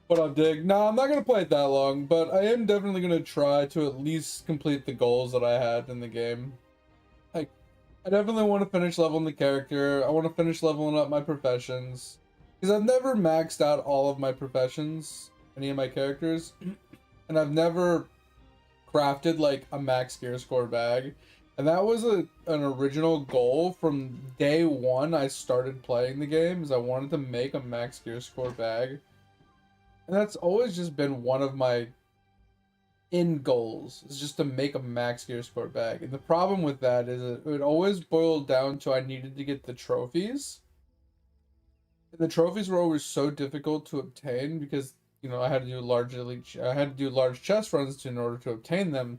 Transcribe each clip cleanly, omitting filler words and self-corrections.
What up, Dig? No, I'm not gonna play it that long, but I am definitely gonna try to at least complete the goals that I had in the game. Like, I definitely want to finish leveling the character. I want to finish leveling up my professions. Because I've never maxed out all of my professions, any of my characters, and I've never crafted like a max gear score bag. And that was an original goal from day one I started playing the game, is I wanted to make a max gear score bag. And that's always just been one of my end goals, is just to make a max gear score bag. And the problem with that is it always boiled down to I needed to get the trophies. And the trophies were always so difficult to obtain because, you know, I had to do large chest runs in order to obtain them,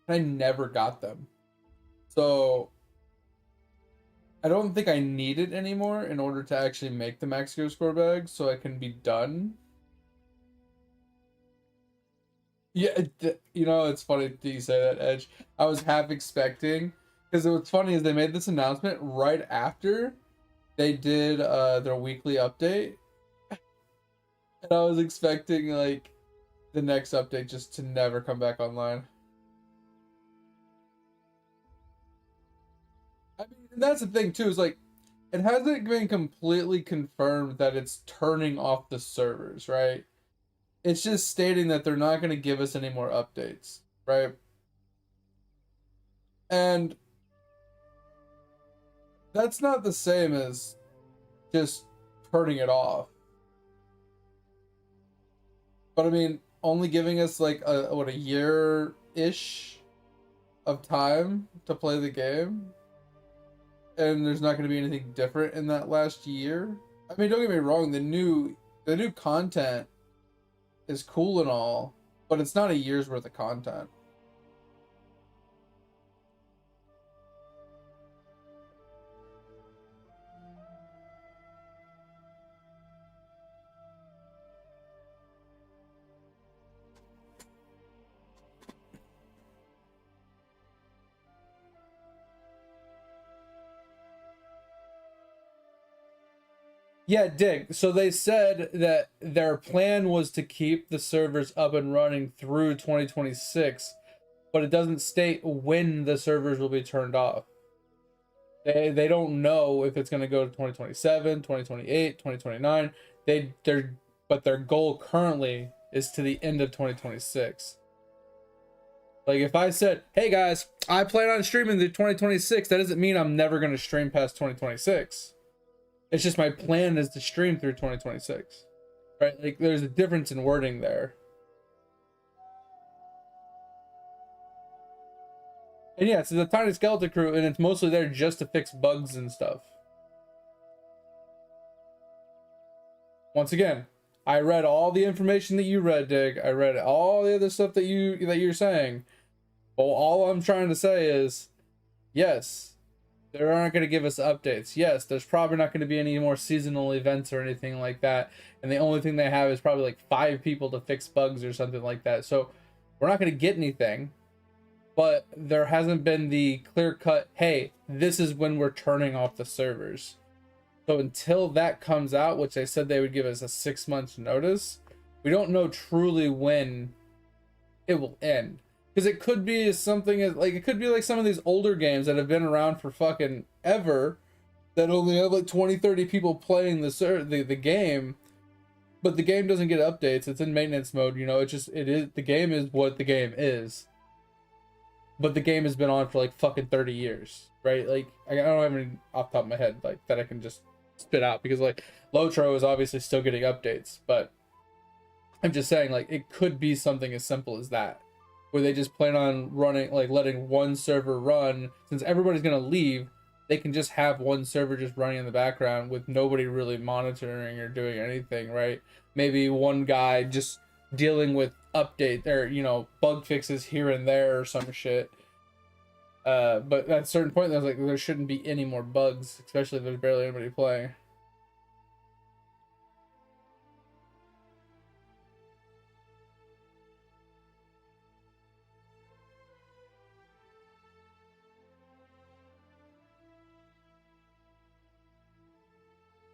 and I never got them. So I don't think I need it anymore in order to actually make the max gear score bag so I can be done. Yeah, you know, it's funny that you say that, Edge. I was half expecting, because what's funny is they made this announcement right after they did their weekly update, and I was expecting like the next update just to never come back online. I mean, and that's the thing too, is like it hasn't been completely confirmed that it's turning off the servers, right? It's just stating that they're not going to give us any more updates, right? And that's not the same as just turning it off. But I mean, only giving us like a year ish of time to play the game, and there's not going to be anything different in that last year. I mean, don't get me wrong, the new content is cool and all, but it's not a year's worth of content. Yeah, Dig. So they said that their plan was to keep the servers up and running through 2026, but it doesn't state when the servers will be turned off. They don't know if it's going to go to 2027, 2028, 2029. But their goal currently is to the end of 2026. Like if I said, "Hey guys, I plan on streaming through 2026," that doesn't mean I'm never going to stream past 2026. It's just my plan is to stream through 2026. Right? Like there's a difference in wording there. And yeah, it's a tiny skeleton crew, and it's mostly there just to fix bugs and stuff. Once again, I read all the information that you read, Dig. I read all the other stuff that you're saying. Well, all I'm trying to say is, yes, they aren't going to give us updates. Yes, there's probably not going to be any more seasonal events or anything like that. And the only thing they have is probably like 5 people to fix bugs or something like that. So we're not going to get anything. But there hasn't been the clear-cut, hey, this is when we're turning off the servers. So until that comes out, which they said they would give us a 6 months notice, we don't know truly when it will end. Because it could be something like, it could be like some of these older games that have been around for fucking ever, that only have like 20, 30 people playing the game, but the game doesn't get updates. It's in maintenance mode, you know. The game is what the game is. But the game has been on for like fucking 30 years, right? Like I don't have any off the top of my head like that I can just spit out, because like Lotro is obviously still getting updates, but I'm just saying like it could be something as simple as that, where they just plan on running, like letting one server run. Since everybody's gonna leave, they can just have one server just running in the background with nobody really monitoring or doing anything, right? Maybe one guy just dealing with update or, you know, bug fixes here and there or some shit. But at a certain point, there's like there shouldn't be any more bugs, especially if there's barely anybody playing.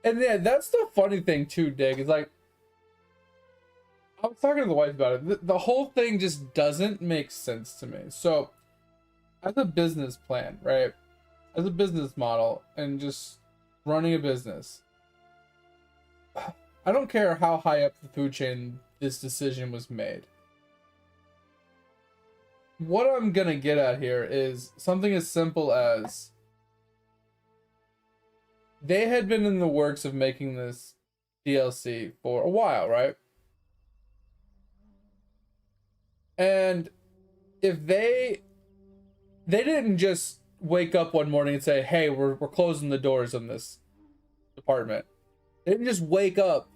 And yeah, that's the funny thing too, Dig. Is like I was talking to the wife about it. The whole thing just doesn't make sense to me. So, as a business plan, right? As a business model and just running a business, I don't care how high up the food chain this decision was made. What I'm gonna get at here is something as simple as they had been in the works of making this DLC for a while, right? And if they didn't just wake up one morning and say, "Hey, we're closing the doors on this department." They didn't just wake up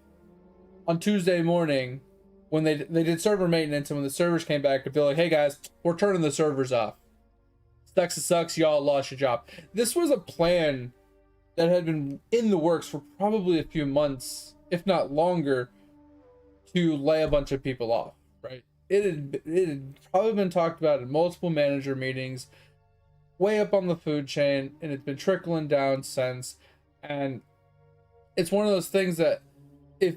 on Tuesday morning when they did server maintenance, and when the servers came back, to be like, "Hey guys, we're turning the servers off. Sucks, y'all lost your job." This was a plan that had been in the works for probably a few months, if not longer, to lay a bunch of people off, right? It had probably been talked about in multiple manager meetings, way up on the food chain, and it's been trickling down since. And it's one of those things that if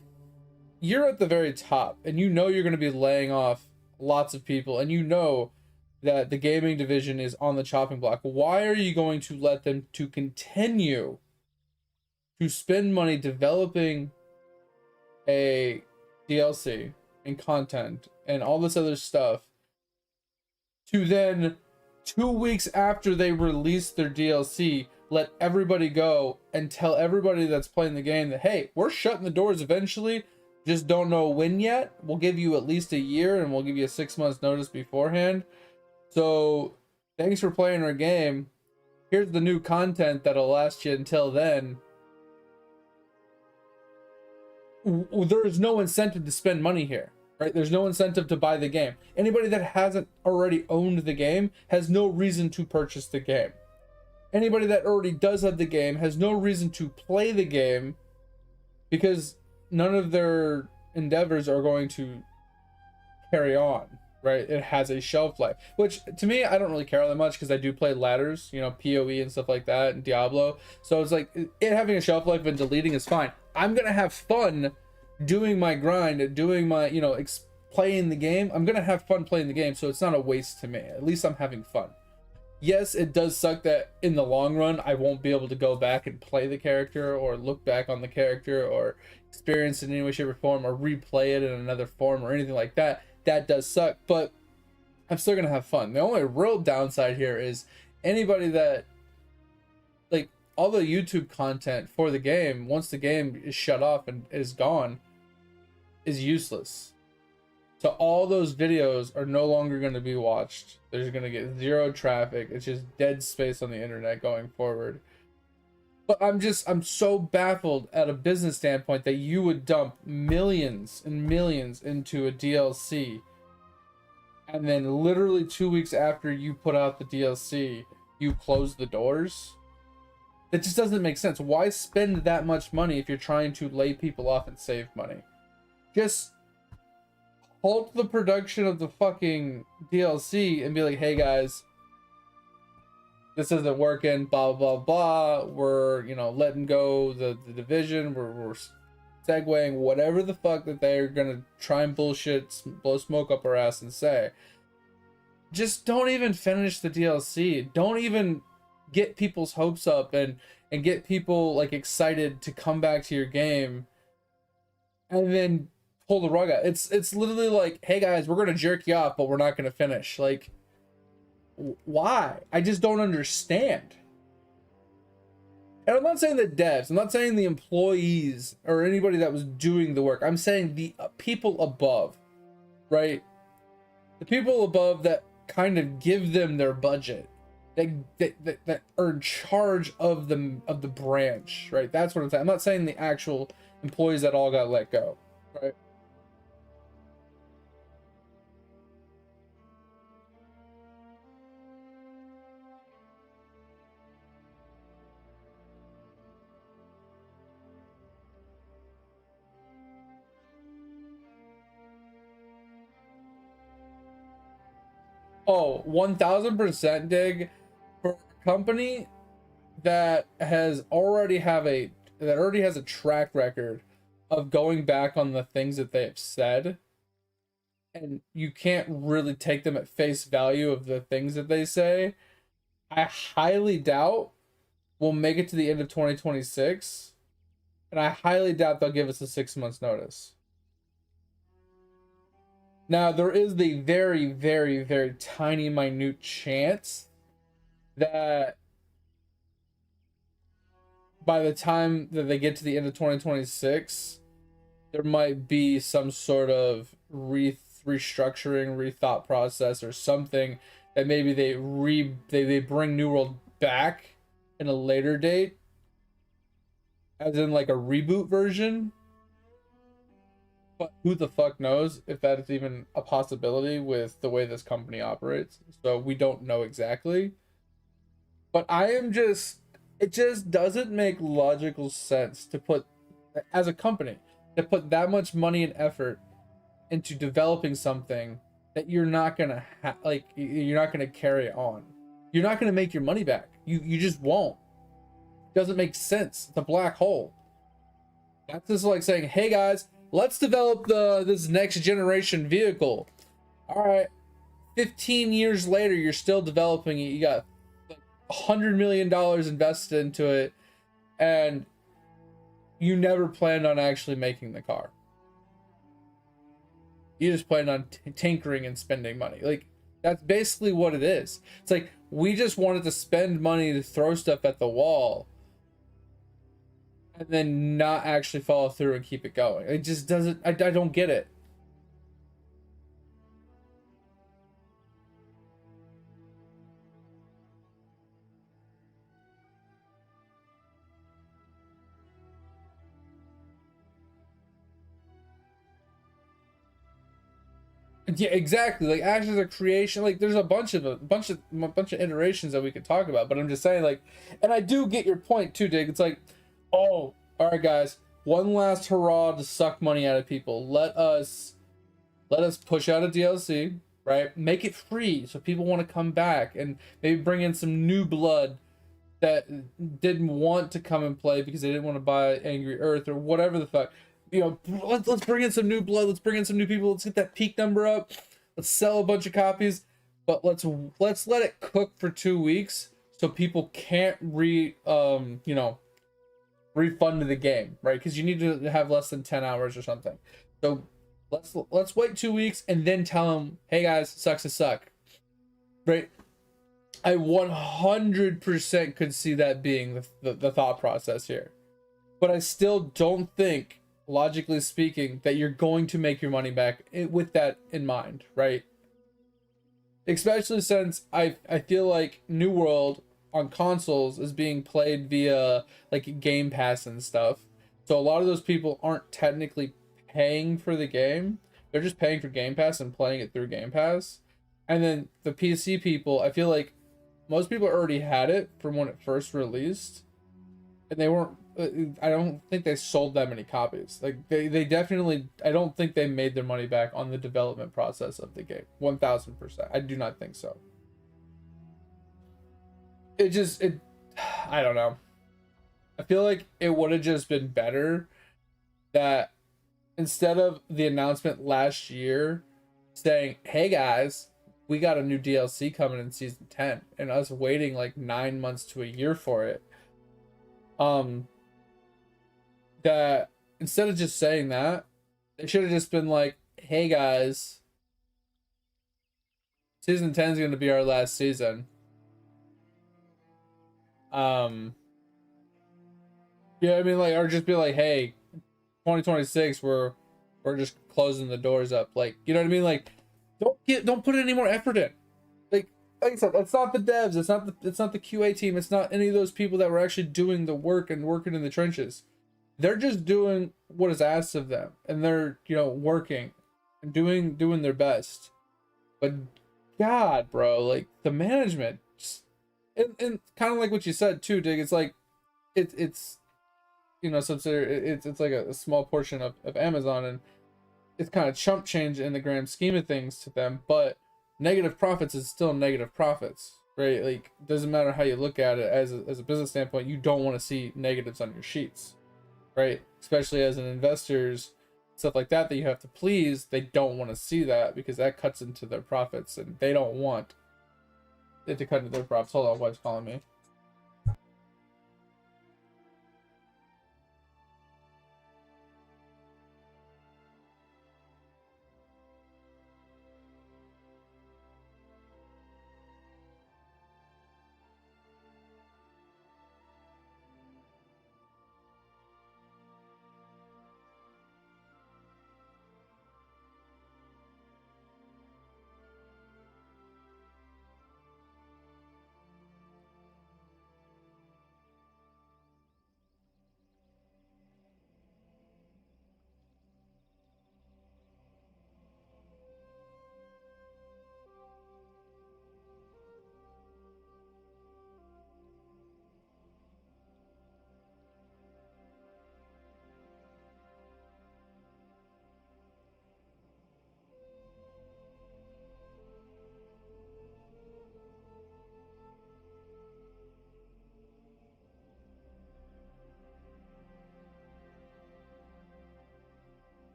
you're at the very top and you know you're going to be laying off lots of people, and you know that the gaming division is on the chopping block, why are you going to let them to continue to spend money developing a DLC and content and all this other stuff, to then 2 weeks after they release their DLC let everybody go and tell everybody that's playing the game that, hey, we're shutting the doors eventually, just don't know when yet. We'll give you at least a year, and we'll give you a 6 months notice beforehand. So thanks for playing our game. Here's the new content that'll last you until then. There is no incentive to spend money here, right? There's no incentive to buy the game. Anybody that hasn't already owned the game has no reason to purchase the game. Anybody that already does have the game has no reason to play the game, because none of their endeavors are going to carry on, right? It has a shelf life, which to me, I don't really care that much, because I do play ladders, you know, PoE and stuff like that, and Diablo. So it's like, it having a shelf life and deleting is fine. I'm gonna have fun doing my grind, doing my, you know, playing the game. I'm gonna have fun playing the game, so it's not a waste to me. At least I'm having fun. Yes, it does suck that in the long run, I won't be able to go back and play the character, or look back on the character, or experience it in any way, shape, or form, or replay it in another form, or anything like that. That does suck, but I'm still gonna have fun. The only real downside here is anybody that, like, all the YouTube content for the game, once the game is shut off and is gone, is useless. So all those videos are no longer going to be watched. There's going to get zero traffic. It's just dead space on the internet going forward. But I'm so baffled at a business standpoint that you would dump millions and millions into a DLC, and then literally 2 weeks after you put out the DLC, you close the doors. It just doesn't make sense. Why spend that much money if you're trying to lay people off and save money? Just halt the production of the fucking DLC and be like, hey guys, this isn't working, blah blah blah. We're, you know, letting go the division. We're segueing whatever the fuck that they're gonna try and bullshit, blow smoke up our ass and say. Just don't even finish the DLC. Don't even get people's hopes up and get people like excited to come back to your game, and then pull the rug out. It's literally like, hey guys, we're gonna jerk you off, but we're not gonna finish. Like, why? I just don't understand. And I'm not saying the devs, I'm not saying the employees or anybody that was doing the work. I'm saying the people above, right? The people above that kind of give them their budget, that are in charge of the branch, right? That's what I'm saying. I'm not saying the actual employees that all got let go, right? Oh, 1000% dig. For a company that already has a track record of going back on the things that they have said and you can't really take them at face value of the things that they say, I highly doubt we'll make it to the end of 2026, and I highly doubt they'll give us a 6 months notice. Now, there is the very, very, very tiny, minute chance that by the time that they get to the end of 2026, there might be some sort of restructuring, rethought process, or something that maybe they bring New World back in a later date, as in like a reboot version. But who the fuck knows if that is even a possibility with the way this company operates. So we don't know exactly. But it just doesn't make logical sense to put, as a company, to put that much money and effort into developing something that you're not gonna you're not gonna carry on. You're not gonna make your money back. You just won't. It doesn't make sense. It's a black hole. That's just like saying, hey guys, let's develop this next generation vehicle. All right, 15 years later, you're still developing it. You got like $100 million invested into it, and you never planned on actually making the car. You just planned on tinkering and spending money. Like, that's basically what it is. It's like, we just wanted to spend money to throw stuff at the wall and then not actually follow through and keep it going. It just doesn't, I don't get it. Yeah, exactly. Like, Ashes of Creation, like there's a bunch of iterations that we could talk about, but I'm just saying, like, and I do get your point too, Dig. It's like, oh, all right, guys, one last hurrah to suck money out of people. Let us push out a DLC, right? Make it free so people want to come back, and maybe bring in some new blood that didn't want to come and play because they didn't want to buy Angry Earth or whatever the fuck. You know, let's bring in some new blood. Let's bring in some new people. Let's get that peak number up. Let's sell a bunch of copies, but let's let it cook for 2 weeks so people can't refund the game, right? Because you need to have less than 10 hours or something. So let's wait 2 weeks and then tell them, hey guys, sucks to suck, right? I 100% could see that being the thought process here, but I still don't think, logically speaking, that you're going to make your money back with that in mind, right? Especially since I feel like New World on consoles is being played via like Game Pass and stuff. So a lot of those people aren't technically paying for the game. They're just paying for Game Pass and playing it through Game Pass. And then the PC people, I feel like most people already had it from when it first released, and they weren't, I don't think they sold that many copies. Like they definitely, I don't think they made their money back on the development process of the game. 1000%. I do not think so. I don't know. I feel like it would have just been better that instead of the announcement last year saying, hey guys, we got a new DLC coming in season 10, and us waiting like 9 months to a year for it. That instead of just saying that, they should have just been like, hey guys, season 10 is going to be our last season. Yeah, I mean, like, or just be like, hey, 2026, we're just closing the doors up. Like, you know what I mean? Like, don't put any more effort in. Like I said, it's not the devs, it's not the QA team, it's not any of those people that were actually doing the work and working in the trenches. They're just doing what is asked of them, and they're, working and doing their best. But God, bro, like the management, just, and kind of like what you said too, Dig. It's like it's subsidiary. It's like a small portion of Amazon, and it's kind of chump change in the grand scheme of things to them. But negative profits is still negative profits, right? Like, doesn't matter how you look at it as a business standpoint. You don't want to see negatives on your sheets, right? Especially as an investors, stuff like that you have to please, they don't want to see that because that cuts into their profits, and they don't want it to cut into their profits. Hold on, wife's calling me.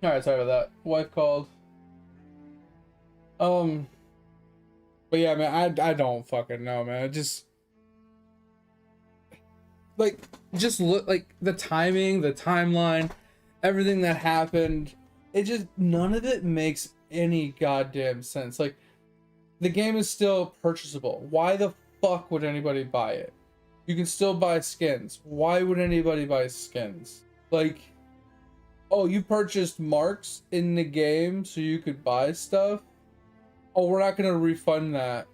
All right, sorry about that. Wife called. Um, but yeah, man, I don't fucking know, man. Just like just look like the timing, the timeline, everything that happened. It just none of it makes any goddamn sense. Like the game is still purchasable. Why the fuck would anybody buy it? You can still buy skins. Why would anybody buy skins? Like, oh, you purchased marks in the game so you could buy stuff? Oh, we're not gonna refund that.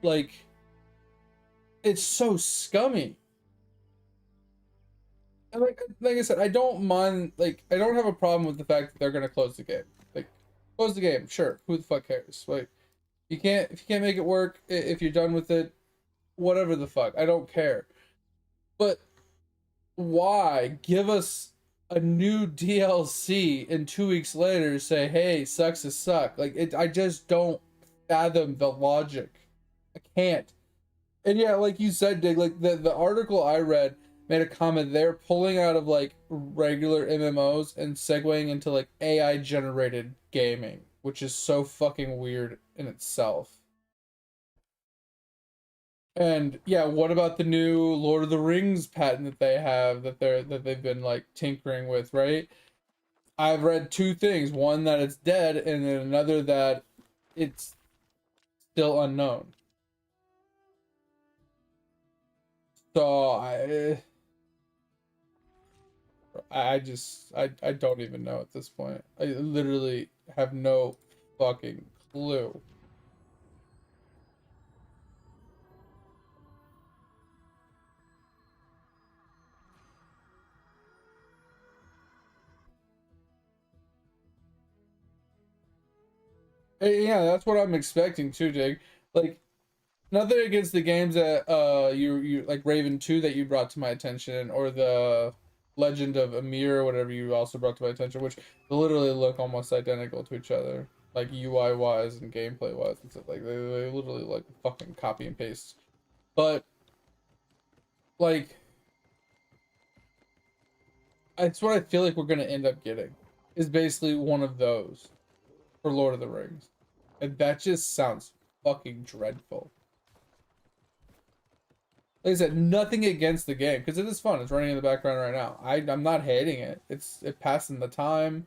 Like, it's so scummy. And like I said, I don't mind. Like, I don't have a problem with the fact that they're gonna close the game. Like, close the game, sure. Who the fuck cares? Like, you can't if you can't make it work. If you're done with it, whatever the fuck, I don't care. But why give us a new DLC and 2 weeks later say, hey, sucks to suck? Like, it, I just don't fathom the logic. I can't. And yeah, like you said, Dig, like the article I read made a comment, they're pulling out of like regular MMOs and segueing into like AI generated gaming, which is so fucking weird in itself. And yeah, what about the new Lord of the Rings patent that they have that they've been like tinkering with, right? I've read two things. One that it's dead, and then another that it's still unknown. So I don't even know at this point. I literally have no fucking clue. Yeah, that's what I'm expecting too, Dig. Like, nothing against the games that you like Raven 2 that you brought to my attention, or the Legend of Amir or whatever you also brought to my attention, which literally look almost identical to each other, like UI wise and gameplay wise and stuff. Like they literally like fucking copy and paste. But like, it's what I feel like we're gonna end up getting, is basically one of those for Lord of the Rings, and that just sounds fucking dreadful. Like I said, nothing against the game, because it is fun. It's running in the background right now. I'm not hating it. It's passing the time,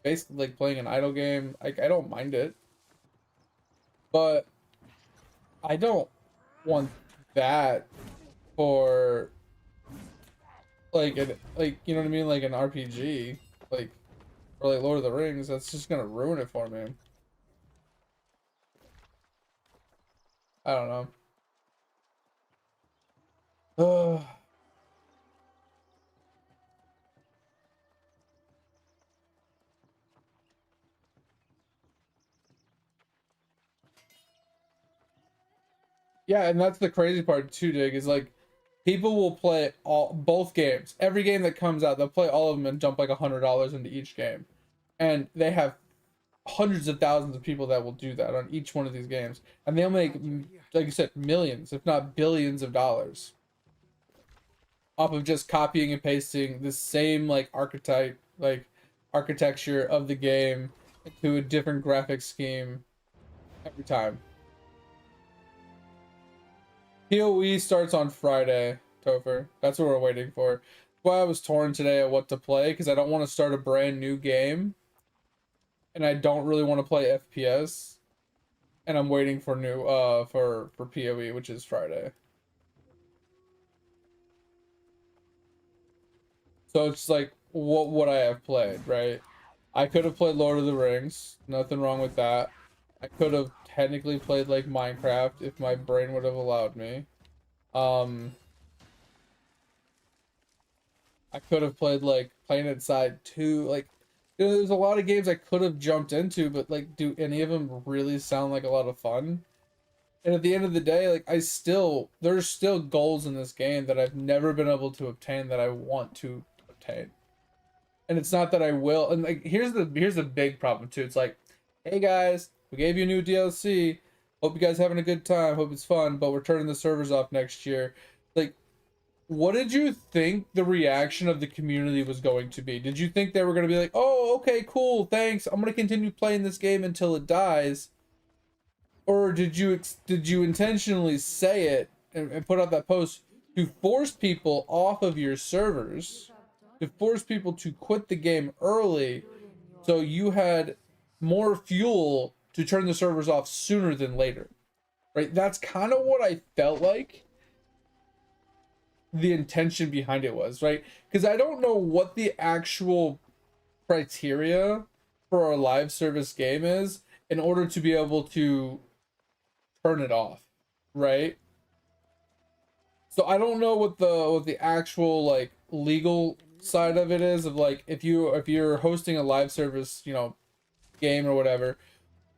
basically like playing an idle game. Like, I don't mind it, but I don't want that for like you know what I mean, like an RPG, like, or like Lord of the Rings. That's just gonna ruin it for me. I don't know. Yeah, and that's the crazy part too, Dig, is like people will play both games. Every game that comes out, they'll play all of them and dump like $100 into each game. And they have hundreds of thousands of people that will do that on each one of these games. And they'll make, like you said, millions, if not billions of dollars off of just copying and pasting the same like archetype, like architecture of the game to a different graphic scheme every time. PoE starts on Friday, Topher. That's what we're waiting for. That's why I was torn today at what to play, because I don't want to start a brand new game, and I don't really want to play FPS, and I'm waiting for new for PoE, which is Friday. So it's like, what would I have played, right? I could have played Lord of the Rings. Nothing wrong with that. I could have technically played like Minecraft if my brain would have allowed me. I could have played like PlanetSide 2. Like, you know, there's a lot of games I could have jumped into, but like, do any of them really sound like a lot of fun? And at the end of the day, like, there's still goals in this game that I've never been able to obtain that I want to obtain. And it's not that I will. And like, here's the big problem too. It's like, hey guys, we gave you new DLC. Hope you guys having a good time. Hope it's fun, but we're turning the servers off next year. Like, what did you think the reaction of the community was going to be? Did you think they were going to be like, oh, okay, cool, thanks, I'm going to continue playing this game until it dies? Or did you intentionally say it and put out that post to force people off of your servers, to force people to quit the game early, so you had more fuel to turn the servers off sooner than later, right? That's kind of what I felt like the intention behind it was, right? Because I don't know what the actual criteria for a live service game is in order to be able to turn it off, right? So I don't know what the actual like legal side of it is, of like, if you're hosting a live service, you know, game or whatever,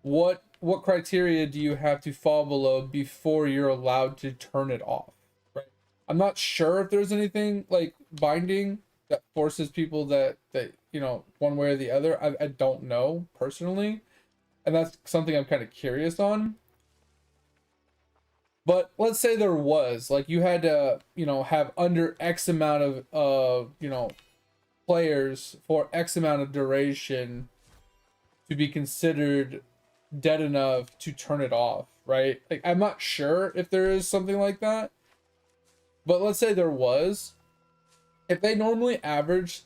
what criteria do you have to fall below before you're allowed to turn it off, right? I'm not sure if there's anything like binding that forces people that you know, one way or the other. I don't know personally, and that's something I'm kind of curious on. But let's say there was, like, you had to, you know, have under X amount of you know, players for X amount of duration to be considered dead enough to turn it off, right? Like, I'm not sure if there is something like that, but let's say there was. If they normally average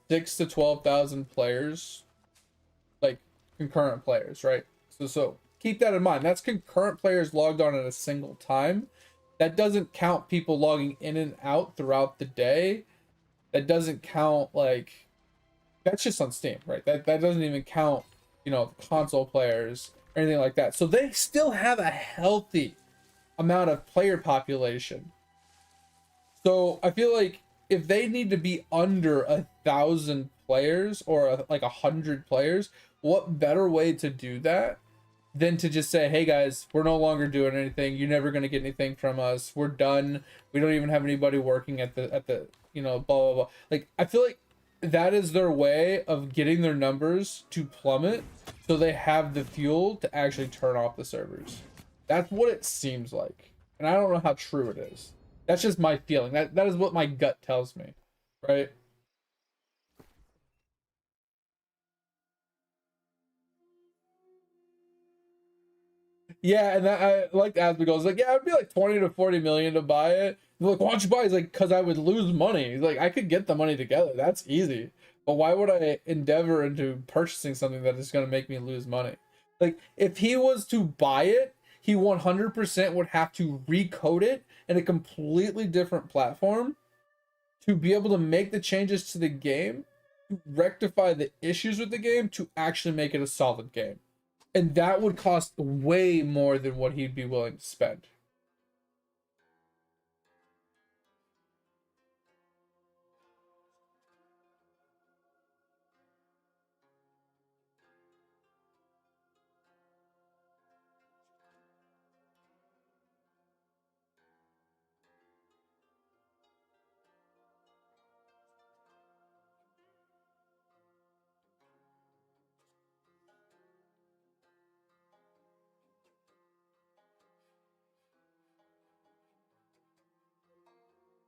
6 to 12,000 players, like concurrent players, right? So keep that in mind. That's concurrent players logged on at a single time. That doesn't count people logging in and out throughout the day. That doesn't count, like, that's just on Steam, right? That doesn't even count, you know, console players or anything like that. So they still have a healthy amount of player population. So I feel like if they need to be under 1,000 players or like 100 players, what better way to do that than to just say, hey guys, we're no longer doing anything. You're never going to get anything from us. We're done. We don't even have anybody working at the, you know, blah, blah, blah. Like, I feel like that is their way of getting their numbers to plummet so they have the fuel to actually turn off the servers. That's what it seems like. And I don't know how true it is. That's just my feeling. That is what my gut tells me, right? Yeah, and that I like Asby goes like, yeah, it'd be like 20 to 40 million to buy it. They're like, why don't you buy it? He's like, because I would lose money. He's like, I could get the money together. That's easy. But why would I endeavor into purchasing something that is going to make me lose money? Like, if he was to buy it, he 100% would have to recode it in a completely different platform to be able to make the changes to the game, to rectify the issues with the game, to actually make it a solid game. And that would cost way more than what he'd be willing to spend.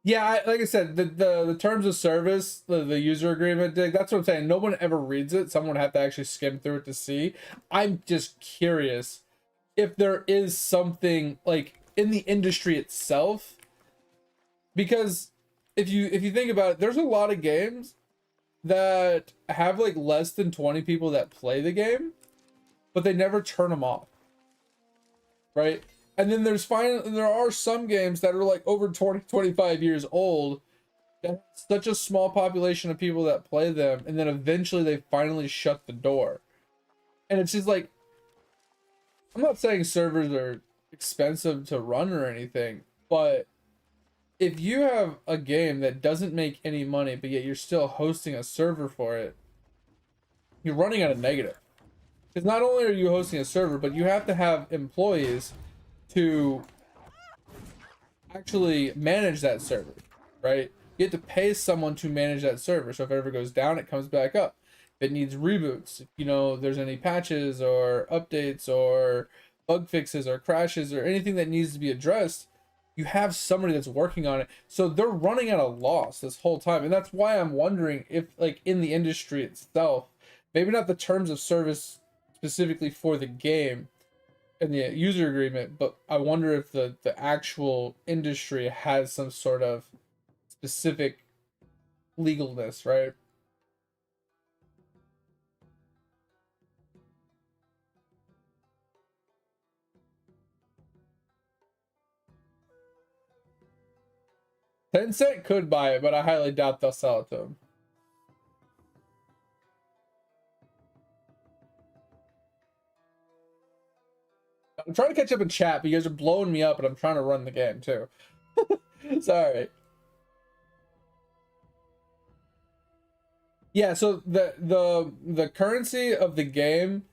Yeah, like I said, the terms of service, the user agreement, that's what I'm saying. No one ever reads it. Someone would have to actually skim through it to see. I'm just curious if there is something like in the industry itself, because if you think about it, there's a lot of games that have like less than 20 people that play the game, but they never turn them off, right? And then there are some games that are like over 20, 25 years old that have such a small population of people that play them, and then eventually they finally shut the door. And it's just like, I'm not saying servers are expensive to run or anything, but if you have a game that doesn't make any money, but yet you're still hosting a server for it, you're running at a negative. Because not only are you hosting a server, but you have to have employees to actually manage that server, right? You have to pay someone to manage that server. So if it ever goes down, it comes back up. If it needs reboots, if, you know, there's any patches or updates or bug fixes or crashes or anything that needs to be addressed, you have somebody that's working on it. So they're running at a loss this whole time. And that's why I'm wondering if, like, in the industry itself, maybe not the terms of service specifically for the game and the user agreement, but I wonder if the actual industry has some sort of specific legalness, right? 10 Cent could buy it, but I highly doubt they'll sell it to him. I'm trying to catch up in chat, but you guys are blowing me up, and I'm trying to run the game too. Sorry. Yeah, so the currency of the game,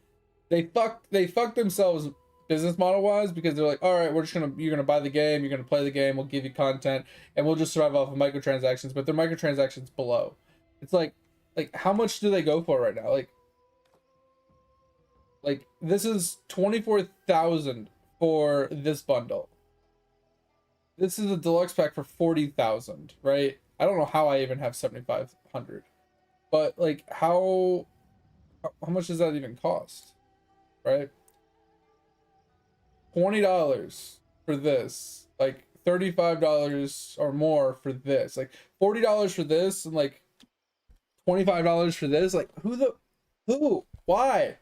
they fucked themselves business model wise, because they're like, all right, you're gonna buy the game, you're gonna play the game, we'll give you content, and we'll just survive off of microtransactions. But they're microtransactions below. It's like how much do they go for right now? Like this is 24,000 for this bundle. This is a deluxe pack for 40,000, right? I don't know how I even have 7,500, but like how much does that even cost, right? $20 for this, like $35 or more for this, like $40 for this, and like $25 for this. Like who, why?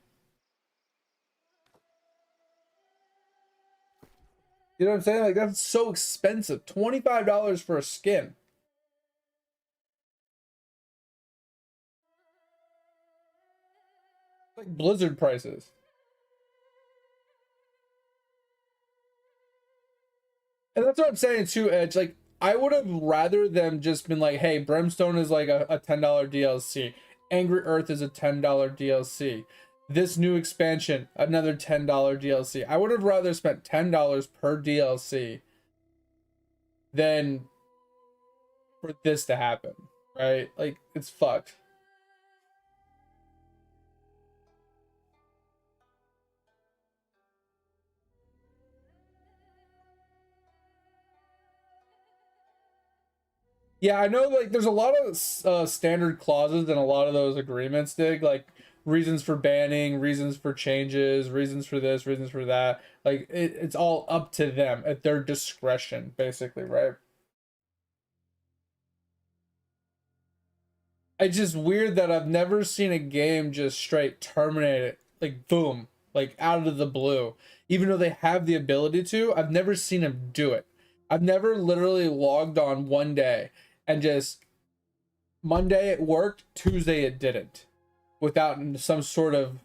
You know what I'm saying? Like that's so expensive. $25 for a skin. Like Blizzard prices. And that's what I'm saying too, Edge. Like, I would have rather them just been like, hey, Brimstone is like a $10 DLC. Angry Earth is a $10 DLC. this new expansion, another $10 DLC. I would have rather spent $10 per DLC than for this to happen, right? Like, it's fucked. Yeah, I know, like, there's a lot of standard clauses in a lot of those agreements, Dig, like reasons for banning, reasons for changes, reasons for this, reasons for that. Like, it's all up to them at their discretion, basically, right? It's just weird that I've never seen a game just straight terminate it, like boom, like out of the blue. Even though they have the ability to, I've never seen them do it. I've never literally logged on one day and just Monday it worked, Tuesday it didn't, without some sort of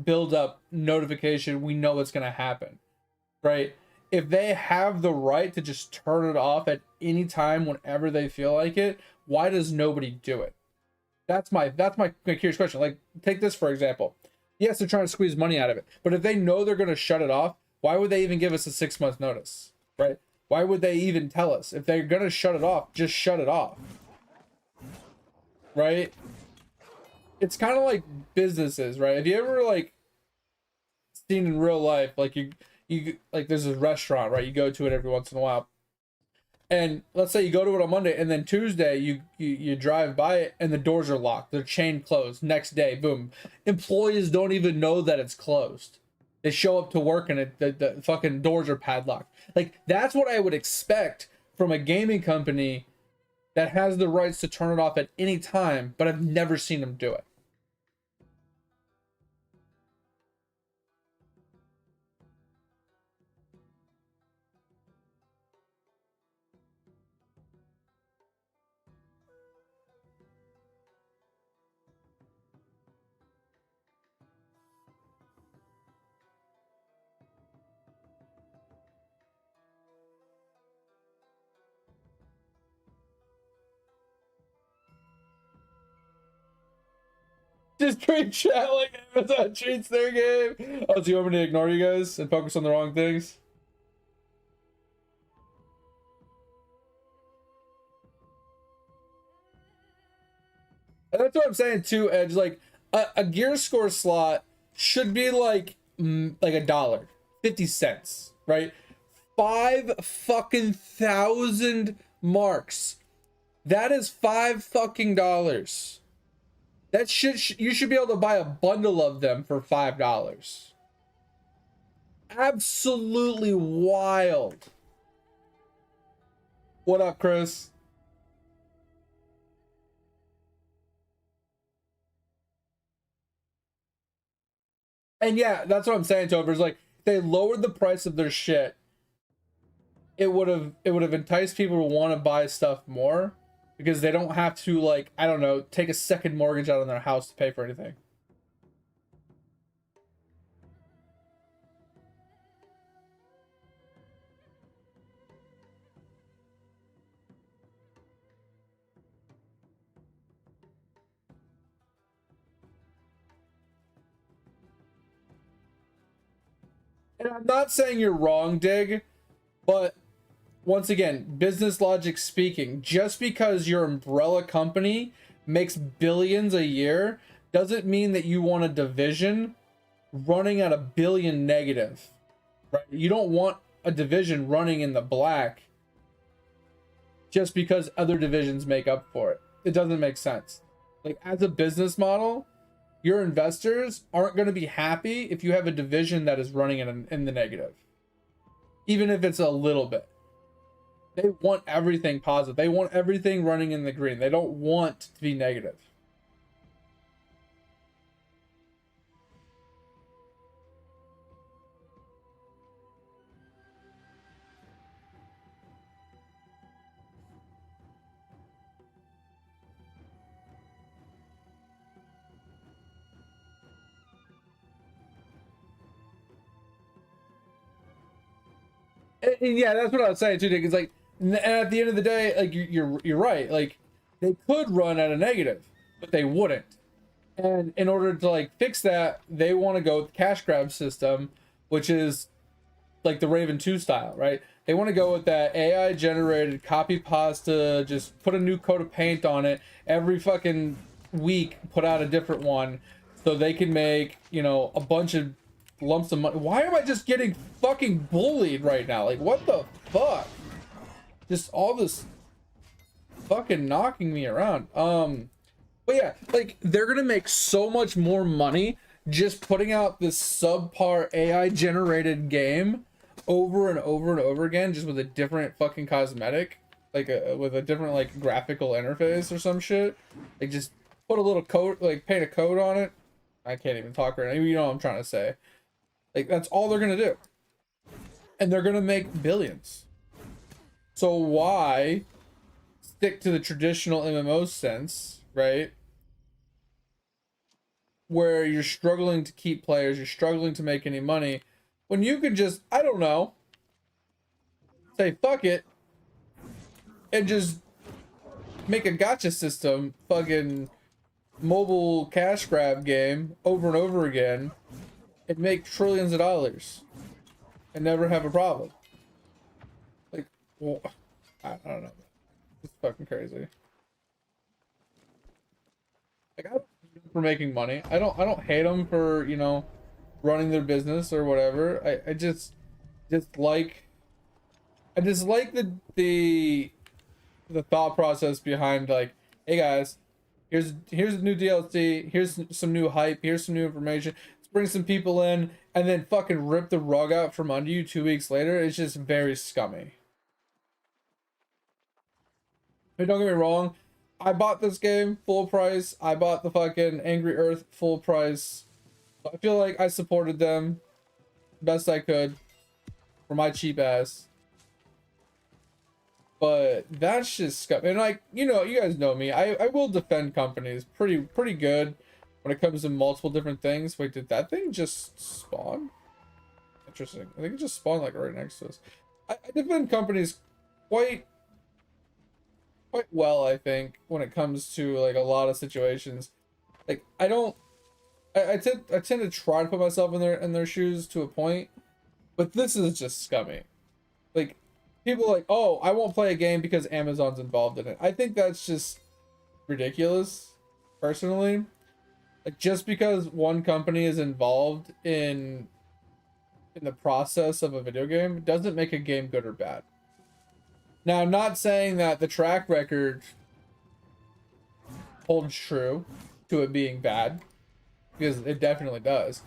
build up notification. We know what's going to happen, right? If they have the right to just turn it off at any time whenever they feel like it, why does nobody do it? That's my curious question. Like, take this for example. Yes, they're trying to squeeze money out of it, but if they know they're going to shut it off, why would they even give us a 6-month notice, right? Why would they even tell us? If they're going to shut it off, just shut it off, right? It's kind of like businesses, right? Have you ever like seen in real life, like you like there's a restaurant, right? You go to it every once in a while, and let's say you go to it on Monday, and then Tuesday you drive by it and the doors are locked, they're chain closed. Next day, boom, employees don't even know that it's closed. They show up to work and the fucking doors are padlocked. Like, that's what I would expect from a gaming company that has the rights to turn it off at any time, but I've never seen them do it. Just treat chat like Amazon treats their game. Oh, do you want me to ignore you guys and focus on the wrong things? And that's what I'm saying too, Edge. Like, a gear score slot should be like $1, 50 cents, right? 5 fucking thousand marks. That is $5 fucking. That shit, you should be able to buy a bundle of them for $5. Absolutely wild. What up, Chris? And yeah, that's what I'm saying, Tover. Is like, they lowered the price of their shit, it would have enticed people to want to buy stuff more, because they don't have to, like, I don't know, take a second mortgage out on their house to pay for anything. And I'm not saying you're wrong, Dig, but once again, business logic speaking, just because your umbrella company makes billions a year doesn't mean that you want a division running at $1 billion negative, right? You don't want a division running in the black just because other divisions make up for it. It doesn't make sense. Like, as a business model, your investors aren't going to be happy if you have a division that is running in the negative, even if it's a little bit. They want everything positive. They want everything running in the green. They don't want to be negative. And yeah, that's what I was saying too, Dick. It's like, and at the end of the day, like, you're right. Like, they could run at a negative, but they wouldn't. And in order to like fix that, they want to go with the cash grab system, which is like the Raven 2 style, right? They want to go with that AI generated copy pasta, just put a new coat of paint on it every fucking week, put out a different one so they can make, you know, a bunch of lumps of money. Why am I just getting fucking bullied right now? Like, what the fuck? Just all this fucking knocking me around. But yeah, like, they're gonna make so much more money just putting out this subpar AI generated game over and over and over again, just with a different fucking cosmetic, like with a different like graphical interface or some shit. Like, just put a little coat, like paint a coat on it. I can't even talk right now. You know what I'm trying to say. Like, that's all they're gonna do, and they're gonna make billions. So why stick to the traditional MMO sense, right? Where you're struggling to keep players, you're struggling to make any money, when you could just, I don't know, say fuck it and just make a gotcha system, fucking mobile cash grab game over and over again and make trillions of dollars and never have a problem. Like, well, I don't know. It's fucking crazy. Like, I don't hate them for making money. I don't hate them for, you know, running their business or whatever. I just like, I just like the thought process behind, like, hey guys, here's new DLC, here's some new hype, here's some new information. Let's bring some people in and then fucking rip the rug out from under you 2 weeks later. It's just very scummy. But don't get me wrong, I bought this game full price. I bought the fucking Angry Earth full price. I feel like I supported them best I could for my cheap ass. But that's just scum. And like, you know, you guys know me. I will defend companies pretty good when it comes to multiple different things. Wait, did that thing just spawn? Interesting. I think it just spawned like right next to us. I defend companies quite well, I think, when it comes to like a lot of situations. Like, I tend to try to put myself in their shoes to a point, but this is just scummy. Like, people are like, oh, I won't play a game because Amazon's involved in it. I think that's just ridiculous, personally. Like, just because one company is involved in the process of a video game doesn't make a game good or bad. Now, I'm not saying that the track record holds true to it being bad, because it definitely does.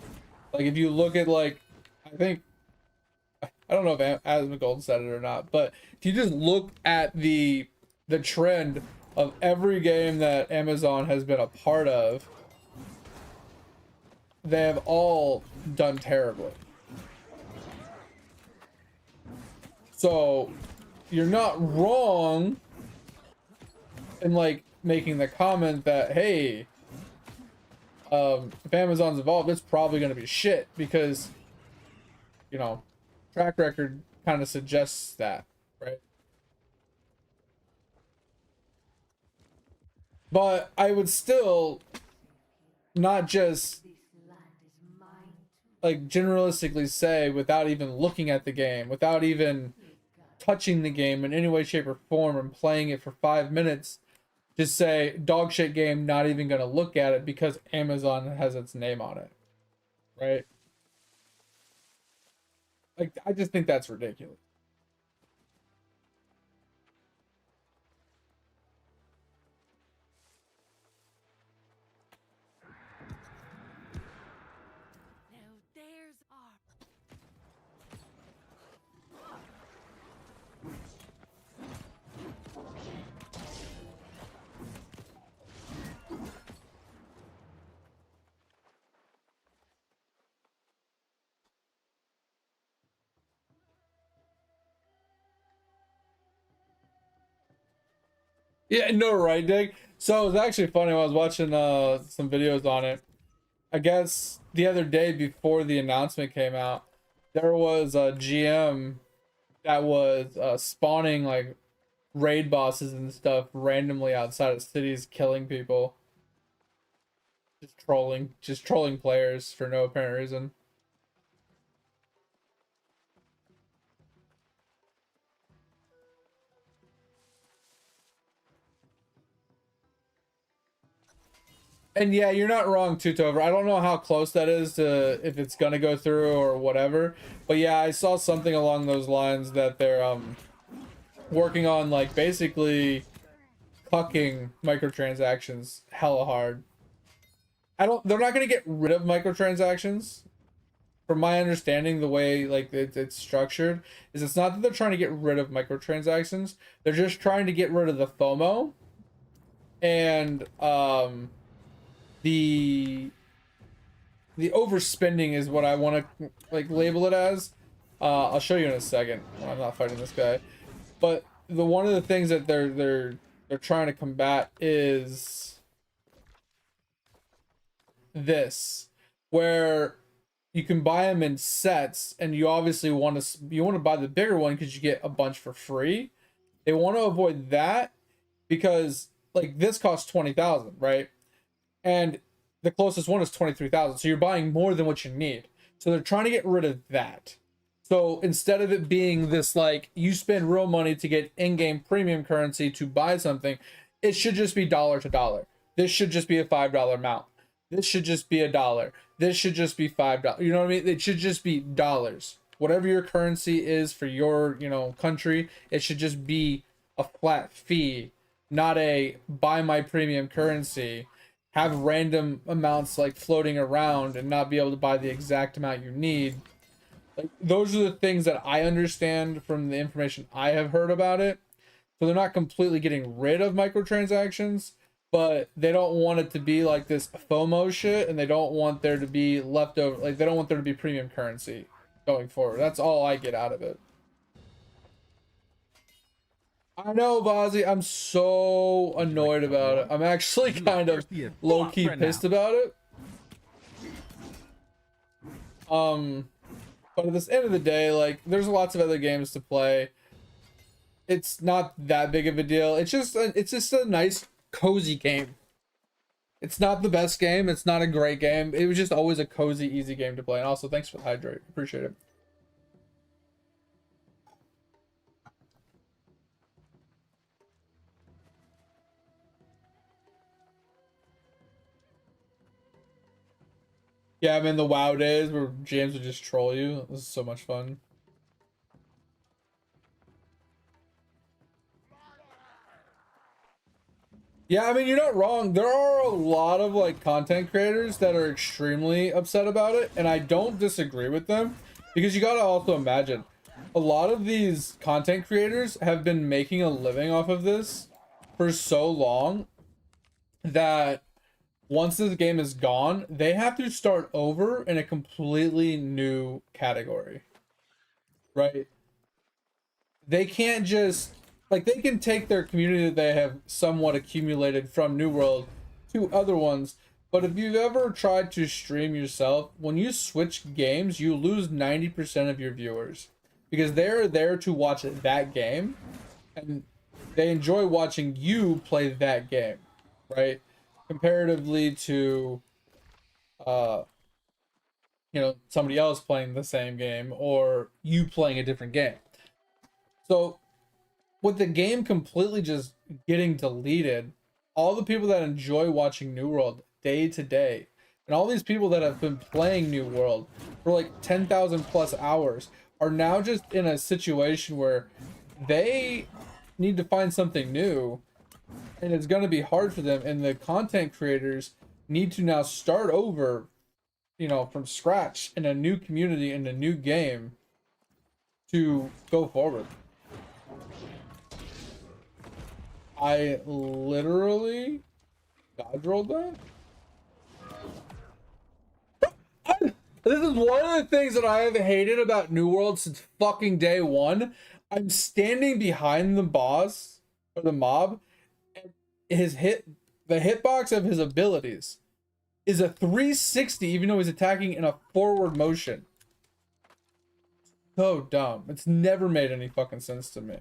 Like, if you look at, like, I think, I don't know if Asmongold said it or not, but if you just look at the trend of every game that Amazon has been a part of, they have all done terribly. So you're not wrong in like making the comment that, hey, if Amazon's involved, it's probably going to be shit, because, you know, track record kind of suggests that, right? But I would still not just like generalistically say, without even looking at the game, without even touching the game in any way, shape, or form, and playing it for 5 minutes, just say dog shit game, not even gonna look at it because Amazon has its name on it, right? Like, I just think that's ridiculous. Yeah, no, right, Dick? So it was actually funny when I was watching some videos on it. I guess the other day before the announcement came out, there was a GM that was spawning like raid bosses and stuff randomly outside of cities, killing people. just trolling players for no apparent reason. And yeah, you're not wrong, Tutover. I don't know how close that is to if it's gonna go through or whatever. But yeah, I saw something along those lines that they're working on, like, basically cucking microtransactions hella hard. They're not gonna get rid of microtransactions. From my understanding, the way like it's structured is it's not that they're trying to get rid of microtransactions. They're just trying to get rid of the FOMO and the overspending is what I want to like label it as. I'll show you in a second when I'm not fighting this guy. But the one of the things that they're trying to combat is this, where you can buy them in sets, and you obviously want to buy the bigger one because you get a bunch for free. They want to avoid that because like this costs 20,000, right? And the closest one is 23,000. So you're buying more than what you need. So they're trying to get rid of that. So instead of it being this like you spend real money to get in-game premium currency to buy something, it should just be dollar to dollar. This should just be a $5 amount. This should just be $1. This should just be $5. You know what I mean? It should just be dollars. Whatever your currency is for your, country, it should just be a flat fee, not a buy my premium currency, have random amounts like floating around and not be able to buy the exact amount you need. Like, those are the things that I understand from the information I have heard about it. So they're not completely getting rid of microtransactions, but they don't want it to be like this FOMO shit, and they don't want there to be leftover, like they don't want there to be premium currency going forward. That's all I get out of it. I know, Vazzy, I'm so annoyed about it. I'm actually kind of low-key pissed about it. But at the end of the day, like, there's lots of other games to play. It's not that big of a deal. It's just a nice, cozy game. It's not the best game. It's not a great game. It was just always a cozy, easy game to play. And also, thanks for the hydrate. Appreciate it. Yeah, I'm in the WoW days where James would just troll you. This is so much fun. Yeah, I mean, you're not wrong. There are a lot of like content creators that are extremely upset about it, and I don't disagree with them, because you got to also imagine a lot of these content creators have been making a living off of this for so long that once this game is gone, they have to start over in a completely new category, right? They can't just like, they can take their community that they have somewhat accumulated from New World to other ones, but if you've ever tried to stream yourself, when you switch games, you lose 90% of your viewers because they're there to watch that game and they enjoy watching you play that game, right? Comparatively to somebody else playing the same game or you playing a different game. So with the game completely just getting deleted, all the people that enjoy watching New World day to day, and all these people that have been playing New World for like 10,000 plus hours are now just in a situation where they need to find something new, and it's going to be hard for them, and the content creators need to now start over, from scratch in a new community, in a new game to go forward. I literally dodge rolled that. This is one of the things that I have hated about New World since fucking day one. I'm standing behind the boss or the mob, and the hitbox of his abilities is a 360, even though he's attacking in a forward motion. So dumb. It's never made any fucking sense to me.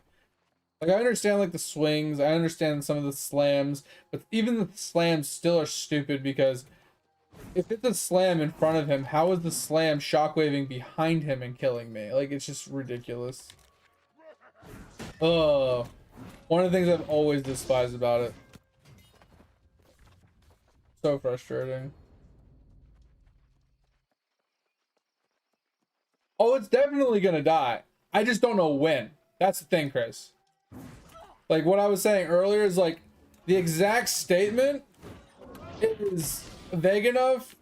Like, I understand, like, the swings, I understand some of the slams, but even the slams still are stupid because if it's a slam in front of him, how is the slam shockwaving behind him and killing me? Like, it's just ridiculous. Ugh. One of the things I've always despised about it. So frustrating. Oh, it's definitely gonna die. I just don't know when. That's the thing, Chris. Like, what I was saying earlier is, like, the exact statement is vague enough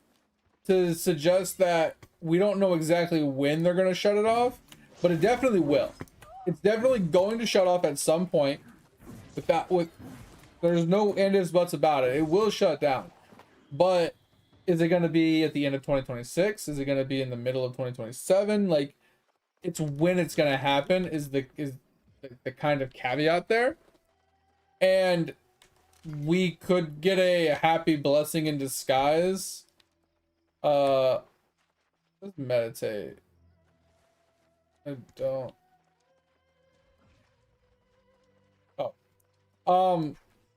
to suggest that we don't know exactly when they're gonna shut it off, but it definitely will. It's definitely going to shut off at some point. There's no and ifs buts about it. It will shut down. But is it going to be at the end of 2026? Is it going to be in the middle of 2027? Like, it's when it's going to happen is the kind of caveat there. And we could get a happy blessing in disguise. Let's meditate. I don't.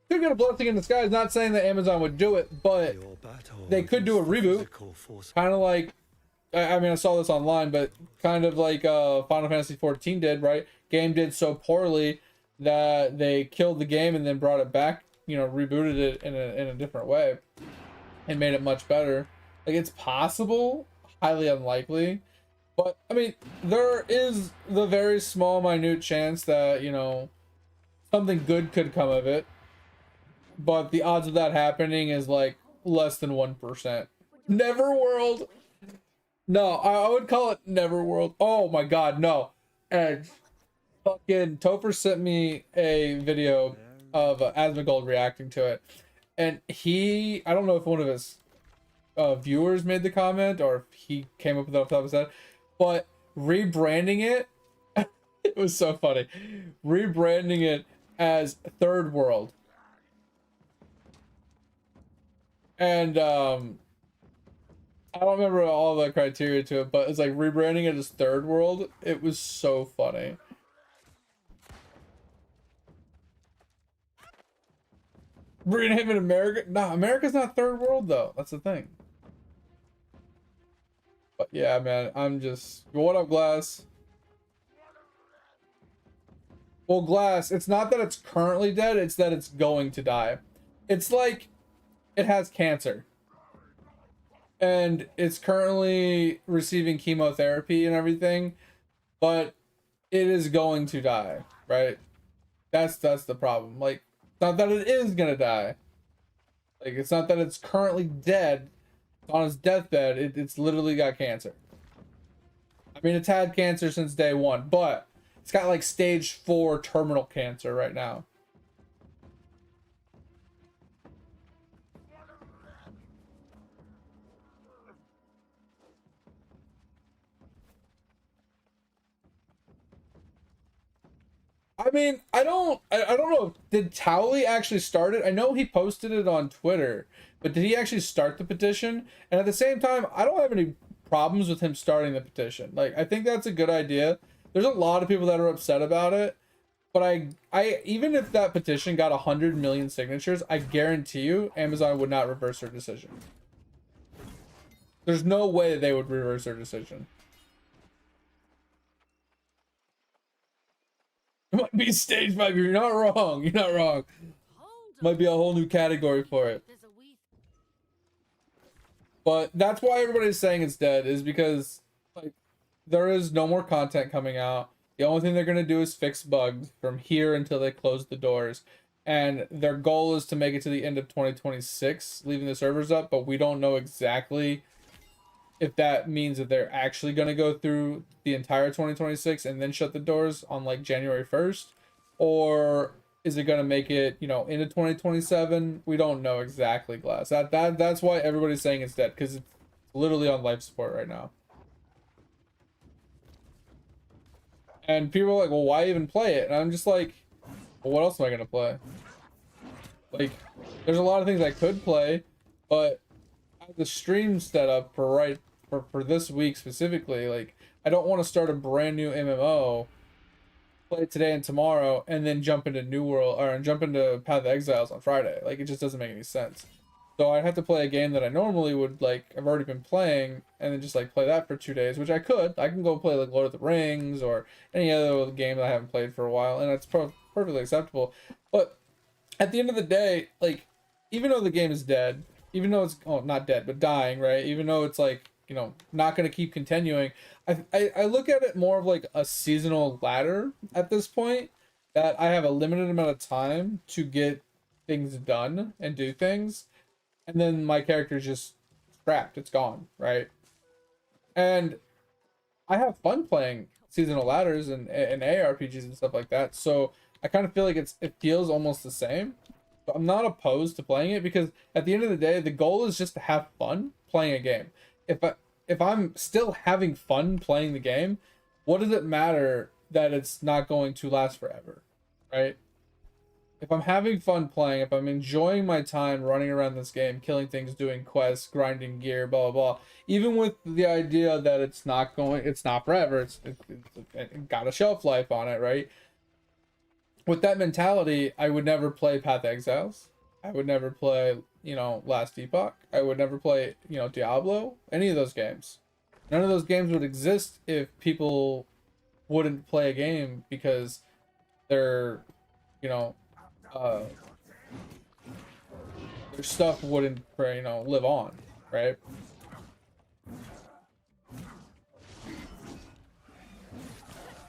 Could get a blessing in disguise. Not saying that Amazon would do it, but they could do a reboot, kind of like, I mean, I saw this online, but kind of like Final Fantasy 14 did, right? Game did so poorly that they killed the game and then brought it back, you know, rebooted it in a different way and made it much better. Like, it's possible, highly unlikely, but I mean, there is the very small, minute chance that, you know, something good could come of it, but the odds of that happening is like less than 1%. Neverworld. No, I would call it Neverworld. Oh my god, no. And fucking Topher sent me a video of Asmongold reacting to it, and I don't know if one of his viewers made the comment or if he came up with it off the top of his head, but rebranding it, it was so funny. Rebranding it as Third World. And I don't remember all the criteria to it, but it's like rebranding it as Third World. It was so funny. Rename it America? Nah, America's not Third World though. That's the thing. But yeah, man, I'm just... What up, Glass? Well, Glass, it's not that it's currently dead, it's that it's going to die. It's like it has cancer. And it's currently receiving chemotherapy and everything, but it is going to die, right? That's the problem. Like, it's not that it is gonna die. Like, it's not that it's currently dead, on its deathbed. It's literally got cancer. I mean, it's had cancer since day one, but it's got like stage 4 terminal cancer right now. I mean, I don't know. Did Towley actually start it? I know he posted it on Twitter, but did he actually start the petition? And at the same time, I don't have any problems with him starting the petition. Like, I think that's a good idea. There's a lot of people that are upset about it, but I even if that petition got 100 million signatures, I guarantee you Amazon would not reverse their decision. There's no way they would reverse their decision. It might be stage 5. You're not wrong. You're not wrong. Might be a whole new category for it. But that's why everybody's saying it's dead, is because like there is no more content coming out. The only thing they're gonna do is fix bugs from here until they close the doors. And their goal is to make it to the end of 2026, leaving the servers up, but we don't know exactly if that means that they're actually going to go through the entire 2026 and then shut the doors on like January 1st, or is it going to make it, you know, into 2027? We don't know exactly, Glass. That's why everybody's saying it's dead, because it's literally on life support right now. And people are like, well, why even play it? And I'm just like, well, what else am I going to play? Like, there's a lot of things I could play, but I have the stream set up for this week specifically. Like, I don't want to start a brand new MMO, play it today and tomorrow, and then jump into New World or jump into Path of Exiles on Friday. Like, it just doesn't make any sense. So I'd have to play a game that I normally would, like, I've already been playing, and then just, like, play that for 2 days, which I could. I can go play, like, Lord of the Rings or any other game that I haven't played for a while, and that's perfectly acceptable. But at the end of the day, like, even though the game is dead, even though it's, oh, not dead, but dying, right? Even though it's, like, you know, not going to keep continuing, I look at it more of like a seasonal ladder at this point, that I have a limited amount of time to get things done and do things, and then my character is just scrapped, it's gone, right? And I have fun playing seasonal ladders and ARPGs and stuff like that, so I kind of feel like it feels almost the same. But I'm not opposed to playing it, because at the end of the day, the goal is just to have fun playing a game. If I'm still having fun playing the game, what does it matter that it's not going to last forever, right? If I'm having fun playing, if I'm enjoying my time running around this game, killing things, doing quests, grinding gear, blah blah blah, even with the idea that it's not forever, it got a shelf life on it, right? With that mentality, I would never play Path of Exiles. I would never play, you know, Last Epoch. I would never play, you know, Diablo. Any of those games. None of those games would exist if people wouldn't play a game because they're, you know, their stuff wouldn't, you know, live on, right?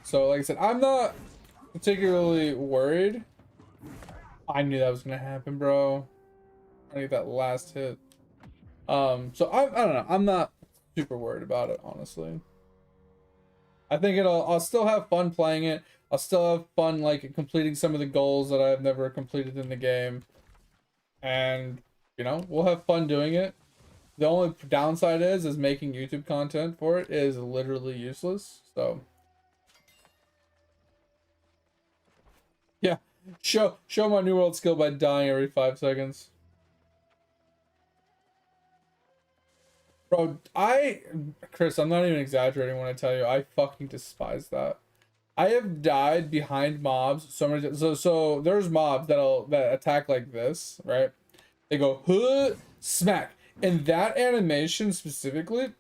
So, like I said, I'm not particularly worried. I knew that was gonna happen, bro. I get that last hit. So I don't know. I'm not super worried about it, honestly. I think I'll still have fun playing it. I'll still have fun, like, completing some of the goals that I've never completed in the game. And, you know, we'll have fun doing it. The only downside is making YouTube content for it is literally useless. So yeah, show my new world skill by dying every 5 seconds. Bro, Chris, I'm not even exaggerating when I tell you I fucking despise that. I have died behind mobs so many. So there's mobs that attack like this, right? They go huh, smack, and that animation specifically,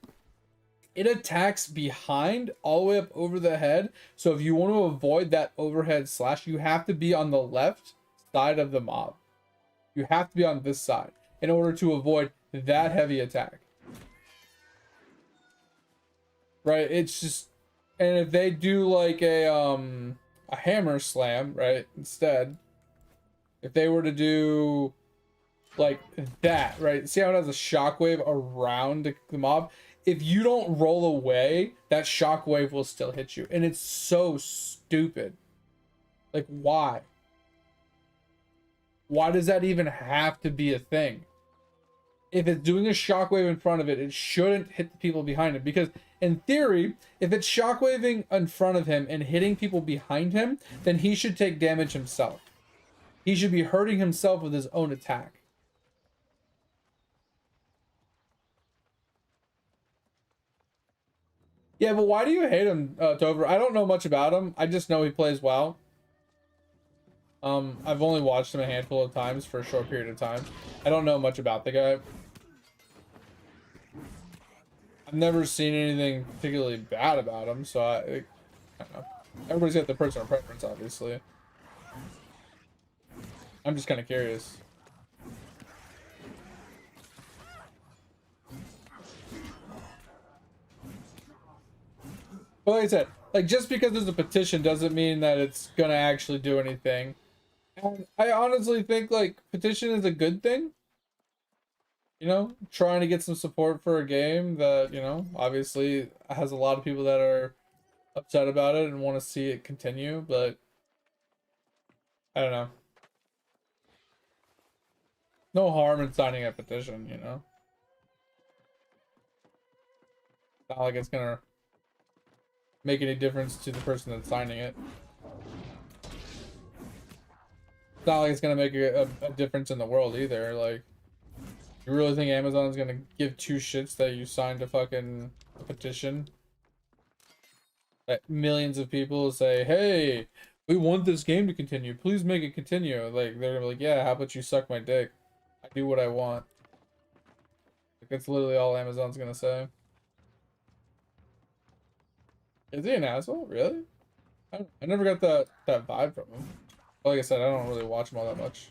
it attacks behind all the way up over the head. So if you want to avoid that overhead slash, you have to be on the left side of the mob. You have to be on this side in order to avoid that heavy attack. Right? It's just, and if they do like a hammer slam, right, instead, if they were to do like that, right? See how it has a shockwave around the mob? If you don't roll away, that shockwave will still hit you. And it's so stupid. Like, why? Why does that even have to be a thing? If it's doing a shockwave in front of it, it shouldn't hit the people behind it. Because in theory, if it's shockwaving in front of him and hitting people behind him, then he should take damage himself. He should be hurting himself with his own attack. Yeah, but why do you hate him, Tover? I don't know much about him. I just know he plays well. I've only watched him a handful of times for a short period of time. I don't know much about the guy. I've never seen anything particularly bad about him, so I don't know. Everybody's got their personal preference, obviously. I'm just kind of curious. But like I said, like, just because there's a petition doesn't mean that it's gonna actually do anything. And I honestly think, like, petition is a good thing. You know, trying to get some support for a game that, you know, obviously has a lot of people that are upset about it and want to see it continue, but I don't know. No harm in signing a petition, you know? Not like it's gonna make any difference to the person that's signing it. It's not like it's gonna make a difference in the world either. Like, you really think Amazon's gonna give two shits that you signed a fucking petition? That millions of people say, hey, we want this game to continue. Please make it continue. Like, they're like, yeah, how about you suck my dick? I do what I want. That's literally all Amazon's gonna say. Is he an asshole? Really? I never got that vibe from him. Like I said, I don't really watch him all that much.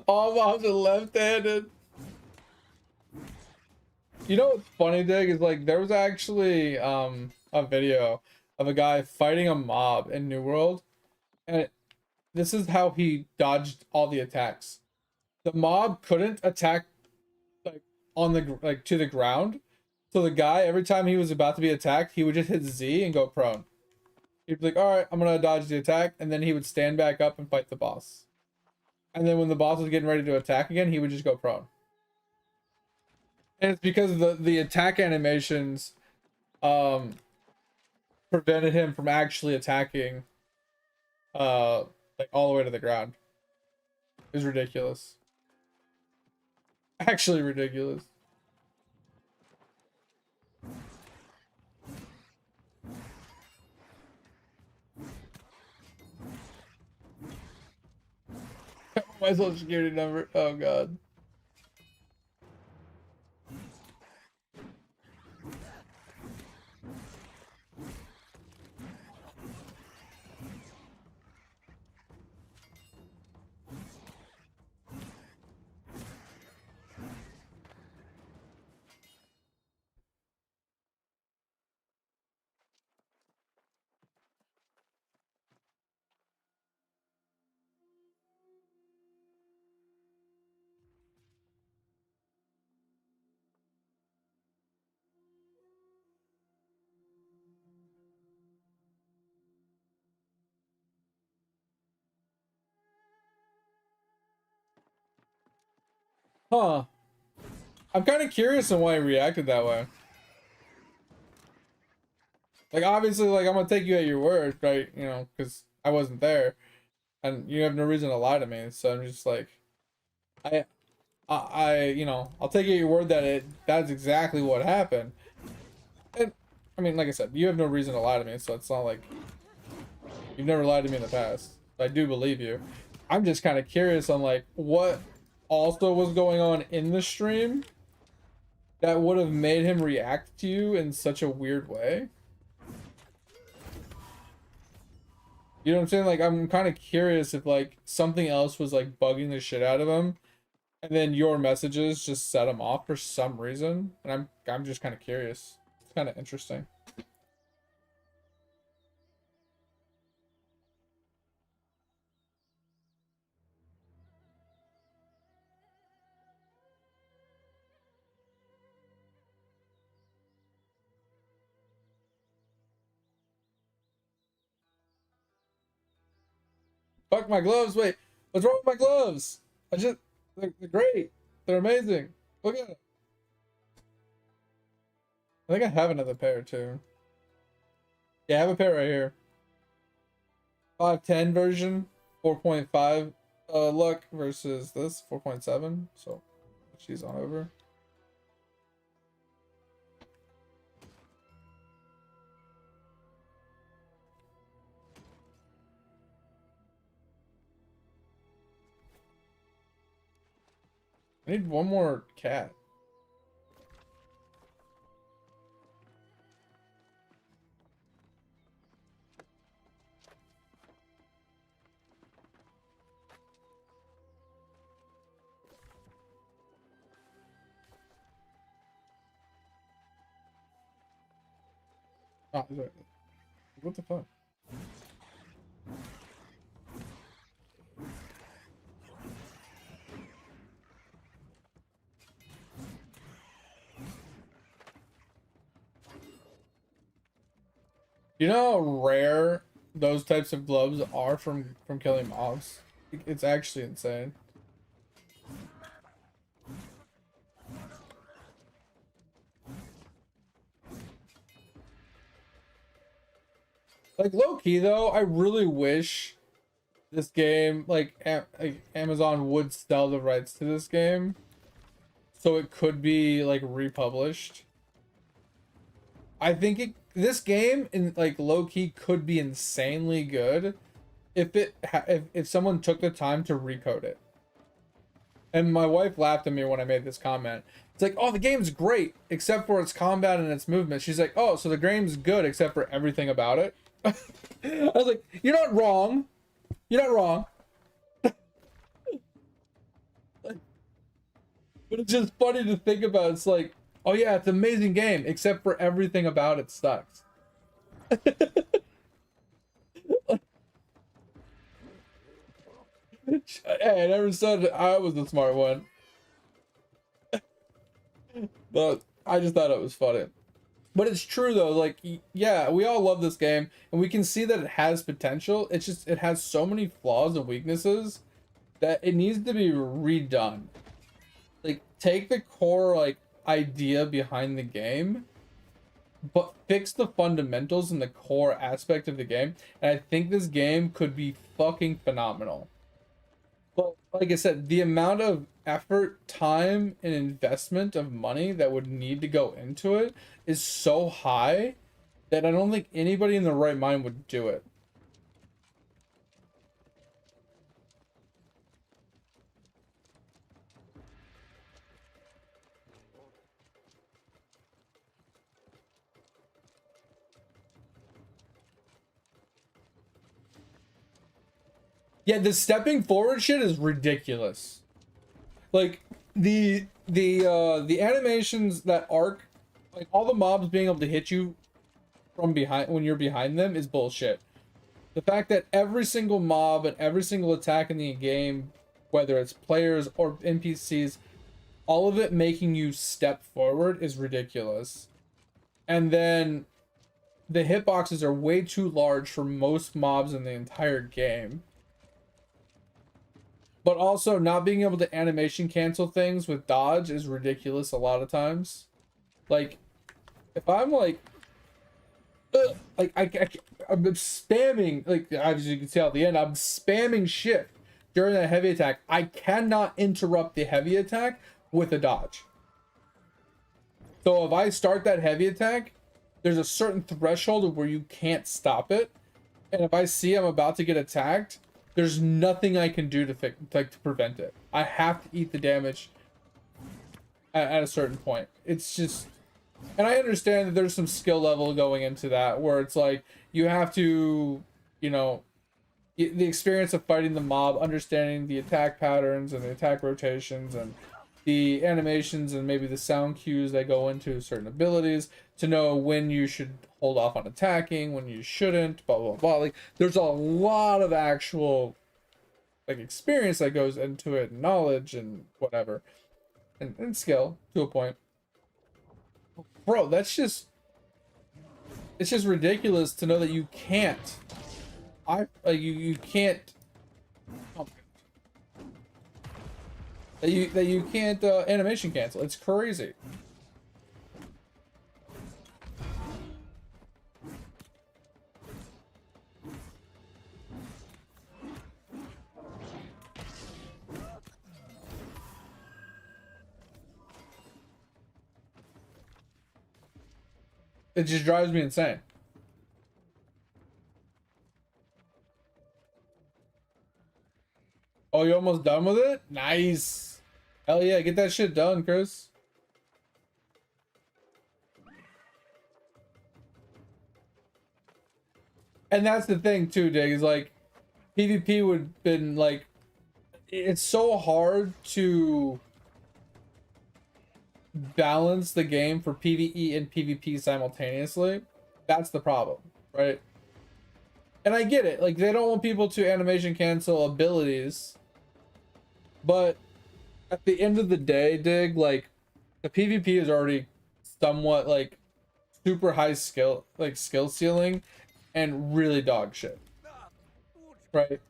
All moms are left-handed. You know what's funny, Dig, is like there was actually a video of a guy fighting a mob in New World, and this is how he dodged all the attacks. The mob couldn't attack like on the like to the ground, so the guy every time he was about to be attacked, he would just hit Z and go prone. He'd be like, "All right, I'm gonna dodge the attack," and then he would stand back up and fight the boss. And then when the boss was getting ready to attack again, he would just go prone. And it's because the attack animations prevented him from actually attacking like all the way to the ground. It was ridiculous. Actually ridiculous. My social security number. Oh god. Huh. I'm kind of curious on why he reacted that way. Like, obviously, like, I'm gonna take you at your word, right? You know, because I wasn't there, and you have no reason to lie to me. So I'm just like, you know, I'll take you at your word that that's exactly what happened. And I mean, like I said, you have no reason to lie to me, so it's not like you've never lied to me in the past. I do believe you. I'm just kind of curious on like what also was going on in the stream that would have made him react to you in such a weird way. You know what I'm saying? Like, I'm kind of curious if like something else was like bugging the shit out of him, and then your messages just set him off for some reason. And I'm just kind of curious. It's kind of interesting. Fuck my gloves. Wait, what's wrong with my gloves? They're great. They're amazing. Look at it. I think I have another pair too. Yeah, I have a pair right here. 510 version, 4.5 luck versus this 4.7. So she's on over. I need one more cat. Oh, what the fuck? You know how rare those types of gloves are from killing mobs? It's actually insane. Like low key though, I really wish this game like Amazon would sell the rights to this game so it could be like republished. this game in like low key could be insanely good if someone took the time to recode it. And my wife laughed at me when I made this comment. It's like, oh, the game's great except for its combat and its movement. She's like, oh, so the game's good except for everything about it. I was like, you're not wrong. You're not wrong. But it's just funny to think about. It's like, oh yeah, it's an amazing game except for everything about it sucks. Hey, I never said I was the smart one. But I just thought it was funny. But it's true though, like, yeah, we all love this game and we can see that it has potential. It's just, it has so many flaws and weaknesses that it needs to be redone. Like, take the core, like, idea behind the game, but fix the fundamentals and the core aspect of the game. And I think this game could be fucking phenomenal. But like I said, the amount of effort, time, and investment of money that would need to go into it is so high that I don't think anybody in their right mind would do it. Yeah, the stepping forward shit is ridiculous. Like the animations that arc, like all the mobs being able to hit you from behind when you're behind them is bullshit. The fact that every single mob and every single attack in the game, whether it's players or NPCs, all of it making you step forward is ridiculous. And then the hitboxes are way too large for most mobs in the entire game. But also, not being able to animation cancel things with dodge is ridiculous a lot of times. Like, if I'm like I'm spamming, like, as you can see at the end, I'm spamming shift during that heavy attack. I cannot interrupt the heavy attack with a dodge. So if I start that heavy attack, there's a certain threshold where you can't stop it. And if I see I'm about to get attacked, there's nothing I can do to prevent it. I have to eat the damage at a certain point. It's just, and I understand that there's some skill level going into that where it's like you have to, you know, the experience of fighting the mob, understanding the attack patterns and the attack rotations and the animations and maybe the sound cues that go into certain abilities to know when you should hold off on attacking, when you shouldn't, blah, blah, blah. Like, there's a lot of actual, like, experience that goes into it, and knowledge and whatever, and skill to a point. Bro, that's just, it's just ridiculous to know that you can't, you can't, that you can't animation cancel. It's crazy. It just drives me insane. Oh, you almost done with it? Nice. Hell yeah, get that shit done, Chris. And that's the thing too, Dig, is like PvP would been like, it's so hard to balance the game for PvE and PvP simultaneously. That's the problem, right? And I get it, like they don't want people to animation cancel abilities, but at the end of the day, Dig, like the PvP is already somewhat like super high skill, like skill ceiling and really dog shit, right?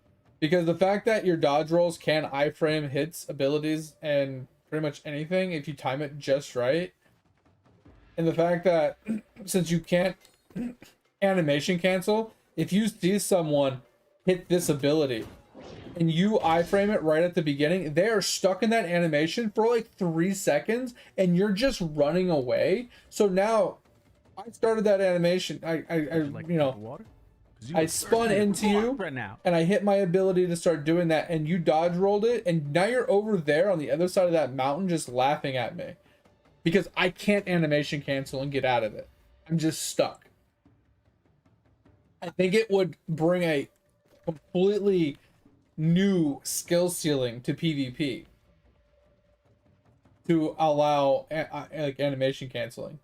Because the fact that your dodge rolls can iframe hits, abilities, and pretty much anything if you time it just right, and the fact that since you can't animation cancel, if you see someone hit this ability and you iframe it right at the beginning, they are stuck in that animation for like 3 seconds and you're just running away. So now I started that animation. Like you a cup know, of water? 'Cause you I look spun thirsty as into fuck you, right now. and I hit my ability to start doing that, and you dodge rolled it, and now you're over there on the other side of that mountain just laughing at me because I can't animation cancel and get out of it. I'm just stuck. I think it would bring a completely new skill ceiling to PvP to allow like animation canceling,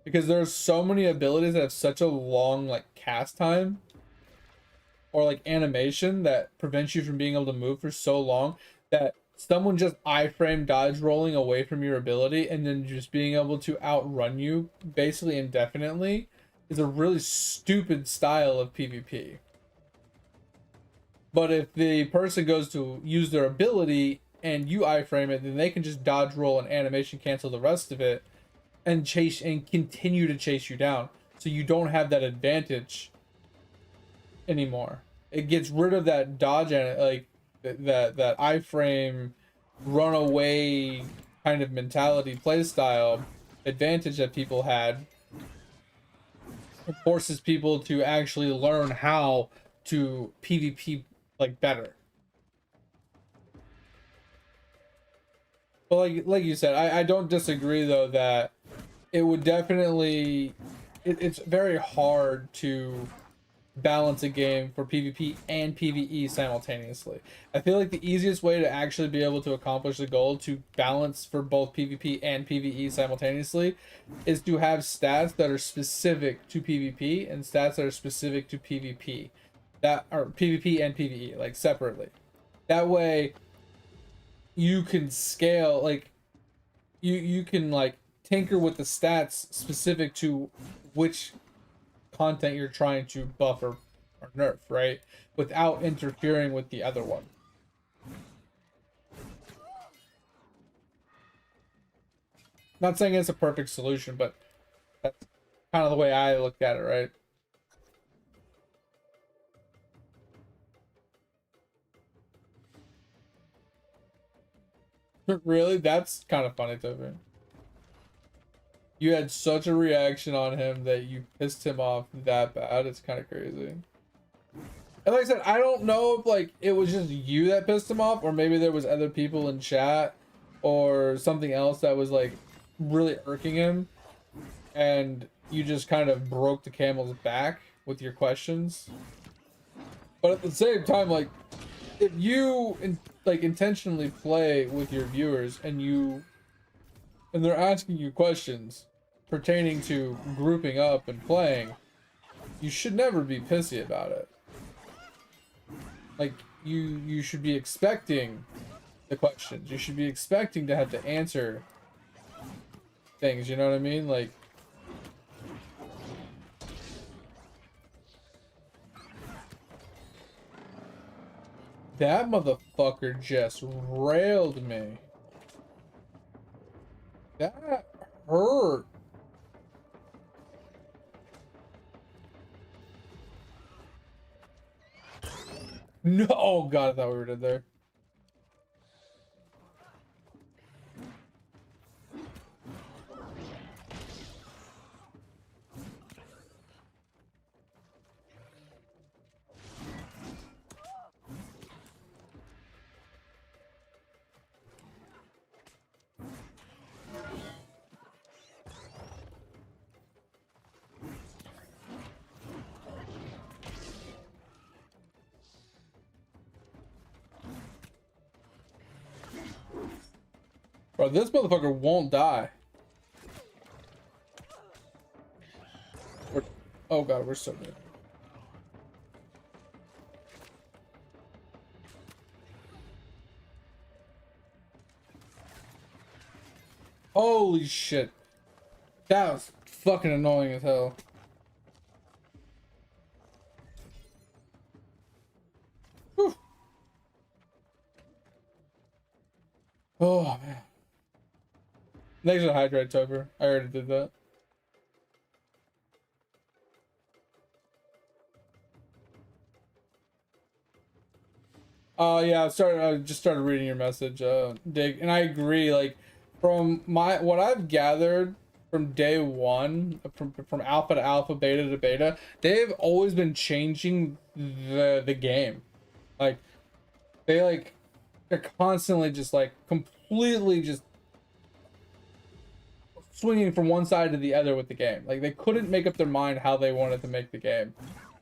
because there's so many abilities that have such a long like cast time or like animation that prevents you from being able to move for so long that someone just iframe dodge rolling away from your ability and then just being able to outrun you basically indefinitely is a really stupid style of PvP. But if the person goes to use their ability and you iframe it, then they can just dodge roll and animation cancel the rest of it and chase and continue to chase you down. So you don't have that advantage anymore. It gets rid of that dodge and like that iframe runaway kind of mentality play style advantage that people had. It forces people to actually learn how to PvP like better. But like you said, I don't disagree though that it would definitely it's very hard to balance a game for PvP and PvE simultaneously. I feel like the easiest way to actually be able to accomplish the goal to balance for both PvP and PvE simultaneously is to have stats that are specific to PvP and stats that are specific to PvP. That are PvP and PvE, like separately. That way you can scale like you can like tinker with the stats specific to which content you're trying to buff or nerf, right? Without interfering with the other one. Not saying it's a perfect solution, but that's kind of the way I looked at it, right? Really? That's kind of funny to me. You had such a reaction on him that you pissed him off that bad. It's kind of crazy. And like I said, I don't know if like it was just you that pissed him off, or maybe there was other people in chat or something else that was like really irking him, and you just kind of broke the camel's back with your questions. But at the same time, like if you like intentionally play with your viewers and they're asking you questions pertaining to grouping up and playing, you should never be pissy about it. Like you should be expecting the questions. You should be expecting to have to answer things, you know what I mean? Like that motherfucker just railed me. That hurt. No, oh god, I thought we were dead there. Bro, this motherfucker won't die. We're, oh god, we're so good. Holy shit. That was fucking annoying as hell. Whew. Oh man. Next to hydrate Tober. I already did that. Yeah, I just started reading your message, Dig, and I agree, like from what I've gathered from day one, from alpha to alpha, beta to beta, they've always been changing the game. Like they're constantly just like completely just swinging from one side to the other with the game. Like they couldn't make up their mind how they wanted to make the game.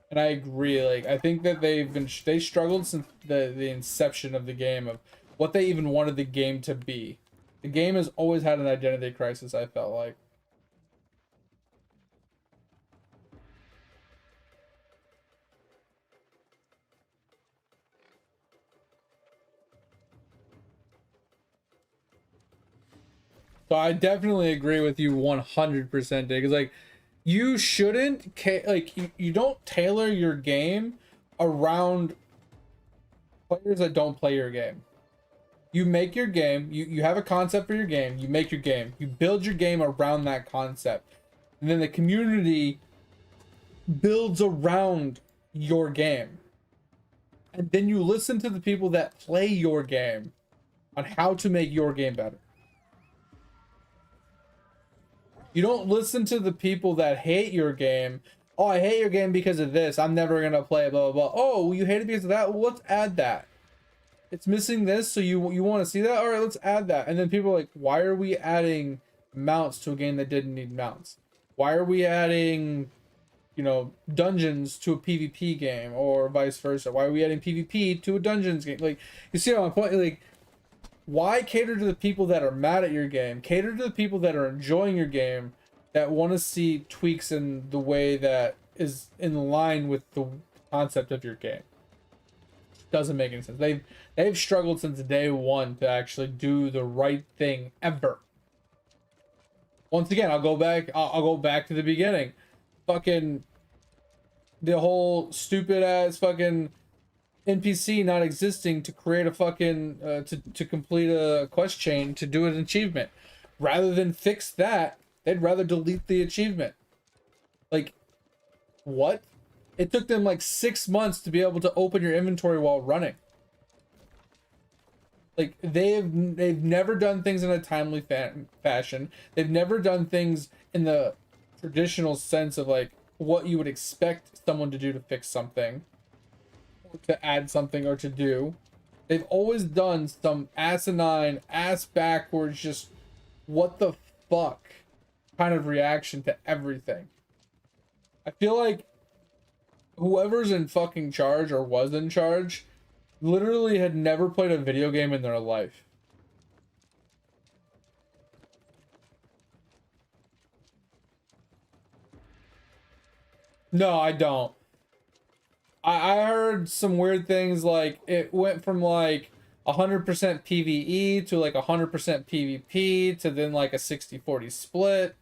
And I agree. Like I think that they struggled since the inception of the game of what they even wanted the game to be. The game has always had an identity crisis, I felt like. So I definitely agree with you 100%, because like you shouldn't like you don't tailor your game around players that don't play your game. You make your game, you have a concept for your game, you make your game, you build your game around that concept, and then the community builds around your game, and then you listen to the people that play your game on how to make your game better. You don't listen to the people that hate your game. Oh, I hate your game because of this, I'm never gonna play it, blah blah blah. Oh, well, you hate it because of that. Well, let's add that. It's missing this, so you want to see that? All right, let's add that. And then people are like, why are we adding mounts to a game that didn't need mounts? Why are we adding, you know, dungeons to a PvP game, or vice versa? Why are we adding PvP to a dungeons game? Like, you see my point? Like, why cater to the people that are mad at your game? Cater to the people that are enjoying your game, that want to see tweaks in the way that is in line with the concept of your game. Doesn't make any sense. They've struggled since day one to actually do the right thing ever. Once again, I'll go back to the beginning. Fucking the whole stupid ass fucking NPC not existing to create a fucking to complete a quest chain to do an achievement. Rather than fix that, they'd rather delete the achievement. Like, what? It took them like 6 months to be able to open your inventory while running. Like they've never done things in a timely fashion. They've never done things in the traditional sense of like what you would expect someone to do to fix something, or to add something, or to do. They've always done some asinine, ass backwards, just what the fuck kind of reaction to everything. I feel like whoever's in fucking charge, or was in charge, literally had never played a video game in their life. No, I don't. I heard some weird things, like it went from like 100% PvE to like 100% PvP to then like a 60-40 split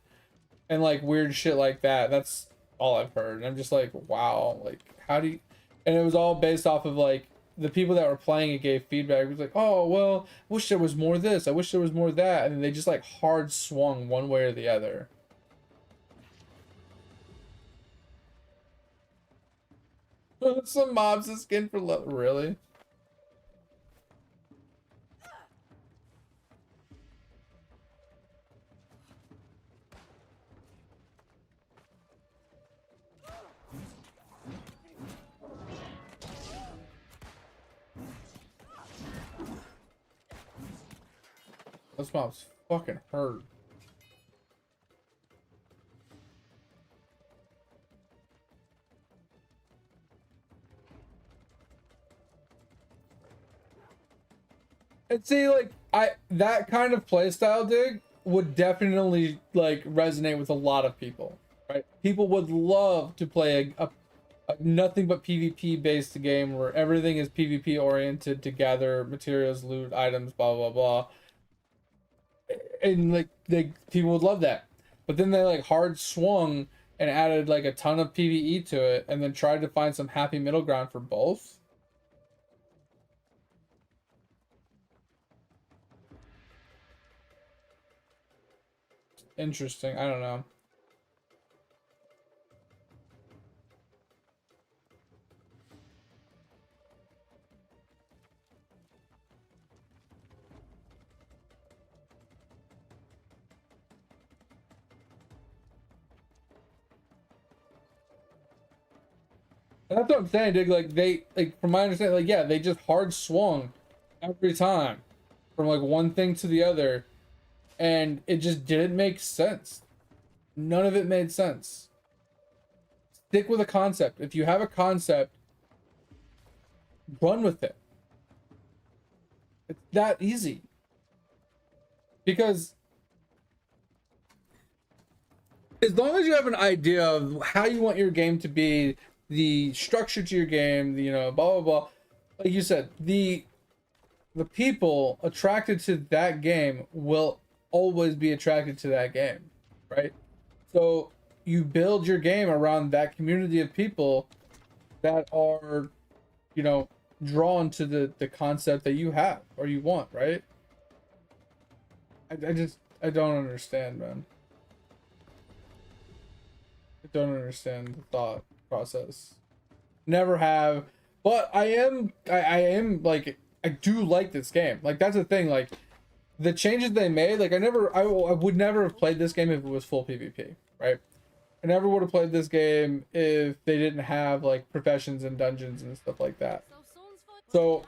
and like weird shit like that. That's all I've heard. And I'm just like, wow, like how do you... And it was all based off of like the people that were playing it gave feedback. It was like, oh well, I wish there was more of this, I wish there was more of that, and then they just like hard swung one way or the other. Some mobs is skin for love, really? Those mobs fucking hurt. And see, like, that kind of playstyle, dig, would definitely like resonate with a lot of people, right? People would love to play a nothing but PvP based game where everything is PvP oriented, to gather materials, loot, items, blah blah blah. And like people would love that. But then they like hard swung and added like a ton of PvE to it, and then tried to find some happy middle ground for both. Interesting. I don't know. And that's what I'm saying, dude. Like they, like from my understanding, like yeah, they just hard swung every time from like one thing to the other, and it just didn't make sense. None of it made sense. Stick with a concept. If you have a concept, run with it. It's that easy. Because as long as you have an idea of how you want your game to be, the structure to your game, you know, blah blah blah. Like you said, the people attracted to that game will always be attracted to that game, right? So you build your game around that community of people that are, you know, drawn to the concept that you have or you want, right? I don't understand, man. I don't understand the thought process. Never have, but I am like I do like this game. Like that's the thing. Like the changes they made. Like I would never have played this game if it was full PvP, right? I never would have played this game if they didn't have like professions and dungeons and stuff like that. So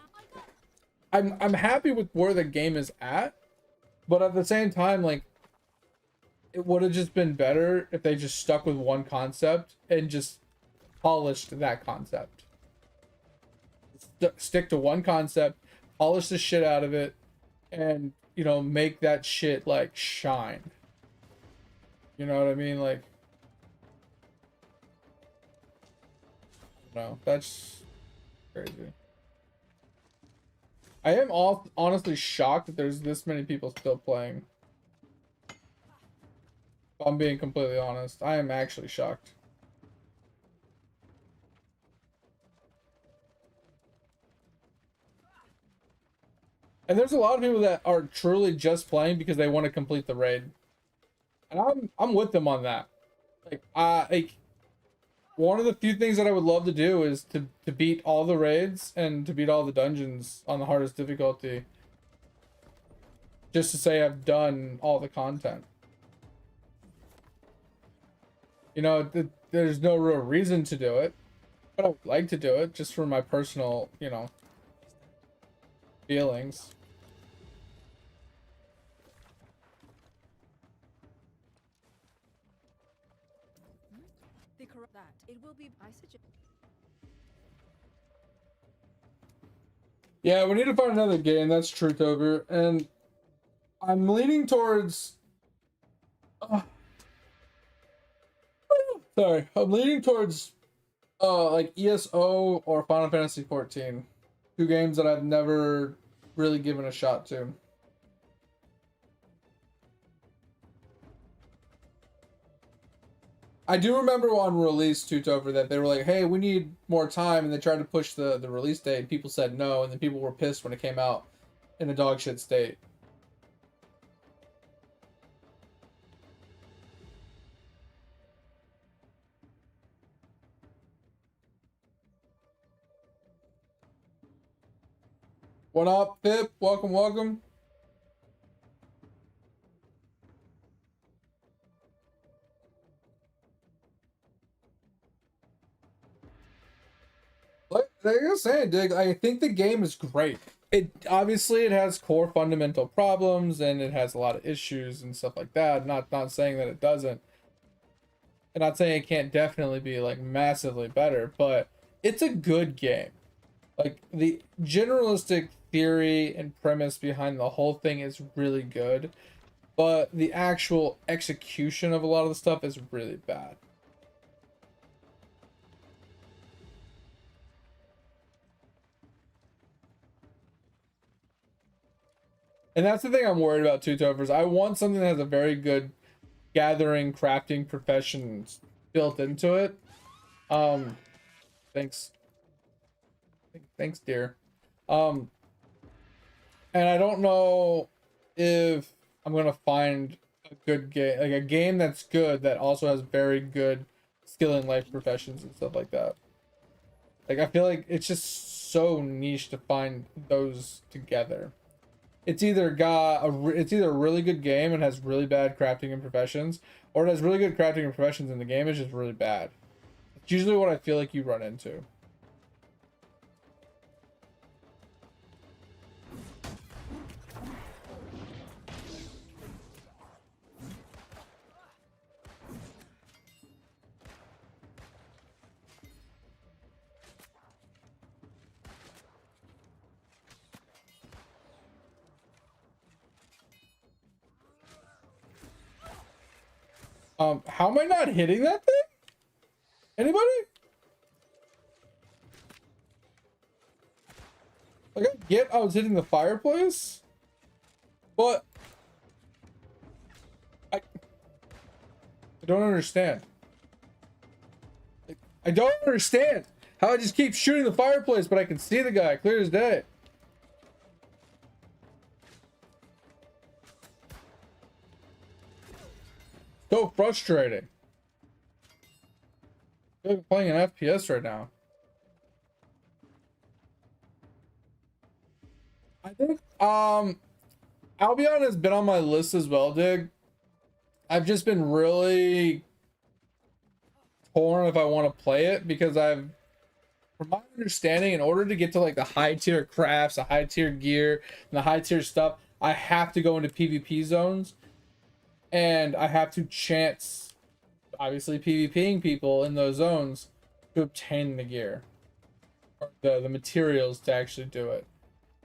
I'm happy with where the game is at, but at the same time, like it would have just been better if they just stuck with one concept and just polished that concept. Stick to one concept, polish the shit out of it, and you know, make that shit like shine. You know what I mean? Like, no, that's crazy. I am all honestly shocked that there's this many people still playing. If I'm being completely honest, I am actually shocked. And there's a lot of people that are truly just playing because they want to complete the raid. And I'm with them on that. Like one of the few things that I would love to do is to beat all the raids and to beat all the dungeons on the hardest difficulty. Just to say I've done all the content. You know, there's no real reason to do it, but I would like to do it just for my personal, you know, feelings. That it will be. I suggest. Yeah, we need to find another game. That's truth over, and I'm leaning towards. Sorry, I'm leaning towards like ESO or Final Fantasy 14. Two games that I've never really given a shot to. I do remember on release Tutover that they were like, hey, we need more time, and they tried to push the release date, and people said no, and then people were pissed when it came out in a dog shit state. What up, Pip? Welcome, welcome. Like I was saying, Dig, I think the game is great. It obviously it has core fundamental problems and it has a lot of issues and stuff like that. Not saying that it doesn't. And not saying it can't definitely be like massively better, but it's a good game. Like the generalistic theory and premise behind the whole thing is really good, but the actual execution of a lot of the stuff is really bad. And that's the thing I'm worried about too, Tovers. I want something that has a very good gathering, crafting professions built into it. Thanks. Thanks, dear. And I don't know if I'm gonna find a good game, like a game that's good that also has very good skill in life professions and stuff like that. Like I feel like it's just so niche to find those together. It's either it's either a really good game and has really bad crafting and professions, or it has really good crafting and professions and the game is just really bad. It's usually what I feel like you run into. How am I not hitting that thing? Anybody? Like, I get I was hitting the fireplace, but I don't understand. I don't understand how I just keep shooting the fireplace, but I can see the guy clear as day. So frustrating. I feel like I'm playing an FPS right now. I think Albion has been on my list as well, Dig. I've just been really torn if I want to play it because from my understanding, in order to get to like the high tier crafts, the high tier gear, and the high tier stuff, I have to go into PvP zones, and I have to chance, obviously PvPing people in those zones to obtain the gear or the materials to actually do it.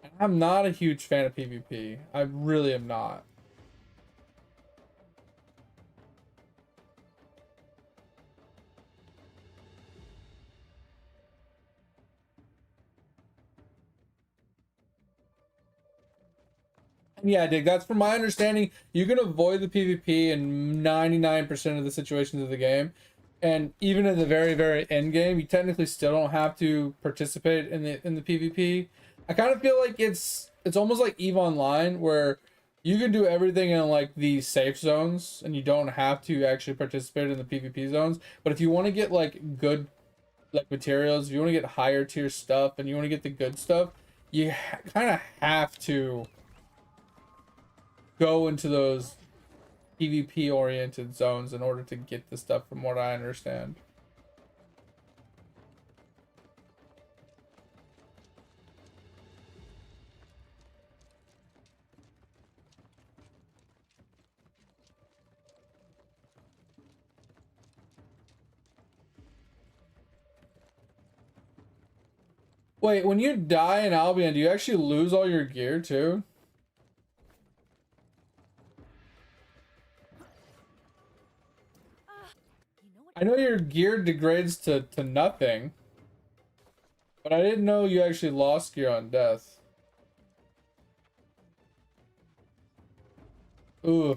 And I'm not a huge fan of PvP. I really am not. Yeah, Dig, that's from my understanding. You can avoid the PvP in 99% of the situations of the game. And even in the very, very end game, you technically still don't have to participate in the PvP. I kind of feel like it's almost like EVE Online, where you can do everything in like the safe zones and you don't have to actually participate in the PvP zones. But if you want to get like good like materials, if you want to get higher tier stuff and you want to get the good stuff, you kind of have to go into those PvP oriented zones in order to get the stuff, from what I understand. Wait, when you die in Albion, do you actually lose all your gear too? You know what? I know your gear degrades to nothing, but I didn't know you actually lost gear on death. Ooh,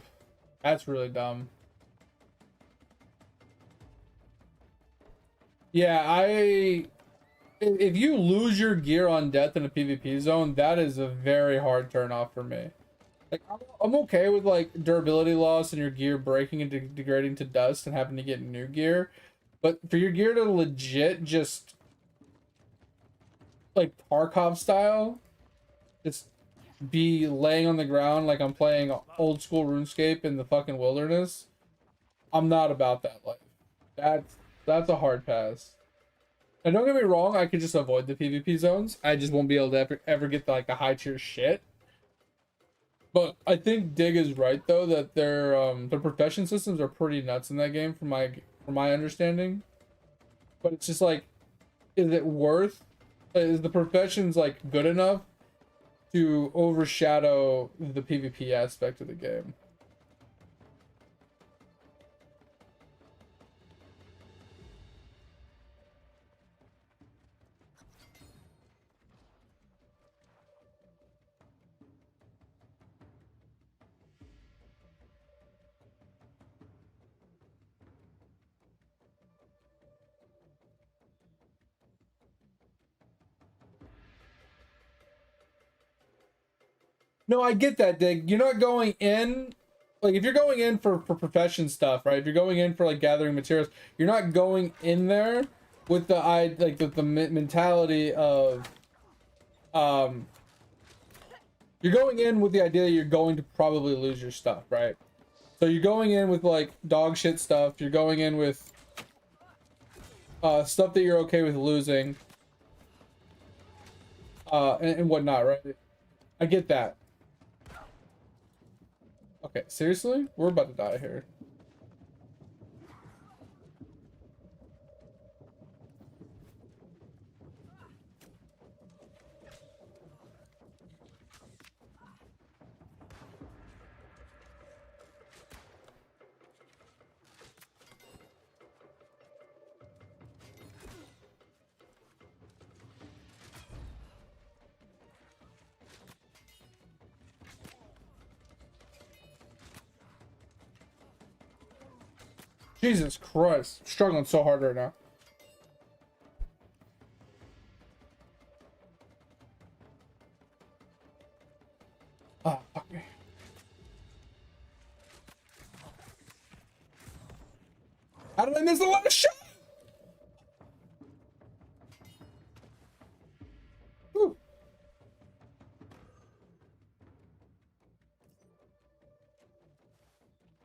that's really dumb. Yeah, if you lose your gear on death in a PvP zone, that is a very hard turn off for me. Like, I'm okay with like durability loss and your gear breaking and degrading to dust and having to get new gear, but for your gear to legit just like Tarkov style, just be laying on the ground like I'm playing old school RuneScape in the fucking wilderness, I'm not about that life. That's a hard pass. And don't get me wrong, I could just avoid the PvP zones. I just won't be able to ever get like the high tier shit. But I think Dig is right though that their profession systems are pretty nuts in that game from my understanding. But it's just like, is it worth? Is the professions like good enough to overshadow the PvP aspect of the game? No, I get that, Dig. You're not going in, like if you're going in for profession stuff, right? If you're going in for like gathering materials, you're not going in there with the mentality of um you're going in with the idea that you're going to probably lose your stuff, right? So you're going in with like dog shit stuff. You're going in with stuff that you're okay with losing, and whatnot, right? I get that. Okay, seriously? We're about to die here. Jesus Christ. I'm struggling so hard right now. Ah, fuck me. How did I miss the last shot? Whew.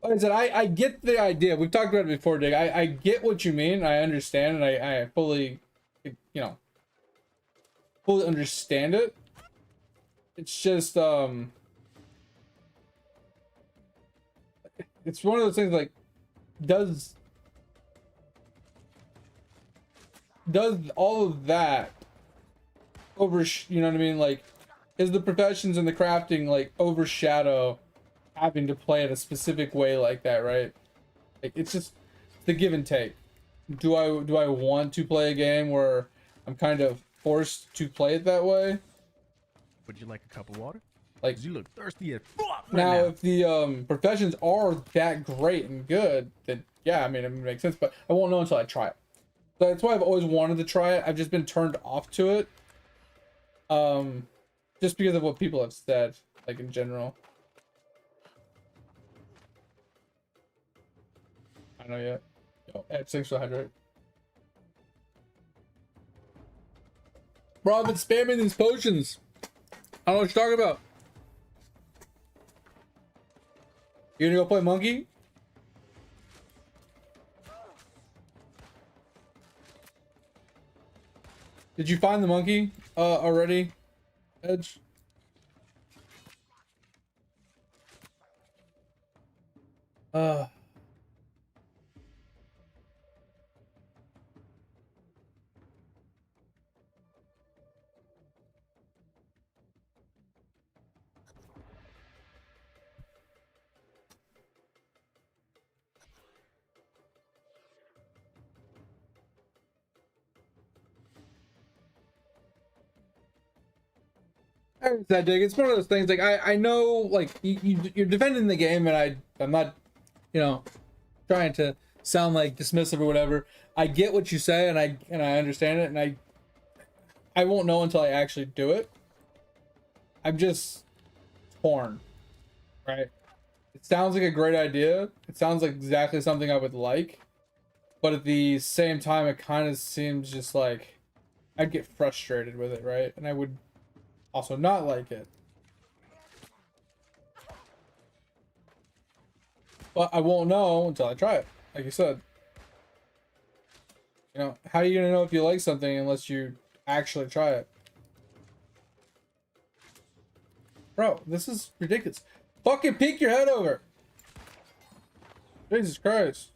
Like I said, I get the idea. We've talked about it before, Dig. I get what you mean. I understand, and I fully, you know, fully understand it. It's just, it's one of those things like, does all of that you know what I mean? Like, is the professions and the crafting like overshadow having to play it a specific way like that, right? Like, it's just the give and take. Do I want to play a game where I'm kind of forced to play it that way? Would you like a cup of water? Like, 'Cause you look thirsty as fuck right now, now. if the professions are that great and good, then yeah, I mean, it makes sense. But I won't know until I try it. So that's why I've always wanted to try it. I've just been turned off to it, just because of what people have said, like in general. I don't know yet. Yo, Ed, thanks for hydrate. Bro, I've been spamming these potions. I don't know what you're talking about. You gonna go play monkey? Did you find the monkey already, Edge? That Dig. It's one of those things. Like, I know, like, you're defending the game, and I'm not, you know, trying to sound like dismissive or whatever. I get what you say, and I understand it, and I won't know until I actually do it. I'm just torn, right? It sounds like a great idea. It sounds like exactly something I would like, but at the same time, it kind of seems just like I'd get frustrated with it, right? And I would also not like it. But I won't know until I try it, like you said. You know, how are you gonna know if you like something unless you actually try it? Bro, this is ridiculous. Fucking peek your head over. Jesus Christ.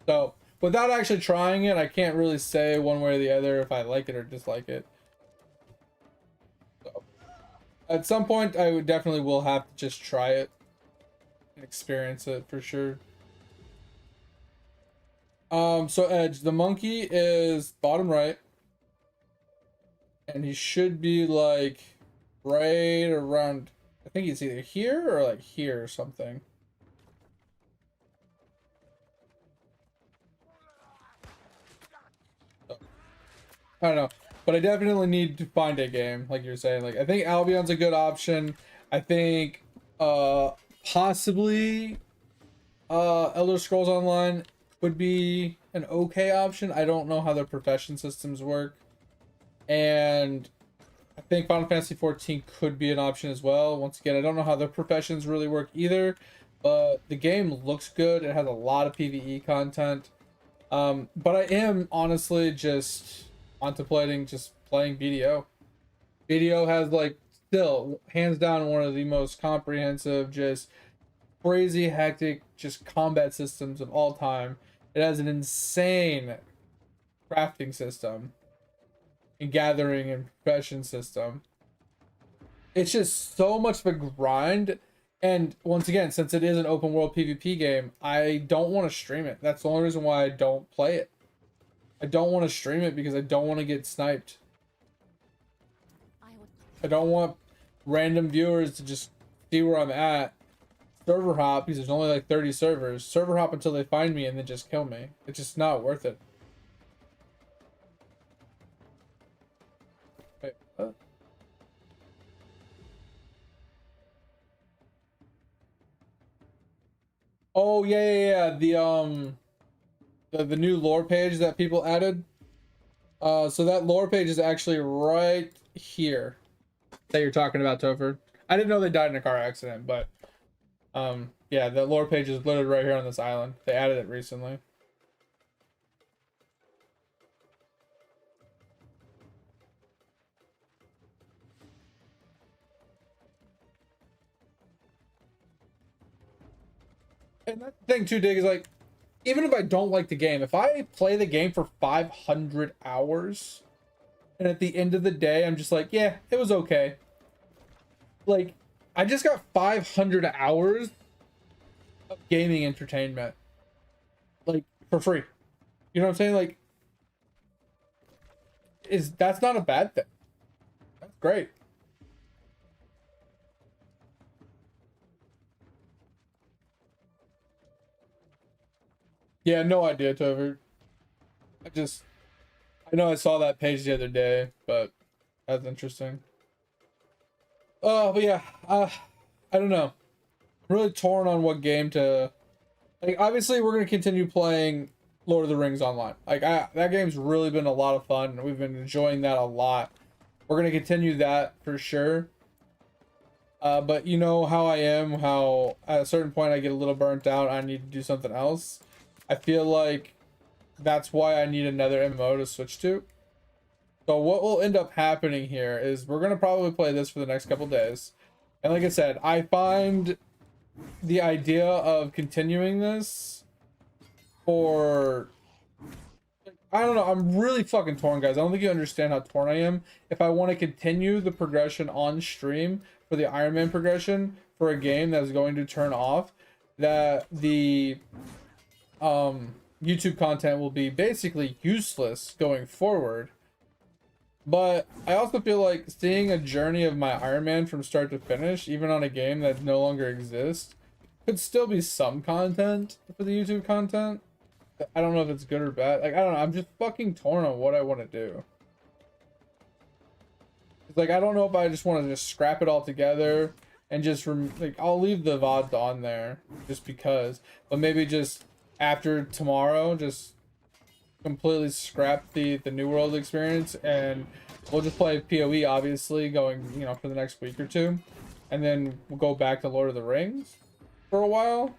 So, without actually trying it, I can't really say one way or the other if I like it or dislike it. So, at some point, I would definitely will have to just try it and experience it for sure. So Edge, the monkey is bottom right. And he should be like right around, I think he's either here or like here or something. I don't know, but I definitely need to find a game, like you're saying. Like, I think Albion's a good option. I think possibly Elder Scrolls Online would be an okay option. I don't know how their profession systems work, and I think Final Fantasy 14 could be an option as well. Once again, I don't know how their professions really work either, but the game looks good. It has a lot of PvE content. But I am honestly just contemplating just playing BDO. BDO has like still hands down one of the most comprehensive, just crazy hectic, just combat systems of all time. It has an insane crafting system and gathering and profession system. It's just so much of a grind. And once again, since it is an open world PvP game, I don't want to stream it. That's the only reason why I don't play it. I don't want to stream it because I don't want to get sniped. I don't want random viewers to just see where I'm at. Server hop because there's only like 30 servers. Server hop until they find me and then just kill me. It's just not worth it. Wait, what? Oh yeah. The new lore page that people added. So that lore page is actually right here that you're talking about, Topher. I didn't know they died in a car accident, but yeah, the lore page is literally right here on this island. They added it recently. And that thing too, Dig, is like, even if I don't like the game, if I play the game for 500 hours, and at the end of the day, I'm just like, yeah, it was okay. Like, I just got 500 hours of gaming entertainment. Like, for free. You know what I'm saying? Like, that's not a bad thing. That's great. Yeah, no idea, Tover. I know I saw that page the other day, but that's interesting. Oh, but yeah, I don't know. I'm really torn on what game to. Like, obviously, we're gonna continue playing Lord of the Rings online. Like, that game's really been a lot of fun, and we've been enjoying that a lot. We're gonna continue that for sure. But you know how I am. How at a certain point I get a little burnt out. I need to do something else. I feel like that's why I need another MMO to switch to. So what will end up happening here is we're going to probably play this for the next couple days. And like I said, I find the idea of continuing this for... I don't know, I'm really fucking torn, guys. I don't think you understand how torn I am. If I want to continue the progression on stream for the Iron Man progression for a game that's going to turn off, that the YouTube content will be basically useless going forward. But I also feel like seeing a journey of my Iron Man from start to finish, even on a game that no longer exists, could still be some content for the YouTube content. I don't know if it's good or bad. Like, I don't know. I'm just fucking torn on what I want to do. It's like, I don't know if I just want to just scrap it all together and just, like, I'll leave the VOD on there just because. But maybe just after tomorrow, just completely scrap the New World experience and we'll just play PoE, obviously, going, you know, for the next week or two. And then we'll go back to Lord of the Rings for a while.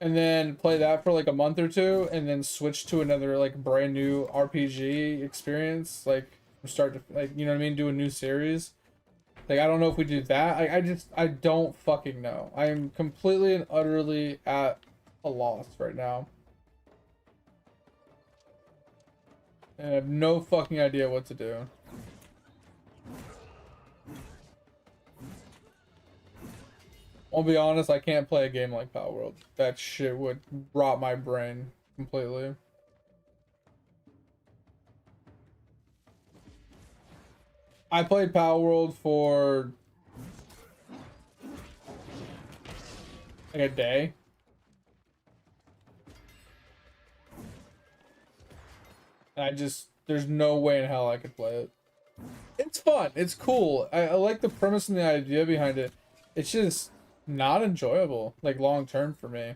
And then play that for like a month or two and then switch to another like brand new RPG experience, like from start to, like, you know what I mean, do a new series. Like, I don't know if we do that. I don't fucking know. I am completely and utterly at a loss right now. And I have no fucking idea what to do. I'll be honest, I can't play a game like Power World. That shit would rot my brain completely. I played Power World for like a day. And there's no way in hell I could play it. It's fun. It's cool. I like the premise and the idea behind it. It's just not enjoyable, like, long term for me.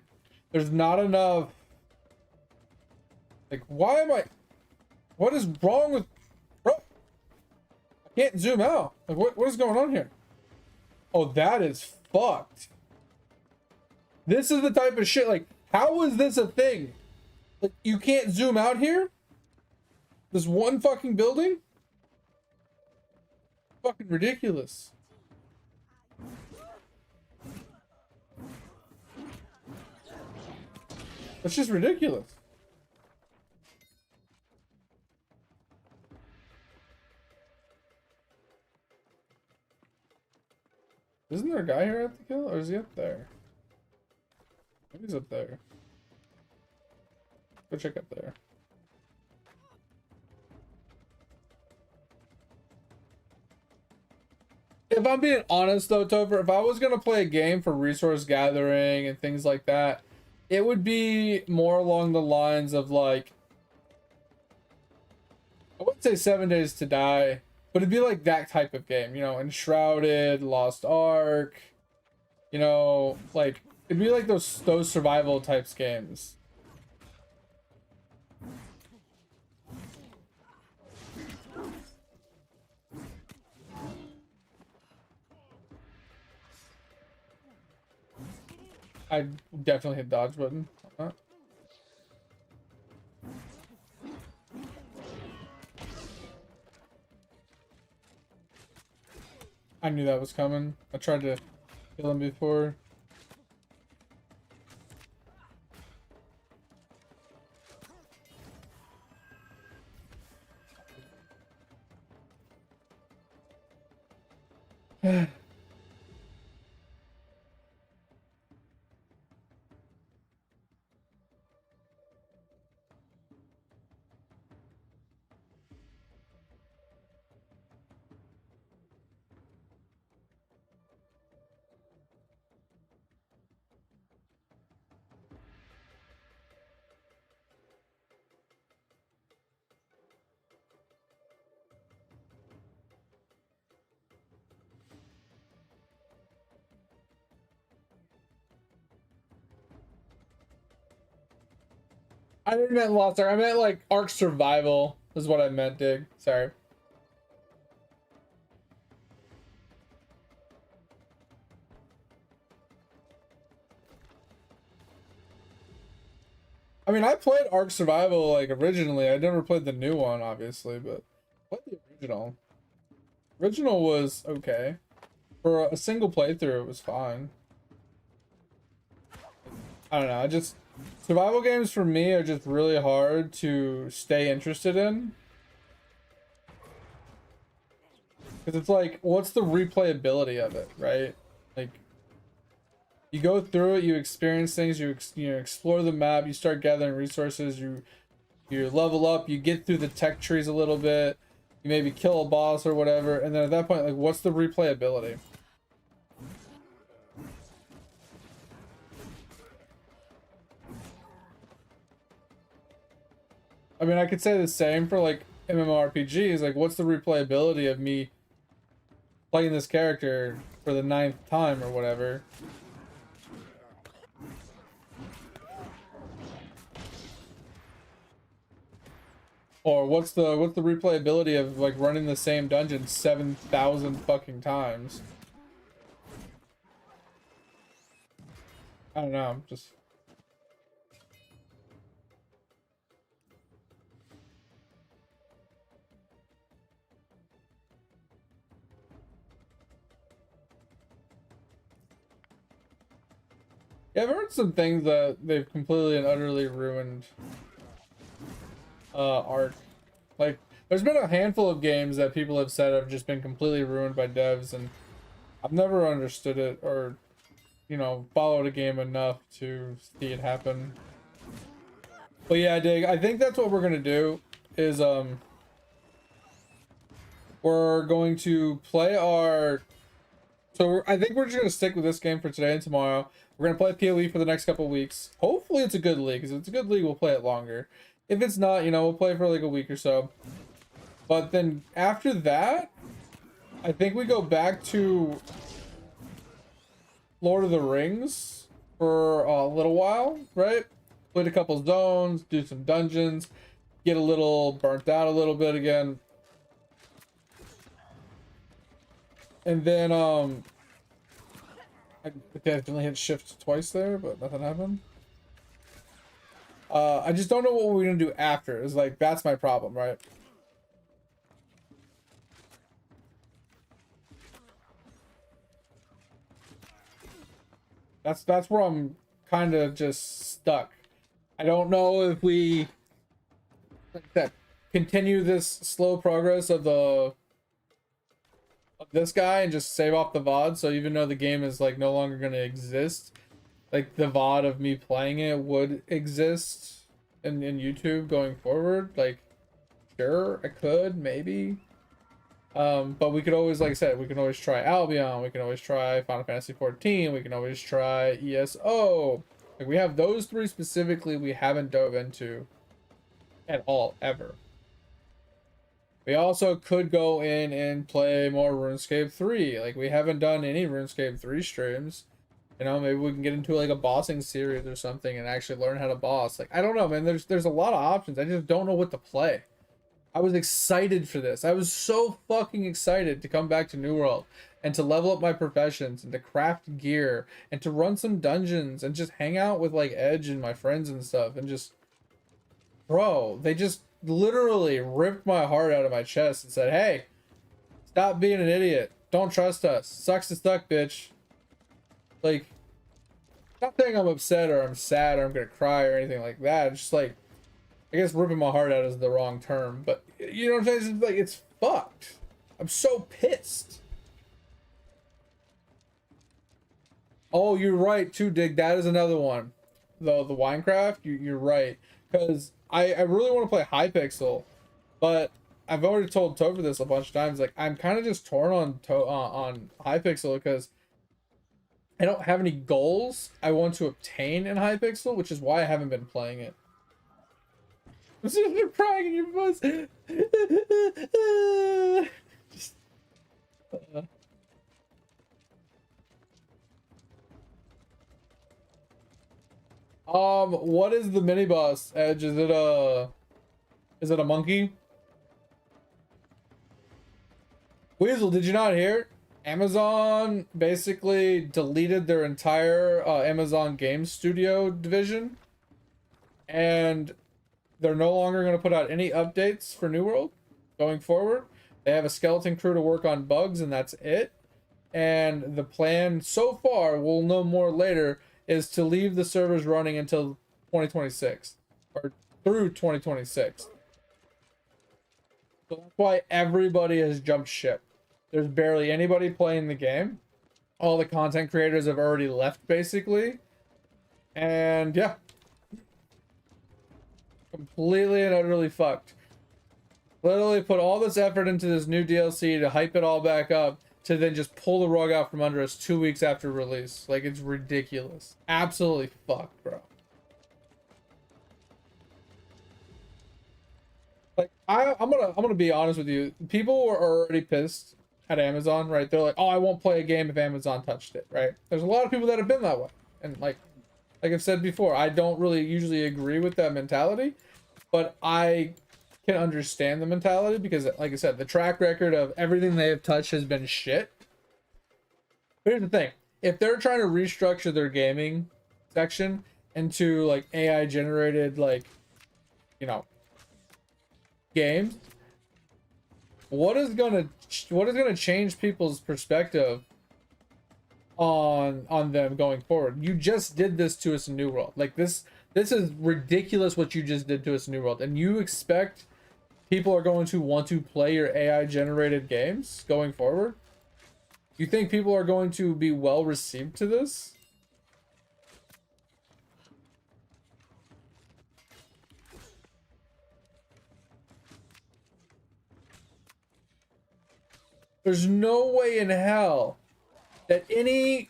There's not enough. Like, why am I? What is wrong with? Bro, I can't zoom out. Like, what is going on here? Oh, that is fucked. This is the type of shit. Like, How is this a thing? Like, you can't zoom out here? This one fucking building? Fucking ridiculous. That's just ridiculous. Isn't there a guy here at the kill? Or is he up there? Maybe he's up there. Go check up there. If I'm being honest though, Topher, if I was gonna play a game for resource gathering and things like that, it would be more along the lines of like, I wouldn't say 7 Days to Die, but it'd be like that type of game, you know, Enshrouded, Lost Ark, you know, like it'd be like those survival types games. I definitely hit dodge button on that. I knew that was coming. I tried to kill him before. I didn't mean Lost Ark. I meant like Ark Survival is what I meant, Dig. Sorry. I mean, I played Ark Survival like originally. I never played the new one, obviously, but I played the original. Original was okay. For a single playthrough, it was fine. I don't know. I just survival games for me are just really hard to stay interested in. Because it's like, what's the replayability of it, right? Like, you go through it, you experience things, you explore the map, you start gathering resources, you level up, you get through the tech trees a little bit, you maybe kill a boss or whatever, and then at that point, like, what's the replayability? I mean, I could say the same for like MMORPGs. Like, what's the replayability of me playing this character for the 9th time or whatever? Or what's the replayability of like running the same dungeon 7,000 fucking times? I don't know. Just. Yeah, I've heard some things that they've completely and utterly ruined Ark. Like, there's been a handful of games that people have said have just been completely ruined by devs, and I've never understood it or, you know, followed a game enough to see it happen. But yeah, Dig, I think that's what we're gonna do is we're going to play our. So I think we're just gonna stick with this game for today and tomorrow. We're gonna play PoE for the next couple weeks. Hopefully it's a good league, because if it's a good league, we'll play it longer. If it's not, you know, we'll play for like a week or so. But then after that, I think we go back to Lord of the Rings for a little while, right? Play a couple zones, do some dungeons, get a little burnt out a little bit again. And then, I definitely hit shift twice there, but nothing happened. I just don't know what we're gonna do after. It's like, that's my problem, right? That's where I'm kind of just stuck. I don't know if we like that continue this slow progress of this guy and just save off the VOD. So even though the game is like no longer gonna exist, like the VOD of me playing it would exist in YouTube going forward. Like, sure, I could maybe. But we could always, like I said, we can always try Albion, we can always try Final Fantasy 14, we can always try ESO. Like, we have those three specifically we haven't dove into at all, ever. We also could go in and play more RuneScape 3. Like, we haven't done any RuneScape 3 streams. You know, maybe we can get into like a bossing series or something and actually learn how to boss. Like, I don't know, man. There's a lot of options. I just don't know what to play. I was excited for this. I was so fucking excited to come back to New World and to level up my professions and to craft gear and to run some dungeons and just hang out with like Edge and my friends and stuff. And just, bro, they just literally ripped my heart out of my chest and said, hey, stop being an idiot. Don't trust us. Sucks to suck, bitch. Like, not saying I'm upset or I'm sad or I'm gonna cry or anything like that. It's just like, I guess ripping my heart out is the wrong term, but you know what I'm saying? It's just like, it's fucked. I'm so pissed. Oh, you're right too, Dig. That is another one. The Minecraft, you're right. Because I really want to play Hypixel, but I've already told Topher this a bunch of times. Like, I'm kind of just torn on Hypixel because I don't have any goals I want to obtain in Hypixel, which is why I haven't been playing it. I'm sitting there crying in your voice. Just, what is the mini boss, Edge? Is it a monkey? Weasel, did you not hear? Amazon basically deleted their entire Amazon Game Studio division, and they're no longer going to put out any updates for New World going forward. They have a skeleton crew to work on bugs, and that's it. And the plan so far, we'll know more later, is to leave the servers running until 2026 or through 2026. So that's why everybody has jumped ship. There's barely anybody playing the game. All the content creators have already left, basically. And yeah. Completely and utterly fucked. Literally put all this effort into this new DLC to hype it all back up, to then just pull the rug out from under us 2 weeks after release. Like, it's ridiculous. Absolutely fucked, bro. Like, I'm gonna be honest with you. People were already pissed at Amazon, right? They're like, oh, I won't play a game if Amazon touched it, right? There's a lot of people that have been that way. And like I've said before, I don't really usually agree with that mentality, but I can understand the mentality because, like I said, the track record of everything they have touched has been shit. But here's the thing. If they're trying to restructure their gaming section into like AI generated, like, you know, games, what is gonna change people's perspective on them going forward? You just did this to us in New World. Like, this is ridiculous what you just did to us in New World, and you expect people are going to want to play your AI generated games going forward? You think people are going to be well received to this? There's no way in hell that any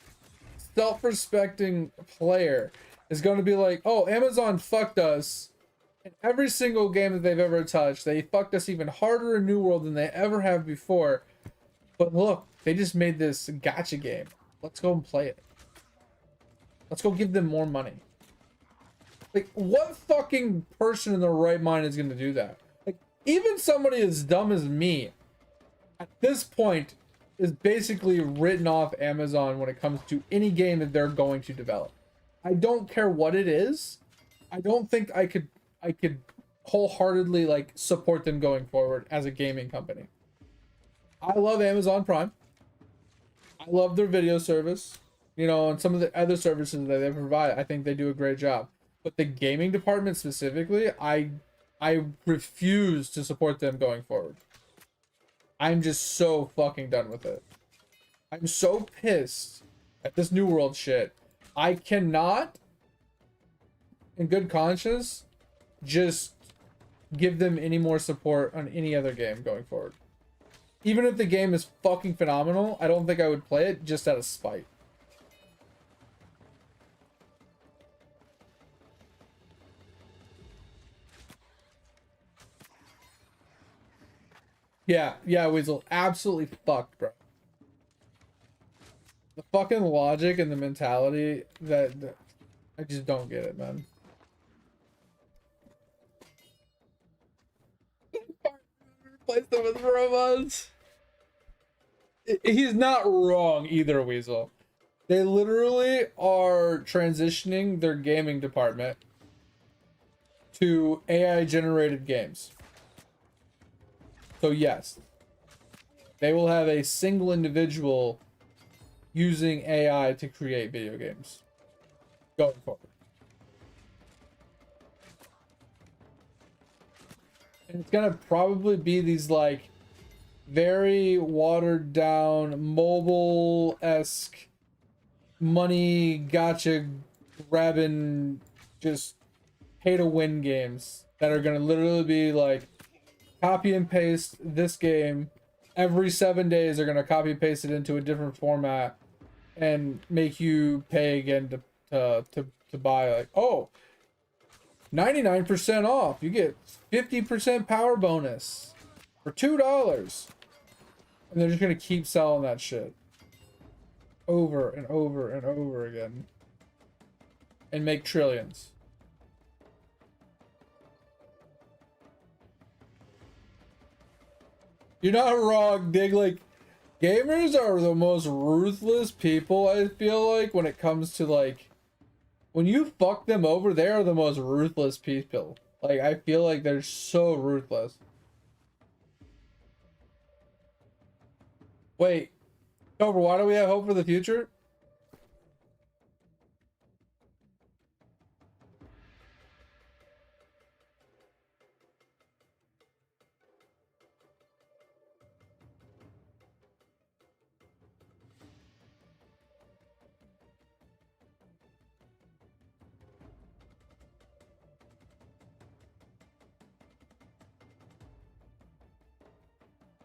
self-respecting player is going to be like, oh, Amazon fucked us in every single game that they've ever touched. They fucked us even harder in New World than they ever have before. But look, they just made this gacha game. Let's go and play it. Let's go give them more money. Like, what fucking person in their right mind is going to do that? Like, even somebody as dumb as me, at this point, is basically written off Amazon when it comes to any game that they're going to develop. I don't care what it is. I don't think I could wholeheartedly like support them going forward as a gaming company. I love Amazon Prime. I love their video service. You know, and some of the other services that they provide, I think they do a great job. But the gaming department specifically, I refuse to support them going forward. I'm just so fucking done with it. I'm so pissed at this New World shit. I cannot, in good conscience, just give them any more support on any other game going forward. Even if the game is fucking phenomenal, I don't think I would play it just out of spite. Yeah, Weasel. Absolutely fucked, bro. The fucking logic and the mentality that I just don't get it, man. Replace them with robots. He's not wrong either, Weasel. They literally are transitioning their gaming department to AI generated games. So yes, they will have a single individual using AI to create video games going forward. And it's gonna probably be these like very watered down mobile-esque money gotcha grabbing just pay to win games that are gonna literally be like copy and paste this game every 7 days. They're gonna copy and paste it into a different format and make you pay again to buy, like, oh, 99% off, you get 50% power bonus for $2, and they're just gonna keep selling that shit over and over and over again and make trillions. You're not wrong, Dig. Like, gamers are the most ruthless people, I feel like, when it comes to, like, when you fuck them over, they are the most ruthless people. Like, I feel like they're so ruthless. Wait, Cobra, why do we have hope for the future?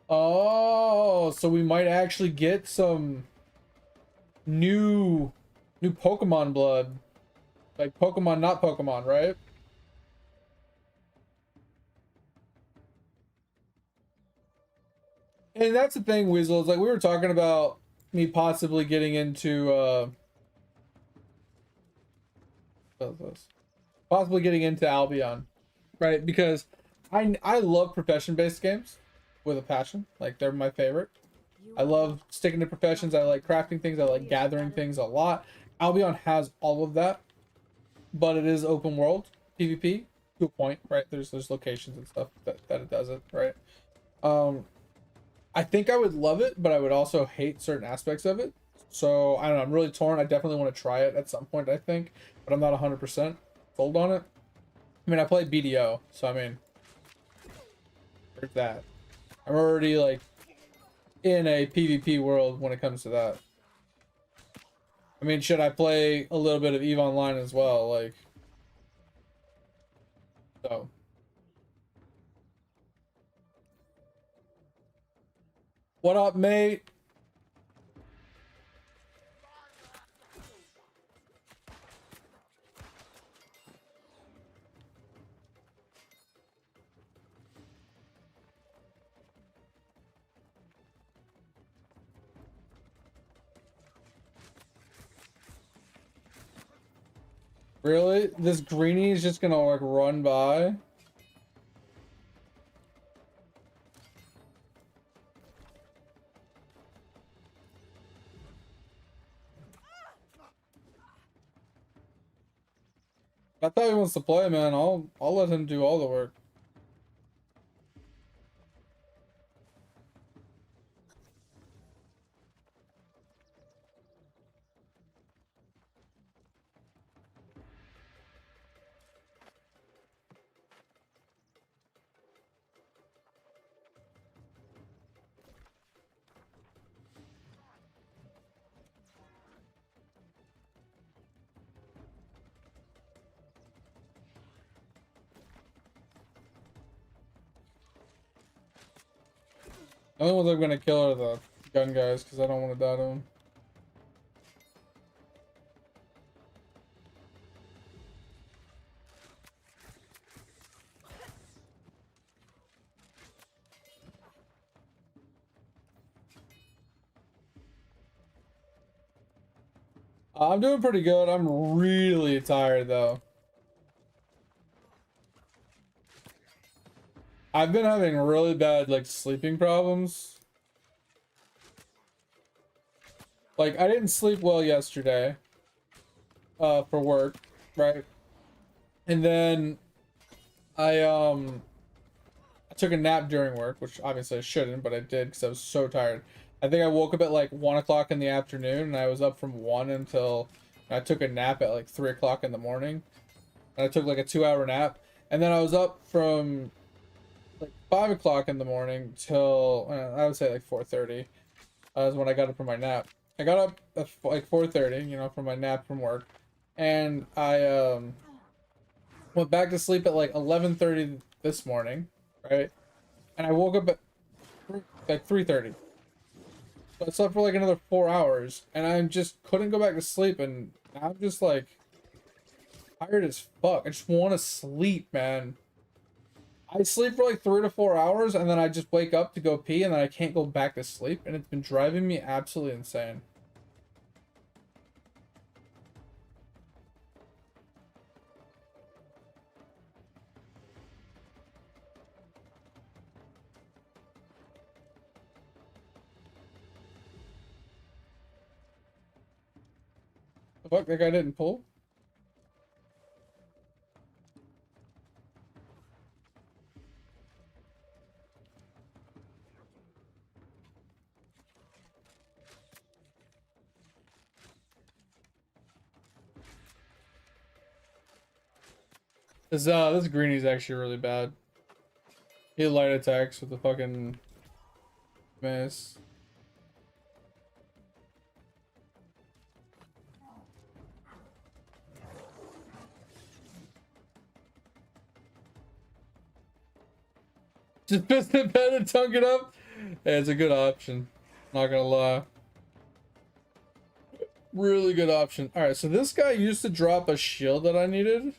Oh, so we might actually get some new Pokemon blood. Like Pokemon, not Pokemon, right? And that's the thing, Weasel, is like we were talking about me possibly getting into what was this? Possibly getting into Albion, right? Because I love profession-based games with a passion. Like, they're my favorite. I love sticking to professions. I like crafting things. I like gathering things a lot. Albion has all of that, but it is open world PvP to a point, right? There's locations and stuff that it does it, right? I think I would love it, but I would also hate certain aspects of it. So I don't know. I'm really torn. I definitely want to try it at some point, I think, but I'm not 100% sold on it. I mean, I play BDO, so I mean, there's that. I'm already like in a PvP world when it comes to that. I mean, should I play a little bit of EVE Online as well? Like, so. What up, mate? Really? This greenie is just gonna like run by? That's how he wants to play, man. I'll let him do all the work. The only ones I'm gonna kill are the gun guys because I don't want to die to them. I'm doing pretty good. I'm really tired though. I've been having really bad like sleeping problems. Like I didn't sleep well yesterday for work, right? And then I took a nap during work, which obviously I shouldn't, but I did because I was so tired. I think I woke up at like 1 o'clock in the afternoon and I was up from 1 until I took a nap at like 3 o'clock in the morning. And I took like a 2-hour nap. And then I was up from like 5 o'clock in the morning till I would say like 4:30 is when I got up from my nap. I got up at like 4:30, you know, from my nap from work. And I went back to sleep at like 11:30 this morning, right? And I woke up at like 3:30. So I slept for like another 4 hours, and I just couldn't go back to sleep, and now I'm just like tired as fuck. I just want to sleep, man. I sleep for like 3 to 4 hours, and then I just wake up to go pee, and then I can't go back to sleep, and it's been driving me absolutely insane. The fuck, that guy didn't pull? This greenie's actually really bad. He light attacks with the fucking mace. Just piss in bed and tongue it up? Yeah, it's a good option. Not gonna lie. Really good option. Alright, so this guy used to drop a shield that I needed.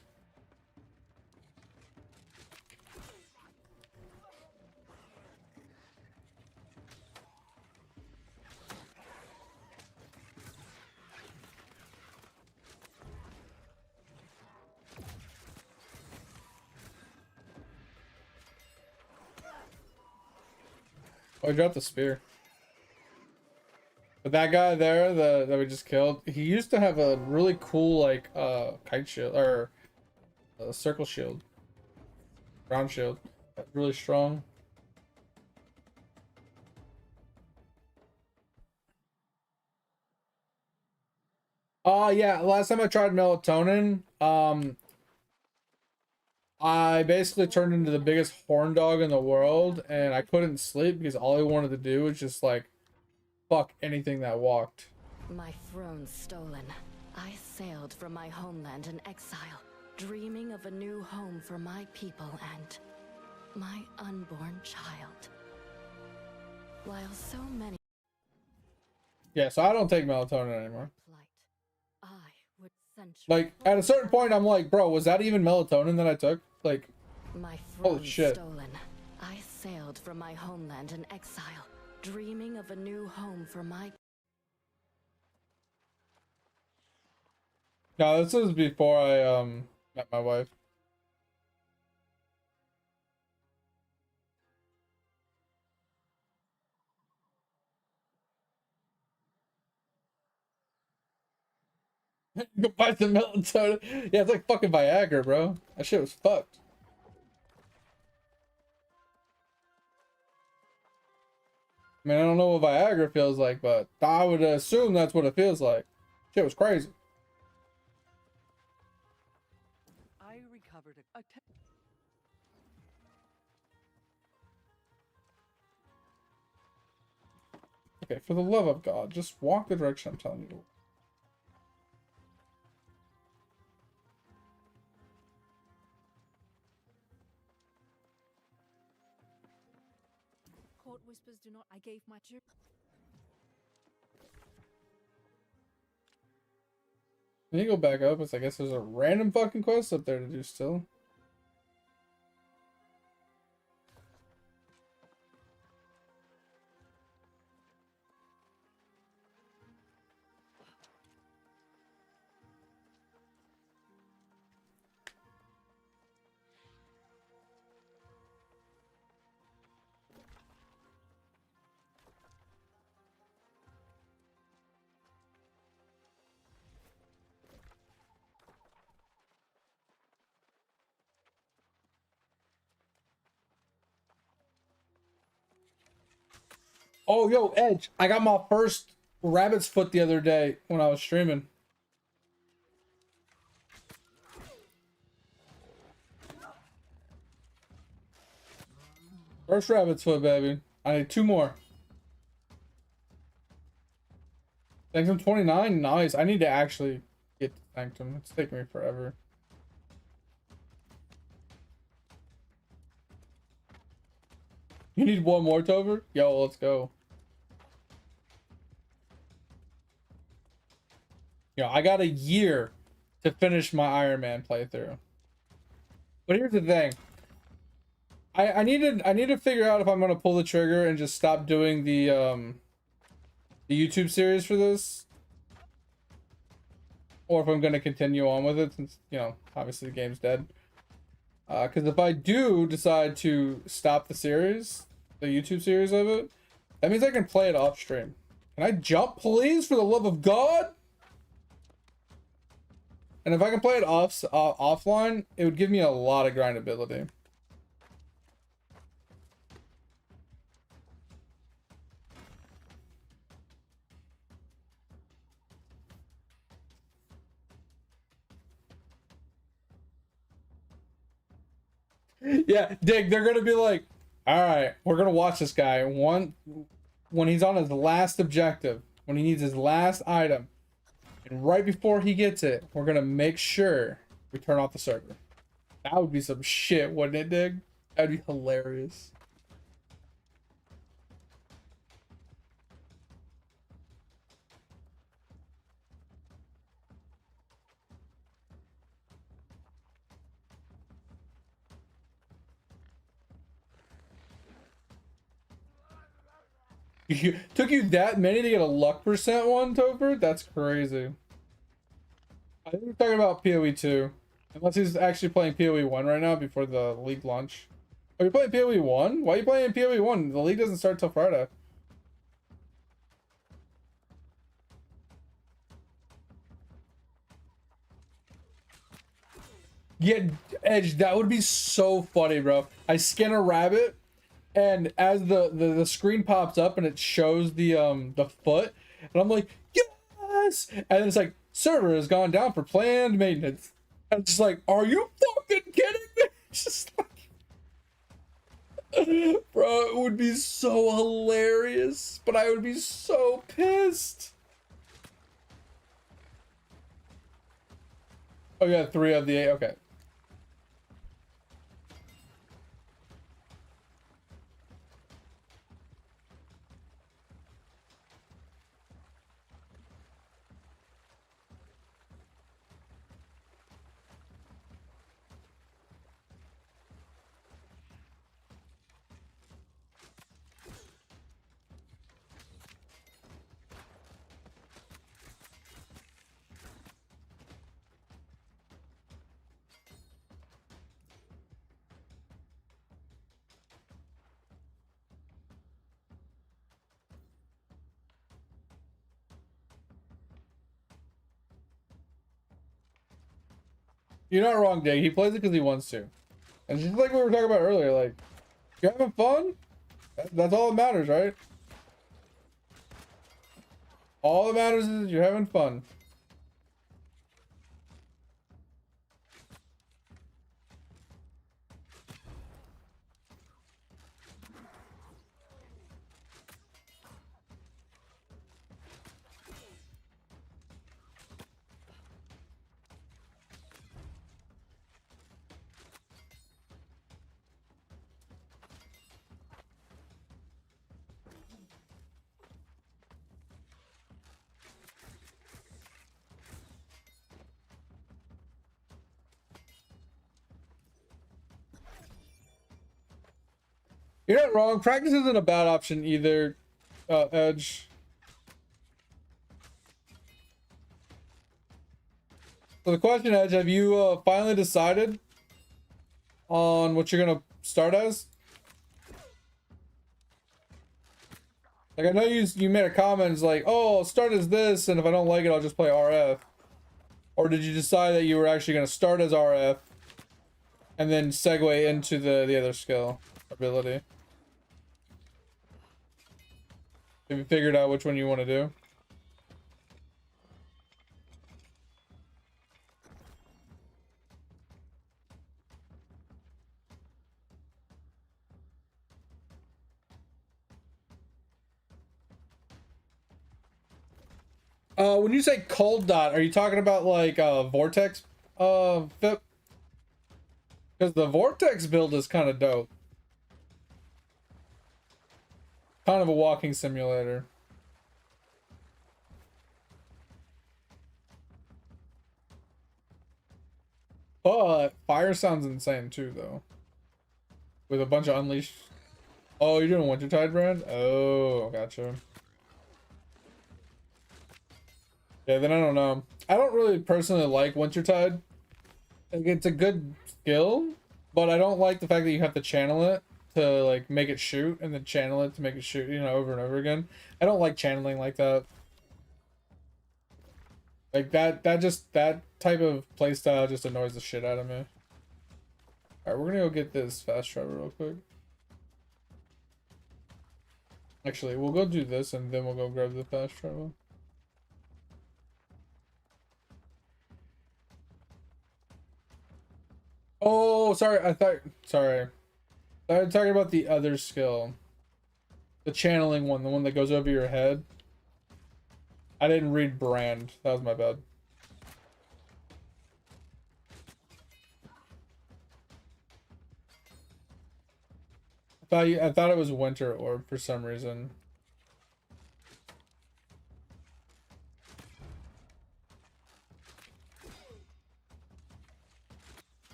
Oh, I dropped the spear. But that guy there that we just killed, he used to have a really cool like kite shield or a circle shield. Round shield. That's really strong. Oh yeah, last time I tried melatonin, I basically turned into the biggest horn dog in the world and I couldn't sleep because all I wanted to do was just like fuck anything that walked. My throne stolen. I sailed from my homeland in exile, dreaming of a new home for my people and my unborn child. While so many Yeah, so I don't take melatonin anymore. plight, I would century Like at a certain point I'm like, bro, was that even melatonin that I took? Like my holy throne shit. stolen. I sailed from my homeland in exile, dreaming of a new home for my No, this was before I met my wife. Go buy some melatonin. Yeah, it's like fucking Viagra, bro. That shit was fucked. I mean, I don't know what Viagra feels like, but I would assume that's what it feels like. Shit was crazy. I recovered a Okay, for the love of God, just walk the direction I'm telling you to. Court whispers do not. I gave my jury. When you go back up, I guess there's a random fucking quest up there to do still. Oh, yo, Edge, I got my first rabbit's foot the other day when I was streaming. First rabbit's foot, baby. I need 2 more. Sanctum 29, nice. I need to actually get to Sanctum. It's taking me forever. You need 1 more, Tover? Yo, let's go. Yo, I got a year to finish my Ironman playthrough. But here's the thing. I need to figure out if I'm gonna pull the trigger and just stop doing the YouTube series for this, or if I'm gonna continue on with it since, you know, obviously the game's dead. Because if I do decide to stop the series, the YouTube series of it, that means I can play it off stream. Can I jump, please, for the love of God? And if I can play it offline, it would give me a lot of grindability. Yeah, Dig, they're gonna be like, all right, we're gonna watch this guy when he's on his last objective, when he needs his last item, and right before he gets it, we're gonna make sure we turn off the server. That would be some shit, wouldn't it, Dig? That'd be hilarious. Took you that many to get a luck percent one, Topher? That's crazy. I think we're talking about PoE 2. Unless he's actually playing PoE 1 right now before the league launch. Are you playing PoE 1? Why are you playing PoE 1? The league doesn't start till Friday. Yeah, Edge, that would be so funny, bro. I skin a rabbit, and as the screen pops up and it shows the foot, and I'm like, yes! And then it's like, server has gone down for planned maintenance. And it's just like, are you fucking kidding me? It's just like, bro, it would be so hilarious, but I would be so pissed. Oh yeah, 3 of the 8, okay. You're not wrong, Dig. He plays it because he wants to. And just like we were talking about earlier, like, you're having fun? That's all that matters, right? All that matters is you're having fun. You're not wrong. Practice isn't a bad option either, Edge. So the question, Edge, have you finally decided on what you're gonna start as? Like, I know you made a comment, it's like, oh, I'll start as this, and if I don't like it, I'll just play RF. Or did you decide that you were actually gonna start as RF and then segue into the other skill ability? Have you figured out which one you want to do? When you say cold dot, are you talking about like vortex FIP? Because the vortex build is kind of dope. Kind of a walking simulator. But fire sounds insane too, though. With a bunch of unleashed. Oh, you're doing Wintertide brand? Oh, gotcha. Yeah, then I don't know. I don't really personally like Wintertide. Like, it's a good skill, but I don't like the fact that you have to channel it to like make it shoot and then channel it to make it shoot, you know, over and over again. I don't like channeling like that. Like that type of playstyle just annoys the shit out of me. Alright, we're gonna go get this fast travel real quick. Actually, we'll go do this and then we'll go grab the fast travel. Oh, sorry, sorry. I was talking about the other skill. The channeling one, the one that goes over your head. I didn't read brand. That was my bad. I thought it was Winter Orb for some reason.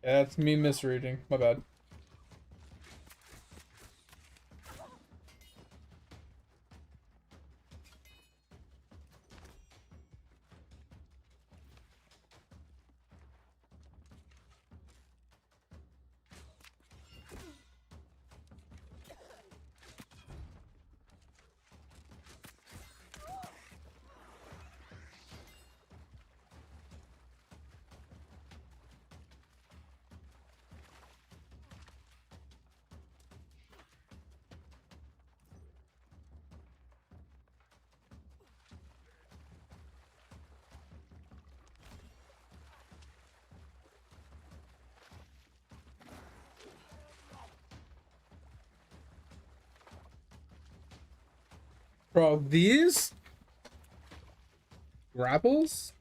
Yeah, that's me misreading. My bad. Bro, these grapples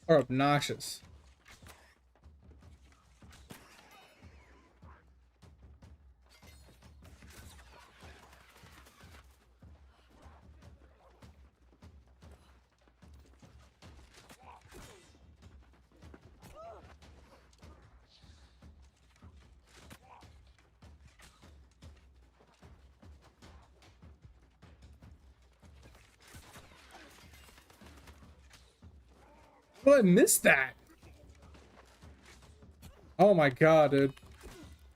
are obnoxious. Well, I missed that. Oh my god, dude.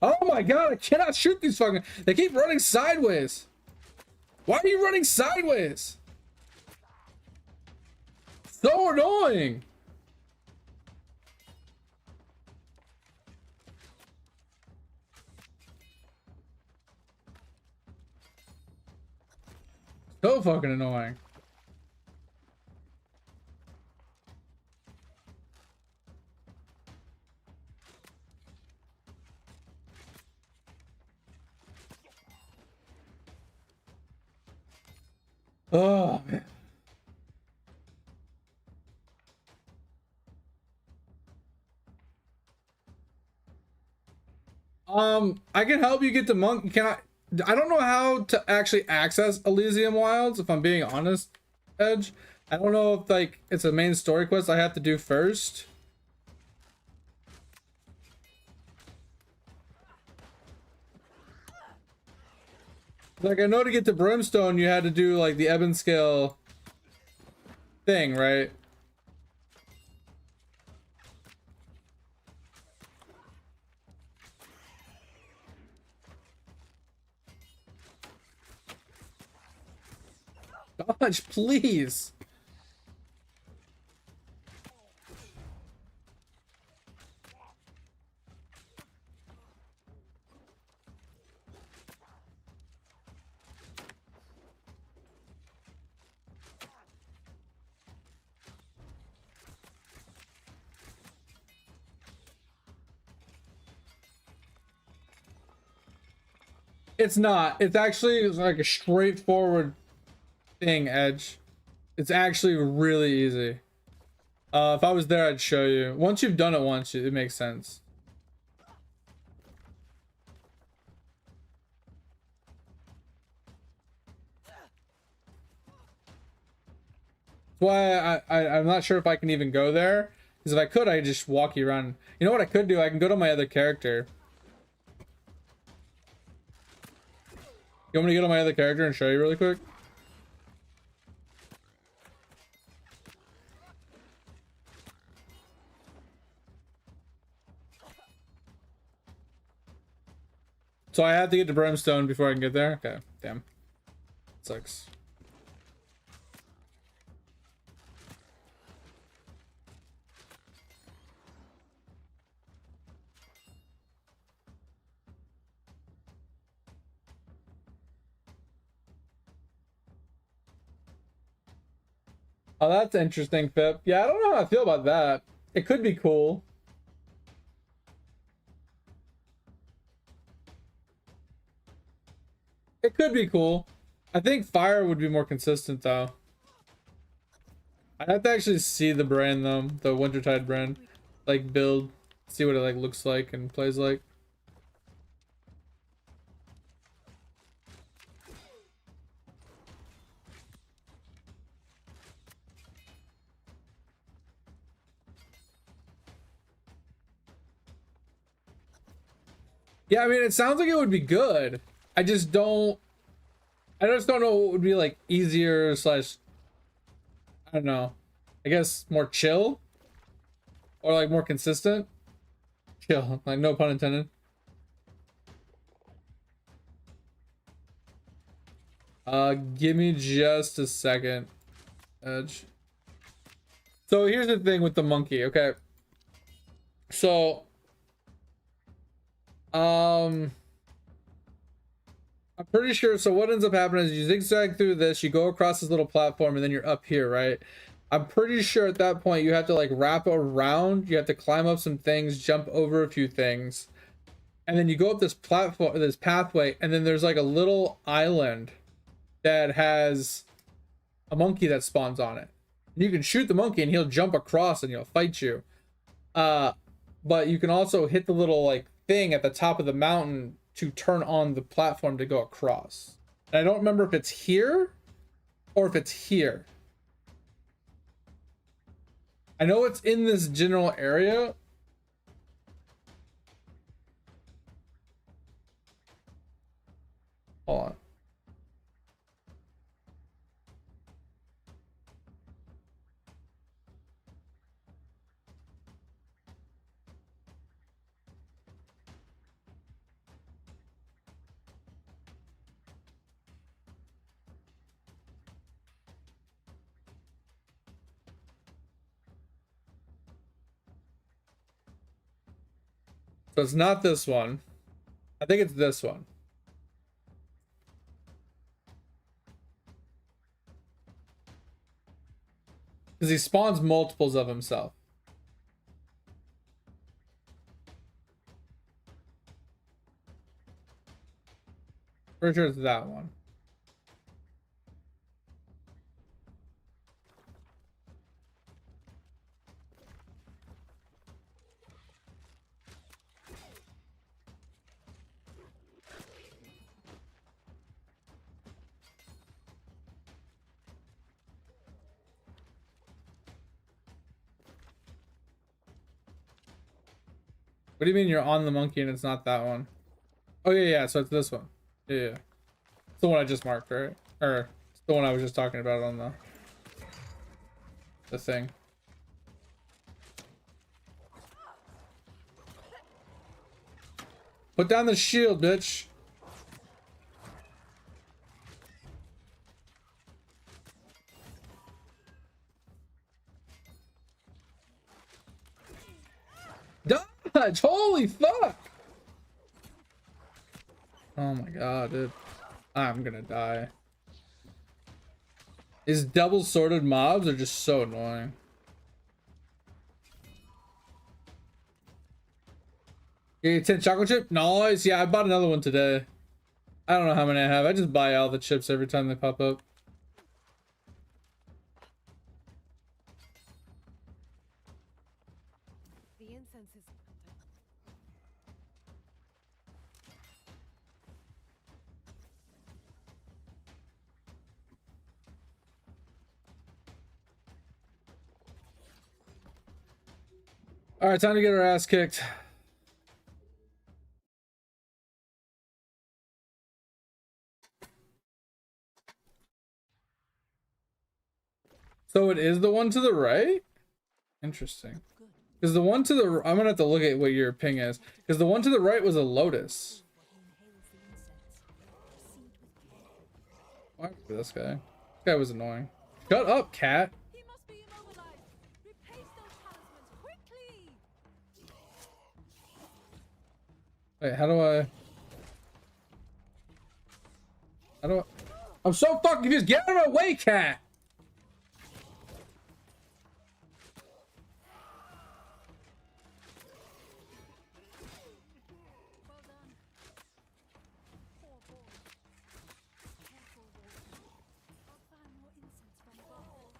Oh my god, I cannot shoot these fucking... They keep running sideways. Why are you running sideways? So annoying. So fucking annoying. Oh man. I can help you get the monkey. Can I don't know how to actually access Elysium Wilds, if I'm being honest, Edge. I don't know if like it's a main story quest I have to do first. Like I know to get to Brimstone you had to do like the Ebon Scale thing, right? Dodge, please. It's not. It's actually like a straightforward thing, Edge. It's actually really easy. If I was there, I'd show you. Once you've done it once, it makes sense. That's why I'm not sure if I can even go there. Because if I could, I'd just walk you around. You know what I could do? I can go to my other character. You want me to get on my other character and show you really quick? So I have to get to Brimstone before I can get there? Okay, damn. Sucks. Oh, that's interesting, Pip. Yeah, I don't know how I feel about that. It could be cool. It could be cool. I think fire would be more consistent, though. I'd have to actually see the brand, though. The Wintertide brand. Like, build. See what it, like, looks like and plays like. Yeah, I mean, it sounds like it would be good. I just don't know what would be like easier slash, I don't know. I guess more chill or like more consistent. Chill, like no pun intended. Give me just a second, Edge. So here's the thing with the monkey, okay? So, I'm pretty sure. So what ends up happening is you zigzag through this, you go across this little platform, and then you're up here, right? I'm pretty sure at that point you have to like wrap around. You have to climb up some things, jump over a few things, and then you go up this platform, this pathway, and then there's like a little island that has a monkey that spawns on it. You can shoot the monkey, and he'll jump across, and he'll fight you. But you can also hit the little like thing at the top of the mountain to turn on the platform to go across. And I don't remember if it's here or if it's here. I know it's in this general area. Hold on. So it's not this one. I think it's this one. Because he spawns multiples of himself. Pretty sure it's that one. What do you mean you're on the monkey and it's not that one? Oh yeah, yeah, so it's this one. Yeah, yeah. It's the one I just marked, right? Or it's the one I was just talking about on the thing. Put down the shield, bitch. Dodge! Holy fuck! Oh my god, dude. I'm gonna die. These double sorted mobs are just so annoying. Yeah, 10 chocolate chip? Nice. Yeah, I bought another one today. I don't know how many I have. I just buy all the chips every time they pop up. The incense is. All right, time to get our ass kicked. So it is the one to the right? Interesting. Because the one to the... I'm going to have to look at what your ping is. Because the one to the right was a lotus. Why this guy? This guy was annoying. Shut up, cat. He must be immobilized. Replace those talismans quickly. Wait, how do I... I'm so fucking confused. Get out of my way, cat! Well done. Poor boy. Careful, boy. I'll find more incense from above.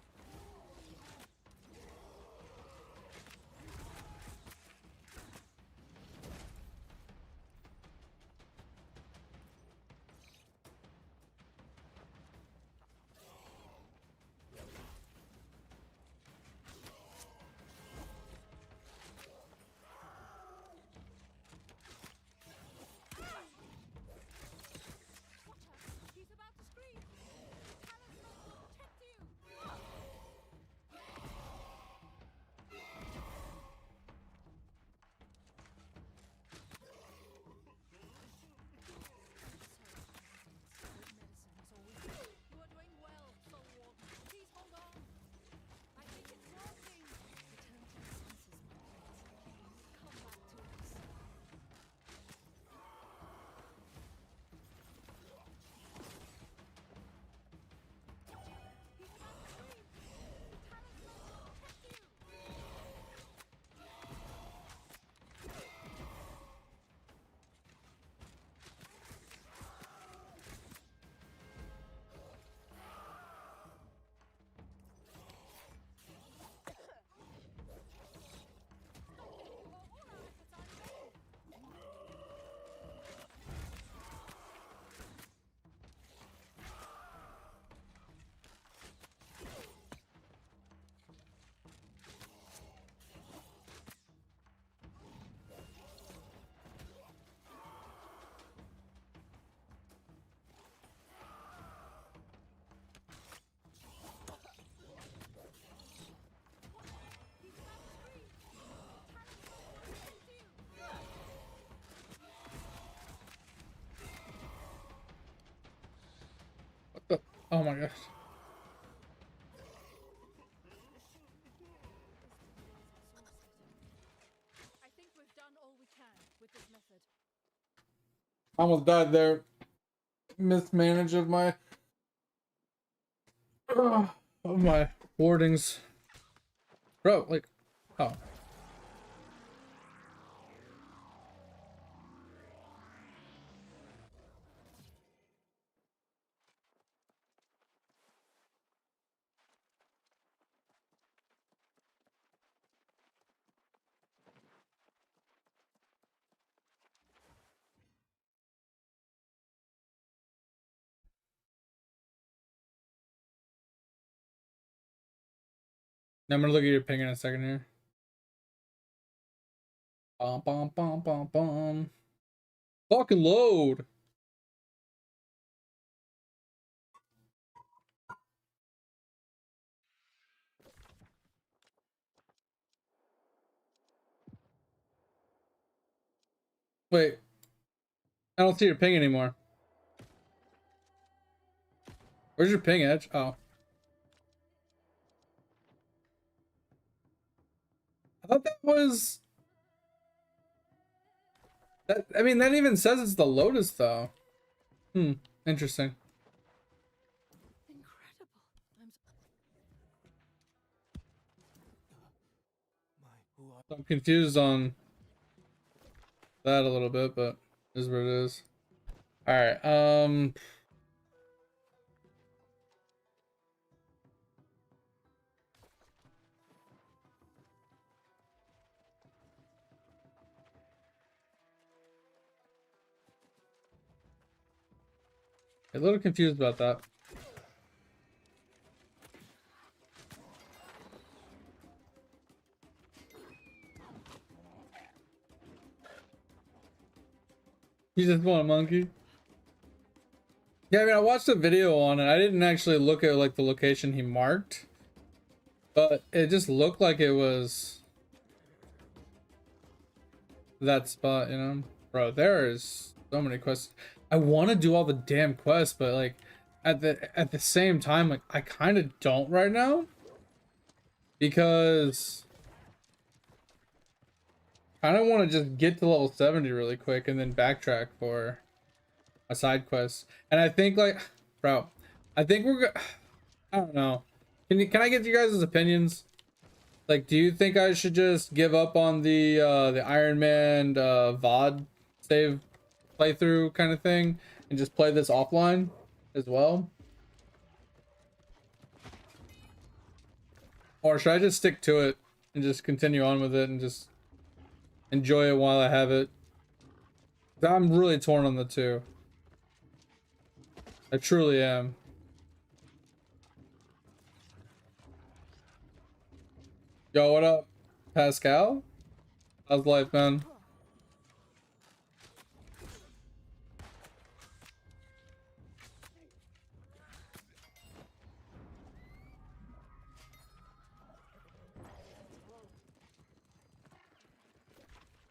He's about to scream. Talisman will protect you. You are doing well, Soul Warden. Please hold on. I think it's working. Return to your senses, my prince. Come back to us. He's about to scream. Talisman will protect you. What the... Oh my gosh. I think we've done all we can with I almost died there. Mismanage of my wardings. Bro, like, oh. Now I'm gonna look at your ping in a second here. Bum, bum, bum, bum, bum. Fucking load. Wait, I don't see your ping anymore. Where's your ping, Edge? Oh. I thought that was... That, I mean, that even says it's the Lotus, though. Interesting. Incredible. I'm confused on that a little bit, but it is what it is. Alright, a little confused about that. You just want a monkey? Yeah, I mean, I watched a video on it. I didn't actually look at like the location he marked, but it just looked like it was that spot, you know? Bro, there is so many quests. I want to do all the damn quests, but like at the same time, like I kind of don't right now because I don't want to just get to level 70 really quick and then backtrack for a side quest. And I think like, bro, I think I don't know. Can I get you guys' opinions? Like, do you think I should just give up on the Iron Man VOD save playthrough kind of thing and just play this offline as well? Or should I just stick to it and just continue on with it and just enjoy it while I have it? I'm really torn on the two. I truly am. Yo, what up, Pascal? How's life, man?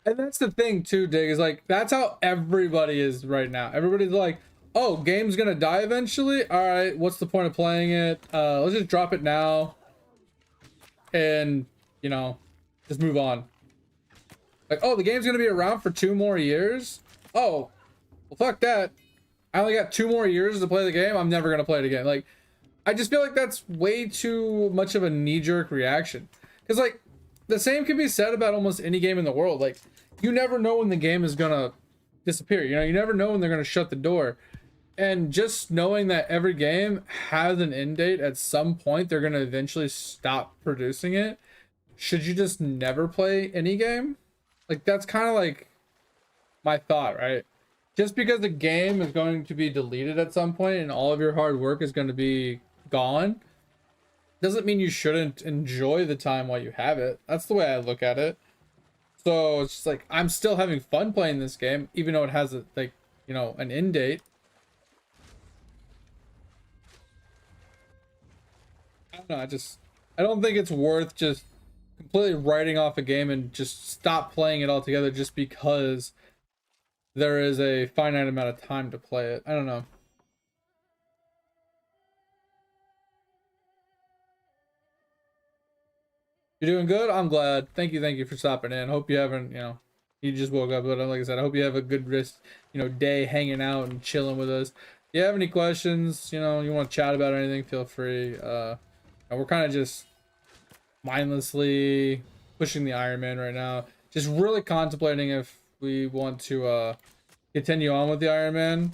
And that's the thing too, Dig, is like that's how everybody is right now. Everybody's like, oh, game's gonna die eventually. All right, what's the point of playing it? Let's just drop it now and, you know, just move on. Like, oh, the game's gonna be around for 2 more years. Oh, well, fuck that. I only got 2 more years to play the game. I'm never gonna play it again. Like, I just feel like that's way too much of a knee-jerk reaction. Because like, the same can be said about almost any game in the world. Like, you never know when the game is gonna disappear. You know, you never know when they're gonna shut the door. And just knowing that every game has an end date, at some point they're gonna eventually stop producing it. Should you just never play any game? Like, that's kind of like my thought, right? Just because the game is going to be deleted at some point and all of your hard work is going to be gone, doesn't mean you shouldn't enjoy the time while you have it. That's the way I look at it. So it's just like, I'm still having fun playing this game, even though it has a, like, you know, an end date. I don't know, I don't think it's worth just completely writing off a game and just stop playing it altogether just because there is a finite amount of time to play it. I don't know. You're doing good? I'm glad. Thank you for stopping in. Hope you haven't, you know, He just woke up, but like I said, I hope you have a good rest, day hanging out and chilling with us. If you have any questions, you want to chat about anything, feel free. And we're kind of just mindlessly pushing the Ironman right now. Just really contemplating if we want to continue on with the Ironman.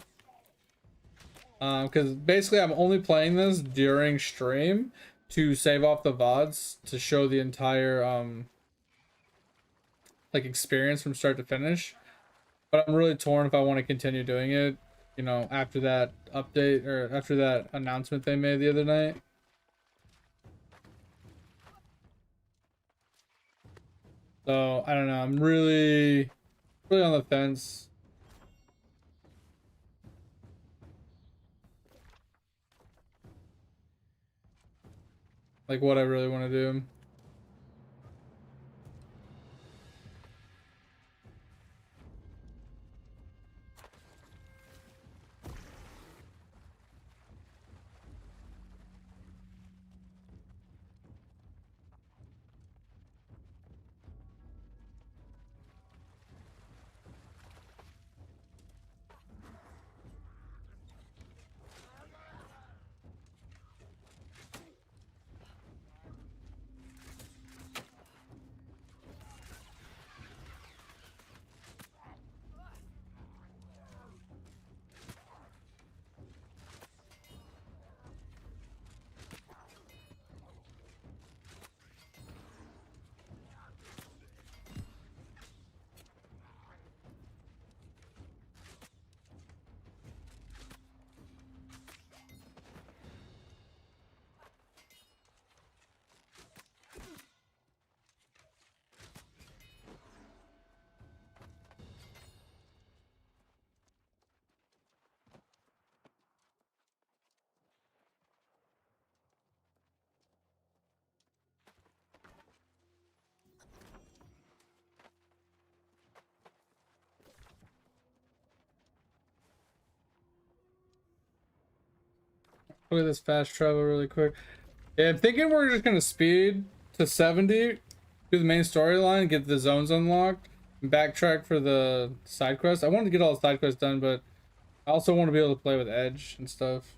Because basically I'm only playing this during stream to save off the VODs to show the entire like experience from start to finish. But I'm really torn if I want to continue doing it, after that update or after that announcement they made the other night. So I don't know. I'm really on the fence. Like what I really want to do. Look at this fast travel really quick. Yeah, I'm thinking we're just gonna speed to 70, do the main storyline, get the zones unlocked, and backtrack for the side quests. I wanted to get all the side quests done, but I also want to be able to play with Edge and stuff.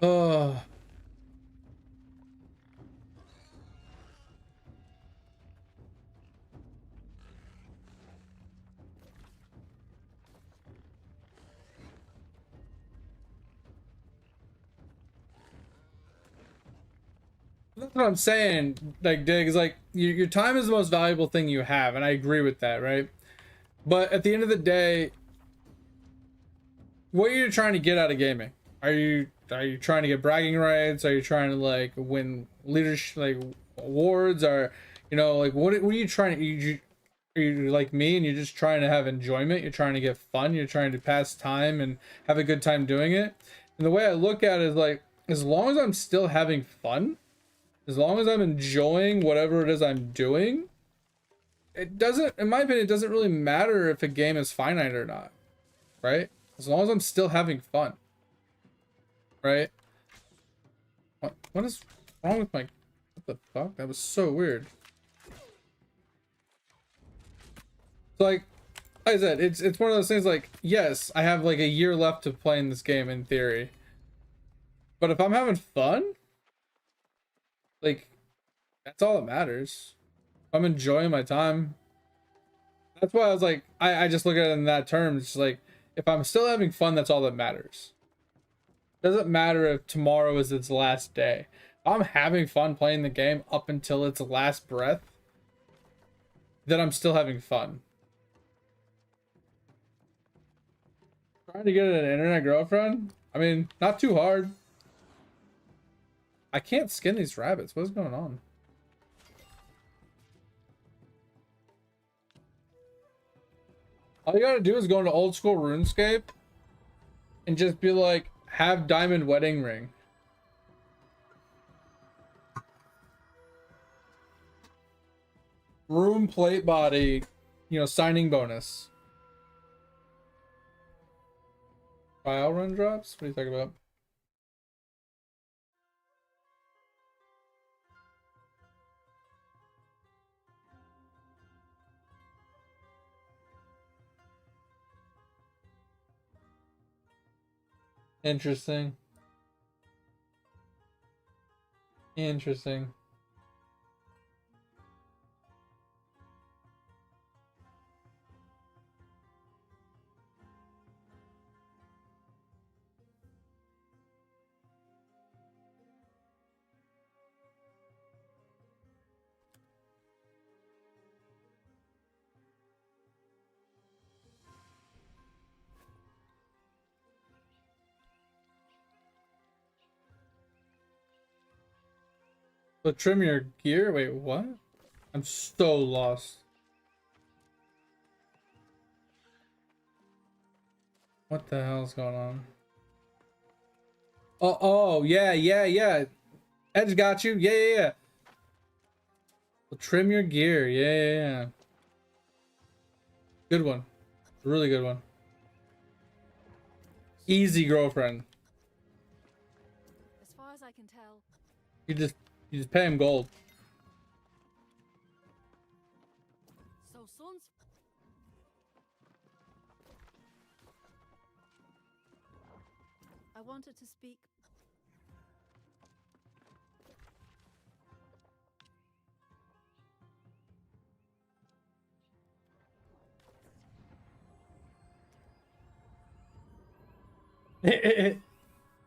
Oh. That's what I'm saying. Like, Dig, is like your time is the most valuable thing you have, and I agree with that, right? But at the end of the day, what are you trying to get out of gaming? Are you trying to get bragging rights? Are you trying to like win leadership like awards? Or like what are you trying to are you like me and you're just trying to have enjoyment? You're trying to get fun. You're trying to pass time and have a good time doing it. And the way I look at it is like, as long as I'm still having fun, as long as I'm enjoying whatever it is I'm doing, it doesn't, in my opinion, it doesn't really matter if a game is finite or not, right? As long as I'm still having fun, right? What is wrong with my, what the fuck? That was so weird. So like I said, it's one of those things like, yes, I have like a year left to play in this game in theory. But if I'm having fun, like, that's all that matters. I'm enjoying my time. That's why I was like, I just look at it in that terms. It's like, if I'm still having fun, that's all that matters. Doesn't matter if tomorrow is its last day. If I'm having fun playing the game up until its last breath, then I'm still having fun. Trying to get an internet girlfriend? I mean, not too hard. I can't skin these rabbits. What's going on? All you gotta do is go into old school RuneScape and just be like, have diamond wedding ring. Room plate body, signing bonus. Trial run drops? What are you talking about? Interesting. Interesting. So trim your gear? Wait, what? I'm so lost. What the hell's going on? Oh, yeah. Edge got you. Yeah. Well, trim your gear. Yeah. Good one. Really good one. Easy, girlfriend. As far as I can tell, You just pay him gold. so sons. I wanted to speak.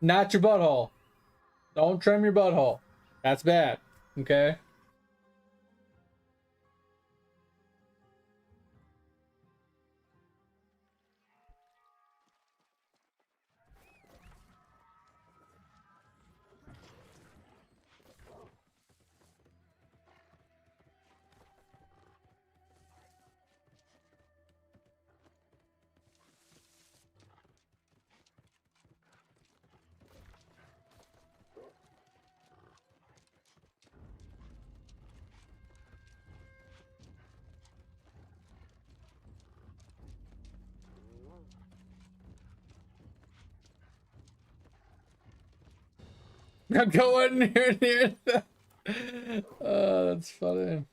Not your butthole. Don't trim your butthole. That's bad. Okay. I'm going near that. That's funny.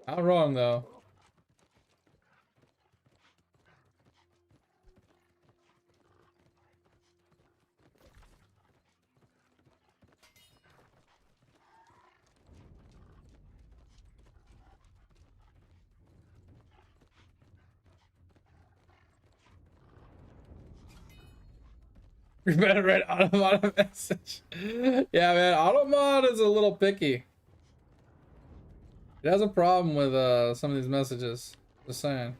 Not wrong though. You better read Automod message. Yeah, man, Automod is a little picky. It has a problem with some of these messages. Just saying.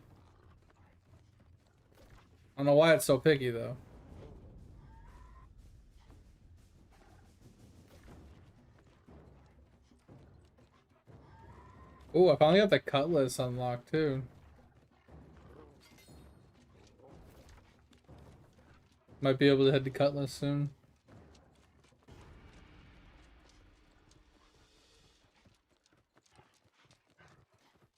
I don't know why it's so picky though. Oh, I finally got the cutlass unlocked too. Might be able to head to cutlass soon.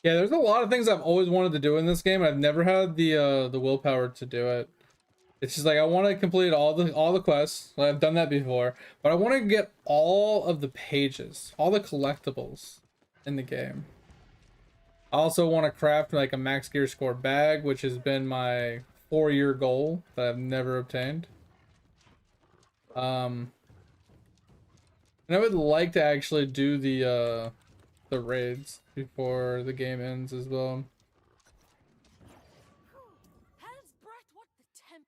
Yeah, there's a lot of things I've always wanted to do in this game. I've never had the willpower to do it. It's just like I want to complete all the quests. I've done that before, but I want to get all of the pages, all the collectibles in the game. I also want to craft like a max gear score bag, which has been my 4-year goal that I've never obtained. And I would like to actually do the raids before the game ends as well. Hell's breath, what the temp?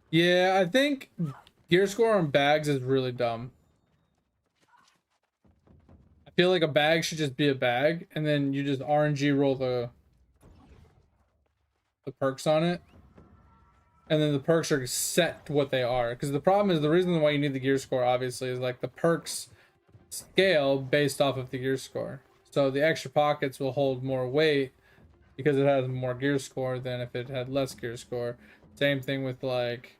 Yeah, I think gear score on bags is really dumb. I feel like a bag should just be a bag, and then you just RNG roll the perks on it, and then the perks are set to what they are. Because the problem is, the reason why you need the gear score obviously is like the perks scale based off of the gear score. So the extra pockets will hold more weight because it has more gear score than if it had less gear score. Same thing with like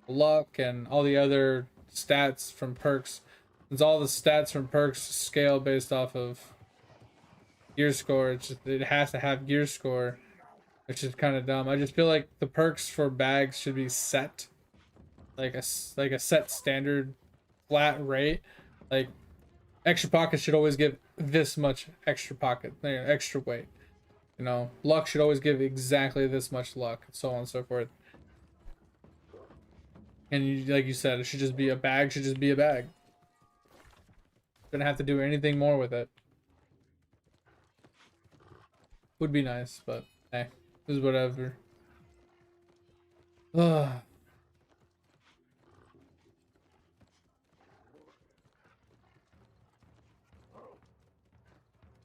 luck and all the other stats from perks. It's all the stats from perks scale based off of gear score. It's just, it has to have gear score, which is kind of dumb. I just feel like the perks for bags should be set, like a set standard flat rate. Like extra pockets should always give this much extra pocket, extra weight. You know, luck should always give exactly this much luck, and so on and so forth. And you, like you said, it should just be a bag. Should just be a bag. Don't have to do anything more with it. Would be nice, but hey, this is whatever. Ugh.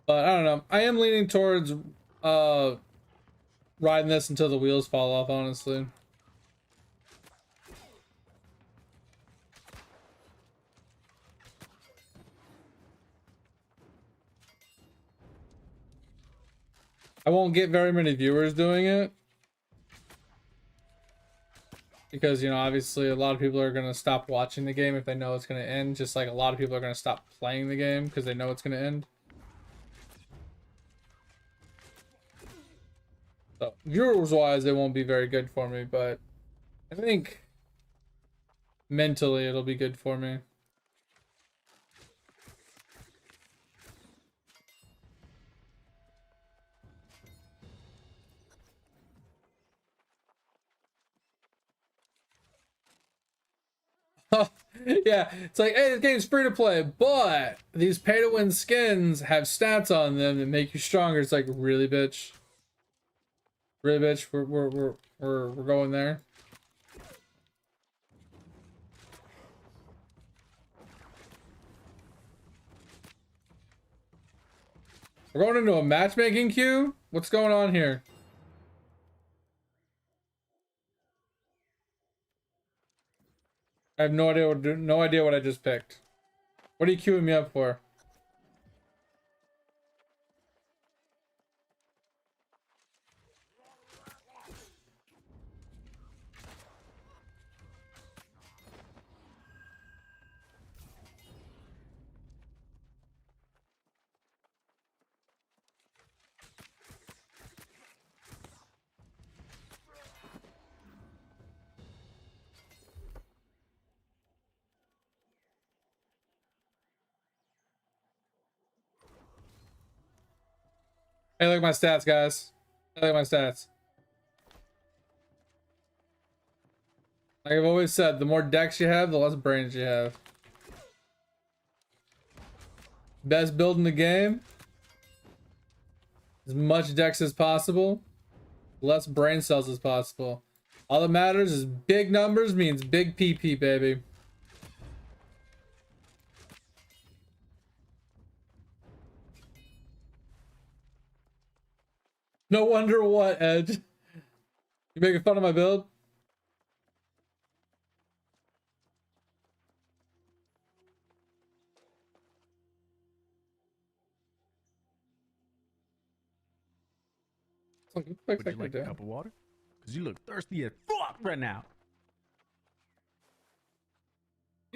But I don't know. I am leaning towards riding this until the wheels fall off, honestly. I won't get very many viewers doing it. Because, you know, obviously a lot of people are going to stop watching the game if they know it's going to end. Just like a lot of people are going to stop playing the game because they know it's going to end. So, viewers-wise, it won't be very good for me, but I think mentally it'll be good for me. Yeah, it's like, hey, this game's free to play, but these pay to win skins have stats on them that make you stronger. It's like, really, bitch? Really, bitch? We're going there. We're going into a matchmaking queue? What's going on here? I have no idea what I just picked. What are you queuing me up for? Hey, look at my stats, guys. Hey, look at my stats. Like I've always said, the more decks you have, the less brains you have. Best build in the game. As much decks as possible. Less brain cells as possible. All that matters is big numbers means big PP, baby. No wonder what, Edge. You making fun of my build? Would you like a cup of water? Because you look thirsty as fuck right now.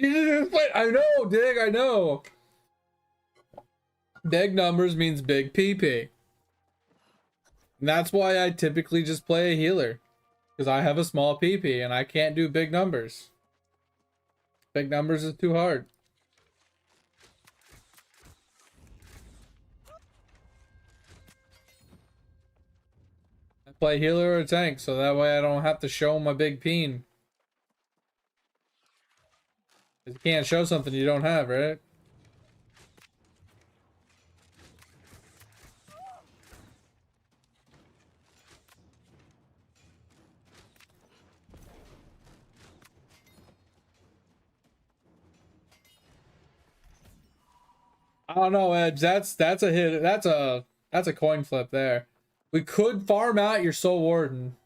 I know, Dig, I know. Big numbers means big PP. And that's why I typically just play a healer. Because I have a small PP and I can't do big numbers. Big numbers is too hard. I play healer or tank, so that way I don't have to show my big peen. You can't show something you don't have, right? I don't know, Edge. That's a hit. That's a coin flip there. We could farm out your Soul Warden.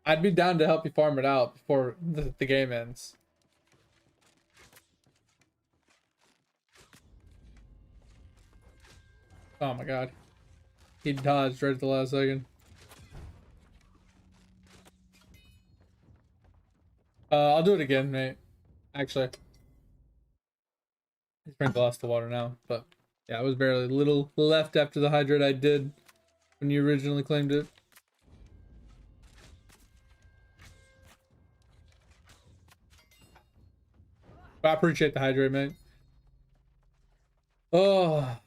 I'd be down to help you farm it out before the game ends. Oh my god. He dodged right at the last second. I'll do it again, mate. Actually. He's drank the last of the water now, but Yeah, I was barely little left after the hydrate I did when you originally claimed it. But I appreciate the hydrate, mate. Oh,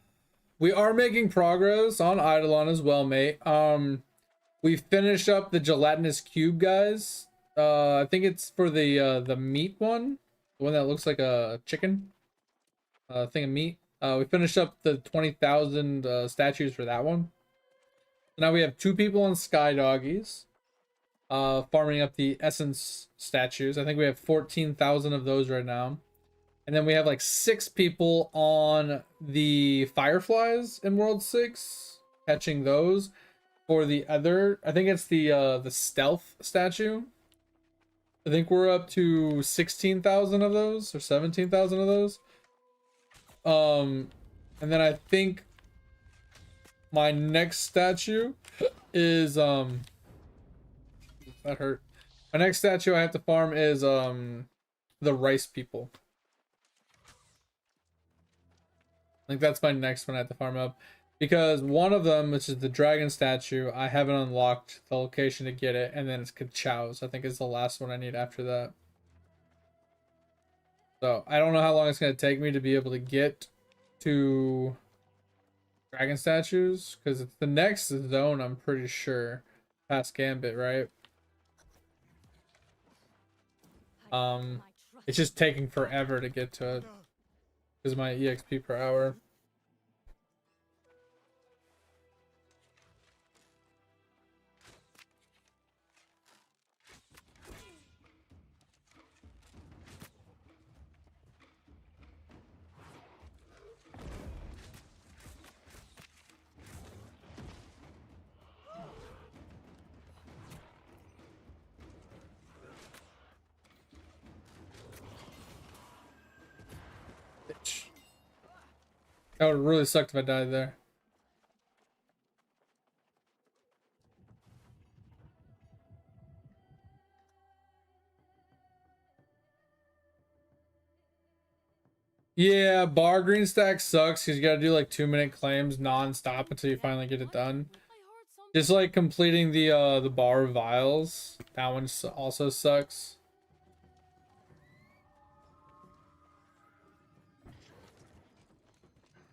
we are making progress on Eidolon as well, mate. We finished up the gelatinous cube, guys. I think it's for the meat one, the one that looks like a chicken, thing of meat. We finished up the 20,000 statues for that one. So now we have 2 people on Sky Doggies, farming up the essence statues. I think we have 14,000 of those right now. And then we have like 6 people on the fireflies in World 6, catching those. For the other, I think it's the stealth statue. I think we're up to 16,000 of those or 17,000 of those. And then I think my next statue is that hurt. My next statue I have to farm is the rice people. I think that's my next one I have to farm up. Because one of them, which is the dragon statue, I haven't unlocked the location to get it, and then it's Kachow's. I think is the last one I need after that. So I don't know how long it's gonna take me to be able to get to dragon statues, because it's the next zone, I'm pretty sure. Past Gambit, right? It's just taking forever to get to it. Because of my EXP per hour. Bitch. That would really sucked if I died there. Yeah, bar green stack sucks because you gotta do like 2-minute claims non-stop until you finally get it done. Just like completing the bar vials. That one also sucks.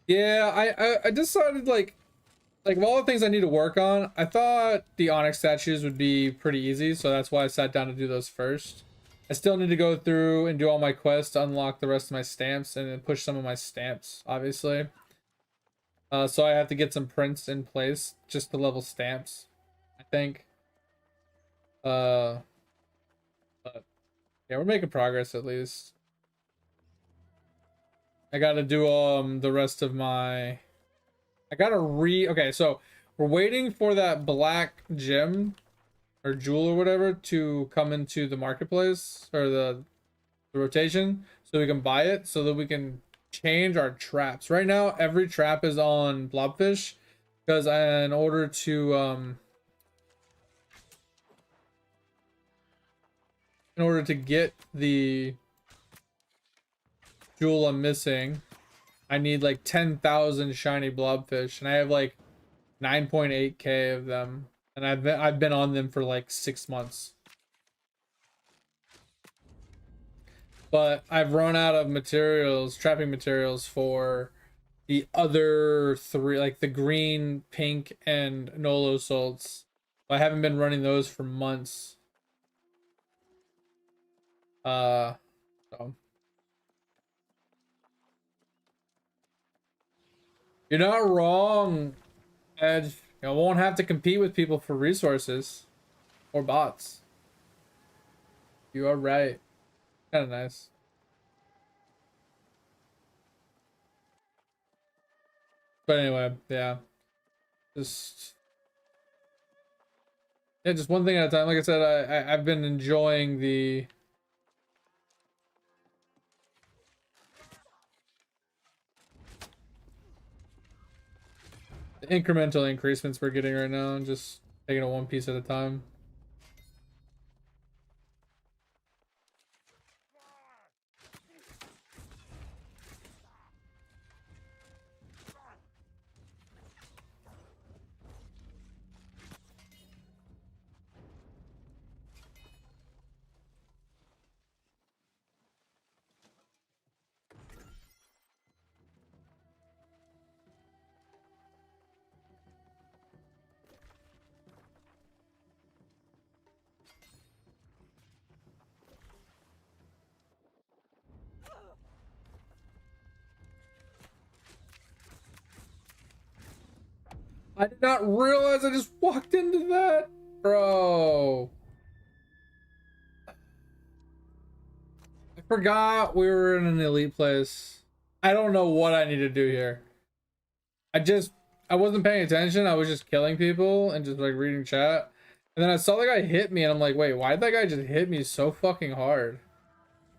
Yeah, I decided like of all the things I need to work on, I thought the Onyx statues would be pretty easy, so that's why I sat down to do those first. I still need to go through and do all my quests to unlock the rest of my stamps and then push some of my stamps, obviously. So I have to get some prints in place just to level stamps, I think. But yeah, we're making progress at least. I gotta do the rest of my... I gotta okay, so we're waiting for that black gem or jewel or whatever to come into the marketplace or the rotation so we can buy it so that we can change our traps. Right now every trap is on blobfish because in order to get the jewel I'm missing, I need like 10,000 shiny blobfish, and I have like 9.8k of them, and I've been on them for like 6 months. But I've run out of materials, trapping materials for the other 3, like the green, pink, and Nolo salts. I haven't been running those for months. So you're not wrong, Edge. I won't have to compete with people for resources or bots. You are right. Kind of nice. But anyway, yeah. Just just one thing at a time. Like I said, I've been enjoying the incremental increasements we're getting right now, and just taking it one piece at a time. I did not realize I just walked into that, bro. I forgot we were in an elite place. I don't know what I need to do here. I wasn't paying attention. I was just killing people and just like reading chat. And then I saw the guy hit me and I'm like, wait, why did that guy just hit me so fucking hard?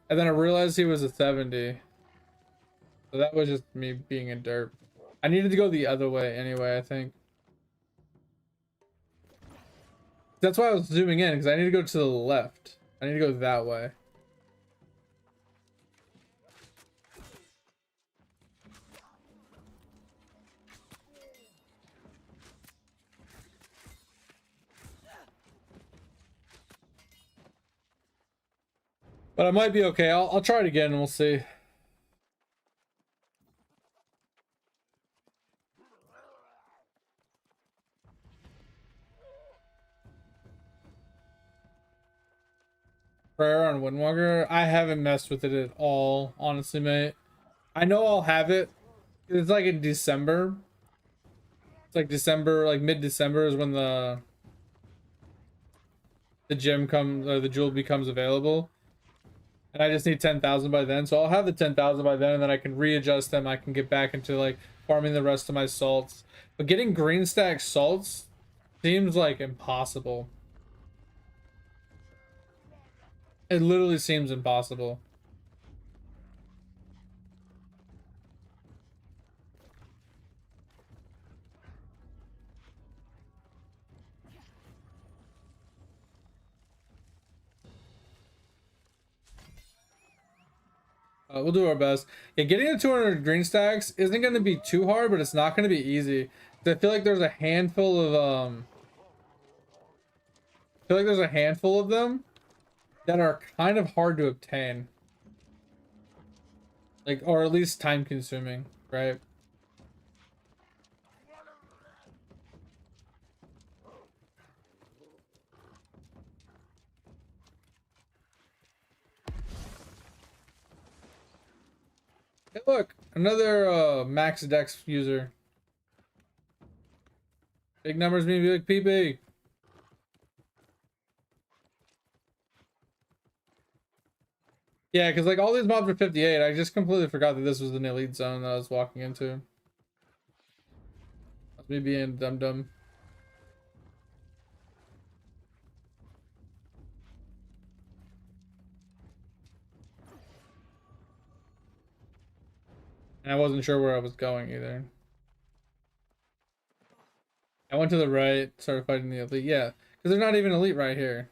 And then I realized he was a 70. So that was just me being a derp. I needed to go the other way anyway, I think. That's why I was zooming in, because I need to go to the left. I need to go that way. But I might be okay. I'll try it again and we'll see. Prayer on Windwalker. I haven't messed with it at all, honestly, mate. I know I'll have it. It's like in December. It's like December, like mid-December is when the gem comes, or the jewel becomes available. And I just need 10,000 by then. So I'll have the 10,000 by then and then I can readjust them. I can get back into like farming the rest of my salts. But getting green stack salts seems like impossible. It literally seems impossible. We'll do our best. Yeah, getting the 200 green stacks isn't going to be too hard, but it's not going to be easy. I feel like there's a handful of I feel like there's a handful of them that are kind of hard to obtain. Like, or at least time consuming, right? Hey, look, another max dex user. Big numbers mean big PB. Yeah, because like all these mobs are 58. I just completely forgot that this was an elite zone that I was walking into. That's me being dumb dumb. And I wasn't sure where I was going either. I went to the right, started fighting the elite. Yeah, because they're not even elite right here.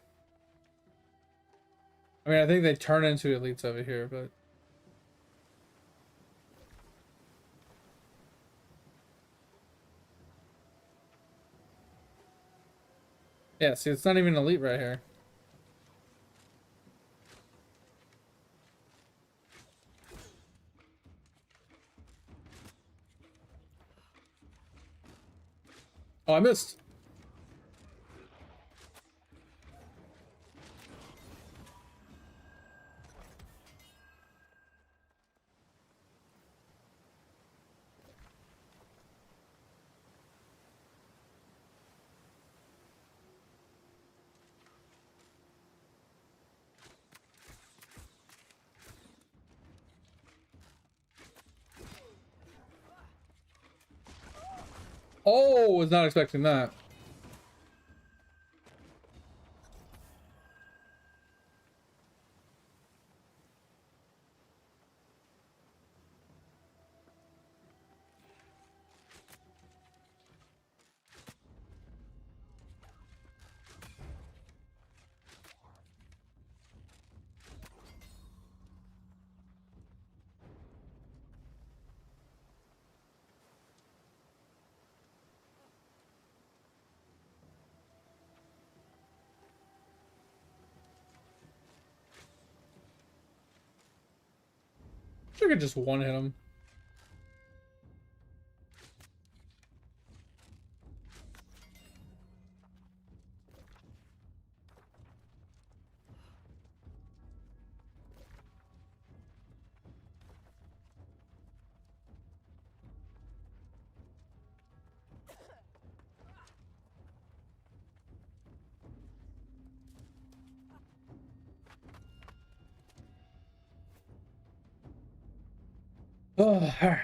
I mean, I think they turn into elites over here, but... Yeah, see, it's not even elite right here. Oh, I missed. Oh, was not expecting that. I could just one hit him. Oh, all right.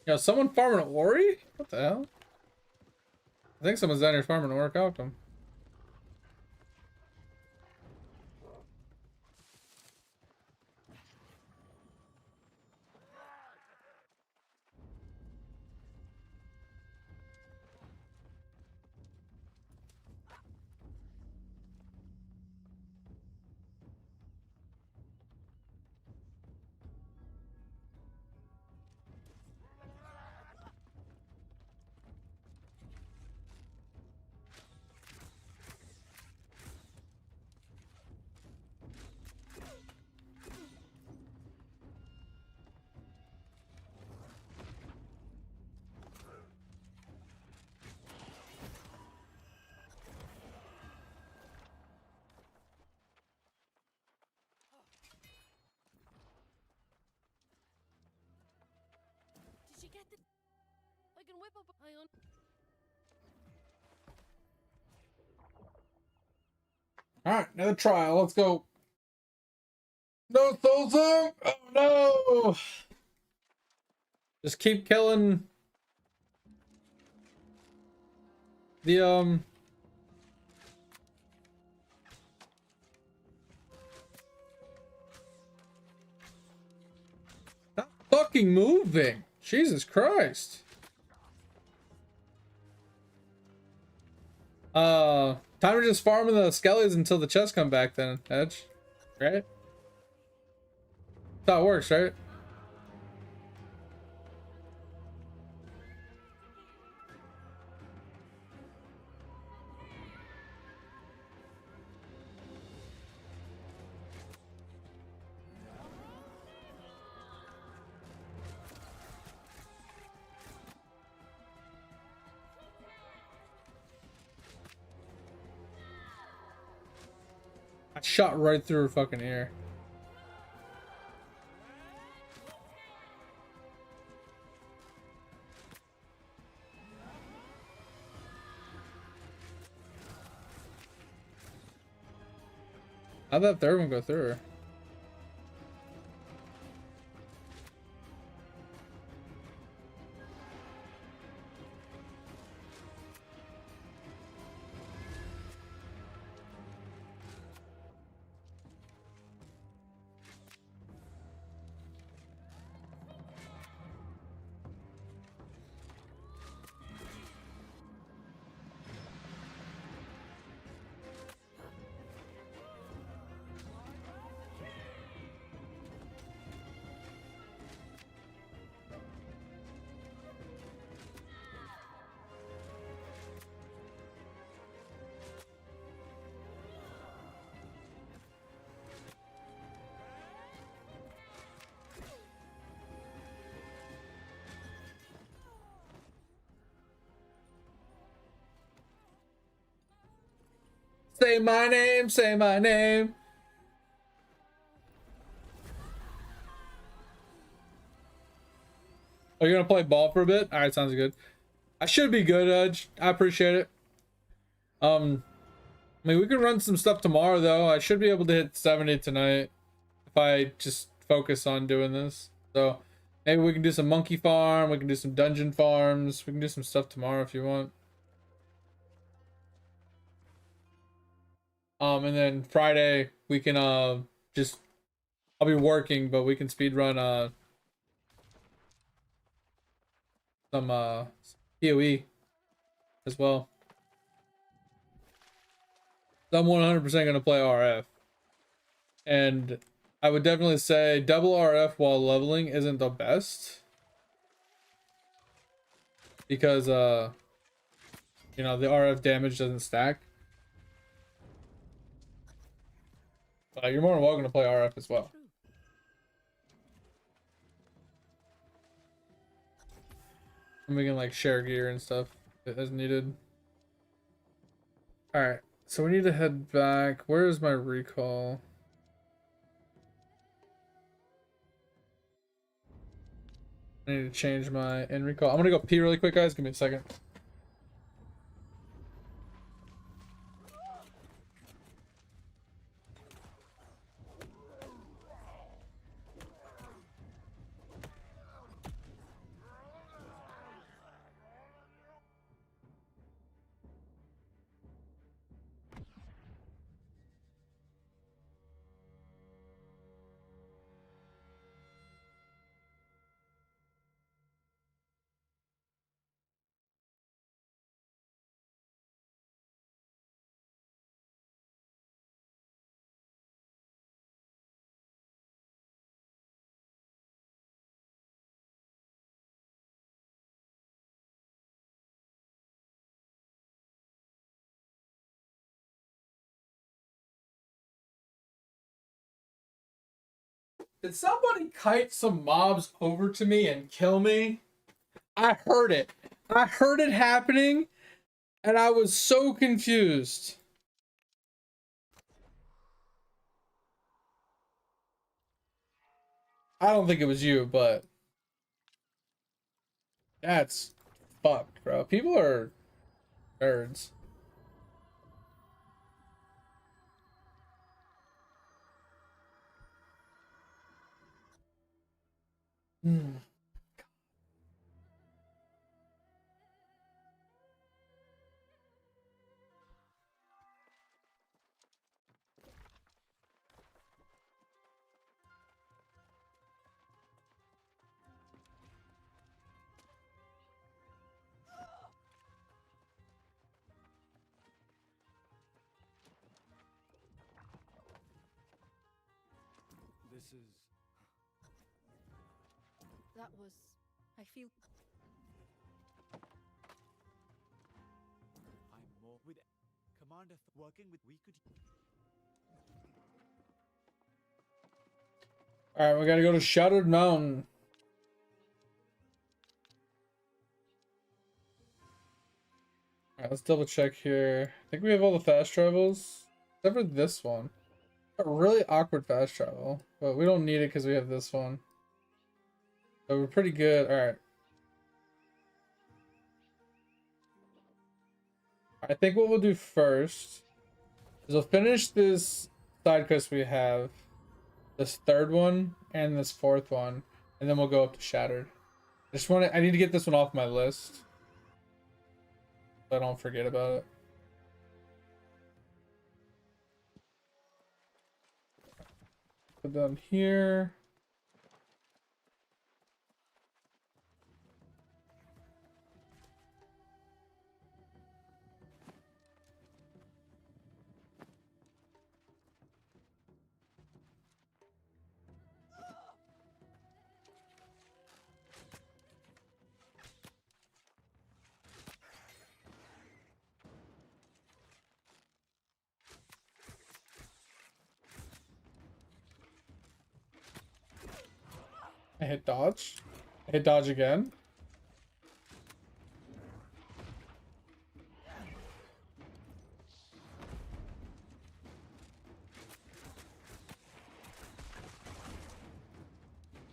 Yo, someone farming an Ori? What the hell? I think someone's down here farming an Orc Octum. Did you get the? I can whip up. Hang on. Alright, another trial. Let's go. No soul song! Oh no! Just keep killing the Stop fucking moving! Jesus Christ. Time to just farming the skellies until the chests come back then, Edge. Right? That's how it works, right? I shot right through her fucking ear. How'd that third one go through her? Say my name, say my name. Are you gonna play ball for a bit? All right, sounds good. I should be good, Edge. I appreciate it. I mean, we can run some stuff tomorrow though. I should be able to hit 70 tonight if I just focus on doing this. So maybe we can do some monkey farm. We can do some dungeon farms. We can do some stuff tomorrow if you want. And then Friday we can just I'll be working, but we can speed run some PoE as well. So I'm 100% gonna play RF, and I would definitely say double RF while leveling isn't the best because you know, the RF damage doesn't stack. You're more than welcome to play RF as well. And we can like share gear and stuff as needed. Alright, so we need to head back. Where is my recall? I need to change my in recall. I'm gonna go pee really quick, guys. Give me a second. Did somebody kite some mobs over to me and kill me? I heard it. I heard it happening, and I was so confused. I don't think it was you, but that's fucked, bro. People are nerds. Hmm. This is. That was. I feel. I'm more with Commander working with we could. Alright, we gotta go to Shattered Mountain. Alright, let's double check here. I think we have all the fast travels. Except for this one. A really awkward fast travel. But we don't need it because we have this one. So we're pretty good. Alright. I think what we'll do first is we'll finish this side quest we have. This third one and this fourth one. And then we'll go up to Shattered. I need to get this one off my list. So I don't forget about it. Put down here. I hit dodge. I hit dodge again.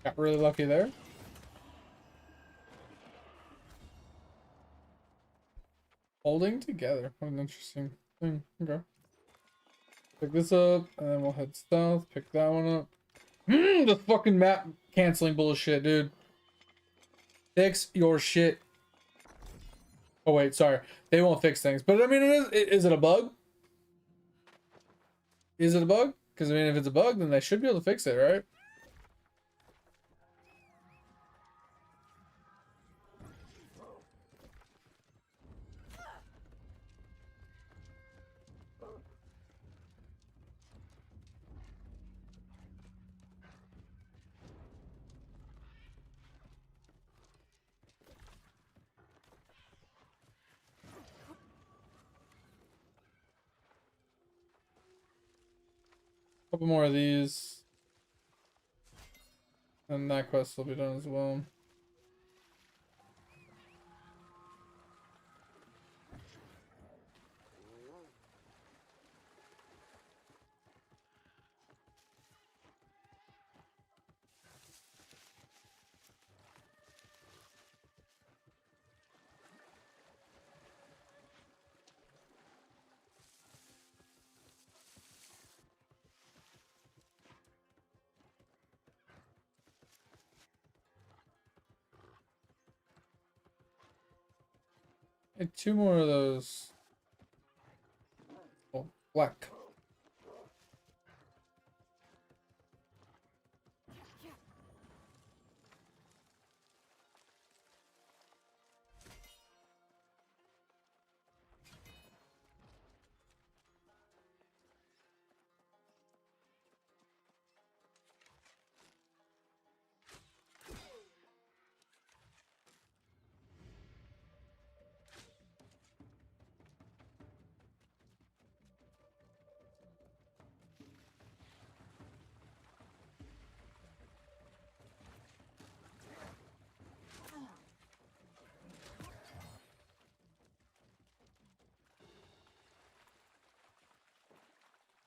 Got really lucky there. Holding together. What an interesting thing. Okay. Pick this up, and then we'll head south. Pick that one up. The fucking map canceling bullshit, dude. Fix your shit. Oh wait, sorry. They won't fix things, but I mean, is it a bug? Is it a bug? Because I mean, if it's a bug, then they should be able to fix it, right? Couple more of these. And that quest will be done as well. Hey, 2 more of those. Oh, black.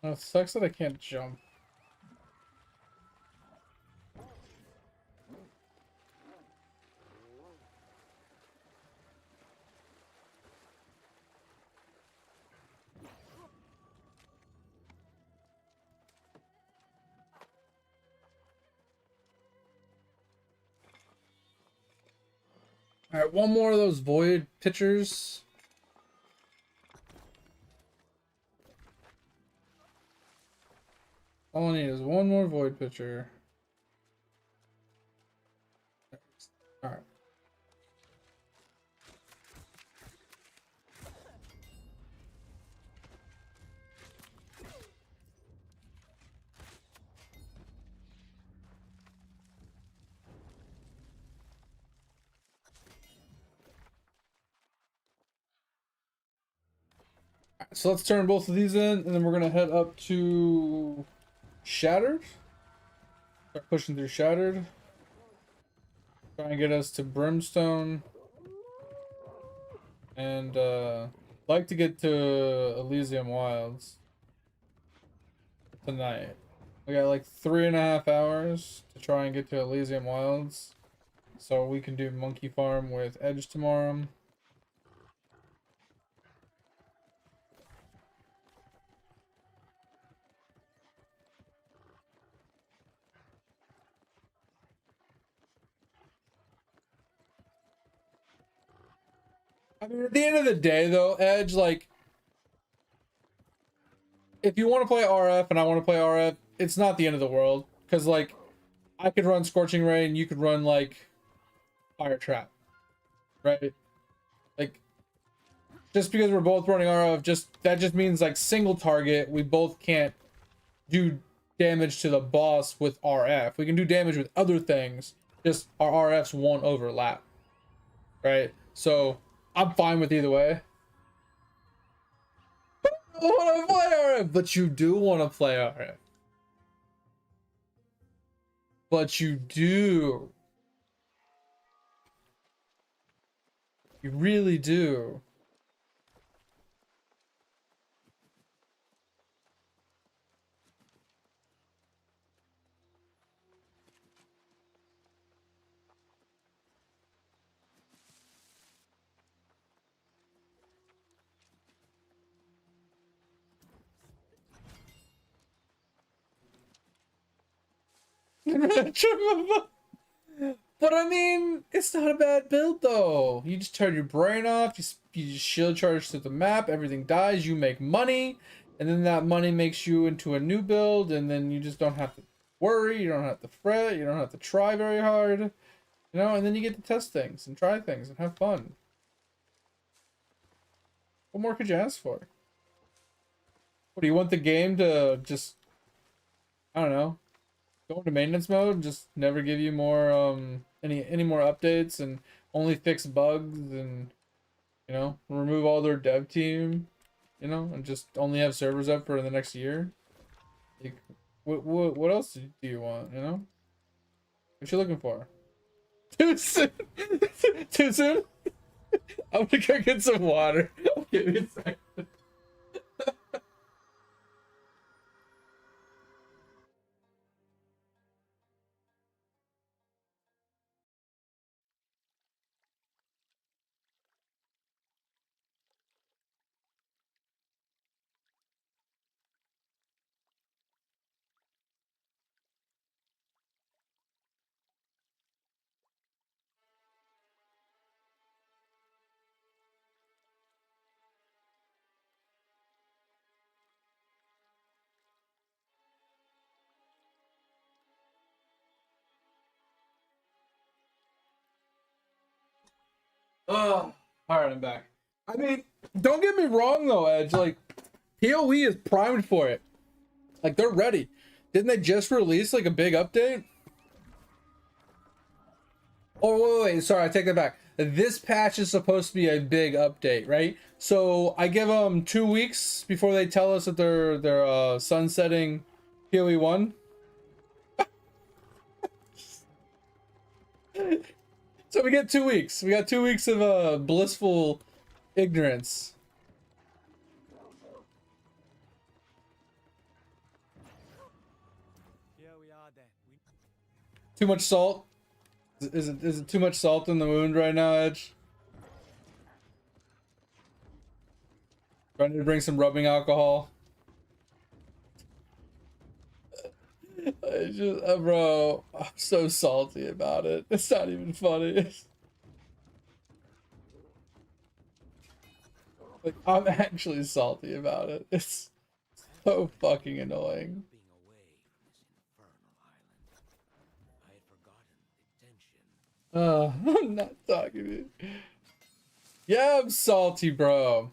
Oh, it sucks that I can't jump. Alright, 1 more of those void pitchers. All I need is 1 more void pitcher. Alright. So let's turn both of these in, and then we're gonna head up to Shattered. Start pushing through Shattered. Try and get us to Brimstone. And like to get to Elysium Wilds tonight. We got like 3.5 hours to try and get to Elysium Wilds. So we can do Monkey Farm with Edge tomorrow. I mean, at the end of the day, though, Edge, like, if you want to play RF and I want to play RF, it's not the end of the world. Because, like, I could run Scorching Ray and you could run, like, Fire Trap. Right? Like, just because we're both running RF, that just means, like, single target, we both can't do damage to the boss with RF. We can do damage with other things, just our RFs won't overlap. Right? So, I'm fine with either way. I don't want to play RF, but you do want to play RF. But you do. You really do. But I mean, it's not a bad build though. You just turn your brain off, you just shield charge to the map, everything dies, you make money, and then that money makes you into a new build, and then you just don't have to worry, you don't have to fret, you don't have to try very hard, you know, and then you get to test things and try things and have fun. What more could you ask for? What do you want the game to just, I don't know, go into maintenance mode and just never give you more any more updates and only fix bugs and, you know, remove all their dev team, you know, and just only have servers up for the next year? Like, what else do you want, you know? What you looking for? Too soon. Too soon. I'm gonna go get some water. Give me a second. Oh, all right, I'm back. I mean, don't get me wrong though, Edge. Like, PoE is primed for it. Like, they're ready. Didn't they just release like a big update? Oh, wait, sorry, I take that back. This patch is supposed to be a big update, right? So I give them 2 weeks before they tell us that they're sunsetting PoE 1. So we get 2 weeks. We got 2 weeks of blissful ignorance. Here we are then. Too much salt? Is it too much salt in the wound right now, Edge? Trying to bring some rubbing alcohol. I just, bro, I'm so salty about it. It's not even funny. Like, I'm actually salty about it. It's so fucking annoying. Being away from this infernal island, I had forgotten the tension. I'm not talking to you. Yeah, I'm salty, bro.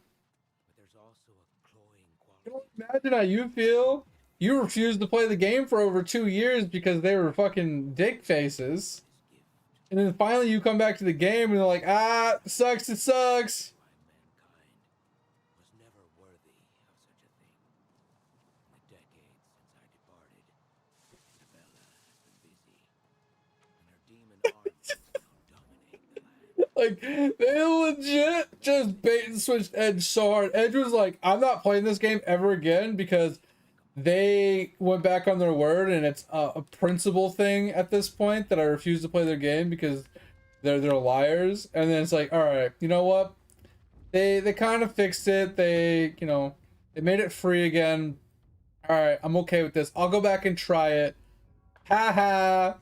But there's also a cloying You quality. don't imagine how you feel. You refused to play the game for over 2 years because they were fucking dick faces. And then finally you come back to the game and they're like, ah, it sucks, it sucks. Why mankind was never worthy of such a thing. In the decades since I departed, Isabella has been busy, and her demon armies now dominate the land. Like, they legit just bait and switched Edge so hard. Edge was like, I'm not playing this game ever again because they went back on their word and it's a principle thing at this point that I refuse to play their game because they're liars. And then it's like, all right, you know what? They kind of fixed it. They, you know, they made it free again. All right, I'm okay with this. I'll go back and try it. Ha ha.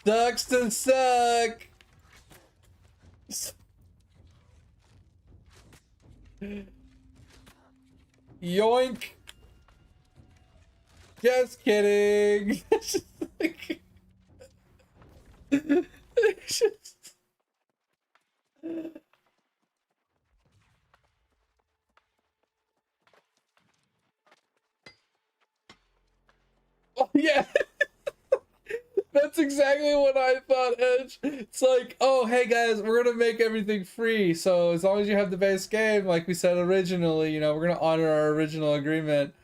Sucks to suck. Yoink. Just kidding. It's just like, it's just... Oh, yeah. That's exactly what I thought, Edge. It's like, oh, hey guys, we're gonna make everything free. So as long as you have the base game, like we said originally, you know, we're gonna honor our original agreement.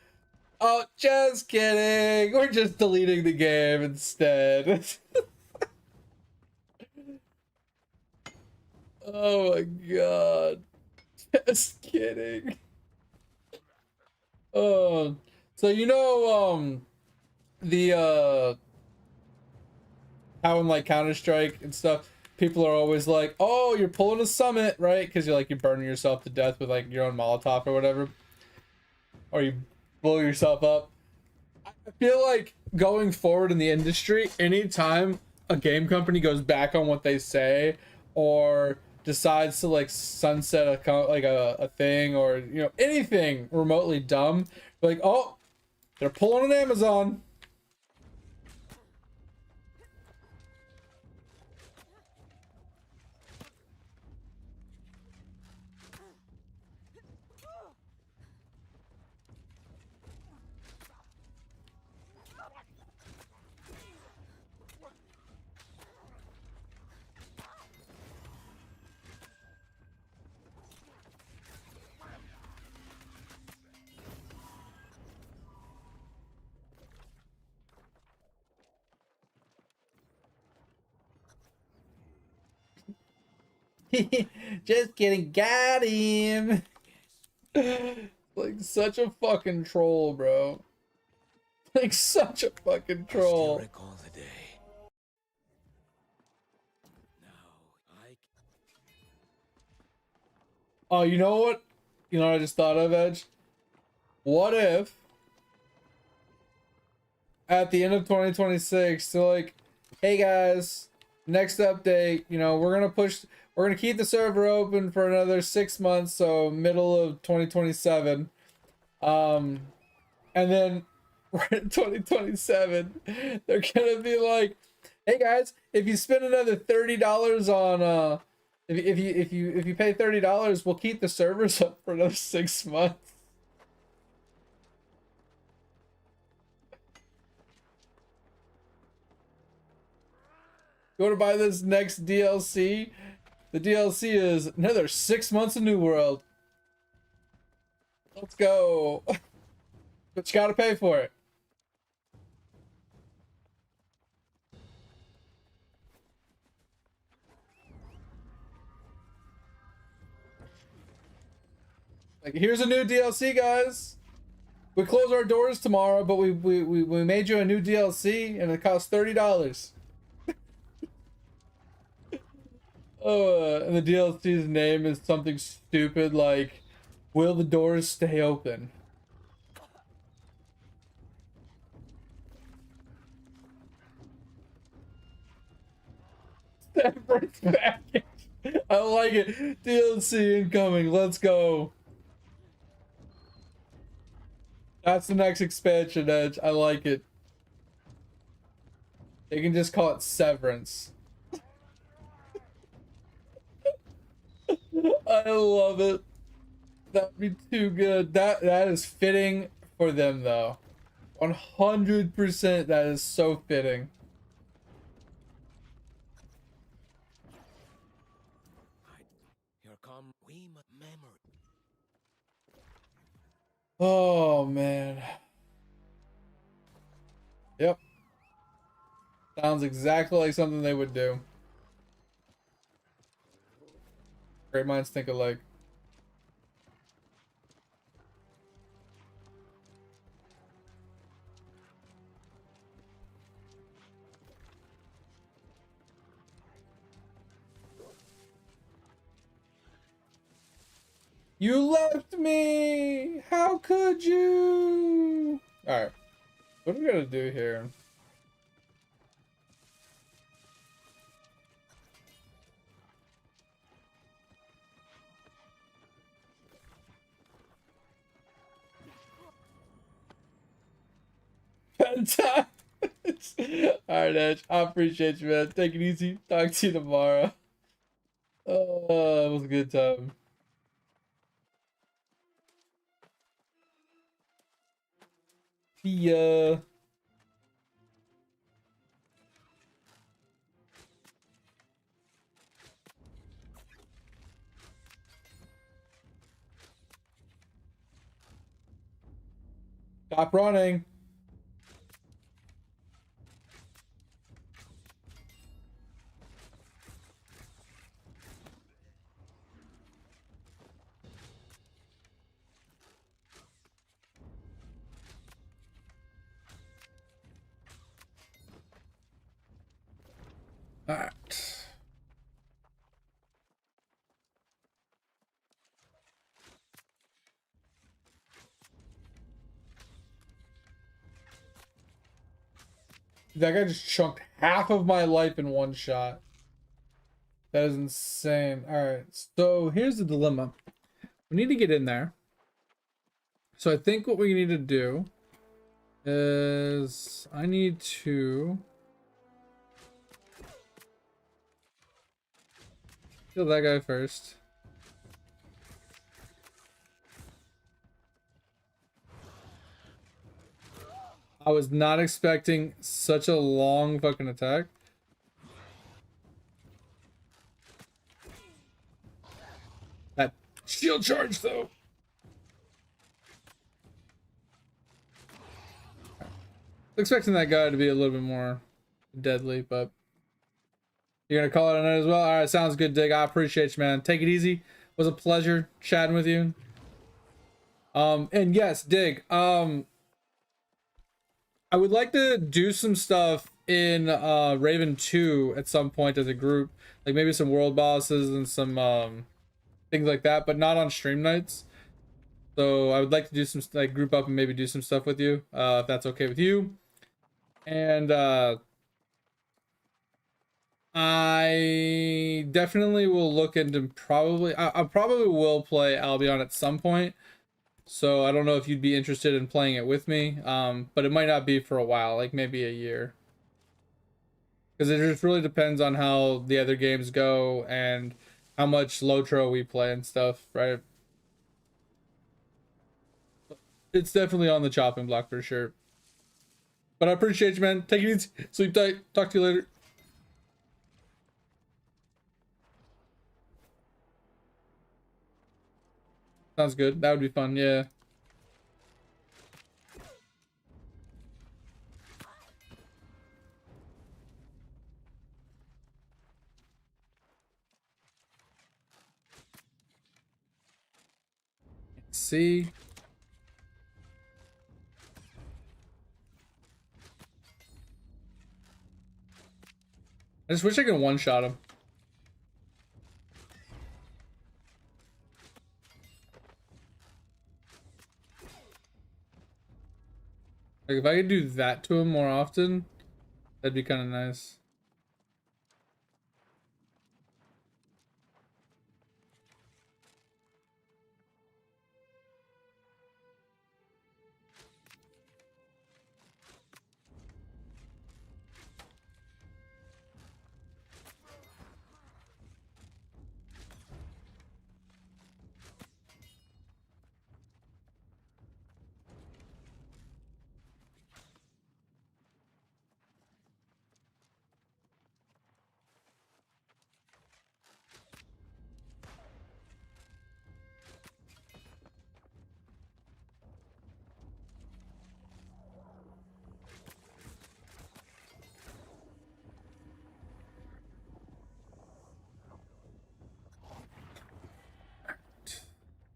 Oh, just kidding. We're just deleting the game instead. Oh my god. Just kidding. Oh, so you know, the how in like Counter-Strike and stuff, people are always like, oh, you're pulling a summit, right? Because you're burning yourself to death with like your own Molotov or whatever, or you blow yourself up. I feel like going forward in the industry, anytime a game company goes back on what they say or decides to like sunset a thing, or you know, anything remotely dumb, like, oh, they're pulling an Amazon. Just kidding, got him. Like such a fucking troll, bro. Like such a fucking I still troll. recall the day. Now I Oh, you know what? You know what I just thought of, Edge? What if at the end of 2026 they're like, hey guys, next update, you know, we're gonna keep the server open for another 6 months, so middle of 2027. And then we're in 2027, they're gonna be like, Hey guys, if you spend another $30 on if you pay $30, we'll keep the servers up for another 6 months. You want to buy this next DLC? The DLC is another 6 months of New World. Let's go. But you gotta pay for it. Like, here's a new DLC, guys. We close our doors tomorrow, but we made you a new DLC, and it costs $30. Oh, and the DLC's name is something stupid like, "Will the doors stay open?" Severance package. I like it. DLC incoming. Let's go. That's the next expansion, Edge. I like it. They can just call it Severance. I love it. That'd be too good. That is fitting for them though. 100% that is so fitting. Here come we memory. Oh man. Yep. Sounds exactly like something they would do. Great minds think alike. You left me! How could you? Alright. What are we gonna do here? Alright, Edge. I appreciate you, man. Take it easy. Talk to you tomorrow. Oh, it was a good time. See ya. Stop running. Alright. That guy just chunked half of my life in one shot. That is insane. Alright, so here's the dilemma. We need to get in there. So I think what we need to do is I need to kill that guy first. I was not expecting such a long fucking attack. That shield charge though. Expecting that guy to be a little bit more deadly, but you're gonna call it a night as well. All right, sounds good, Dig. I appreciate you, man. Take it easy. It was a pleasure chatting with you. And yes, Dig. I would like to do some stuff in Raven 2 at some point as a group, like maybe some world bosses and some things like that, but not on stream nights. So I would like to do some like group up and maybe do some stuff with you, if that's okay with you. And I definitely will look into I probably will play Albion at some point. So I don't know if you'd be interested in playing it with me, but it might not be for a while, like maybe a year. Because it just really depends on how the other games go and how much Lotro we play and stuff, right? It's definitely on the chopping block for sure. But I appreciate you, man. Take it easy. Sleep tight. Talk to you later. Sounds good. That would be fun, yeah. See? I just wish I could one-shot him. Like, if I could do that to him more often, that'd be kind of nice.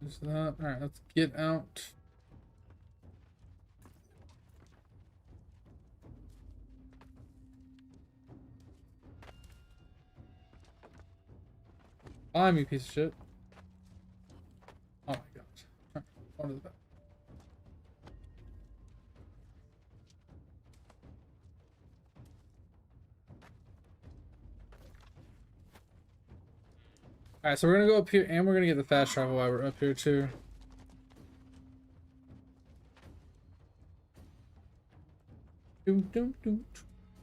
Is that all right? Let's get out. Fly me, piece of shit. Oh my gosh. All right, on to the back. All right, so we're gonna go up here, and we're gonna get the fast travel while we're up here too. Doom, doom, doom,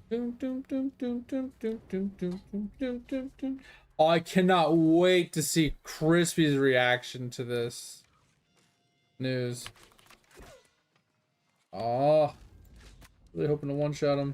doom, doom, doom, doom, doom, doom, doom, doom, doom, doom, doom, doom. Oh, I cannot wait to see Crispy's reaction to this news. Oh, really hoping to one-shot him.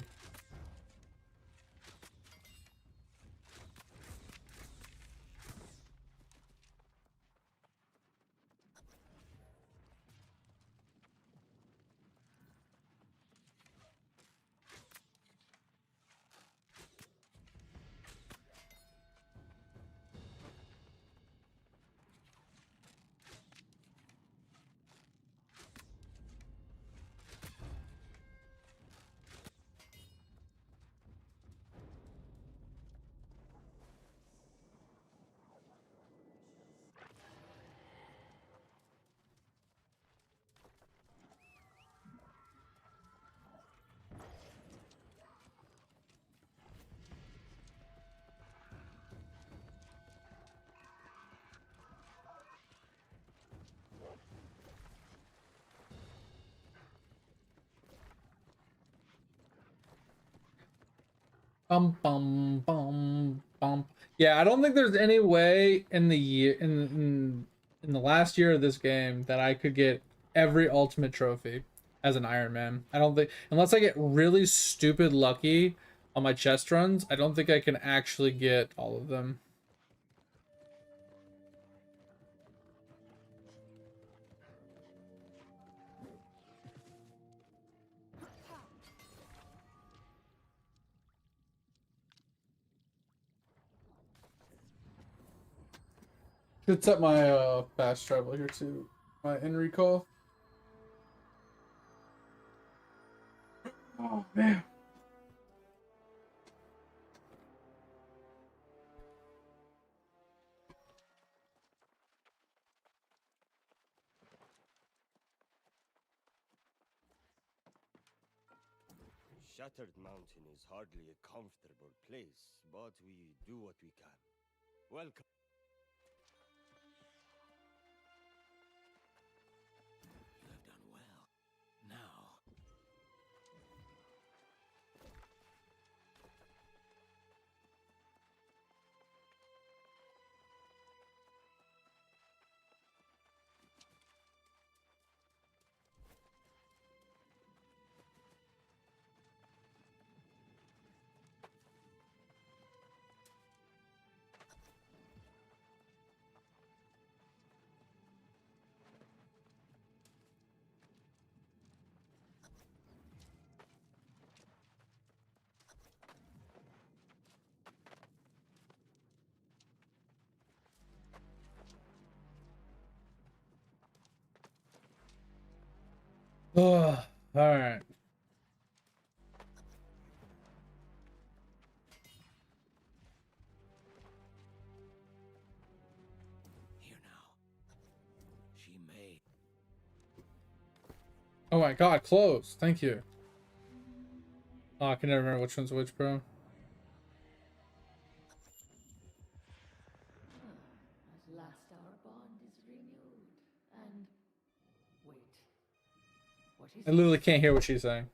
Bum bum bum bum. Yeah, I don't think there's any way in the year in the last year of this game that I could get every ultimate trophy as an Iron Man. I don't think, unless I get really stupid lucky on my chest runs, I don't think I can actually get all of them. Should set my fast travel here too. My in recall. Oh man. Shattered Mountain is hardly a comfortable place, but we do what we can. Welcome. You have done well. Now. Oh, all right. Here now. She made. Oh my god, close. Thank you. Oh, I can never remember which one's which, bro. At last our bond is renewed. And Wait. What is I literally can't hear what she's saying.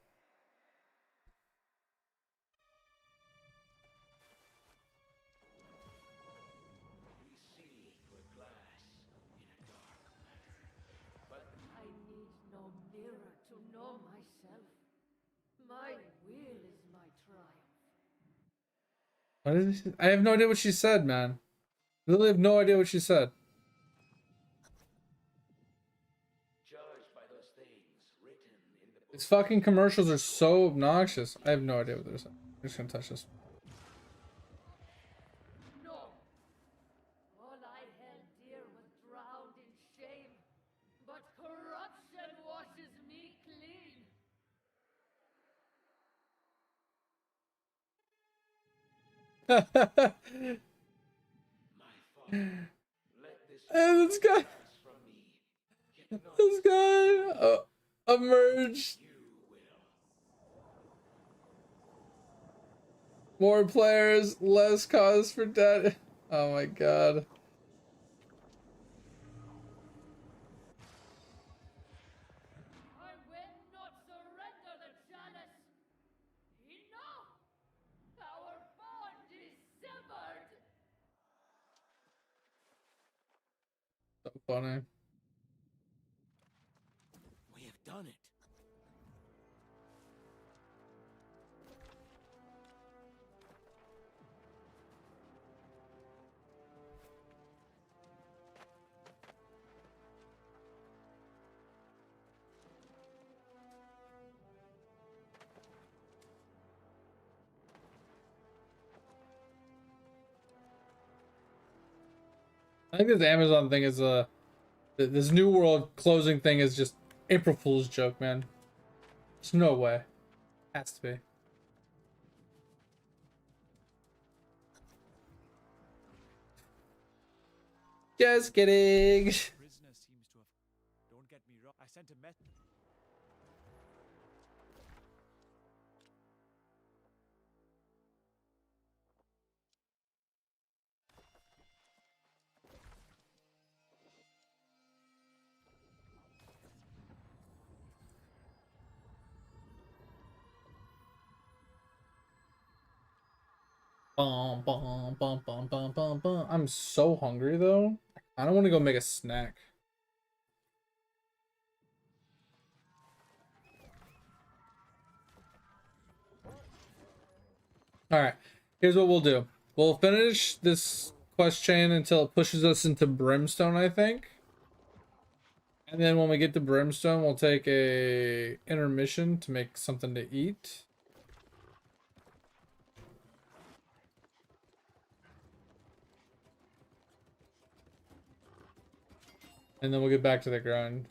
I need no mirror to know myself. My will is my triumph. What is it? I have no idea what she said, man. Literally have no idea what she said. Judged by those things written in the book. These fucking commercials are so obnoxious. I have no idea what they're saying. I'm just gonna touch this. No. All I held dear was drowned in shame. But corruption washes me clean. And this guy, emerged. More players, less cause for death. Oh my god. I will not surrender the chalice. Enough! Our bond is severed. So funny. We have done it. I think this Amazon thing is this New World closing thing is just April Fool's joke, man. There's no way. Has to be. Just kidding. Prisoner seems to have. Don't get me wrong. I sent a message. Bum, bum, bum, bum, bum, bum, bum. I'm so hungry though. I don't want to go make a snack. All right, here's what we'll do. We'll finish this quest chain until it pushes us into Brimstone, I think. And then when we get to Brimstone, we'll take a intermission to make something to eat. And then we'll get back to the grind.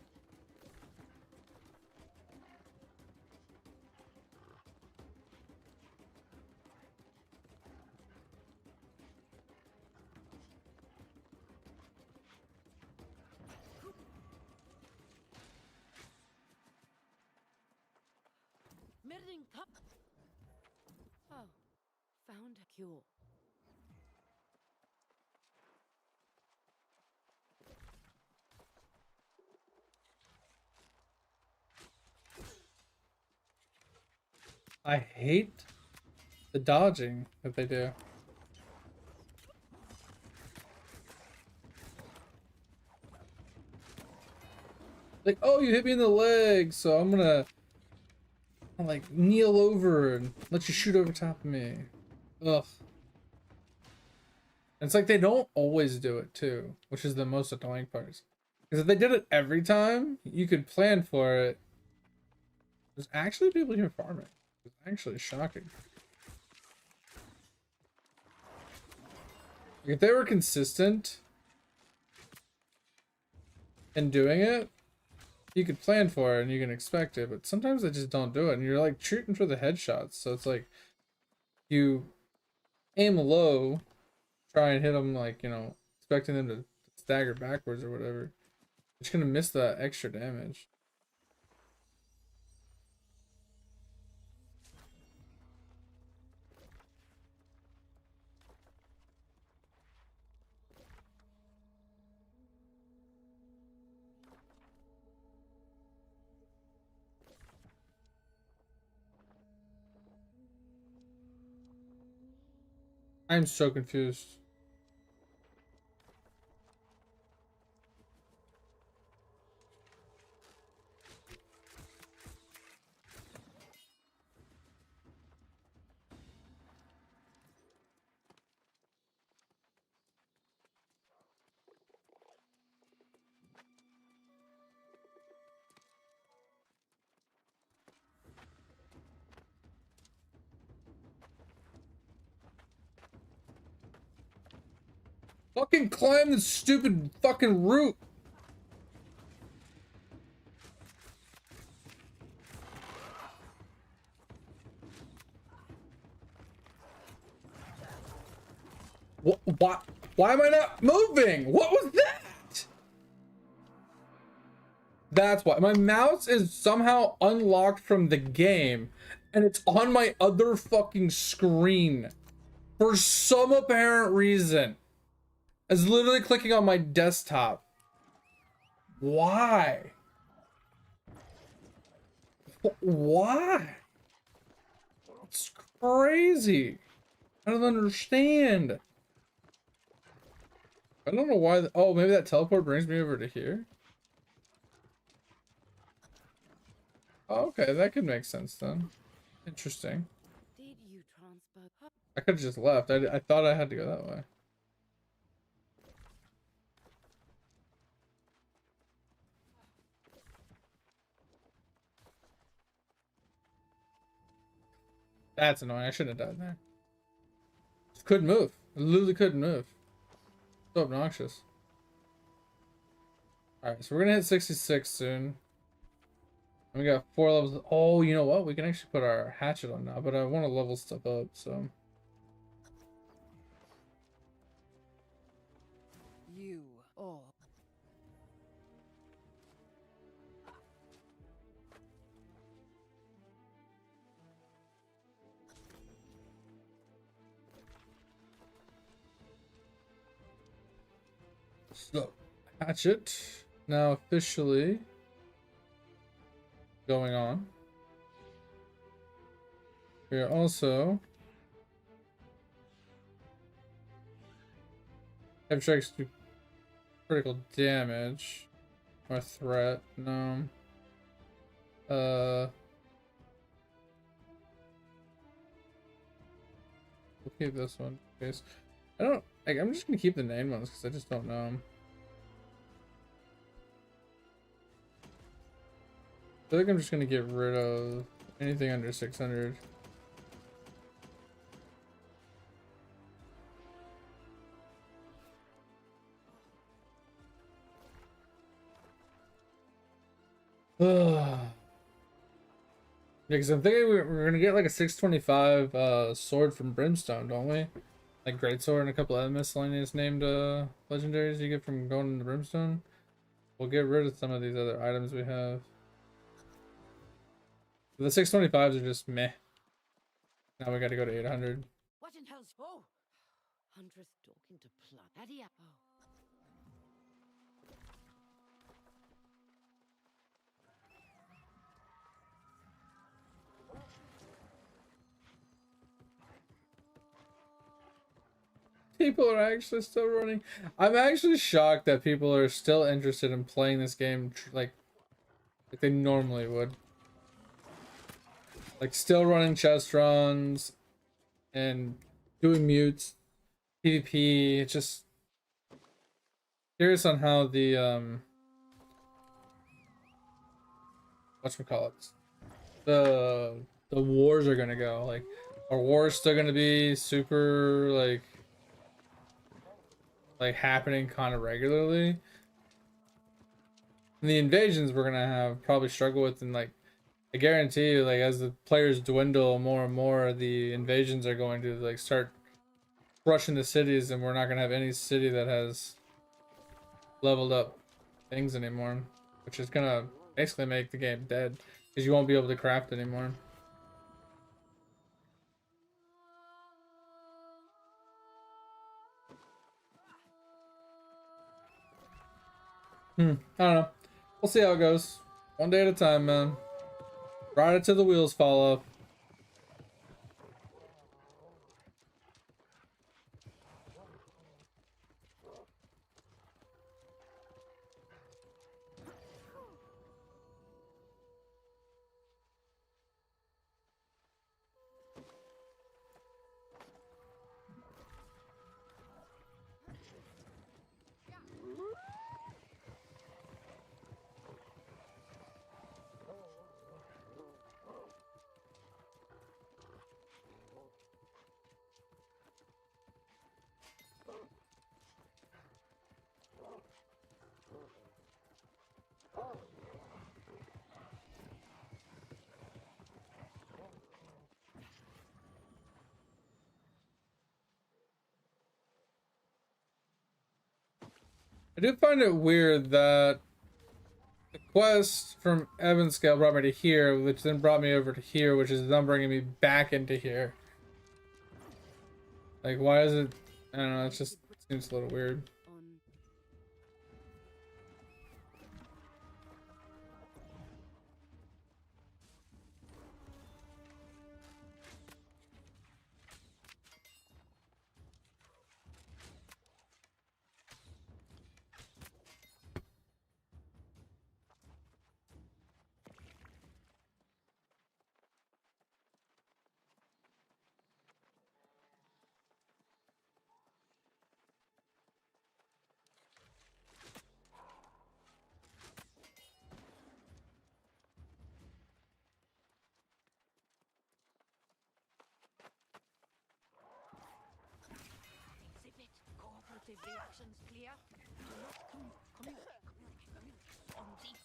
Mirring cup. Oh, found a cure. I hate the dodging that they do. Like, oh, you hit me in the leg, so I'm gonna like kneel over and let you shoot over top of me. Ugh. And it's like they don't always do it too, which is the most annoying part. Because if they did it every time, you could plan for it. There's actually people here farming. It's actually shocking. If they were consistent in doing it, you could plan for it and you can expect it, but sometimes they just don't do it, and you're like shooting for the headshots. So it's like you aim low, try and hit them, like, you know, expecting them to stagger backwards or whatever. You're just gonna miss that extra damage. I'm so confused. Fucking climb the stupid fucking root. What? Why am I not moving? What was that? That's why my mouse is somehow unlocked from the game and it's on my other fucking screen for some apparent reason. It's literally clicking on my desktop. Why? Why? It's crazy. I don't understand. I don't know why. Oh, maybe that teleport brings me over to here. Oh, okay, that could make sense then. Interesting. Did you transfer? I could have just left. I thought I had to go that way. That's annoying. I shouldn't have died there. Just couldn't move. I literally couldn't move. So obnoxious. Alright, so we're gonna hit 66 soon. And we got 4 levels. Oh, you know what? We can actually put our hatchet on now, but I want to level stuff up, so. You or So, hatchet now officially going on. We are also have strikes do critical damage or threat. No. We'll keep this one. Case I don't. Like, I'm just gonna keep the named ones because I just don't know 'em. I feel like I'm just gonna get rid of anything under 600. Ugh. Because I'm thinking we're gonna get like a 625 sword from Brimstone, don't we? Like greatsword and a couple of miscellaneous named legendaries you get from going into Brimstone. We'll get rid of some of these other items we have. The 625s are just meh. Now we gotta go to 800. what in hell's oh? Huntress talking to Plum. Adia. Oh. People are actually still running. I'm actually shocked that people are still interested in playing this game like they normally would. Like still running chest runs and doing mutes, PvP. It's just curious on how the whatchamacallit, the wars are gonna go. Like, are wars still gonna be super like happening kind of regularly? And the invasions we're gonna have probably struggle with, and like I guarantee you, like as the players dwindle more and more, the invasions are going to like start rushing the cities, and we're not gonna have any city that has leveled up things anymore, which is gonna basically make the game dead because you won't be able to craft anymore. I don't know. We'll see how it goes. One day at a time, man. Ride it till the wheels fall off. I do find it weird that the quest from Evanscale brought me to here, which then brought me over to here, which is then bringing me back into here. Like, why is it? I don't know. It just seems a little weird. On exhibit cooperative reactions clear. Do not come in. On deep.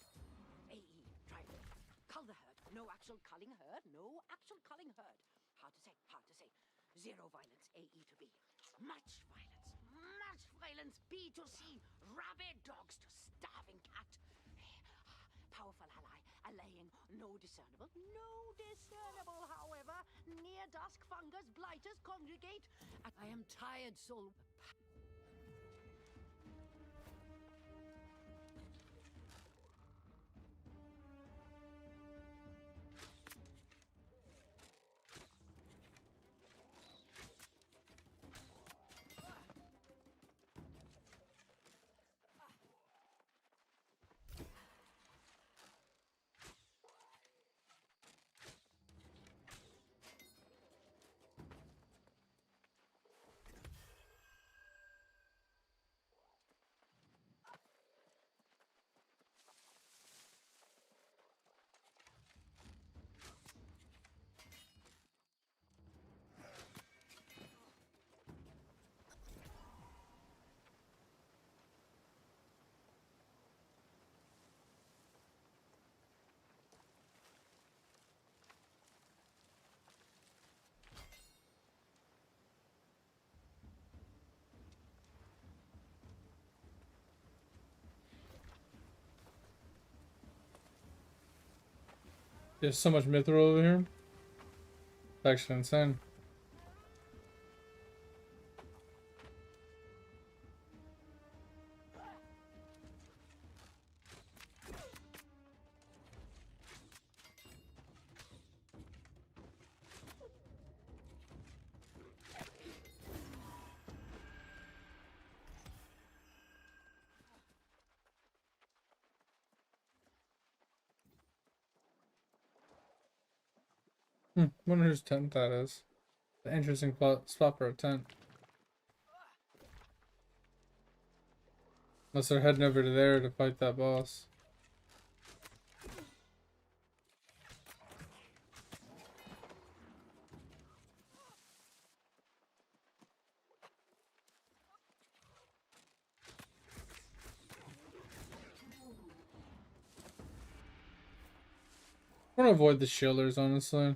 AE, try it. Cull the herd. No actual culling herd. No actual culling herd. Hard to say. Hard to say. Zero violence. AE to B. Much violence. Much violence. B to C. Rabid dogs to starving cat. Powerful ally. Allaying. No discernible. No discernible, however. Near dusk fungus blighters congregate. I am tired, soul. There's so much mithril over here. It's actually insane. Wonder whose tent that is. An interesting spot for a tent. Unless they're heading over to there to fight that boss. I want to avoid the shielders, honestly.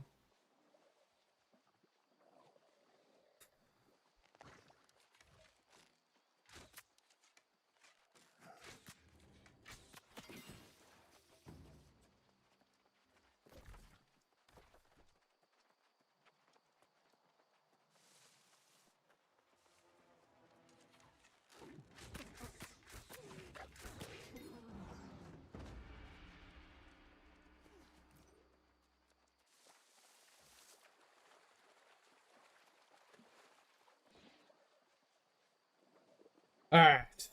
All right.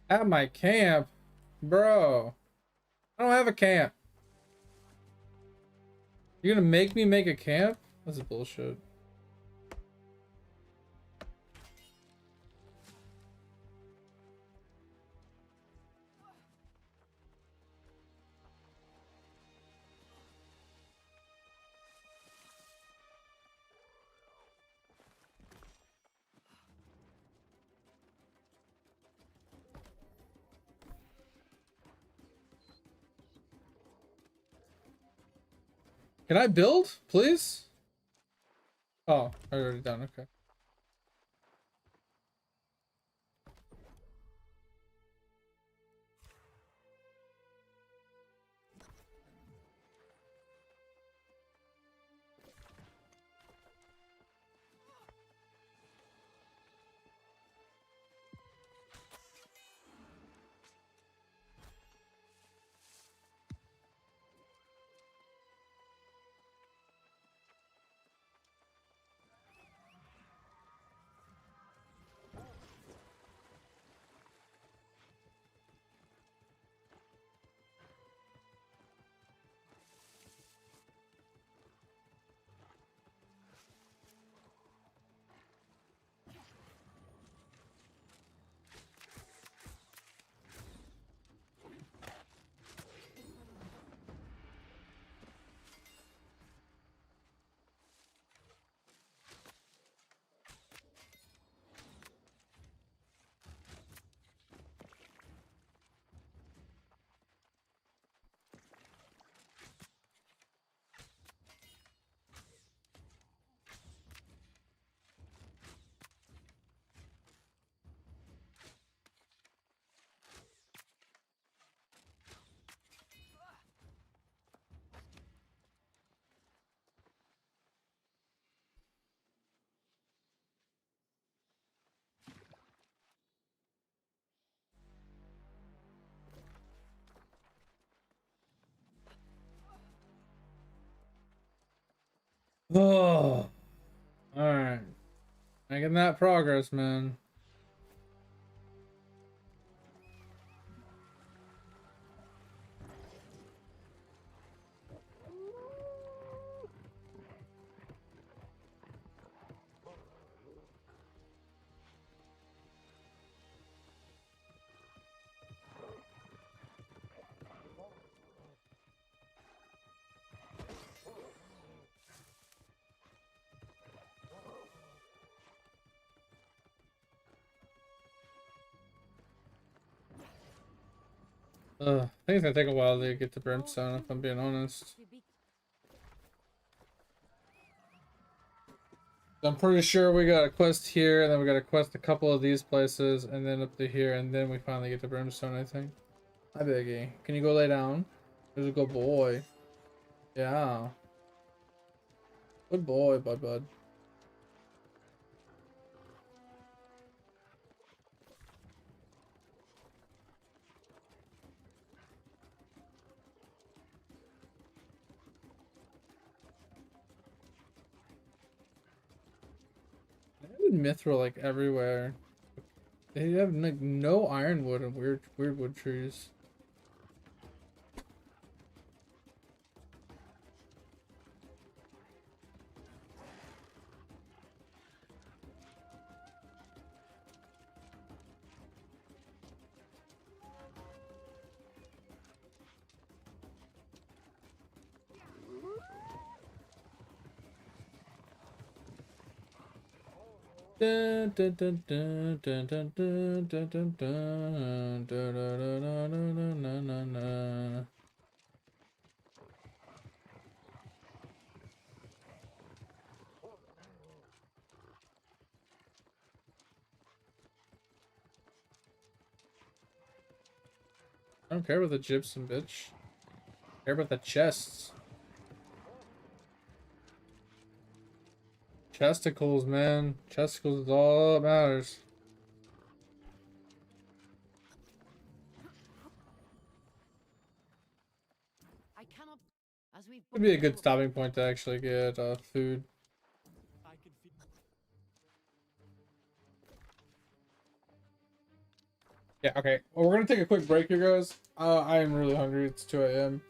At my camp, bro. I don't have a camp. You're gonna make me make a camp? This is bullshit. Can I build, please? Oh, I already done. Okay. Oh, all right. Making that progress, man. I think it's gonna take a while to get to Brimstone, if I'm being honest. I'm pretty sure we got a quest here, and then we got a quest a couple of these places, and then up to here, and then we finally get to Brimstone, I think. Hi, Biggie. Can you go lay down? There's a good boy. Yeah. Good boy, bud. I have mithril like everywhere. They have like no ironwood and weird wood trees. Dun, dun, dun, dun, dun, dun, dun, dun, dun, dun, dun, dun, dun, dun, dun, dun, dun. I don't care about the gypsum, bitch. I care about the chests. Chesticles, man. Chesticles is all that matters. I cannot, as we've Would be a booked good all- stopping point to actually get food. I can feel. Yeah, okay. Well, we're gonna take a quick break here, guys. I am really hungry. It's 2 a.m.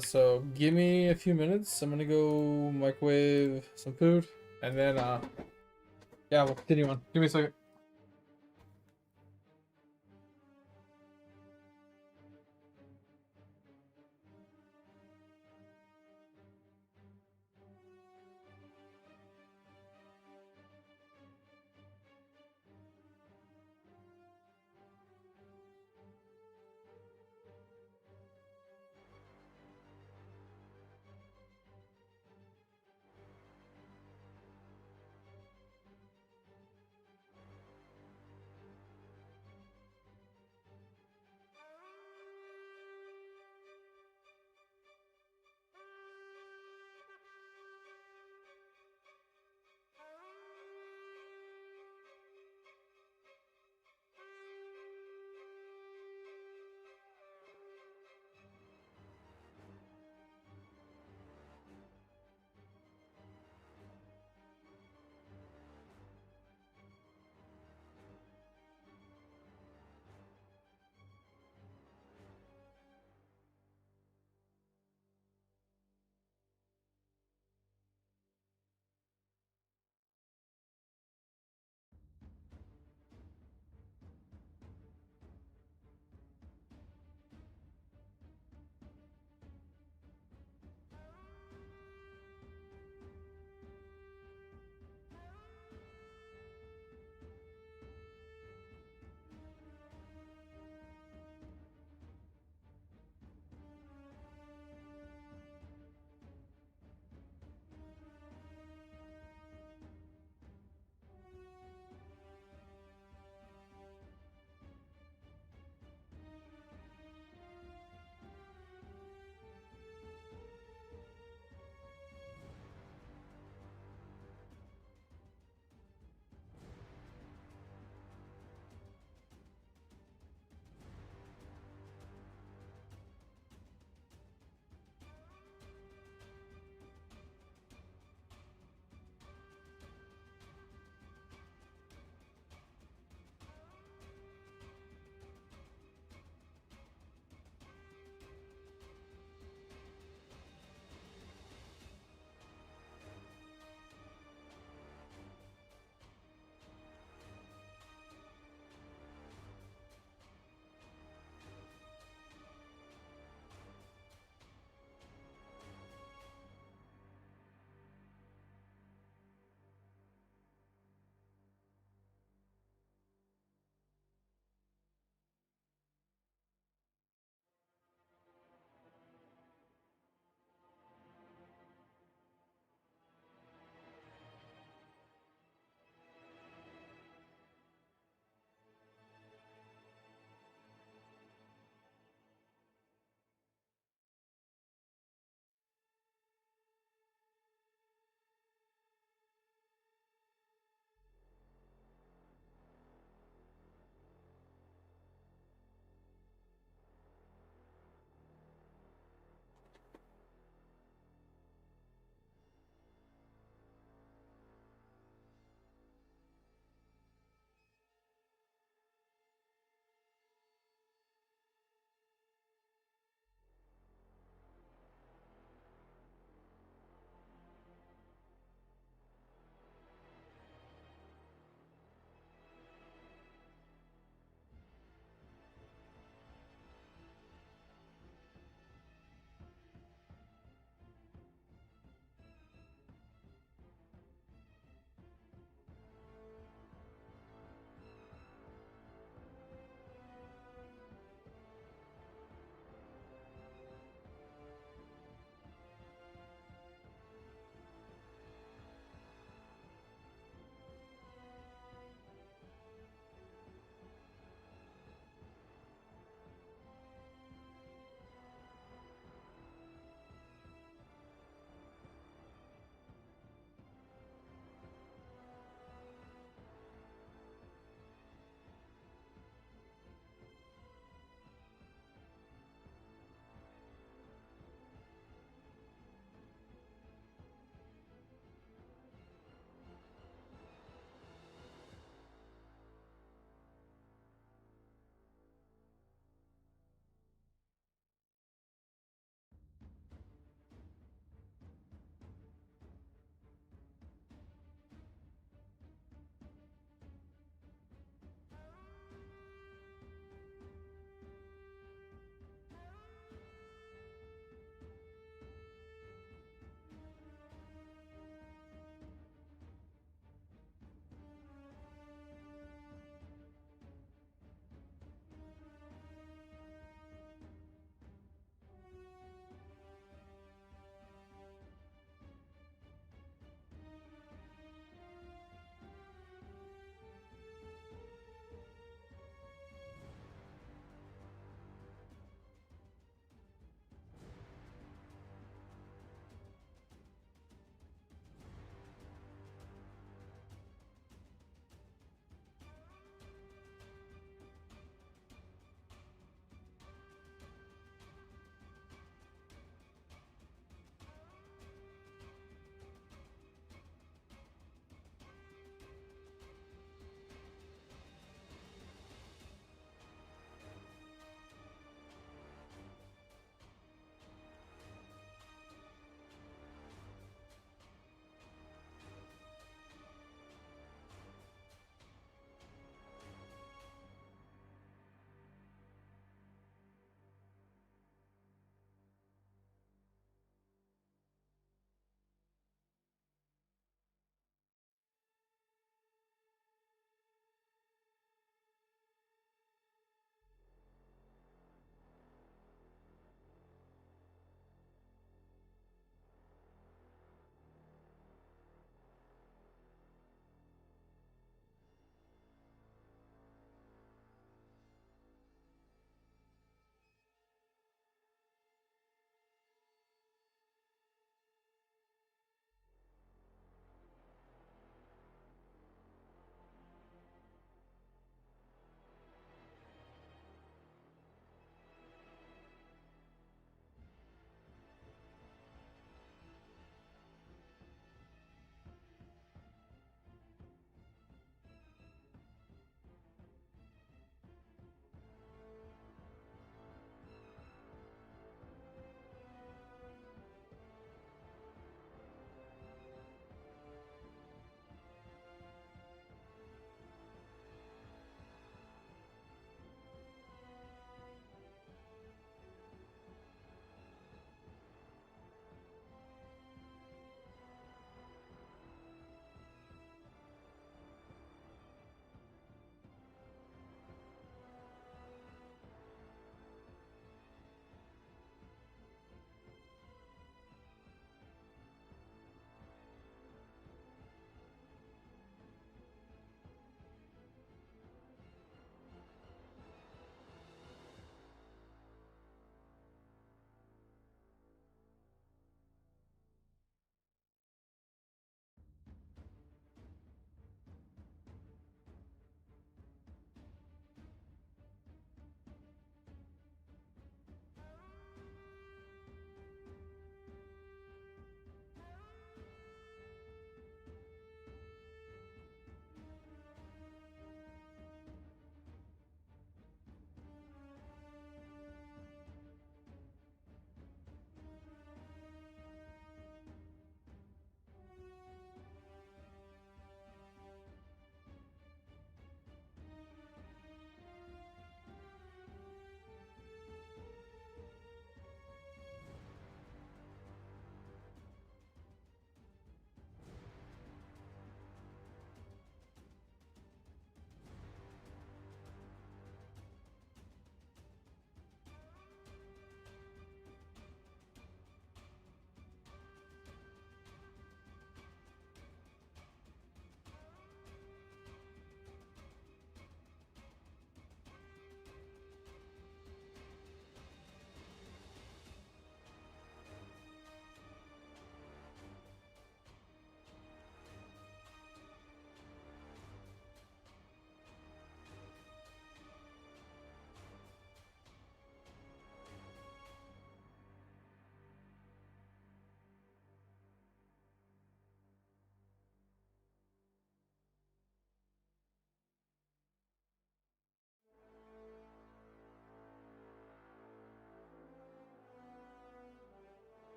So give me a few minutes. I'm gonna go microwave some food, and then yeah, we'll continue on. Give me a second.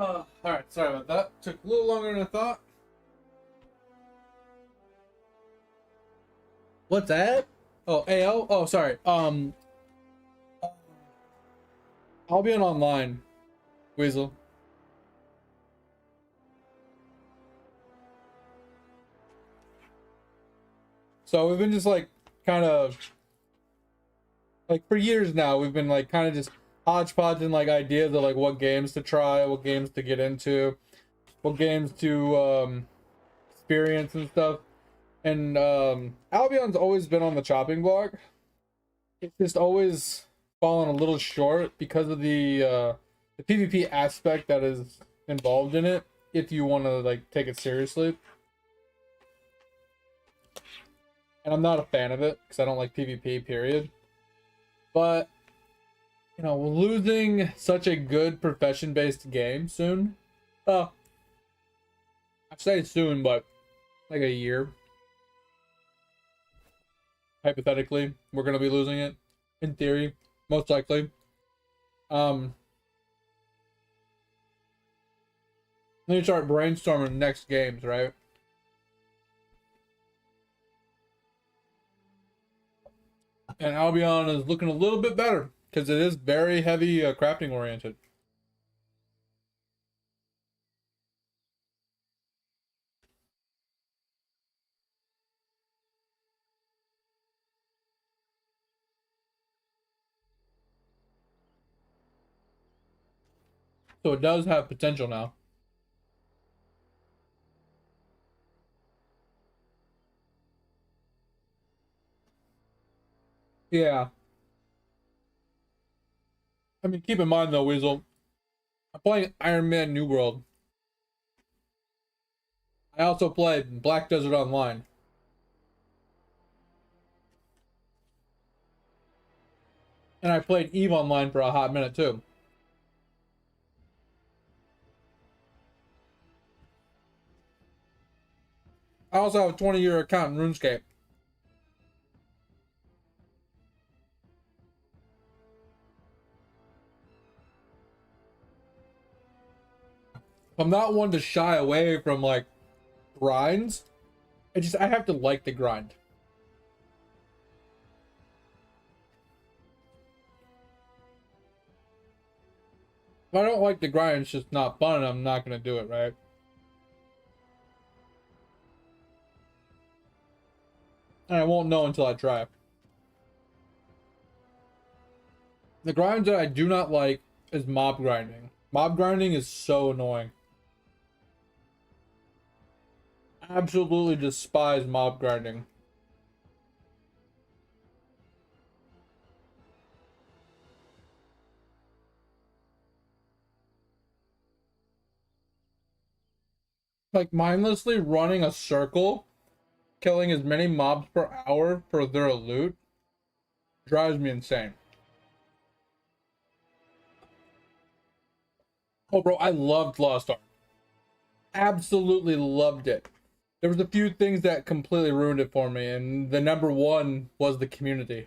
Alright, sorry about that. Took a little longer than I thought. What's that? Oh, AL? Oh, sorry. I'll be on online, Weasel. So we've been just like kind of like for years now, we've been like kind of just hodgepodging like ideas of like what games to try, what games to get into, what games to experience and stuff. And Albion's always been on the chopping block. It's just always fallen a little short because of the PvP aspect that is involved in it. If you want to like take it seriously, and I'm not a fan of it because I don't like PvP. Period. But you know, losing such a good profession-based game soon. I say soon, but like a year. Hypothetically, we're gonna be losing it. In theory, most likely. Then you start brainstorming next games, right? And Albion is looking a little bit better because it is very heavy crafting oriented. So it does have potential now. Yeah. I mean, keep in mind though, Weasel, I'm playing Iron Man New World. I also played Black Desert Online. And I played EVE Online for a hot minute too. I also have a 20-year account in RuneScape. I'm not one to shy away from like grinds. I have to like the grind. If I don't like the grind, it's just not fun and I'm not gonna do it, right? And I won't know until I try. The grinds that I do not like is mob grinding. Mob grinding is so annoying. Absolutely despise mob grinding. Like mindlessly running a circle, killing as many mobs per hour for their loot, drives me insane. Oh, bro, I loved Lost Ark. Absolutely loved it. There was a few things that completely ruined it for me, and the number one was the community.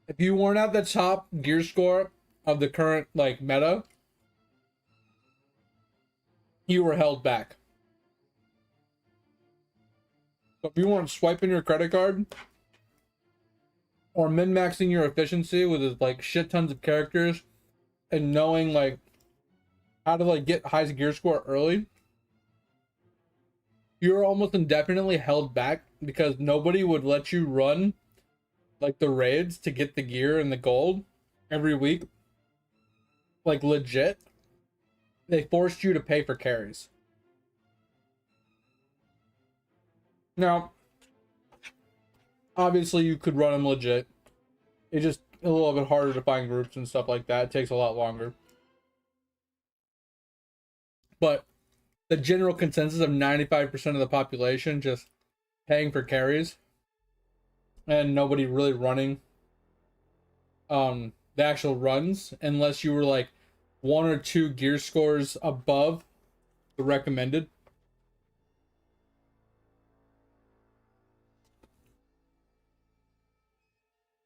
If you weren't at the top gear score of the current like meta, you were held back. So if you weren't swiping your credit card or min-maxing your efficiency with like shit tons of characters and knowing like how to like get highest gear score early, you're almost indefinitely held back because nobody would let you run like the raids to get the gear and the gold every week. Like legit. They forced you to pay for carries. Now, obviously you could run them legit. It's just a little bit harder to find groups and stuff like that. It takes a lot longer. But the general consensus of 95% of the population just paying for carries and nobody really running the actual runs unless you were like one or two gear scores above the recommended.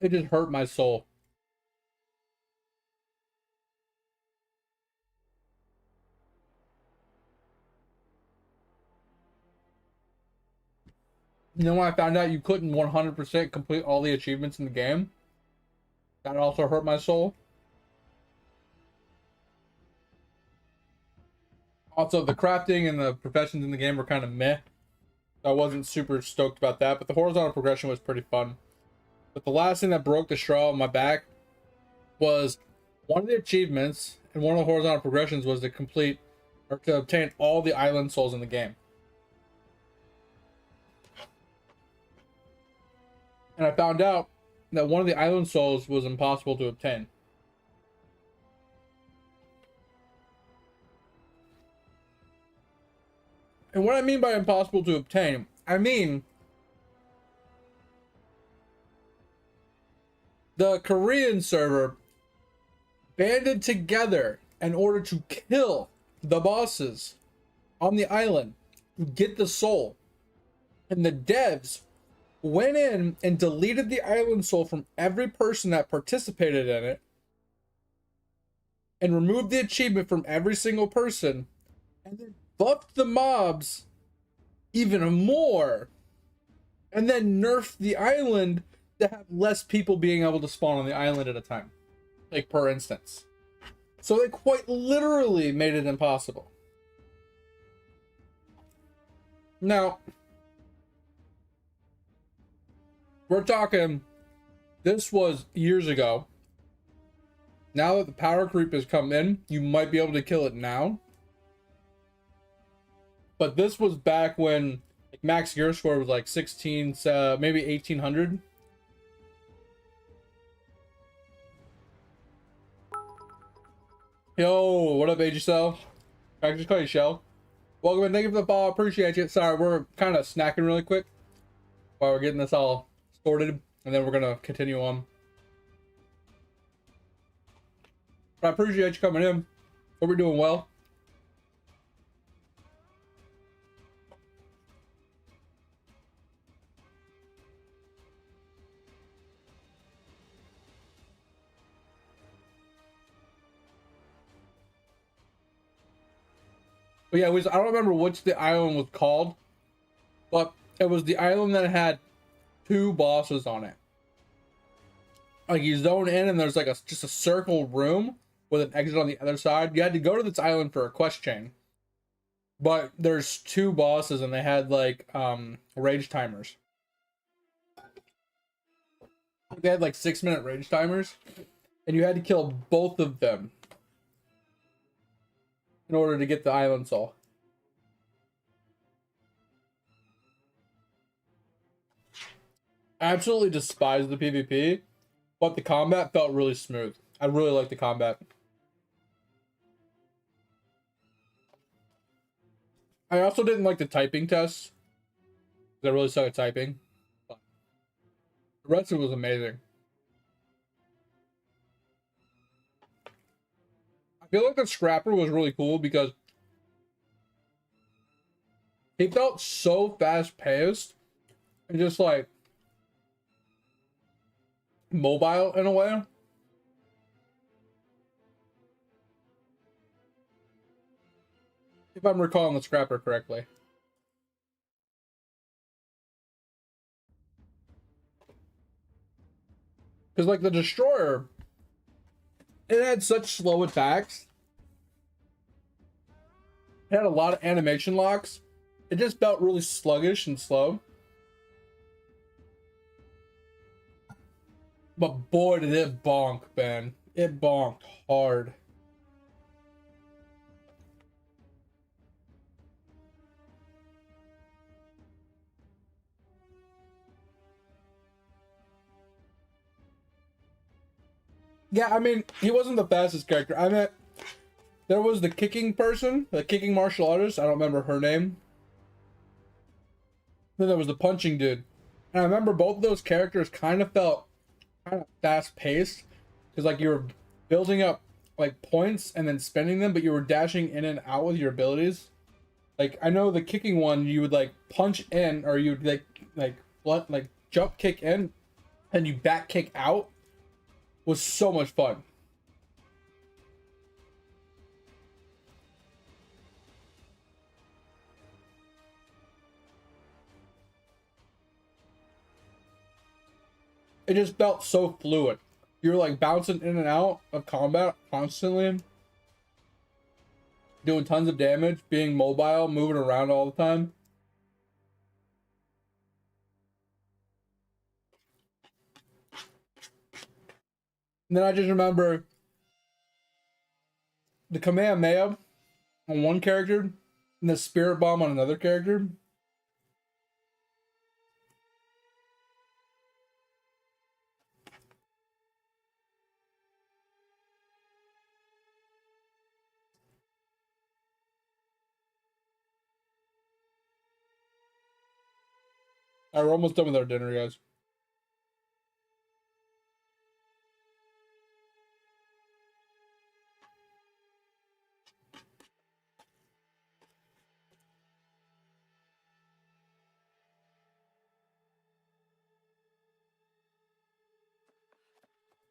It just hurt my soul. You know when I found out you couldn't 100% complete all the achievements in the game? That also hurt my soul. Also, the crafting and the professions in the game were kind of meh. I wasn't super stoked about that, but the horizontal progression was pretty fun. But the last thing that broke the straw on my back was one of the achievements and one of the horizontal progressions was to complete or to obtain all the island souls in the game. And I found out that one of the island souls was impossible to obtain. And what I mean by impossible to obtain, I mean the Korean server banded together in order to kill the bosses on the island to get the soul. And the devs went in and deleted the island soul from every person that participated in it and removed the achievement from every single person and then buffed the mobs even more and then nerfed the island to have less people being able to spawn on the island at a time, like per instance. So they quite literally made it impossible. Now, we're talking, this was years ago. Now that the power creep has come in, you might be able to kill it now. But this was back when like, max gear score was like 16, maybe 1800. Yo, what up, age yourself? I can just call you Shell. Welcome and thank you for the follow. Appreciate you. Sorry, we're kind of snacking really quick while we're getting this all sorted, and then we're gonna continue on. But I appreciate you coming in. Hope we're doing well. But yeah, it was, I don't remember which the island was called, but it was the island that had 2 bosses on it. Like you zone in and there's like just a circle room with an exit on the other side. You had to go to this island for a quest chain. But there's 2 bosses and they had like rage timers. They had like 6-minute rage timers. And you had to kill both of them in order to get the island soul. I absolutely despise the PvP, but the combat felt really smooth. I really like the combat. I also didn't like the typing tests. I really suck at typing. But the rest of it was amazing. I feel like the Scrapper was really cool because he felt so fast-paced and just like mobile in a way. If I'm recalling the Scrapper correctly. Because like the Destroyer, it had such slow attacks. It had a lot of animation locks. It just felt really sluggish and slow. But boy, did it bonk, man. It bonked hard. Yeah, I mean, he wasn't the fastest character. I mean, there was the kicking person, the kicking martial artist. I don't remember her name. Then there was the punching dude. And I remember both of those characters kind of felt kind of fast paced. Because like you were building up like points and then spending them, but you were dashing in and out with your abilities. Like I know the kicking one, you would like punch in or you'd like jump kick in and you back kick out was so much fun. It just felt so fluid. You're like bouncing in and out of combat constantly, doing tons of damage, being mobile, moving around all the time. And then I just remember the Kamehameha on one character and the Spirit Bomb on another character. Alright, we're almost done with our dinner, guys.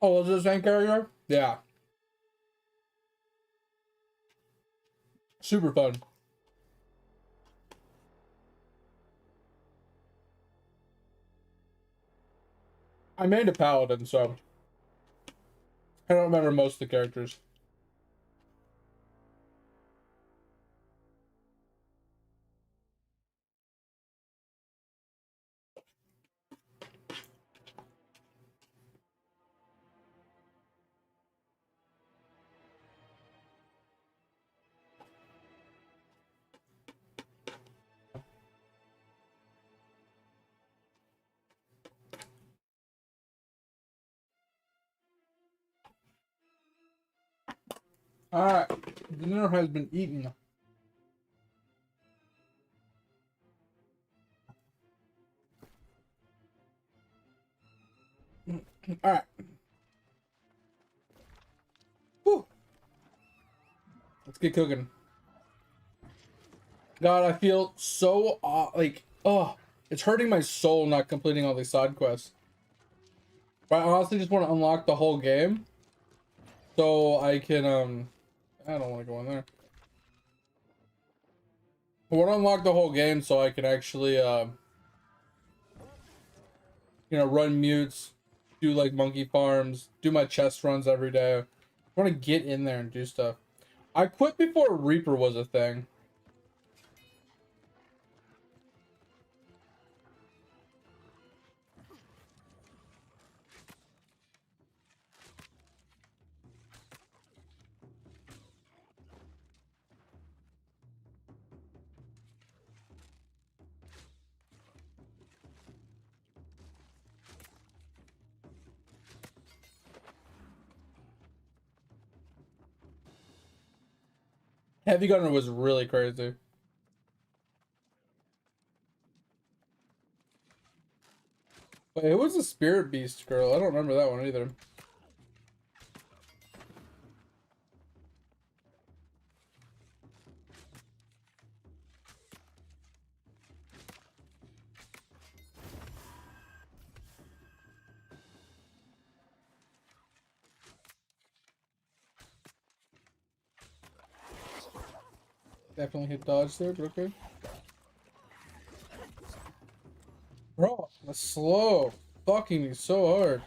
Oh, was it the same character? Yeah. Super fun. I made a paladin, so I don't remember most of the characters. Alright, dinner has been eaten. Alright. Whew. Let's get cooking. God, I feel so like, oh, it's hurting my soul not completing all these side quests. But I honestly just want to unlock the whole game so I can I don't want to go in there. I want to unlock the whole game so I can actually you know, run mutes, do like monkey farms, do my chest runs every day. I want to get in there and do stuff. I quit before Reaper was a thing. Heavy Gunner was really crazy. But it was a Spirit Beast girl. I don't remember that one either. Definitely hit dodge there, but okay. Bro, that's slow. Fucking me so hard.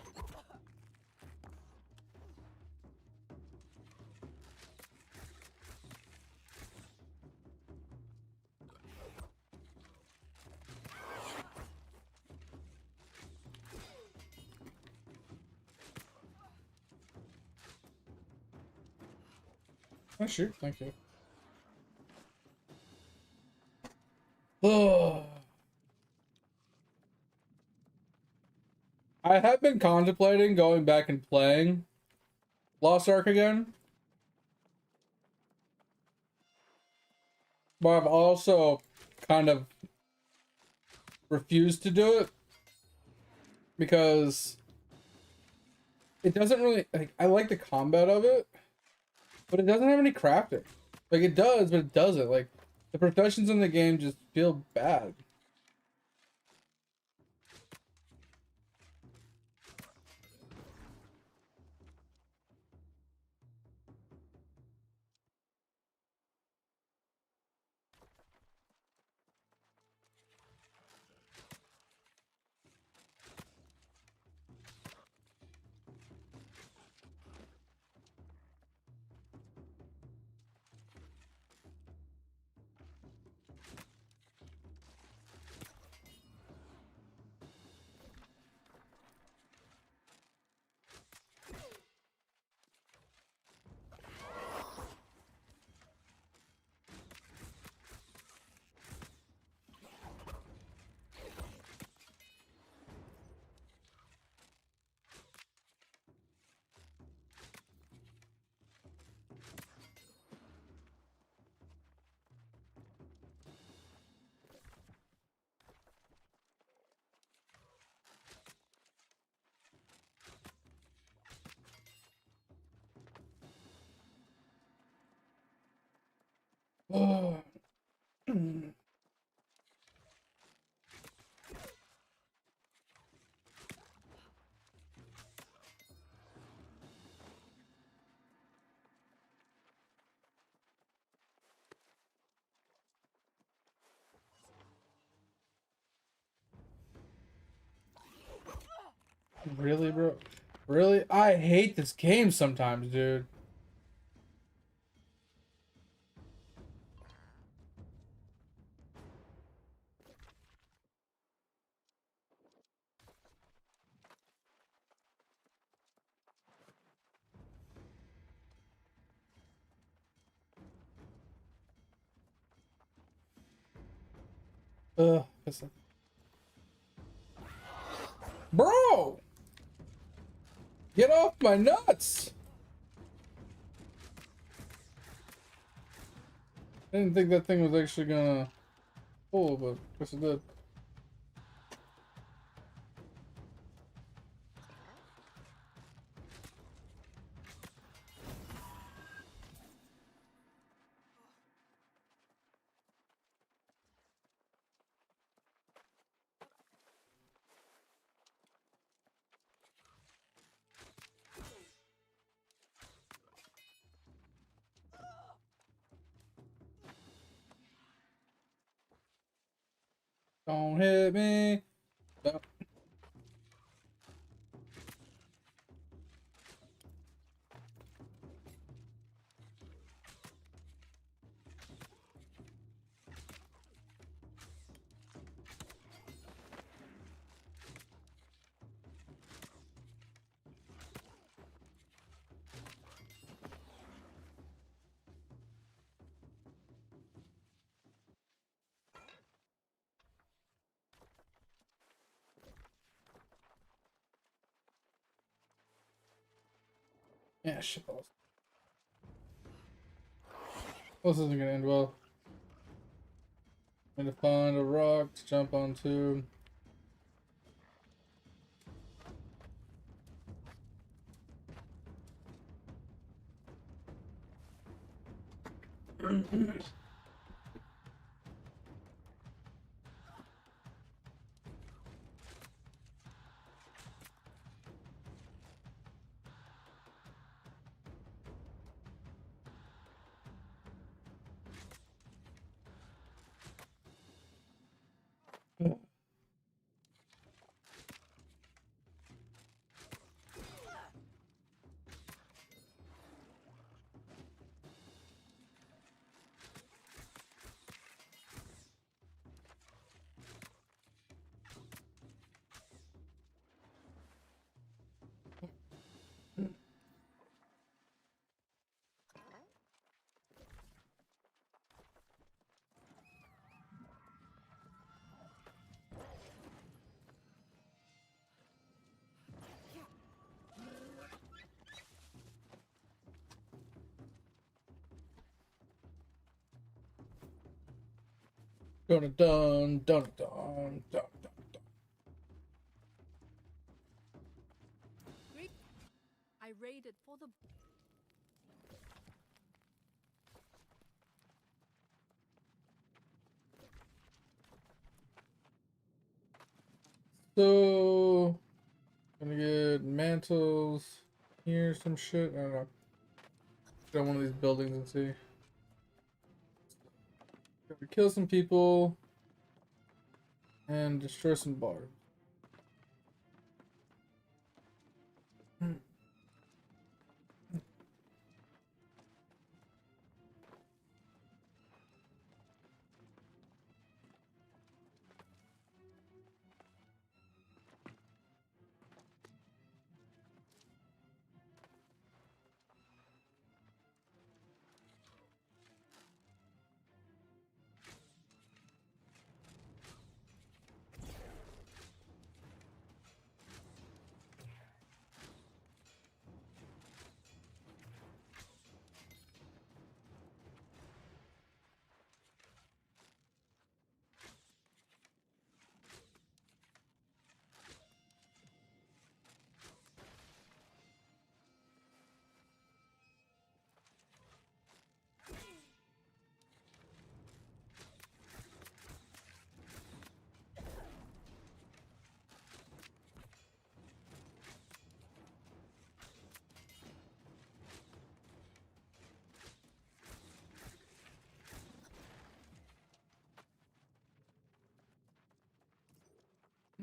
Oh, shoot, thank you. Oh. I have been contemplating going back and playing Lost Ark again. But I've also kind of refused to do it because it doesn't really, like, I like the combat of it, but it doesn't have any crafting. Like, it does, but it doesn't. Like, the professions in the game just feel bad. Oh. Really, bro? Really? I hate this game sometimes, dude. Listen. Bro! Get off my nuts! I didn't think that thing was actually gonna pull, but I guess it did. Don't hit me. Don't. Yeah, shit balls. This isn't gonna end well. Need to find a rock to jump onto. Dun dun dun dun dun dun. Great. I raided for the. So, gonna get mantles here, some shit. I don't know. Go to one of these buildings and see. Gotta kill some people and destroy some bars.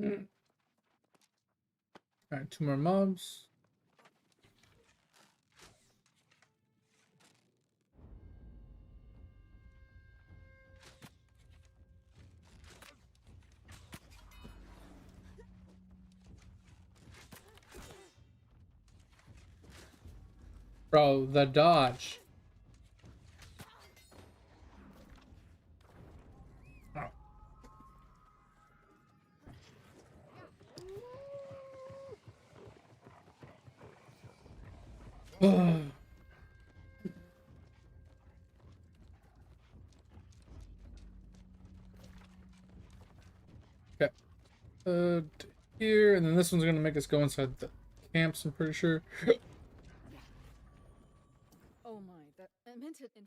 Alright, 2 more mobs. Bro, the dodge. Oh. Okay. Here, and then this one's gonna make us go inside the camps, I'm pretty sure. Oh my, that I meant it in.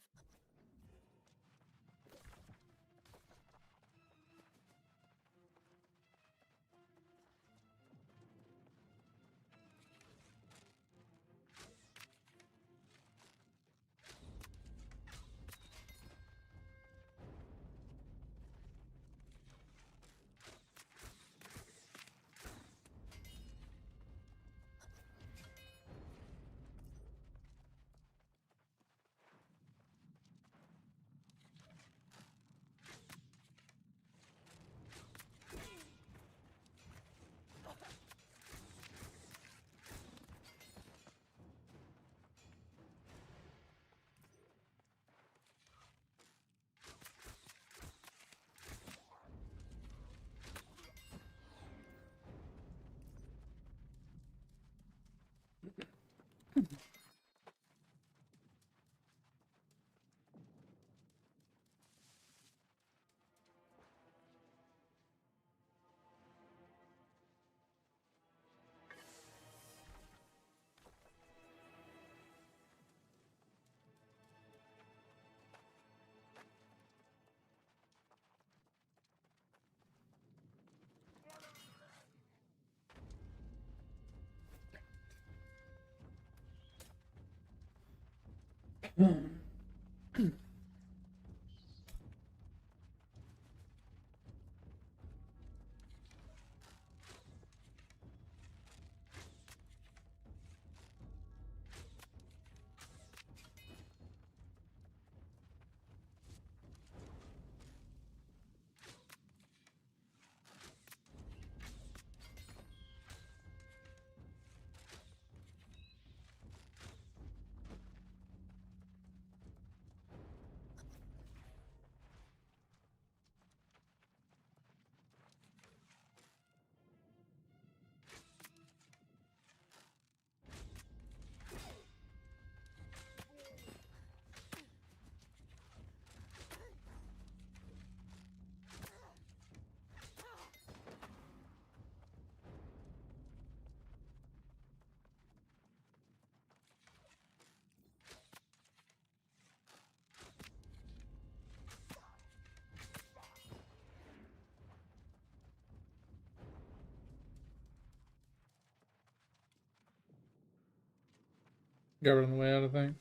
Got rid of the way out, I think.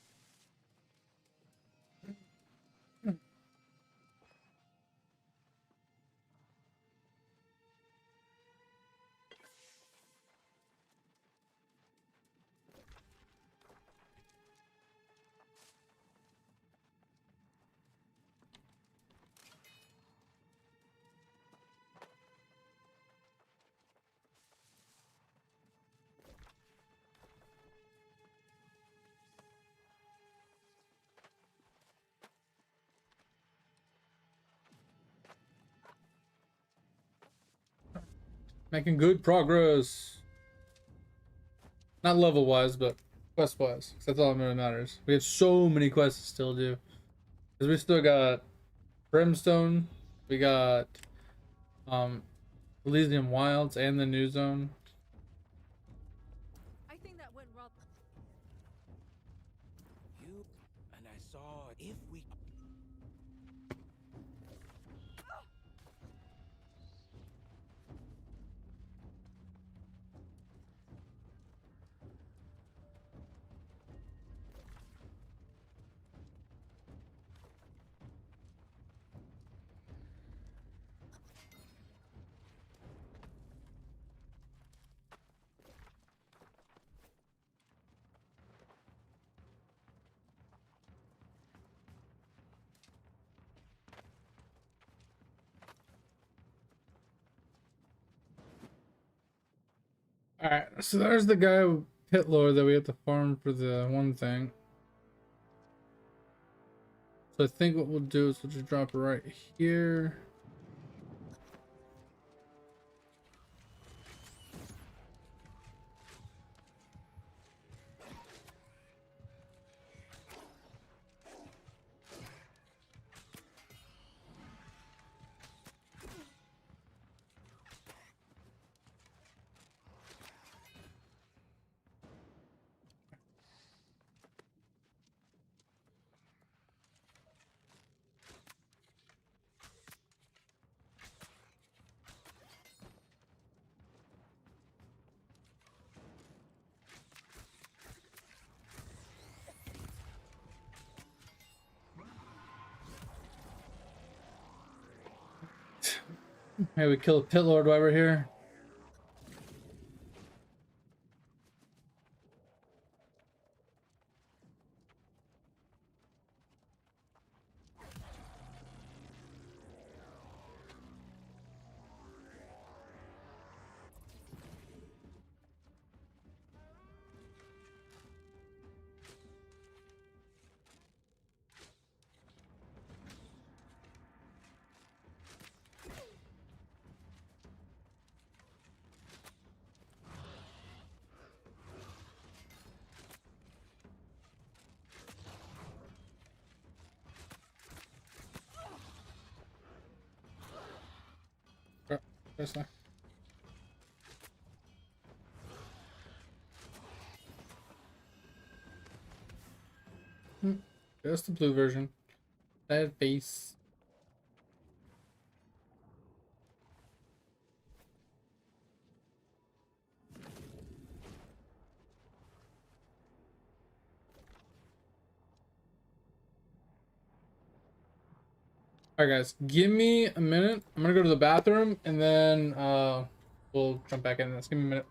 Making good progress. Not level wise, but quest wise. That's all that really matters. We have so many quests to still do. Because we still got Brimstone. We got Elysium Wilds and the New Zone. I think that went rather. You and I saw if we. Alright, so there's the guy pit lord that we have to farm for the one thing. So I think what we'll do is we'll just drop it right here. Hey, we kill a pit lord while we're here. Oh, this way. Just the blue version. That face. Alright guys, give me a minute. I'm gonna go to the bathroom and then we'll jump back in this. Give me a minute.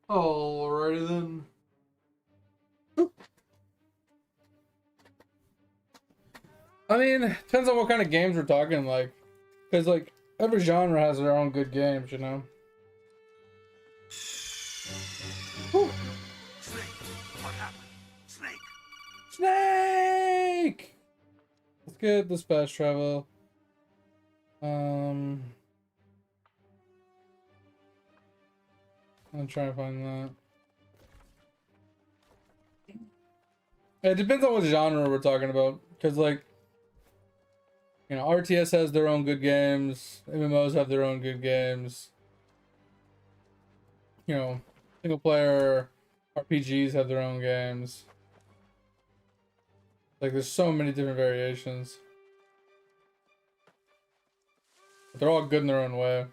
Alrighty then. I mean, depends on what kind of games we're talking, like, because like every genre has their own good games, you know. Whew. Snake! What happened? Snake! Snake. Let's get this fast travel. I'm trying to find that. It depends on what genre we're talking about, because like, you know, RTS has their own good games, MMOs have their own good games. You know, single player RPGs have their own games. Like, there's so many different variations. But they're all good in their own way.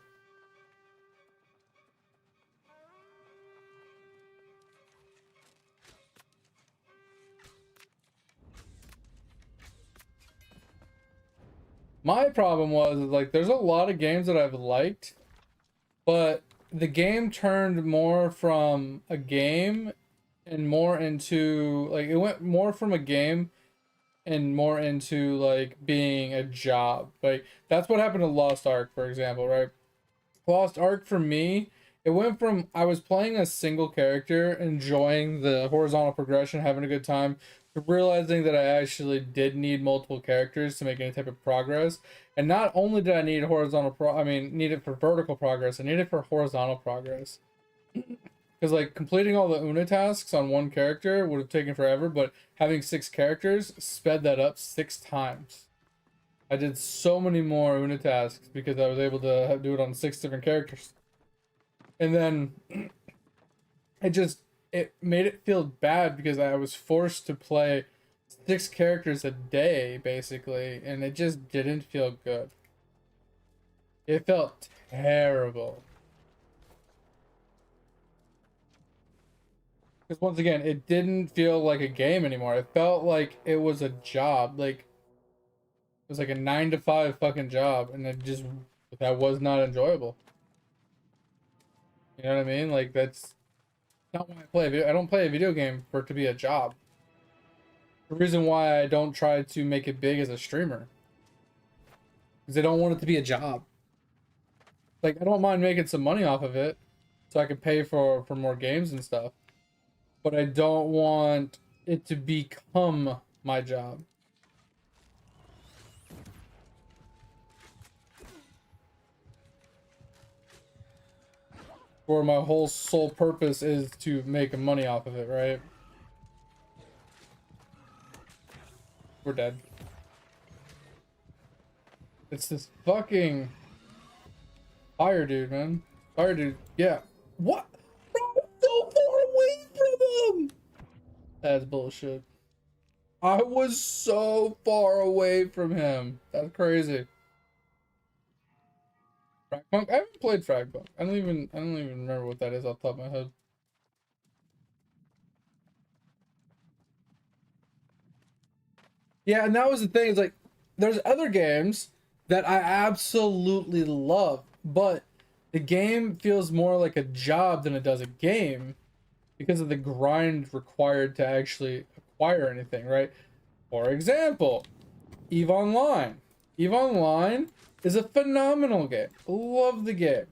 My problem was, like, there's a lot of games that I've liked, but the game turned more from a game and more into, like, it went more from a game and more into, like, being a job. Like, that's what happened to Lost Ark, for example, right? Lost Ark for me, it went from I was playing a single character, enjoying the horizontal progression, having a good time, to realizing that I actually did need multiple characters to make any type of progress. And not only did I need need it for vertical progress, I need it for horizontal progress. Because like completing all the Una tasks on one character would have taken forever, but having 6 characters sped that up 6 times. I did so many more Una tasks because I was able to do it on 6 different characters. And then it made it feel bad because I was forced to play 6 characters a day basically, and it just didn't feel good. It felt terrible. Because once again, it didn't feel like a game anymore. It felt like it was a job. Like, it was like a 9 to 5 fucking job, and that was not enjoyable. You know what I mean? Like, that's not why I play a video. I don't play a video game for it to be a job. The reason why I don't try to make it big as a streamer, because I don't want it to be a job. Like, I don't mind making some money off of it, so I can pay for more games and stuff. But I don't want it to become my job. Where my whole sole purpose is to make money off of it, right? We're dead. It's this fucking fire dude, man. Fire dude. Yeah. What? Bro, I'm so far away from him! That's bullshit. I was so far away from him. That's crazy. Fragpunk? I haven't played Fragpunk. I don't even remember what that is off the top of my head. Yeah, and that was the thing, is like there's other games that I absolutely love, but the game feels more like a job than it does a game because of the grind required to actually acquire anything, right? For example, EVE Online. EVE Online is a phenomenal game. Love the game.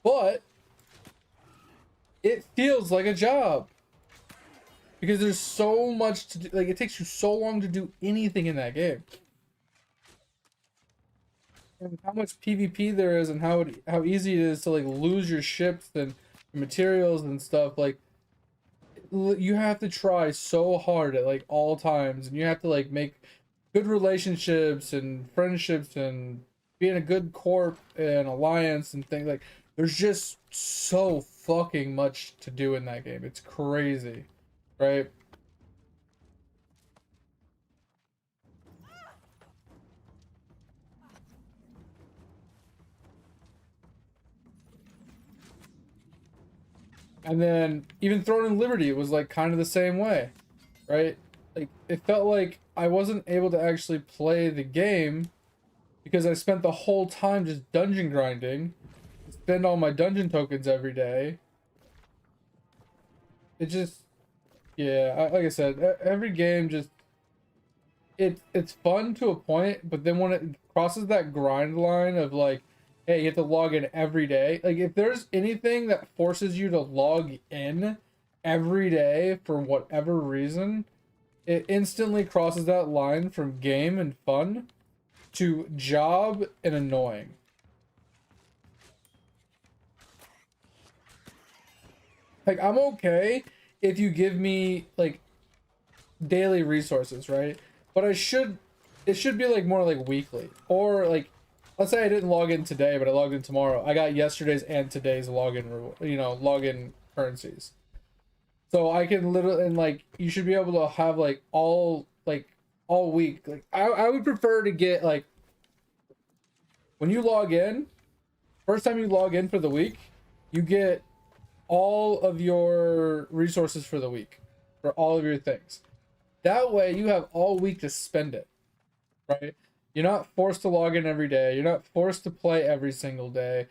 But it feels like a job. Because there's so much to do. Like, it takes you so long to do anything in that game. And how much PvP there is and how easy it is to, like, lose your ships and materials and stuff. Like, you have to try so hard at, like, all times. And you have to, like, make good relationships and friendships and be in a good corp and alliance and things. Like, there's just so fucking much to do in that game. It's crazy. Right? And then even Throne and Liberty was like kind of the same way, right? Like, it felt like I wasn't able to actually play the game because I spent the whole time just dungeon grinding, spend all my dungeon tokens every day, it just, yeah, like I said, every game just, it's fun to a point, but then when it crosses that grind line of like, hey, you have to log in every day. Like if there's anything that forces you to log in every day for whatever reason, it instantly crosses that line from game and fun to job and annoying. Like I'm okay if you give me like daily resources, right? But it should be like more like weekly, or like let's say I didn't log in today, but I logged in tomorrow. I got yesterday's and today's login currencies. So I can literally, and like you should be able to have like all week. Like I would prefer to get like when you log in, first time you log in for the week, you get all of your resources for the week for all of your things. That way you have all week to spend it, right? You're not forced to log in every day. You're not forced to play every single day.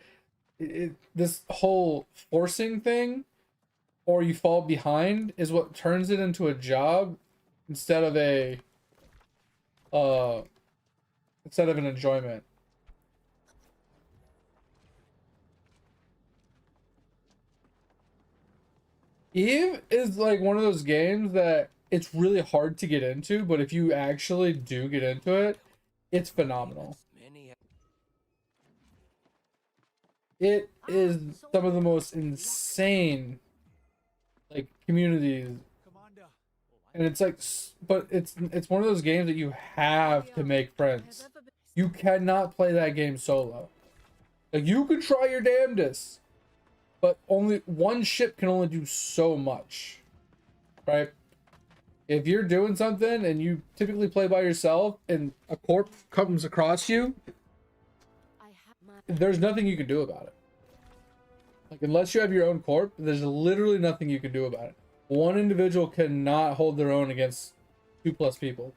This whole forcing thing, or you fall behind, is what turns it into a job instead of a uh instead of an enjoyment. Eve is like one of those games that it's really hard to get into, but if you actually do get into it, it's phenomenal. Many It is some of the most insane like communities, Commander. and it's like but it's one of those games that you have to make friends. You cannot play that game solo. Like you could try your damnedest, but only one ship can only do so much, right? If you're doing something and you typically play by yourself and a corp comes across you, I have my there's nothing you can do about it. Like unless you have your own corp, there's literally nothing you can do about it. One individual cannot hold their own against 2+ people.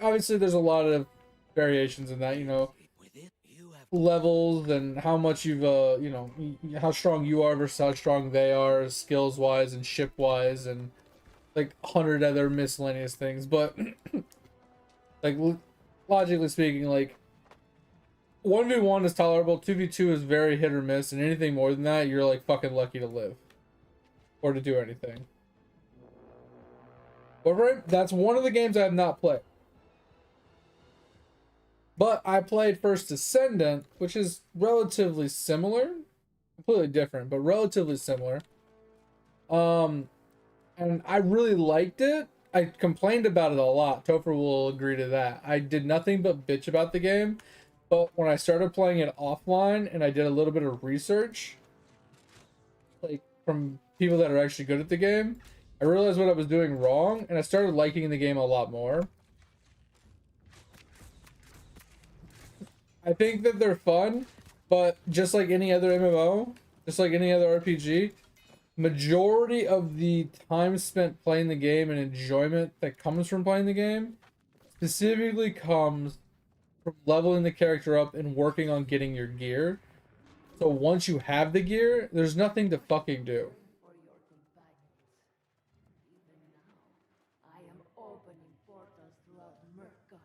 Obviously, there's a lot of variations in that, with it, you have levels and how much you've, how strong you are versus how strong they are, skills wise and ship wise, and like 100 other miscellaneous things. But like logically speaking, like 1v1 is tolerable, 2v2 is very hit or miss, and anything more than that, you're like fucking lucky to live or to do anything. But that's one of the games I have not played. But I played First Descendant, which is relatively similar, completely different, but relatively similar. And I really liked it. I complained about it a lot. Topher will agree to that. I did nothing but bitch about the game. But when I started playing it offline and I did a little bit of research, like from people that are actually good at the game, I realized what I was doing wrong and I started liking the game a lot more. I think that they're fun, but just like any other MMO, just like any other RPG, majority of the time spent playing the game and enjoyment that comes from playing the game specifically comes from leveling the character up and working on getting your gear. So once you have the gear, there's nothing to fucking do. For your companions. Even now, I am opening portals throughout Murkgard.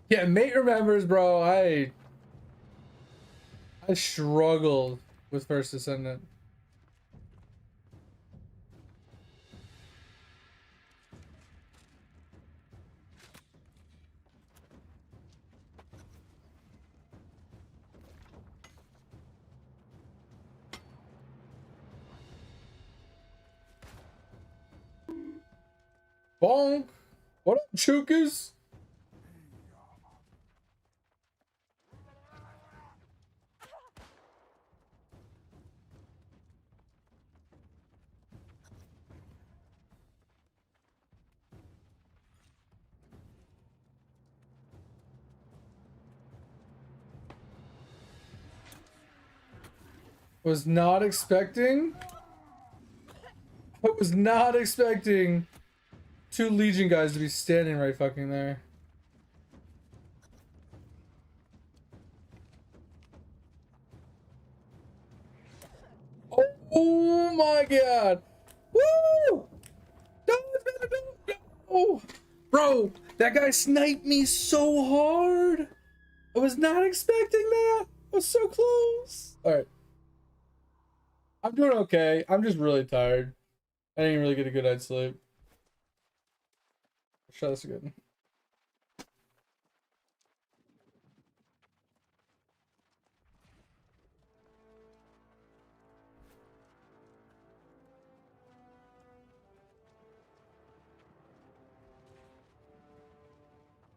Yeah, mate remembers, bro. I struggled with First Descendant. Bonk. What up, Chukas? Was not expecting. I was not expecting 2 Legion guys to be standing right fucking there. Oh my god! Woo! No! Bro, that guy sniped me so hard! I was not expecting that! I was so close! Alright. I'm doing okay. I'm just really tired. I didn't really get a good night's sleep. Try this again.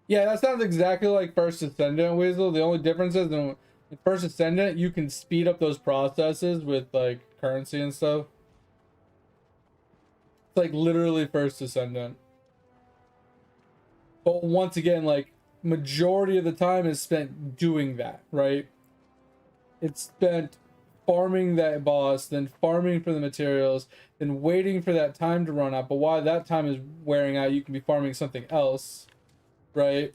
Yeah, that sounds exactly like First Ascendant, Weasel. The only difference is in First Ascendant, you can speed up those processes with like currency and stuff. It's like literally First Ascendant. But once again, like majority of the time is spent doing that, right? It's spent farming that boss, then farming for the materials, then waiting for that time to run out. But while that time is wearing out, you can be farming something else, right?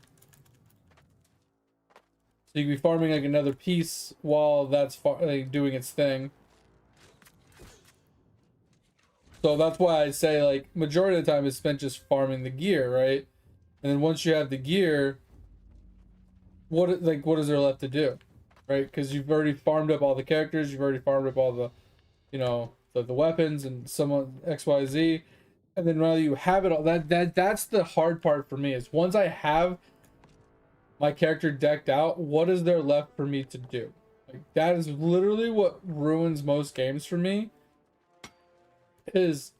So you can be farming like another piece while that's like, doing its thing. So that's why I say like majority of the time is spent just farming the gear, right? And then once you have the gear, what is there left to do, right? Because you've already farmed up all the characters, you've already farmed up all the, you know, the weapons and some XYZ, and then now you have it all. That's the hard part for me is once I have my character decked out, what is there left for me to do? Like that is literally what ruins most games for me. Is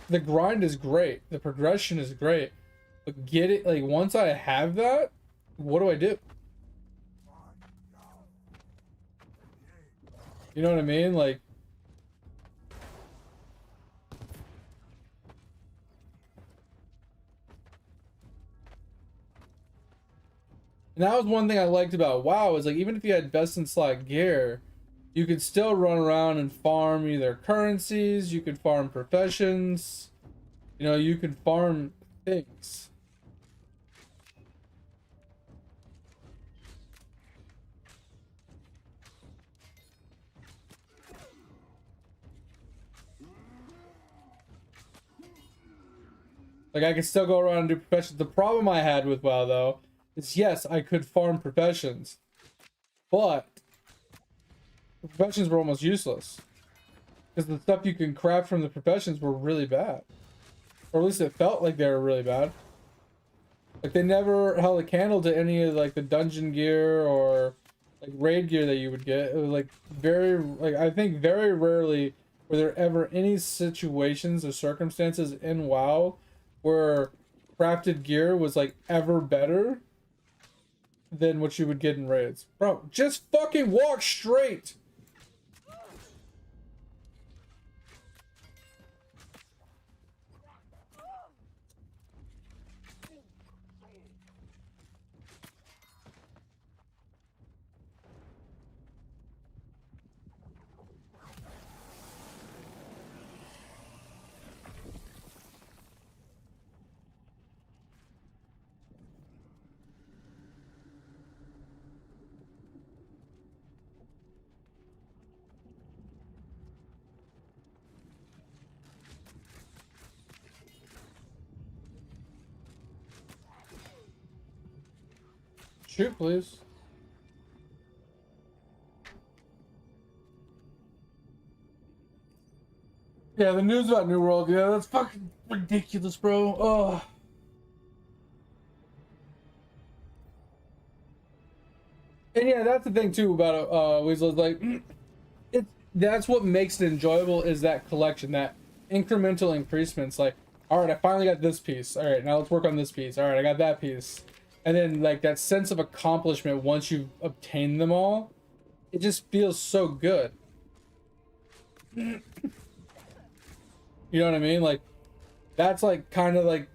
the grind is great, the progression is great, but get it like once I have that, what do I do? You know what I mean? Like and that was one thing I liked about WoW is like even if you had best in slot gear, you could still run around and farm either currencies, you could farm professions, you know, you could farm things. Like I could still go around and do professions. The problem I had with WoW though is yes, I could farm professions, but the professions were almost useless because the stuff you can craft from the professions were really bad, or at least it felt like they were really bad. Like they never held a candle to any of like the dungeon gear or like raid gear that you would get. It was like very like I think very rarely were there ever any situations or circumstances in WoW where crafted gear was like ever better than what you would get in raids. Bro, just fucking walk straight. Shoot, please. Yeah, the news about New World, yeah, that's fucking ridiculous, bro. Oh. And yeah, that's the thing too about Weasel is like that's what makes it enjoyable is that collection, that incremental increasements. Like All right, I finally got this piece. All right, now let's work on this piece. All right, I got that piece. And then like that sense of accomplishment once you've obtained them all, it just feels so good. You know what I mean? Like that's like kind of like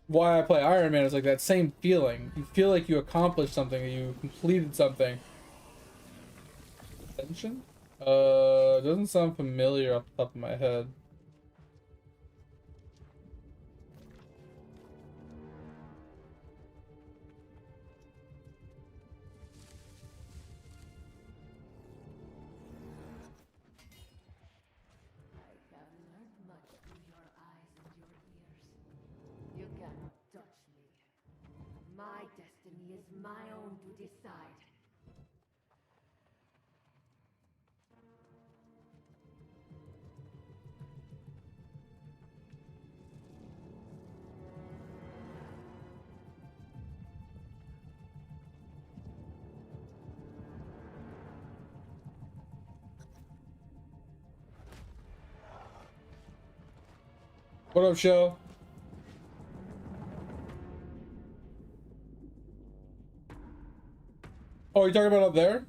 why I play Iron Man, is like that same feeling. You feel like you accomplished something, you completed something. Attention? Doesn't sound familiar off the top of my head. I have learned much through your eyes and your ears. You cannot touch me. My destiny is my own to decide. What up, show? Oh, you talking about up there?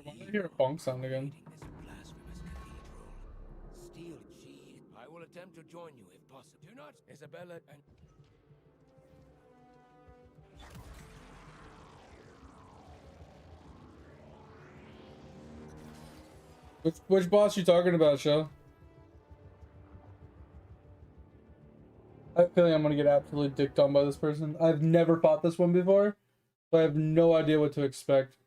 Why did I hear a bonk sound again? This blasphemous cathedral. Steal key. I will attempt to join you if possible. Do not, Isabella and... Which boss you talking about, show? I have a feeling I'm gonna get absolutely dicked on by this person. I've never fought this one before, so I have no idea what to expect.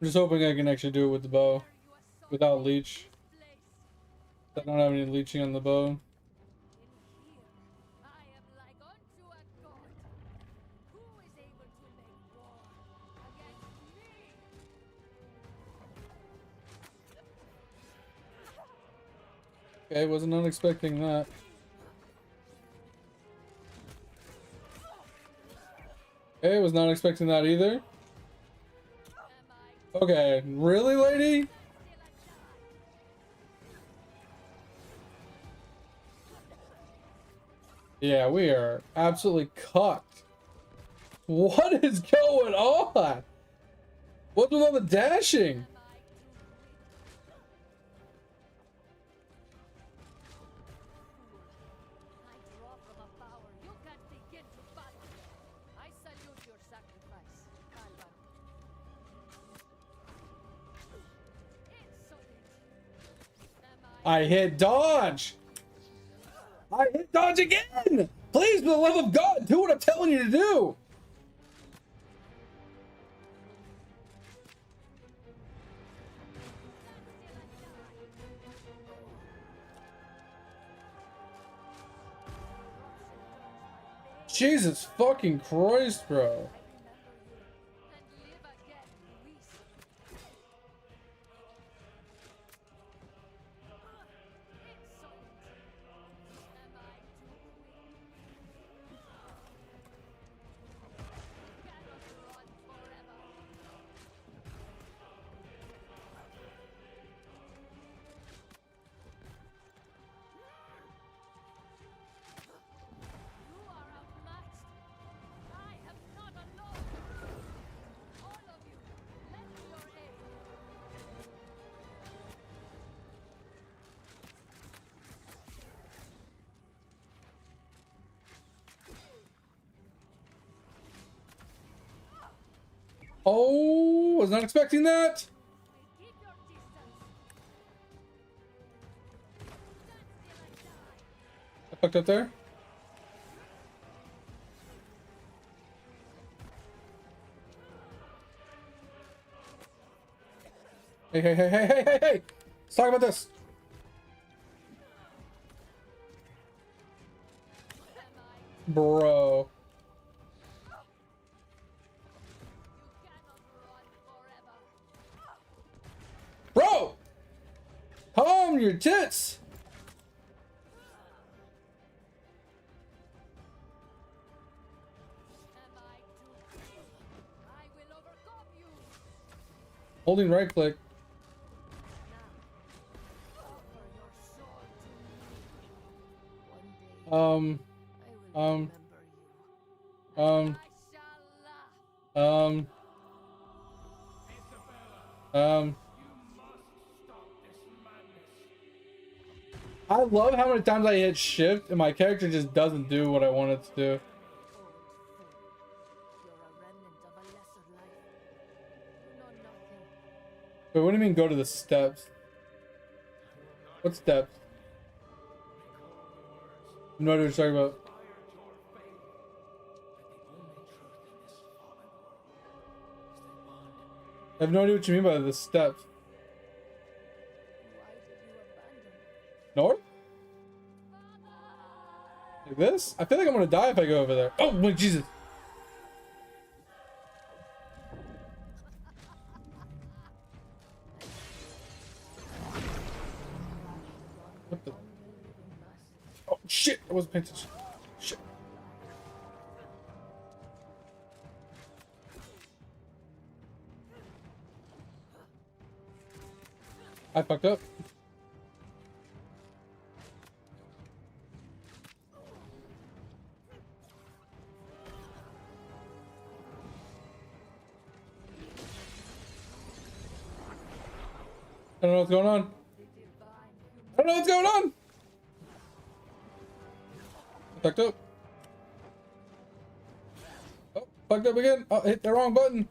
I'm just hoping I can actually do it with the bow, without leech. I don't have any leeching on the bow. In here, I am like unto a god. Who is able to make war against me? Okay, wasn't expecting that. Okay, was not expecting that either. Okay, really, lady? Yeah, we are absolutely cocked. What is going on? What's with all the dashing? I draw from a power you can't begin to fathom. I salute your sacrifice, Calvin. Insolent. I hit dodge. I hit dodge again. Please, for the love of God, do what I'm telling you to do. Jesus fucking Christ, bro. And live again, Luis. Insolent. Am I too weak? Cannot run forever. You are outmatched. I am not alone. All of you, lend your aid. Oh, was not expecting that. Keep your distance. Stand still and die. I fucked up there. Hey, hey, hey, hey, hey, hey, hey! Let's talk about this. Bro. You cannot run forever. Bro! them your tits. Am I too? I will overcome you. Holding right click. Now, offer your soul to me. One day, Um, I will um, remember you. um, I shall laugh. um. I love how many times I hit shift and my character just doesn't do what I want it to do. Old fool. You're a remnant of a lesser life. You know nothing. But what do you mean go to the steps? What steps? No idea what you're talking about. I have no idea what you mean by the steps. Why did you abandon me? North? Like this? I feel like I'm gonna die if I go over there. Oh my Jesus! What the? Oh shit! I wasn't paying attention. Shit. I fucked up. I don't know what's going on. I don't know what's going on. I fucked up. Oh, fucked up again. Oh, hit the wrong button.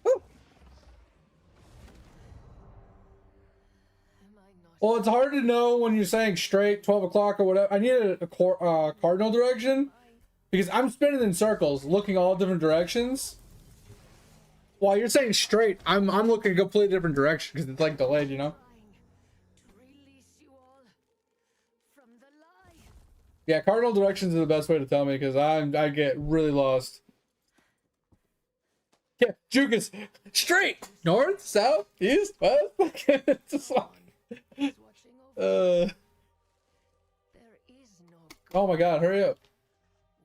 Woo. Well, it's hard to know when you're saying straight 12 o'clock or whatever. I need a cardinal direction because I'm spinning in circles, looking all different directions. While you're saying straight, I'm looking a completely different direction because it's like delayed, you know. To release you all from the lie. Yeah, cardinal directions are the best way to tell me because I get really lost. Yeah, Jukas, straight, north, south, east, west. It's just like, Is watching over. There is no God. Oh my God, hurry up!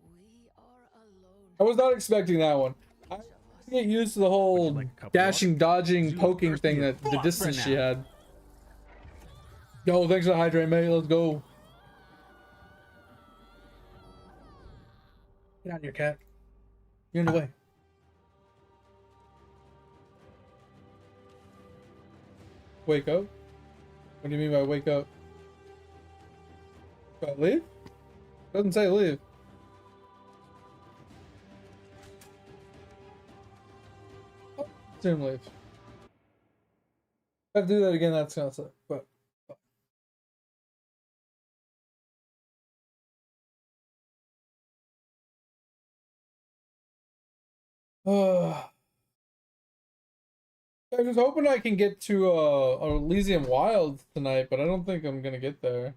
We are alone. I was not expecting that one. I get used to the whole Like a cup of dashing, water? dodging, You look poking thirsty thing as that the fuck distance right she now. had. Yo, thanks for the hydrate, mate. Let's go. Get out of here, cat. You're in the way. Wake up? What do you mean by wake up? What, leave? Doesn't say leave. Oh, soon leave. If I have to do that again, that's gonna suck. But I was hoping I can get to Elysium Wilds tonight, but I don't think I'm gonna get there.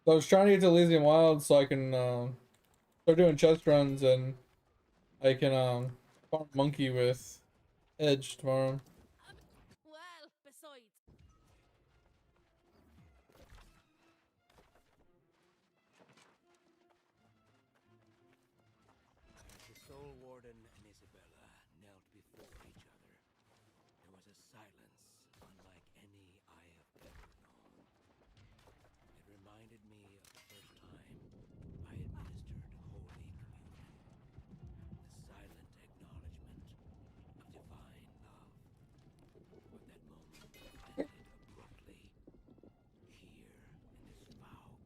So I was trying to get to Elysium Wilds so I can start doing chest runs and I can farm monkey with Edge tomorrow. Well, besides. As the Soul Warden and Isabella knelt before each other, there was a silence unlike any I have ever known. It reminded me of the first time I administered Holy Communion, the silent acknowledgement of divine love. But that moment ended abruptly, here in this foul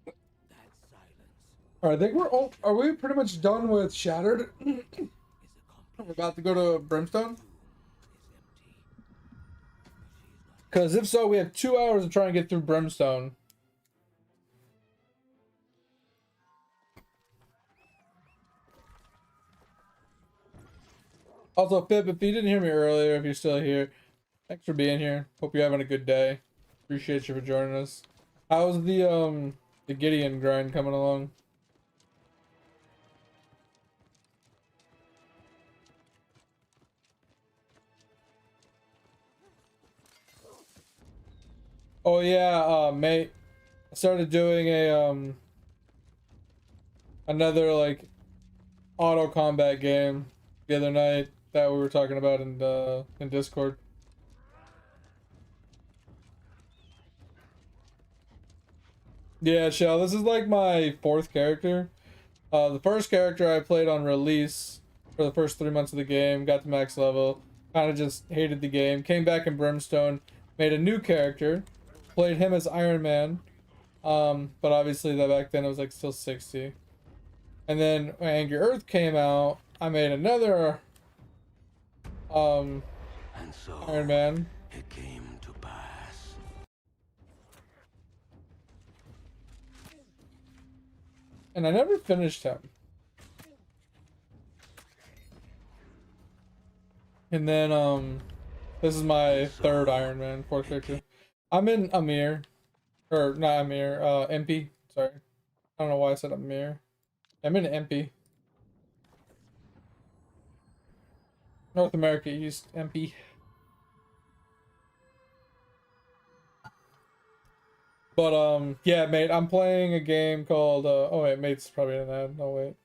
place. That silence Alright, I think are we pretty much done with Shattered? is a We're about to go to Brimstone? tomb is empty. But she is not Because if so, we have 2 hours to try and get through Brimstone. Also, Pip, if you didn't hear me earlier, if you're still here, thanks for being here. Hope you're having a good day. Appreciate you for joining us. How's the Gideon grind coming along? Oh yeah, mate. I started doing a another like auto combat game the other night that we were talking about in Discord. Yeah, Shell, this is like my fourth character. The first character I played on release for the first 3 months of the game, got to max level, kind of just hated the game, came back in Brimstone, made a new character, played him as Iron Man, but obviously that back then it was like still 60. And then when Angry Earth came out, I made another And so Iron Man. it came to pass. And I never finished him. And then this is my third Iron Man, fourth character. I'm in Amir. Or not Amir, MP. Sorry. I don't know why I said Amir. I'm in MP. North America East, MP. But yeah, mate, I'm playing a game called oh wait, mate's probably in that. No wait.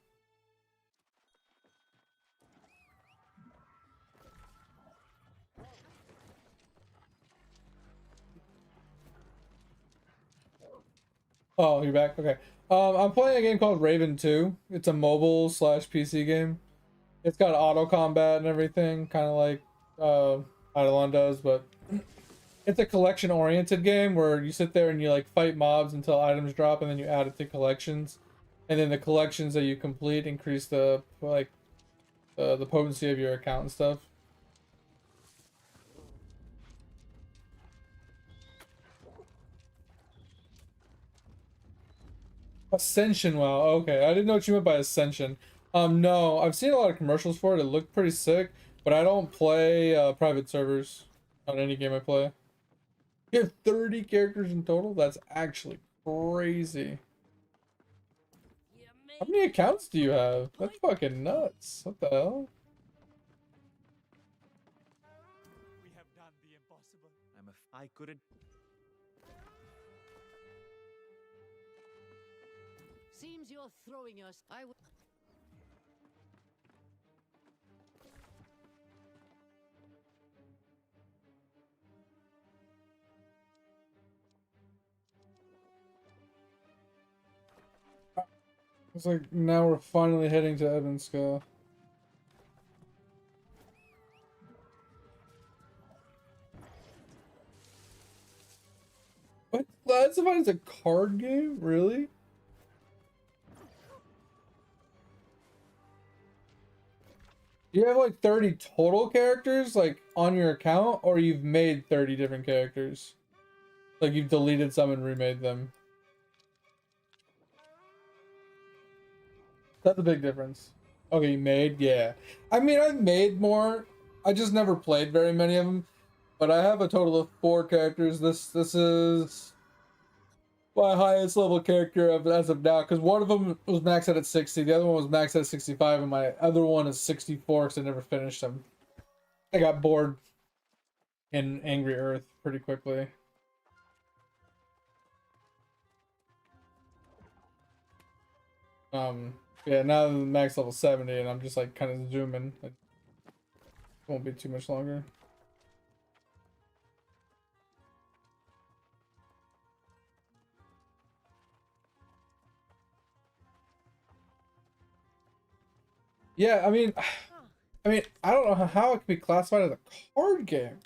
Oh, you're back? Okay. I'm playing a game called Raven 2. It's a mobile slash PC game. It's got auto combat and everything, kind of like Eidolon does, but it's a collection oriented game where you sit there and you like fight mobs until items drop, and then you add it to collections, and then the collections that you complete increase the like the potency of your account and stuff. Ascension, wow. Okay, I didn't know what you meant by Ascension. No, I've seen a lot of commercials for it. It looked pretty sick, but I don't play private servers on any game I play. You have 30 characters in total? That's actually crazy. How many accounts do you have? That's fucking nuts. What the hell? We have done the impossible. I couldn't. Seems you're throwing us. I would. It's like now we're finally heading to Evanska. What? Classified as a card game? Really? You have like 30 total characters like on your account, or you've made 30 different characters? Like you've deleted some and remade them. That's a big difference. Okay, you made? Yeah. I mean, I've made more. I just never played very many of them. But I have a total of 4 characters. This is my highest level character as of now, because one of them was maxed out at 60, the other one was maxed out at 65, and my other one is 64 because I never finished them. I got bored in Angry Earth pretty quickly. Yeah, now I'm max level 70, and I'm just like kind of zooming. It won't be too much longer. Yeah, I mean, I don't know how it could be classified as a card game.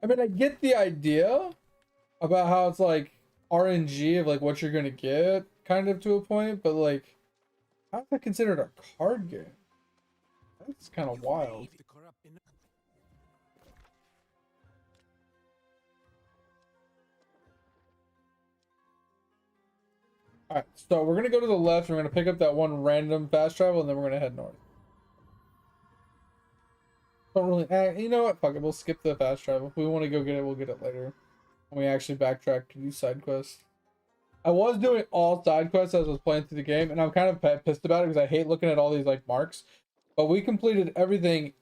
I mean, I get the idea about how it's like RNG of like what you're gonna get, kind of to a point, but like, how is that considered a card game? That's kind of wild. The corrupt in- Alright, so we're gonna go to the left, we're gonna pick up that one random fast travel, and then we're gonna head north. Don't really. You know what? Fuck it. We'll skip the fast travel. If we want to go get it, we'll get it later. When we actually backtrack to do side quests. I was doing all side quests as I was playing through the game, and I'm kind of pissed about it because I hate looking at all these like marks. But we completed everything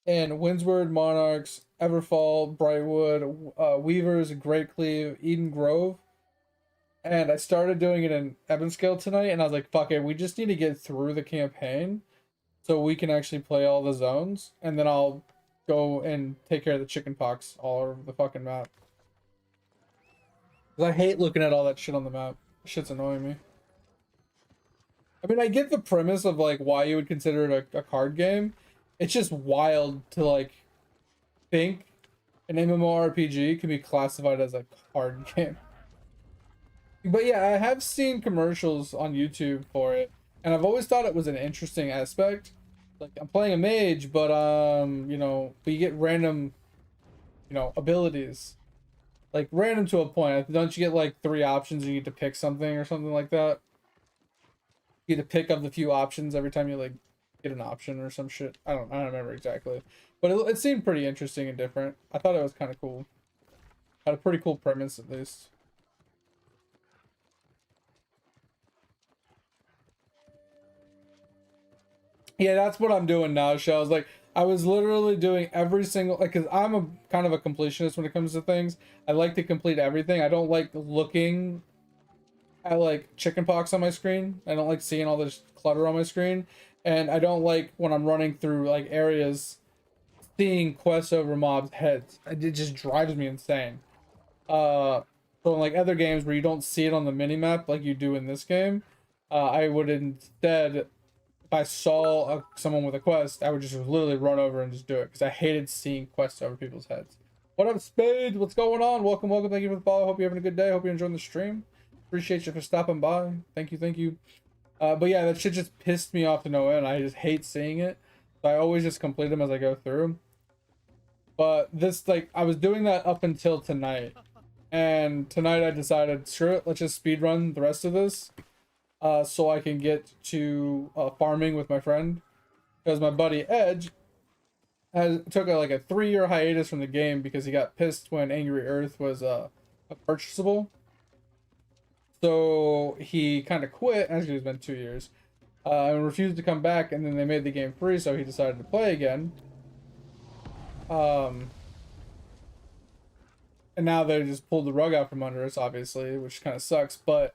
in Windsward, Monarchs, Everfall, Brightwood, Weavers, Great Cleave, Eden Grove. And I started doing it in Ebonscale tonight, and I was like, fuck it, we just need to get through the campaign so we can actually play all the zones, and then I'll go and take care of the chicken pox all over the fucking map. Because I hate looking at all that shit on the map. Shit's annoying me. I mean, I get the premise of like why you would consider it a card game. It's just wild to like think an MMORPG can be classified as a card game. But yeah, I have seen commercials on YouTube for it, and I've always thought it was an interesting aspect. Like I'm playing a mage, but you know, but you get random, you know, abilities. Like random to a point. Don't you get like 3 options and you get to pick something or something like that? You get to pick up the few options every time you like get an option or some shit. I don't remember exactly, but it seemed pretty interesting and different. I thought it was kind of cool. Had a pretty cool premise at least. Yeah, that's what I'm doing now, Shells. Like, I was literally doing every single, like, because I'm a kind of a completionist when it comes to things. I like to complete everything. I don't like looking at, like, chickenpox on my screen. I don't like seeing all this clutter on my screen. And I don't like when I'm running through, like, areas, seeing quests over mobs' heads. It just drives me insane. So in, like, other games where you don't see it on the minimap like you do in this game, I would instead, if I saw someone with a quest, I would just literally run over and just do it because I hated seeing quests over people's heads. What up, Spade? What's going on? Welcome. Thank you for the follow. Hope you're having a good day. Hope you're enjoying the stream. Appreciate you for stopping by. Thank you. But yeah, that shit just pissed me off to no end. I just hate seeing it. So I always just complete them as I go through. But this, like, I was doing that up until tonight. And tonight I decided, screw it, let's just speed run the rest of this. So I can get to farming with my friend, because my buddy Edge took like a 3-year hiatus from the game because he got pissed when Angry Earth was purchasable. So he kind of quit. Actually, it's been 2 years, and refused to come back. And then they made the game free, so he decided to play again. And now they just pulled the rug out from under us, obviously, which kind of sucks. But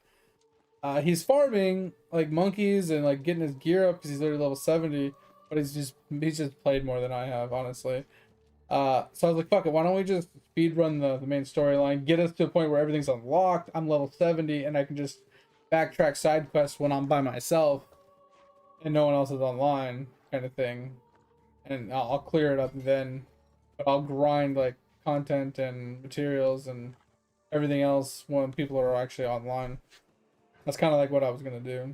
he's farming like monkeys and like getting his gear up because he's already level 70, but he's just played more than I have, honestly. So I was like, fuck it, why don't we just speed run the main storyline, get us to a point where everything's unlocked, I'm level 70, and I can just backtrack side quests when I'm by myself and no one else is online, kind of thing. And I'll clear it up then, but I'll grind like content and materials and everything else when people are actually online. That's kind of like what I was gonna do.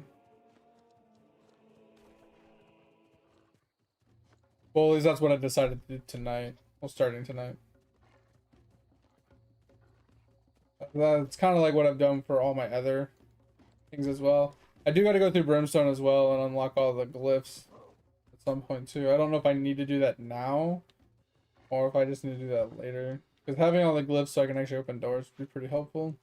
Well, at least that's what I decided to do tonight. Well, starting tonight. That's kind of like what I've done for all my other things as well. I do got to go through Brimstone as well and unlock all the glyphs at some point too. I don't know if I need to do that now or if I just need to do that later. Because having all the glyphs so I can actually open doors would be pretty helpful.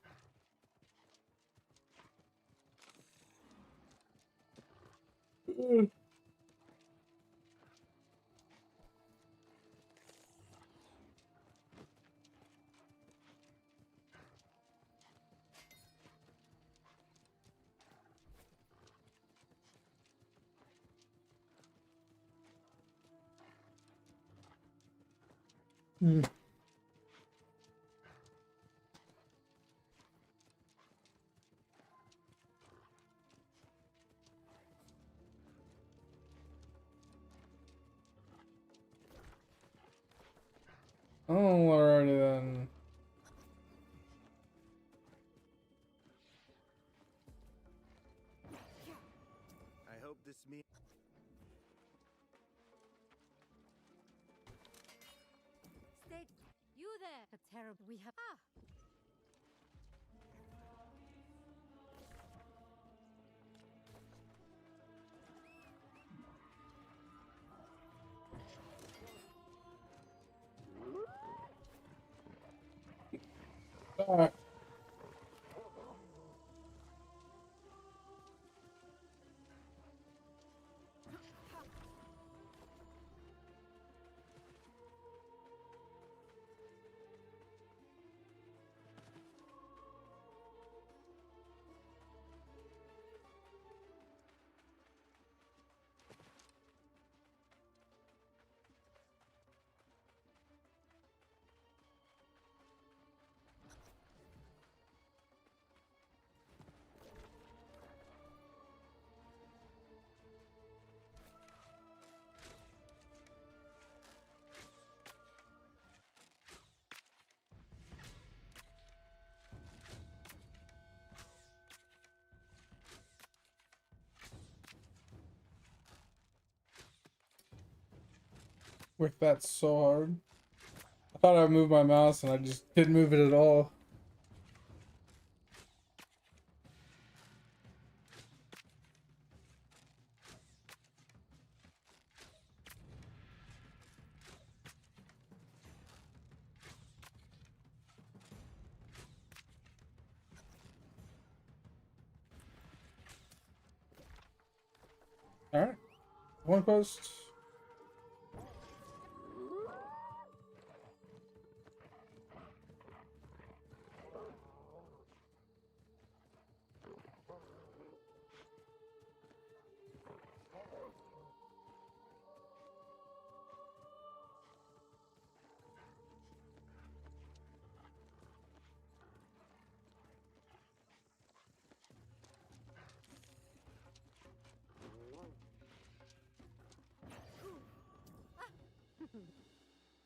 Oh, alrighty then. I hope this means. Stay. You there. A terrible. We have. Ah. Alright. Worked that so hard. I thought I moved my mouse and I just didn't move it at all. Alright. One post.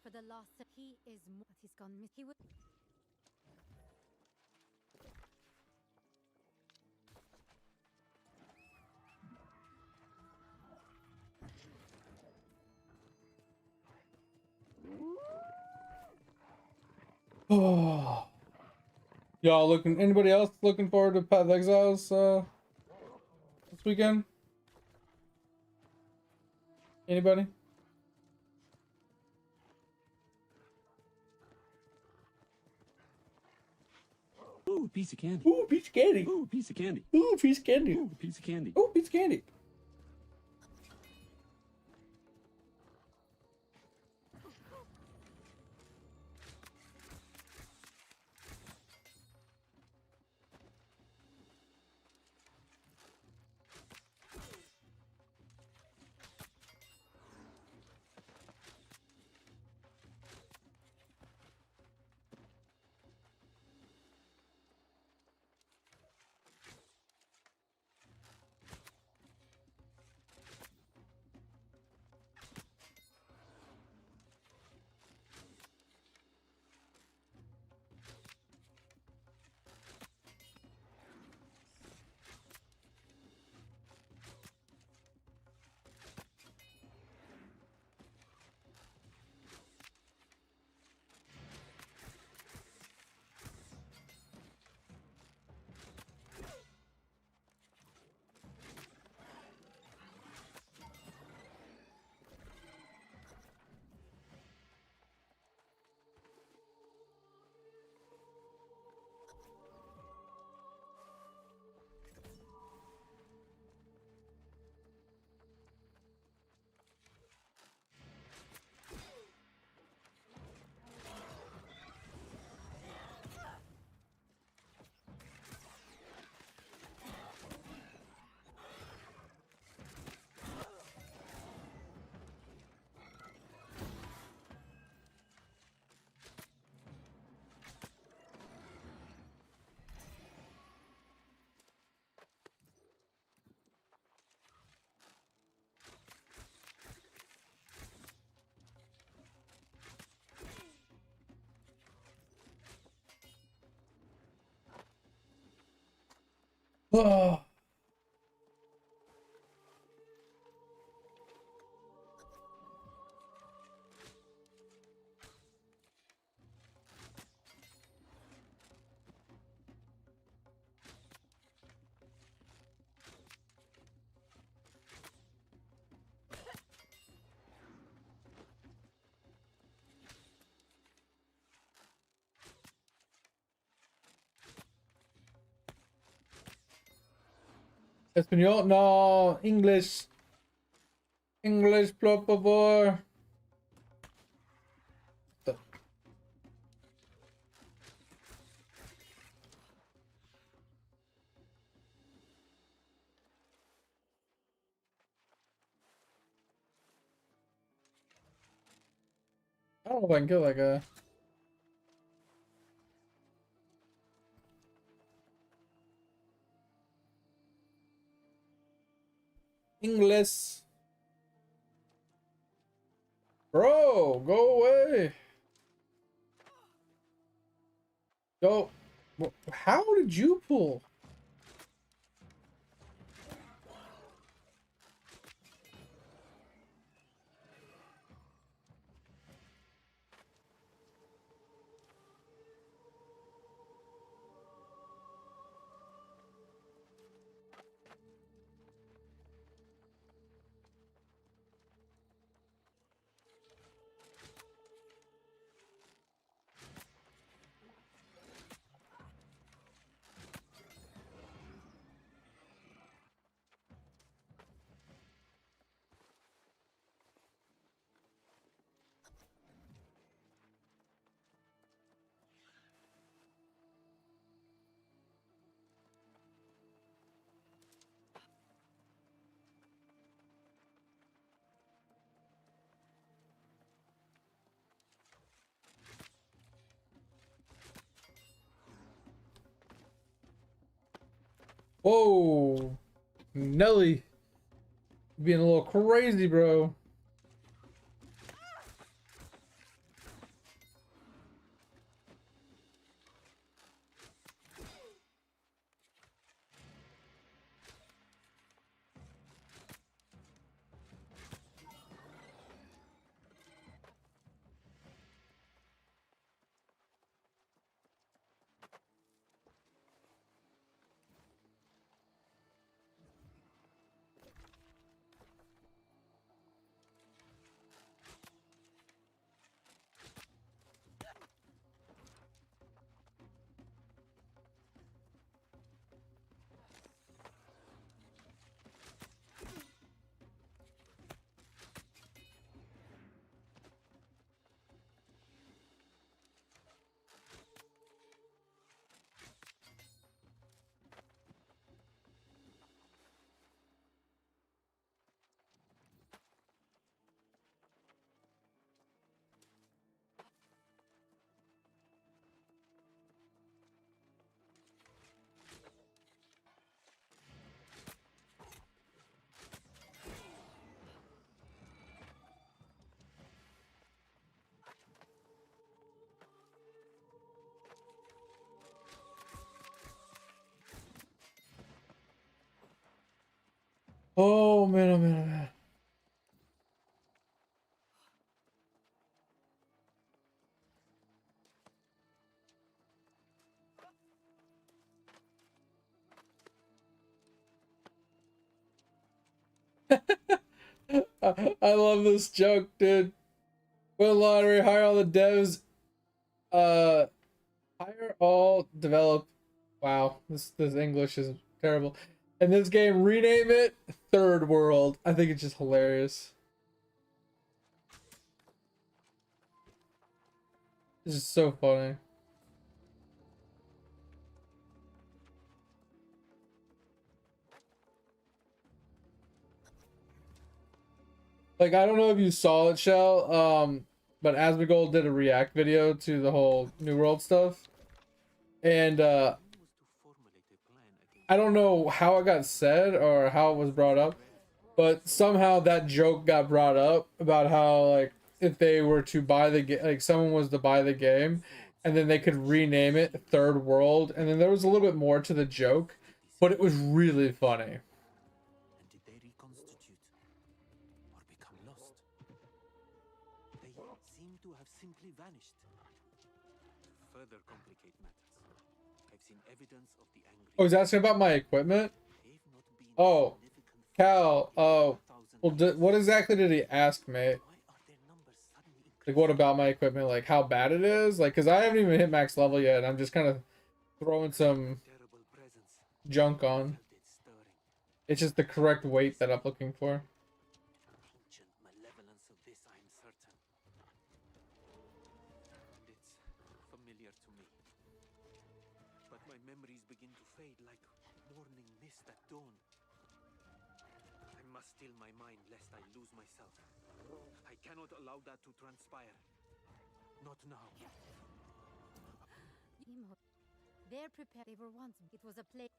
For the last, he is more. But he's gone. He would. Oh. Y'all looking, anybody else looking forward to Path of Exiles this weekend? Anybody? Ooh, piece of candy. Ooh, piece of candy. Ooh, piece of candy. Ooh, piece of candy. Ooh, piece of candy. Ooh, piece of candy. Oh. Espanol? No, English. English, por favor. I don't know if I can kill that guy. English. Bro, go away. Go. How did you pull? Whoa. Nelly. Being a little crazy, bro. Oh man, oh man, oh man. I love this joke, dude. Win lottery, hire all the devs. Uh, hire all develop. Wow, this English is terrible. And this game, rename it Third World. I think it's just hilarious. This is so funny. Like, I don't know if you saw it, Shell, but Asmongold did a react video to the whole New World stuff. And I don't know how it got said or how it was brought up, but somehow that joke got brought up about how, like, if they were to buy the game, like someone was to buy the game, and then they could rename it Third World, and then there was a little bit more to the joke, but it was really funny. And did they reconstitute or become lost? They seem to have simply vanished. To further complicate matters, I've seen evidence of the angry. Oh, he's asking about my equipment? They've not been Oh, significant Cal, oh, 1,000 well, what exactly did he ask, mate? Why are their numbers suddenly Like, increasing? what about my equipment? Like, how bad it is? Like, because I haven't even hit max level yet, and I'm just kind of throwing some Terrible presence. junk on. Felt it stirring. It's just the correct weight that I'm looking for. Ancient malevolence of this, I'm certain. And it's familiar to me. But my memories begin to fade like morning mist at dawn. I must still my mind lest I lose myself. I cannot allow that to transpire. Not now. They're prepared. They were once. It was a place.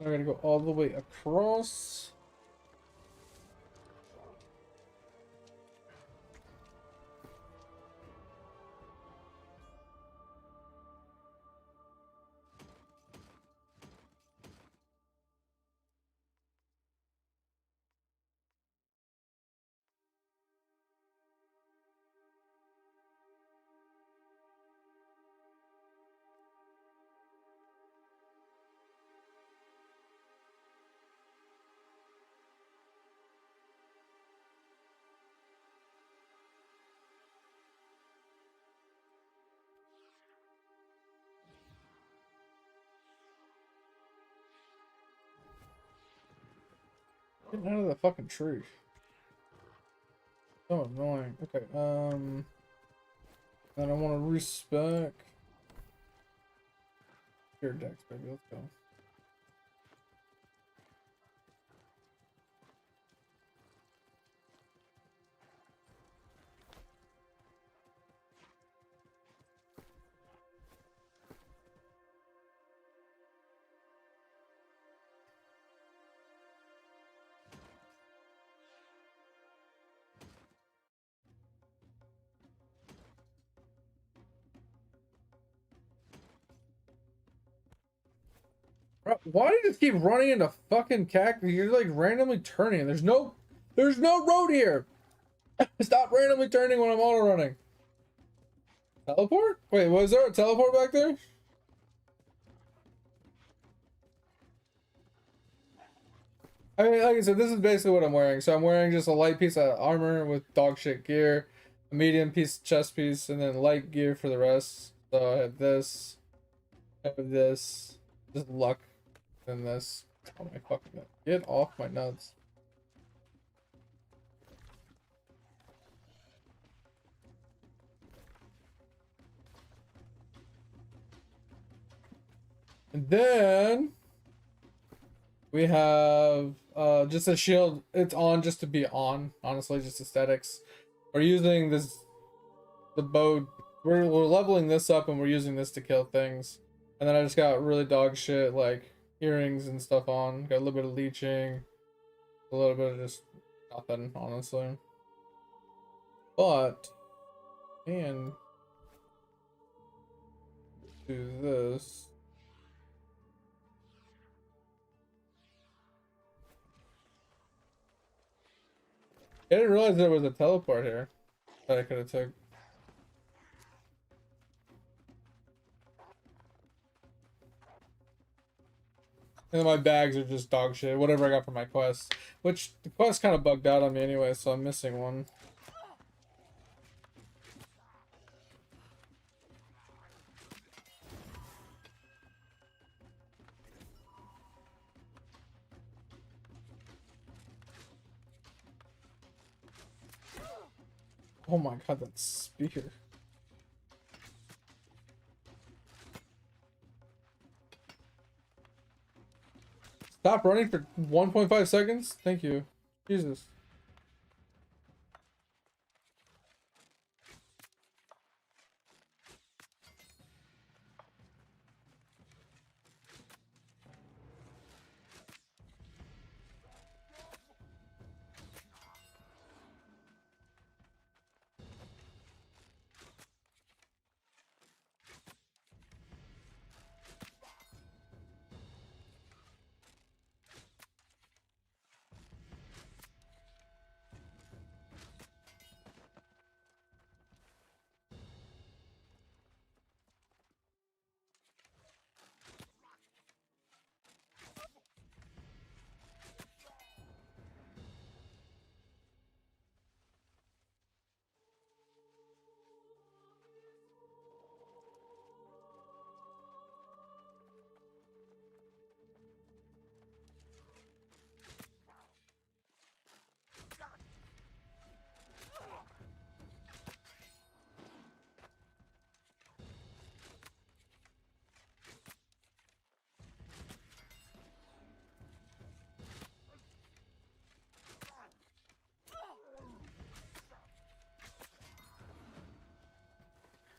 I gotta go all the way across. Getting out of the fucking tree. So annoying. Okay, then I want to respec your decks, baby. Let's go. Bro, why do you just keep running into fucking cactus? You're like randomly turning. There's no road here. Stop randomly turning when I'm auto running. Teleport? Wait, was there a teleport back there? I mean, like I said, this is basically what I'm wearing. So I'm wearing just a light piece of armor with dog shit gear, a medium piece chest piece, and then light gear for the rest. So I have this, just luck, and this. Oh my fucking god. Get off my nuts. And then we have just a shield. It's on just to be on. Honestly, just aesthetics. We're using the bow. We're leveling this up and we're using this to kill things. And then I just got really dog shit like earrings and stuff on. Got a little bit of leeching, a little bit of just nothing, honestly. But and do this. I didn't realize there was a teleport here that I could have took. And then my bags are just dog shit, whatever I got for my quest. Which the quest kind of bugged out on me anyway, so I'm missing one. Oh my god, that spear. Stop running for 1.5 seconds? Thank you. Jesus.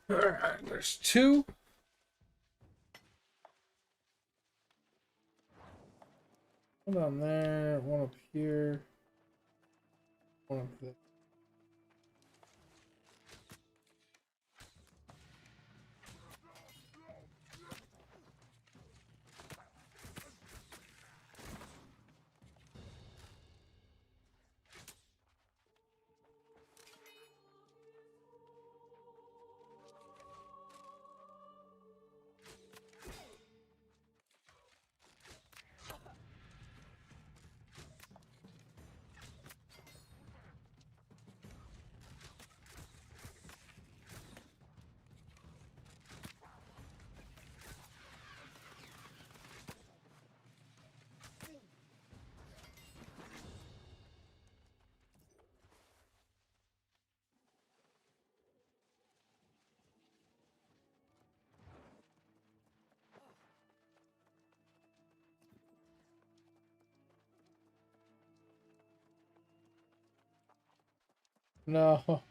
Alright, there's two. One down there, one up here, one up there. No.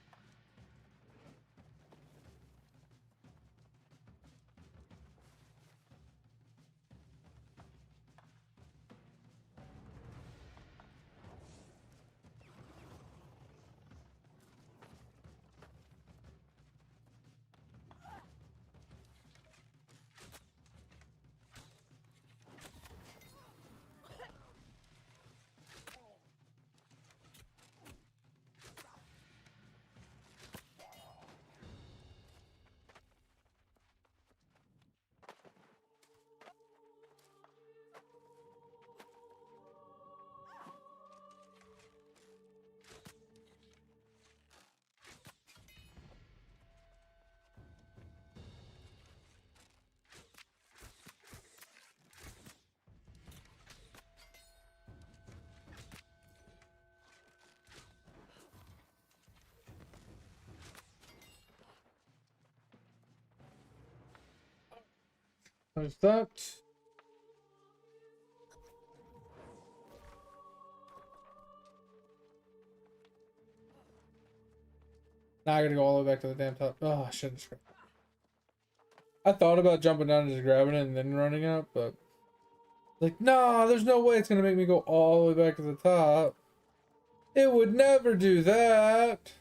There's that. Now I gotta go all the way back to the damn top. Oh, shit. I thought about jumping down and just grabbing it and then running up, but like, nah, there's no way it's gonna make me go all the way back to the top. It would never do that.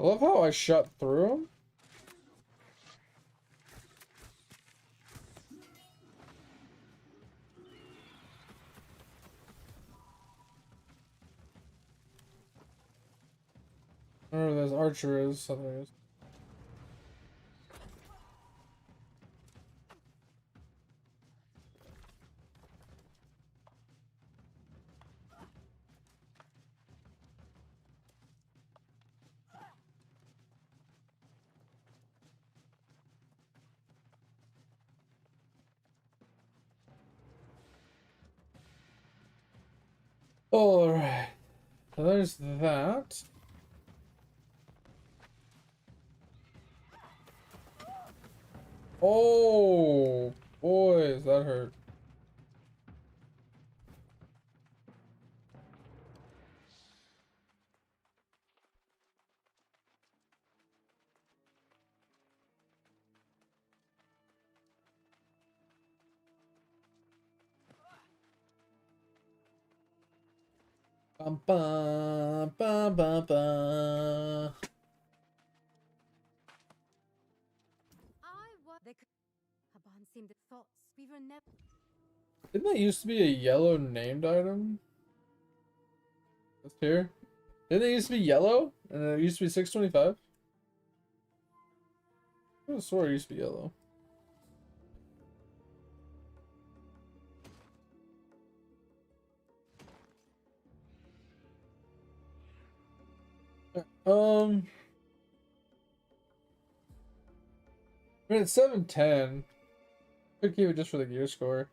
I love how I shot through him. I don't know where this archer is. Something is. Alright. So there's that. Oh, boys, that hurt. Bum, bum, bum, bum, bum. They could. Haban seemed thoughts. We were never. Didn't that used to be a yellow named item? That's here. Didn't it used to be yellow? And it used to be 625? I swore it used to be yellow. I mean, it's 710. Could keep it just for the gear score.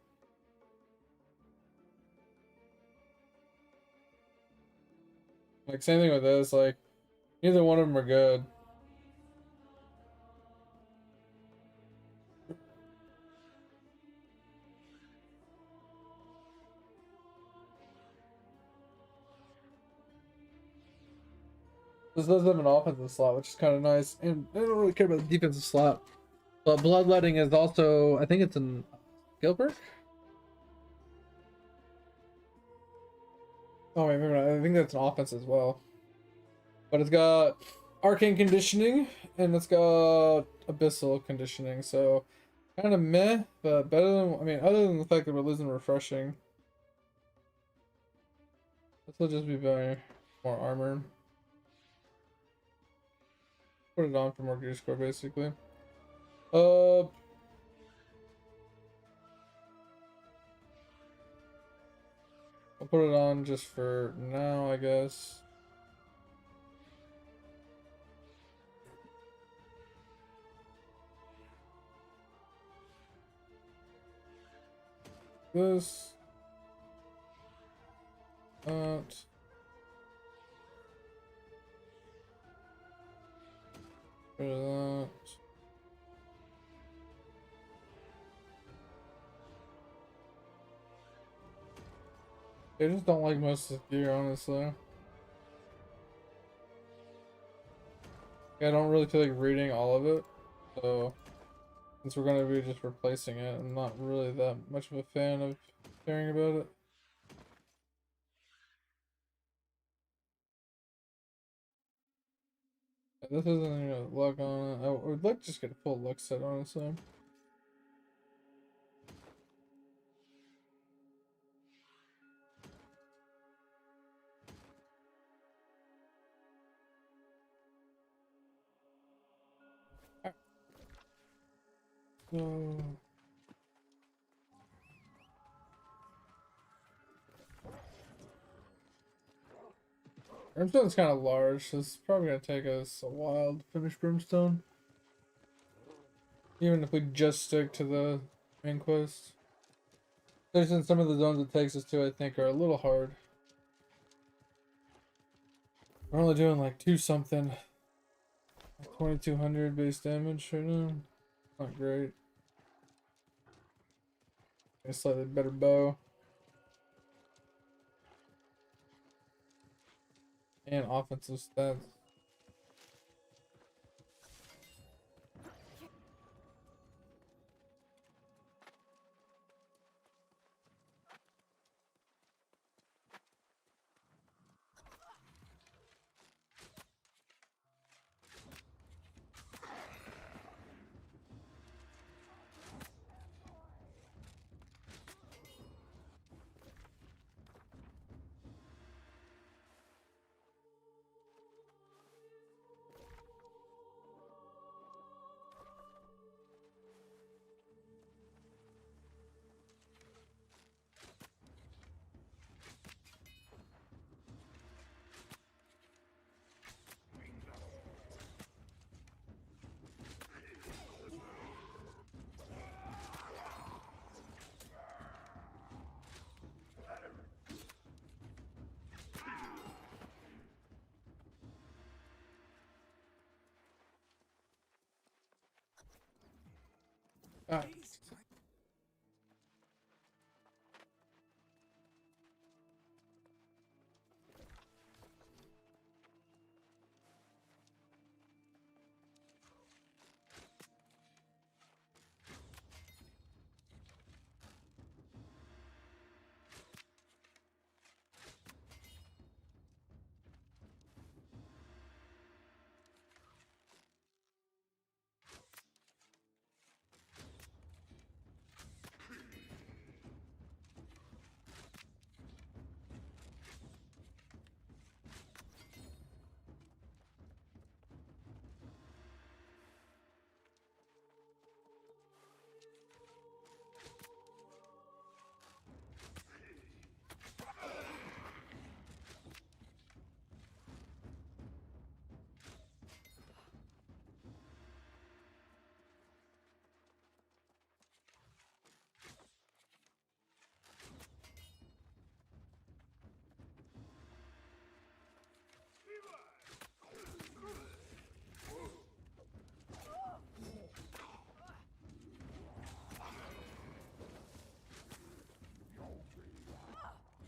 Like, same thing with this. Like, neither one of them are good. This does have an offensive slot, which is kind of nice. And I don't really care about the defensive slot. But bloodletting is also, I think it's in Gilbert? Oh, wait, maybe not. I think that's an offense as well. But it's got arcane conditioning and it's got abyssal conditioning. So kind of meh, but better than, I mean, other than the fact that we're losing refreshing. This will just be better. More armor. Put it on for more gear score, basically. I'll put it on just for now, I guess. This. That. Rid of that. I just don't like most of the gear, honestly. I don't really feel like reading all of it, so since we're gonna be just replacing it, I'm not really that much of a fan of caring about it. This isn't even a luck on it. I would like to just get a full luck set, honestly. So Brimstone's kind of large, so it's probably gonna take us a while to finish Brimstone. Even if we just stick to the main quest. There's in some of the zones it takes us to, I think, are a little hard. We're only doing like 2 something. 2200 base damage right now. Not great. A slightly better bow. And offensive stats. Ah.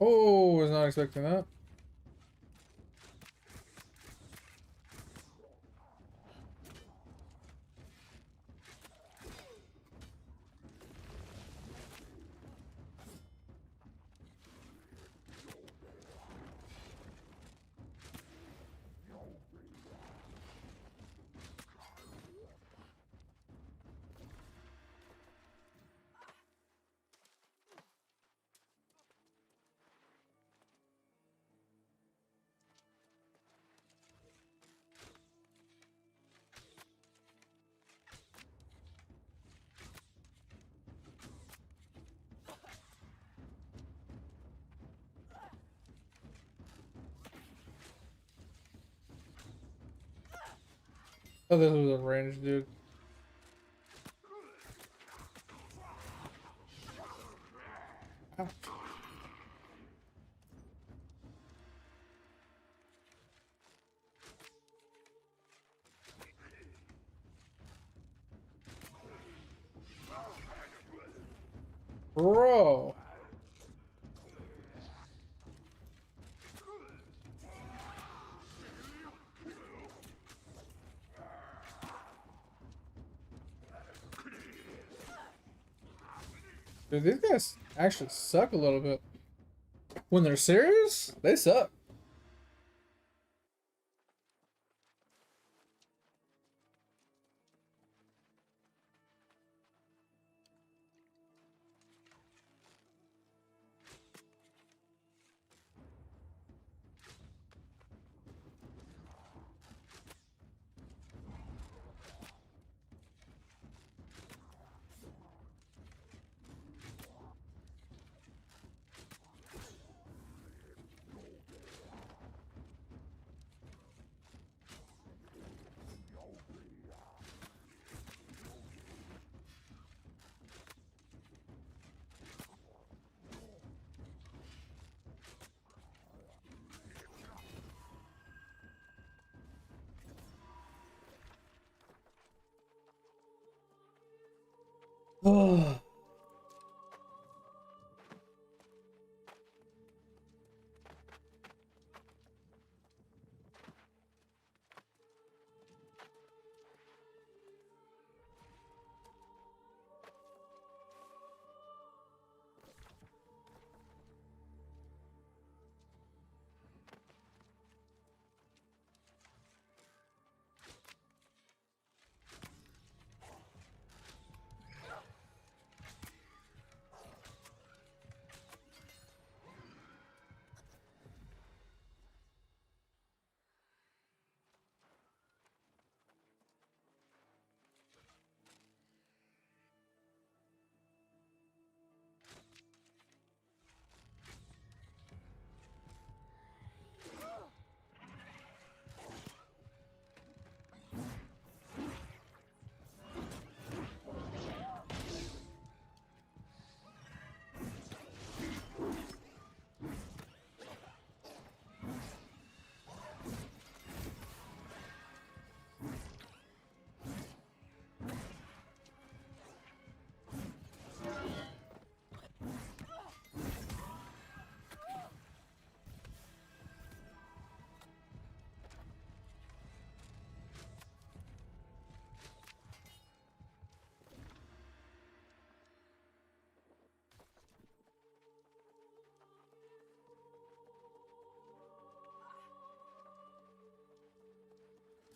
Oh, was not expecting that. Oh, this was a range, dude. Ow. Bro. Dude, these guys actually suck a little bit. When they're serious, they suck. Oh.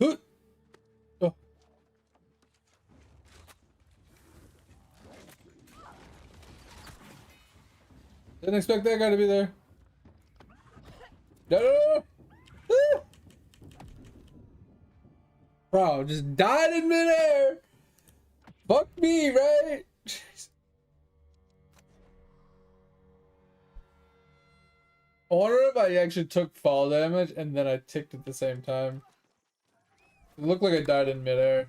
Huh. Oh. Didn't expect that guy to be there. No, no, no. Ah. Bro, just died in midair. Fuck me, right? I wonder if I actually took fall damage and then I ticked at the same time. It looked like I died in midair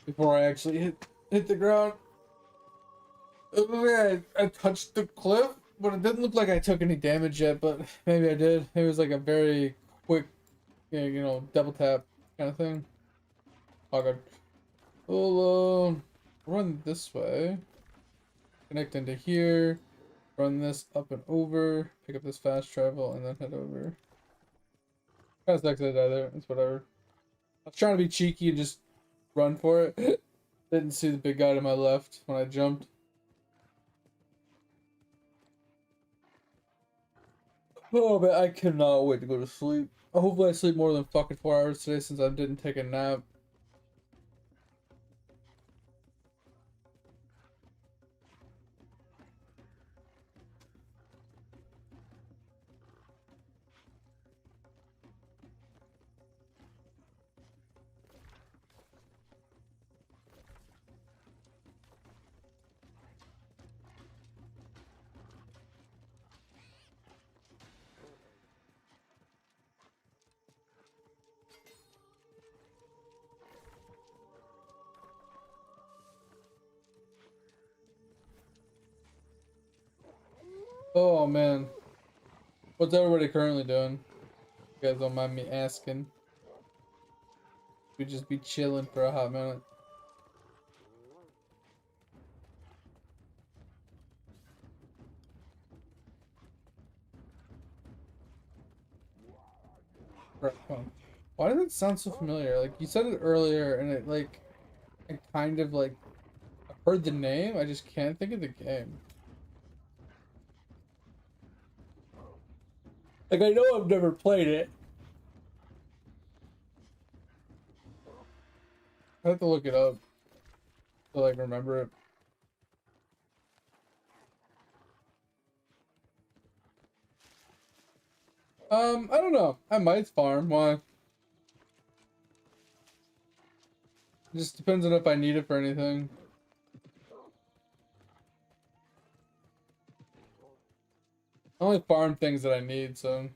before I actually hit the ground. It looked like I touched the cliff, but it didn't look like I took any damage yet, but maybe I did. It was like a very quick, you know, double tap kind of thing. Oh god. We'll run this way. Connect into here. Run this up and over, pick up this fast travel, and then head over. Kind of sucks that I died there. It's whatever. I was trying to be cheeky and just run for it. Didn't see the big guy to my left when I jumped. Oh, but I cannot wait to go to sleep. Hopefully I sleep more than fucking 4 hours today since I didn't take a nap. Oh man. What's everybody currently doing? You guys don't mind me asking. We just be chilling for a hot minute. Right, come on. Why does it sound so familiar? Like you said it earlier and it like I kind of like I've heard the name, I just can't think of the game. Like I know I've never played it. I have to look it up to like remember it. I don't know. I might farm. Why? It just depends on if I need it for anything. I only farm things that I need, so.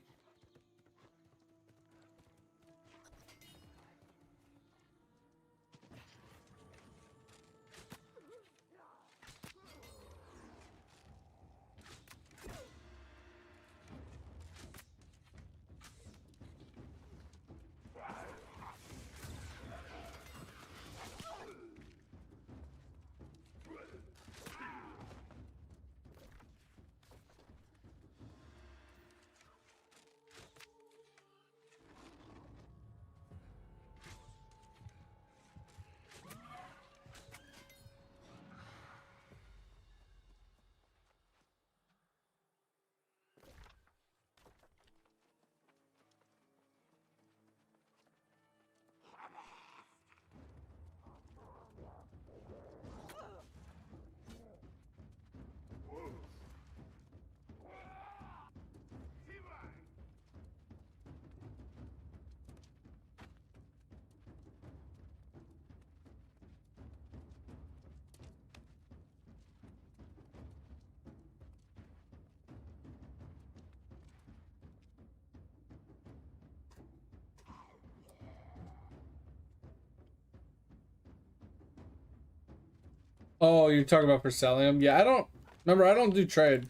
Oh, you're talking about for selling them? Yeah, I don't remember. I don't do trade.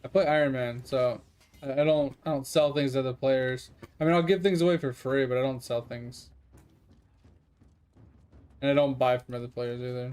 I play Iron Man, so I don't sell things to other players. I mean, I'll give things away for free, but I don't sell things, and I don't buy from other players either.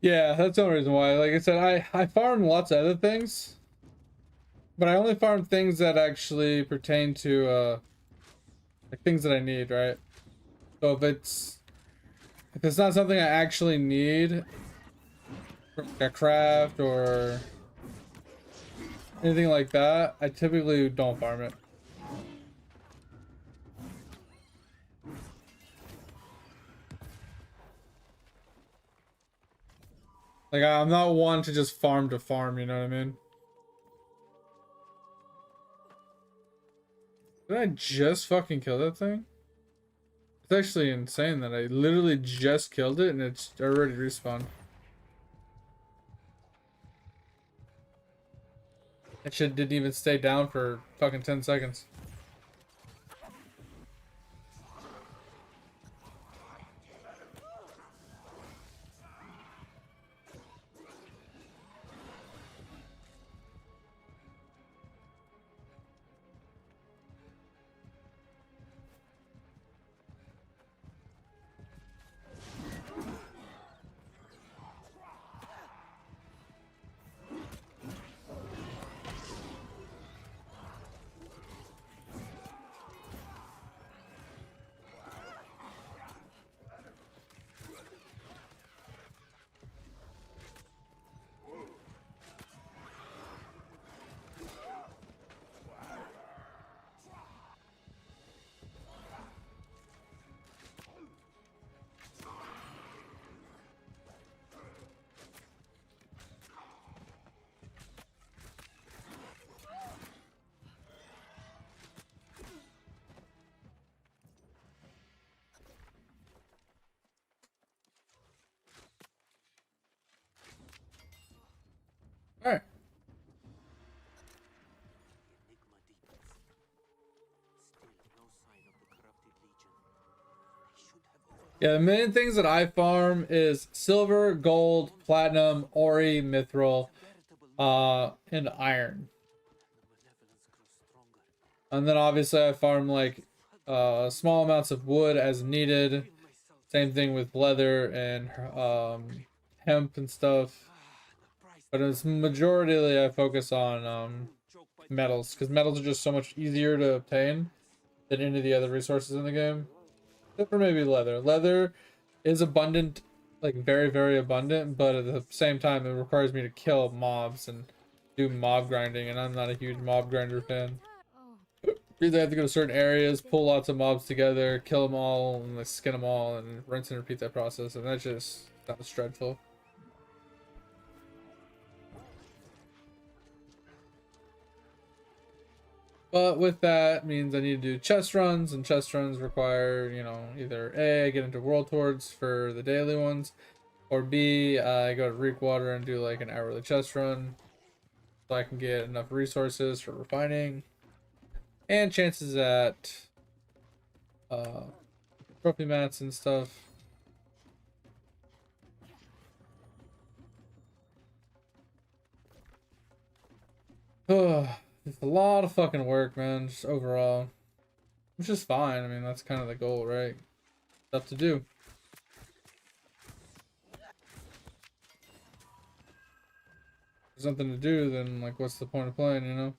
Yeah, that's the only reason why. Like I said, I farm lots of other things, but I only farm things that actually pertain to like things that I need, right? So if it's not something I actually need for like a craft or anything like that, I typically don't farm it. Like I'm not one to just farm, you know what I mean? Did I just fucking kill that thing? It's actually insane that I literally just killed it and it's already respawned. That shit didn't even stay down for fucking 10 seconds. Alright. Enigma deepens. Still no sign of the corrupted legion. I should have overlooked. Yeah, the main things that I farm is silver, gold, platinum, ori, mithril, and iron. The malevolence grows stronger. And then obviously I farm like small amounts of wood as needed. Feel myself. Same thing with leather and hemp and stuff. The price But it's majority I focus on joke by metals, because metals are just so much easier to obtain than any of the other resources in the game. Except for maybe leather. Leather is abundant, like very, very abundant, but at the same time it requires me to kill mobs and do mob grinding, and I'm not a huge mob grinder fan. Oh, Because I have to go to certain areas, pull lots of mobs together, kill them all, and like skin them all, and rinse and repeat that process, and that just sounds dreadful. But with that means I need to do chest runs, and chest runs require, you know, either A, I get into World Tours for the daily ones, or B, I go to Reekwater and do like an hourly chest run, so I can get enough resources for refining, and chances at trophy mats and stuff. It's a lot of fucking work, man, just overall. Which is fine. I mean, that's kind of the goal, right? Stuff to do. If there's something to do, then, like, what's the point of playing, you know?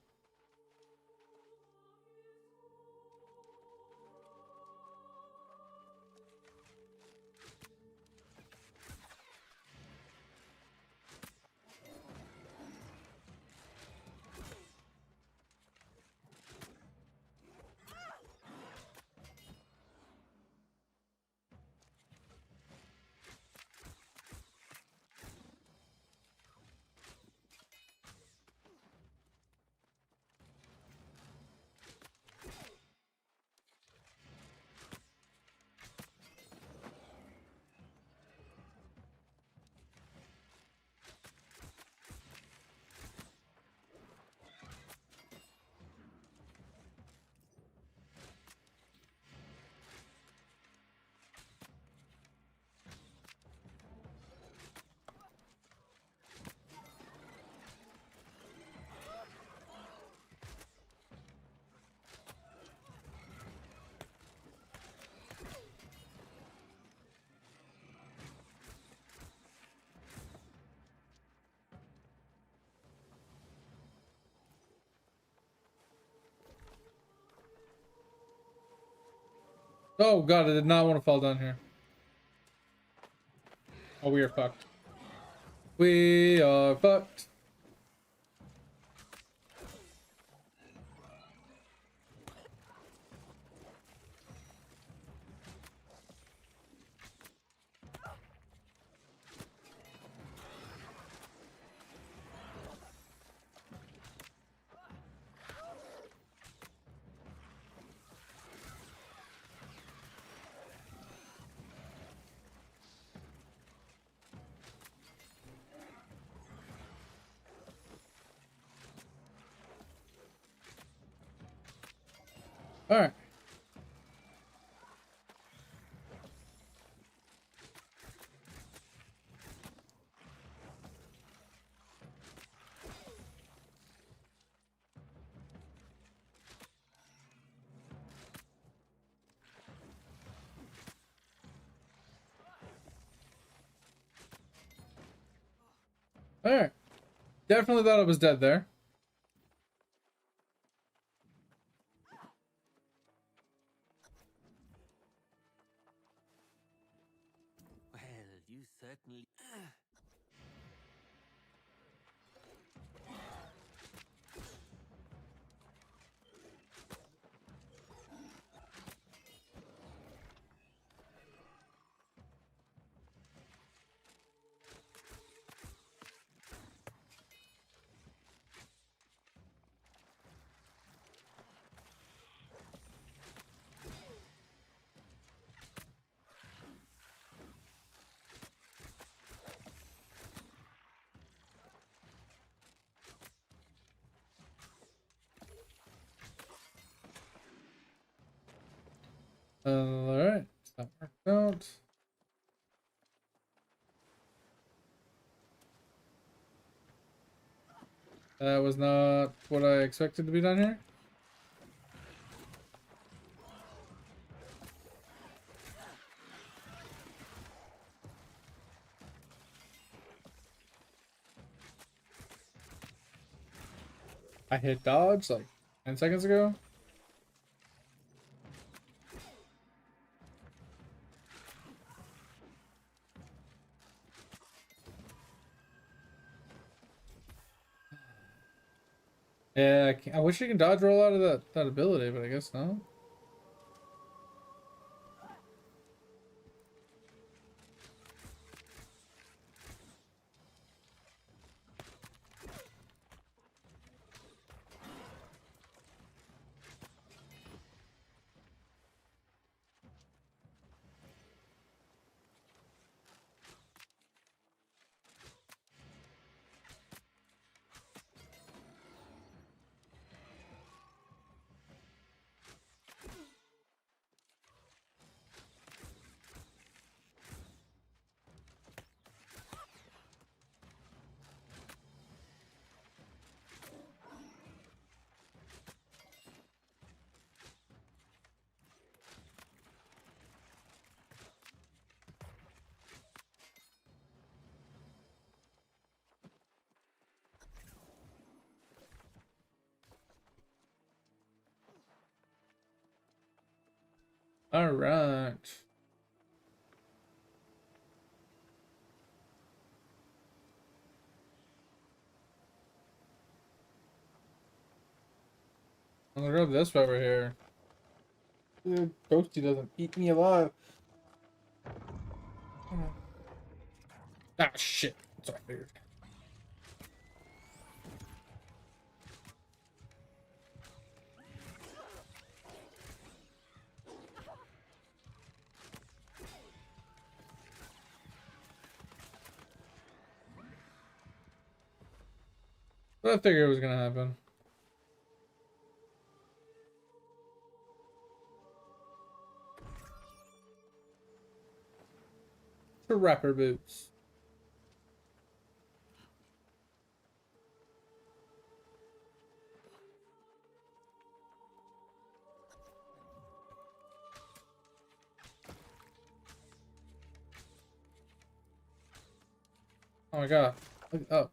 Oh god, I did not want to fall down here. Oh, we are fucked. We are fucked. Alright. Alright. Definitely thought I was dead there. Well, you certainly. Alright. That worked out. That was not what I expected to be done here. I hit dodge like 10 seconds ago. Yeah, I wish you can dodge roll out of that ability, but I guess no. All right. I'm gonna grab this over here. Ghosty doesn't eat me alive. Ah, shit. That's what I figured. But I figured it was gonna happen. The rapper boots. Oh my god. Look up.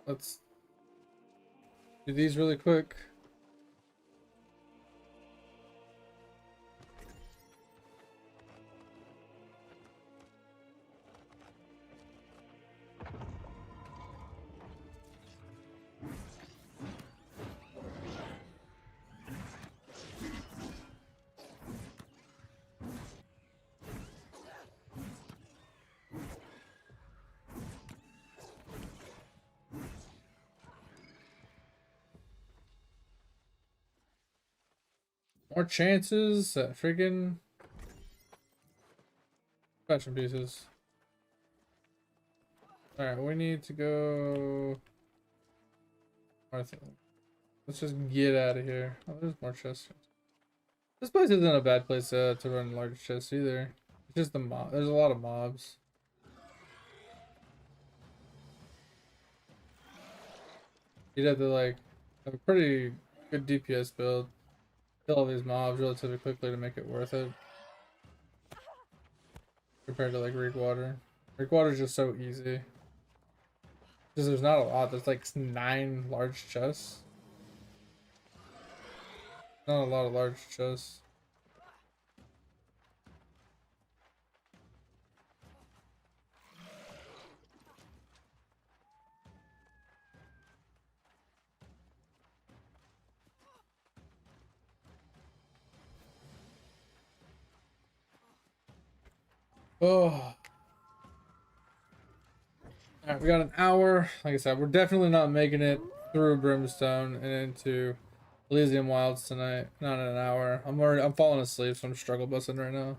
let's do these really quick. More chances at freaking fashion pieces. Alright, we need to go. Let's just get out of here. Oh, there's more chests. This place isn't a bad place to run large chests either. It's just the mob. There's a lot of mobs. You'd have to like have a pretty good DPS build. Kill all these mobs relatively quickly to make it worth it. Compared to like Reek Water. Reek Water is just so easy. Because there's not a lot. There's like 9 large chests. Not a lot of large chests. Oh. Alright, we got an hour. Like I said, we're definitely not making it through Brimstone and into Elysium Wilds tonight. Not in an hour. I'm falling asleep, so I'm struggle busting right now.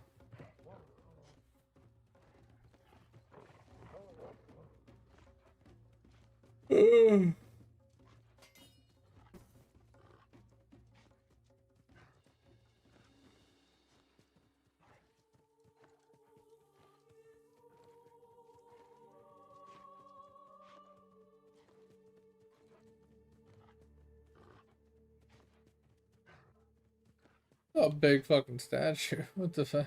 Oh, big fucking statue. What the fuck?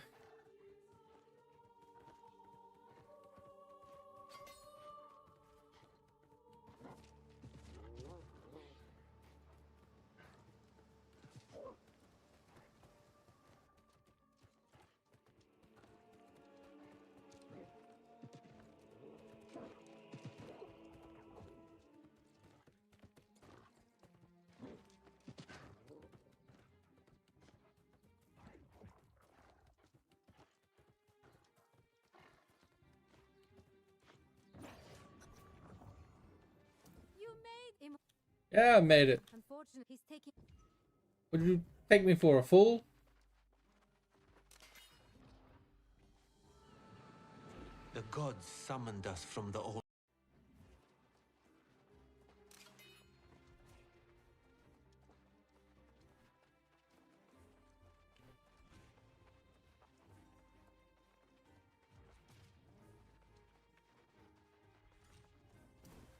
You made him. Yeah, I made it. Unfortunately, he's taking. Would you take me for a fool? The gods summoned us from the old.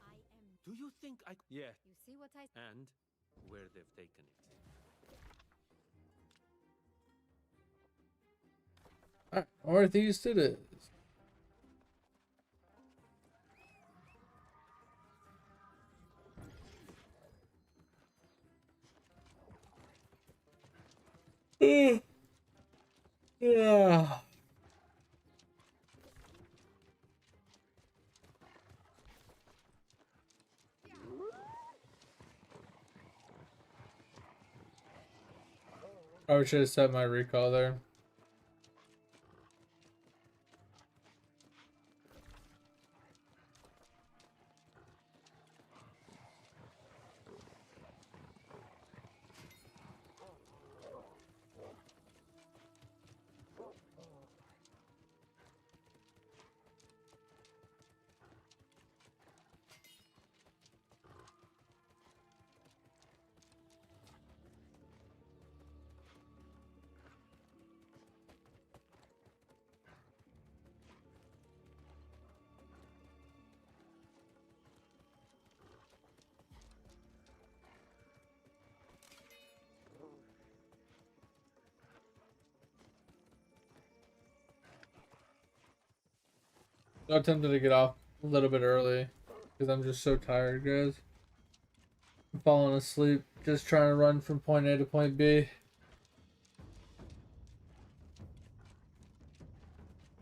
I am. Do you think I? Yeah. You see what I. And where they've taken it. Alright, northeast it is. Yeah. Probably should have set my recall there. So I'm tempted to get off a little bit early. because I'm just so tired, guys. I'm falling asleep, just trying to run from point A to point B.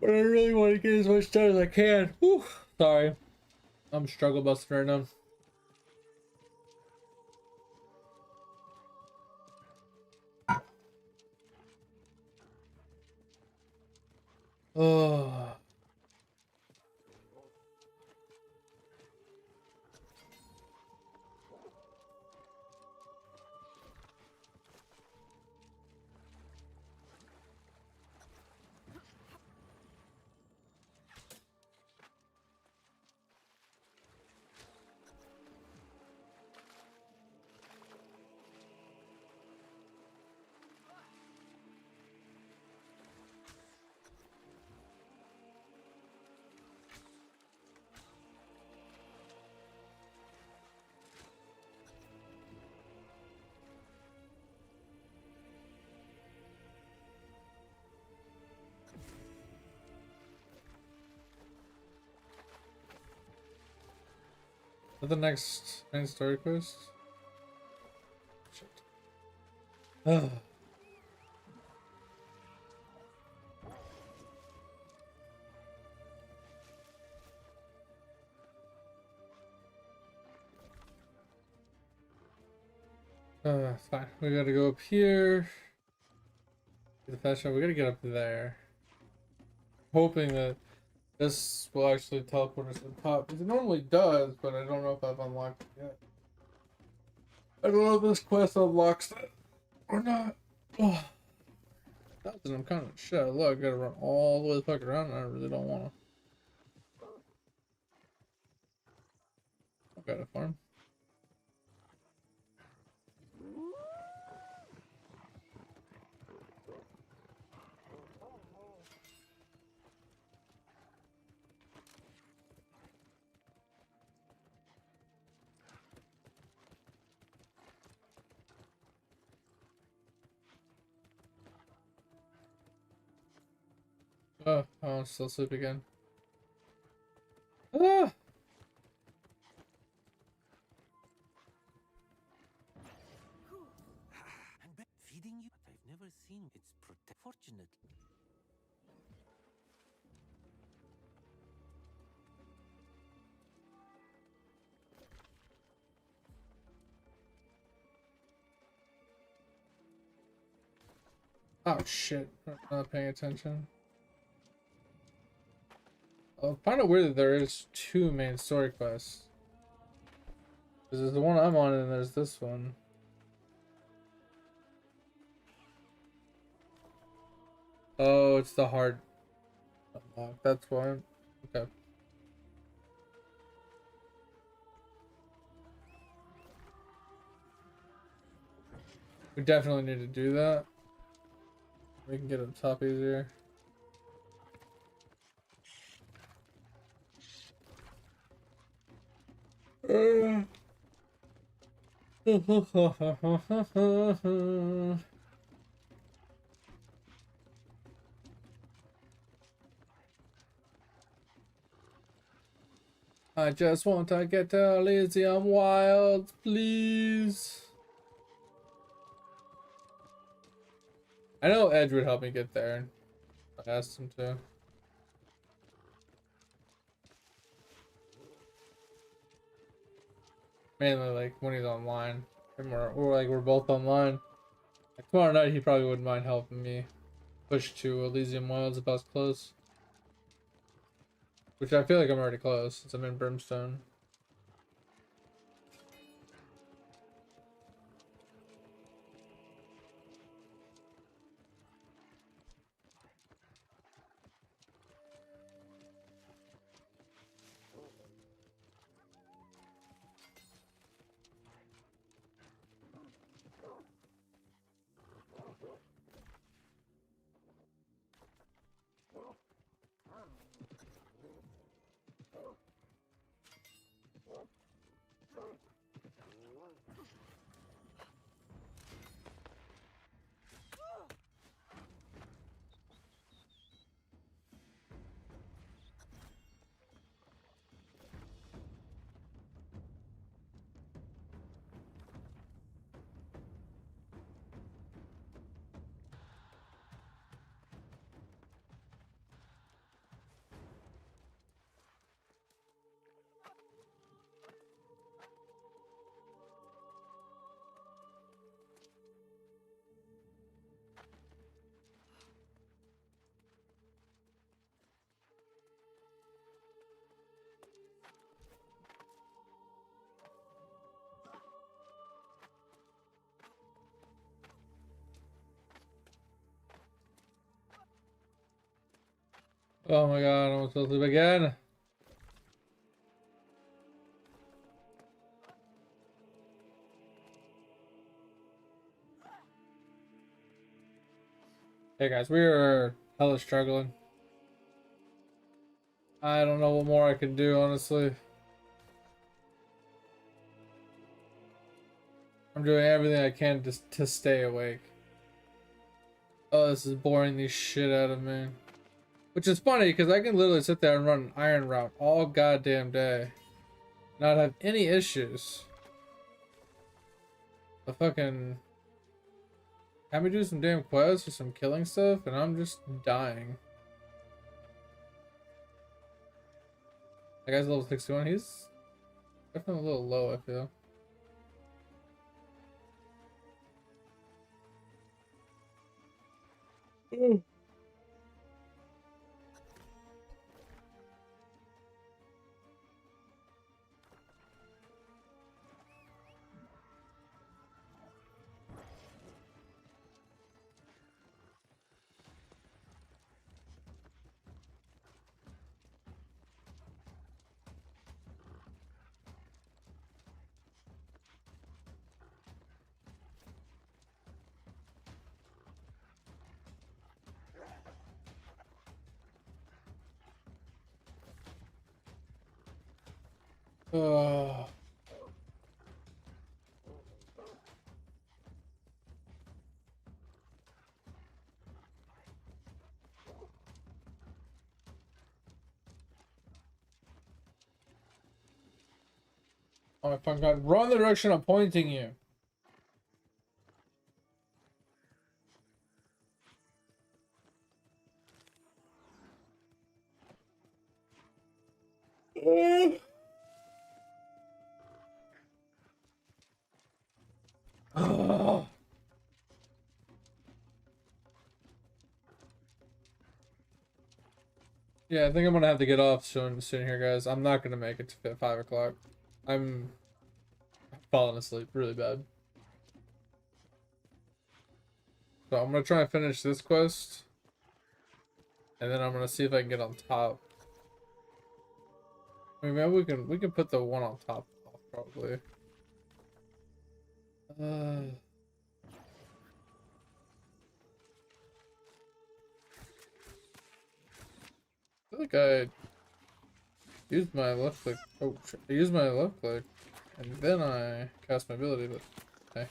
But I really want to get as much done as I can. Whew. Sorry. I'm struggle busting right now. Oh. Is that the next main story quest? Shit. Oh. Fine. We gotta go up here. Get the fast shot. We gotta get up there. Hoping that this will actually teleport us to the top. Because it normally does, but I don't know if I've unlocked it yet. I don't know if this quest unlocks it or not. Oh. I'm kind of shit. Look, I gotta run all the way the fuck around. I really don't wanna. I got a farm. Oh, I'm still asleep again. Ah! And feeding you? I've never seen it's fortunate. Oh shit, I'm not paying attention. I find it weird that there is two main story quests. Because there's the one I'm on and there's this one. Oh, it's the hard unlock. That's why. Okay. We definitely need to do that. We can get up top easier. I just want to get to Elysium Wild, please. I know Edge would help me get there. I asked him to. Mainly like when he's online. And we're both online. Like, tomorrow night he probably wouldn't mind helping me push to Elysium Wilds if I was close. Which I feel like I'm already close since I'm in Brimstone. Oh my god, I'm supposed to sleep again. Hey guys, we are hella struggling. I don't know what more I can do, honestly. I'm doing everything I can to stay awake. Oh, this is boring the shit out of me. Which is funny, because I can literally sit there and run an iron route all goddamn day. Not have any issues. The fucking... Have me do some damn quests or some killing stuff, and I'm just dying. That guy's level 61. He's definitely a little low, I feel. Oh. Oh my fucking god. Run the direction I'm pointing you. Oh. Yeah, I think I'm gonna have to get off soon here, guys. I'm not gonna make it to 5 o'clock. I'm falling asleep really bad. So I'm gonna try and finish this quest. And then I'm gonna see if I can get on top. I mean, maybe we can put the one on top off, probably. I feel like I used my left click. Oh shit. I used my left click. And then I cast my ability, but hey.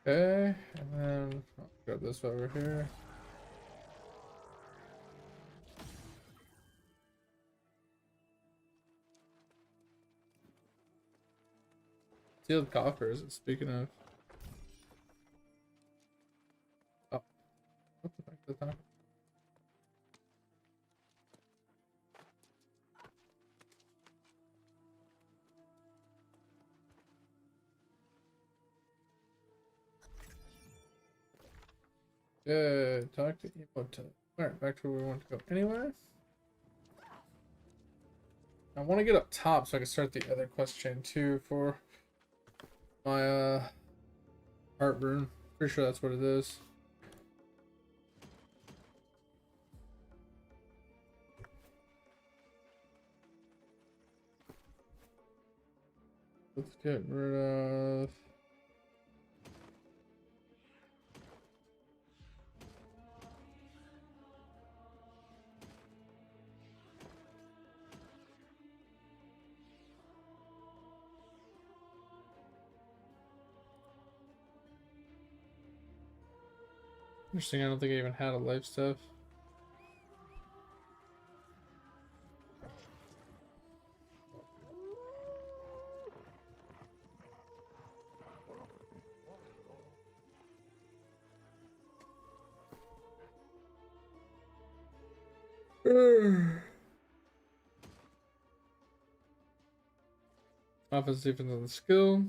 Okay, and then I'll grab this over here. Sealed coffers, speaking of. Oh, what the fuck is that? Good, talk to emote. Alright, back to where we want to go. Anyway. I want to get up top so I can start the other quest chain too for my heartburn. Pretty sure that's what it is. Let's get rid of... Interesting, I don't think I even had a life stuff. Offense, defense, and skill.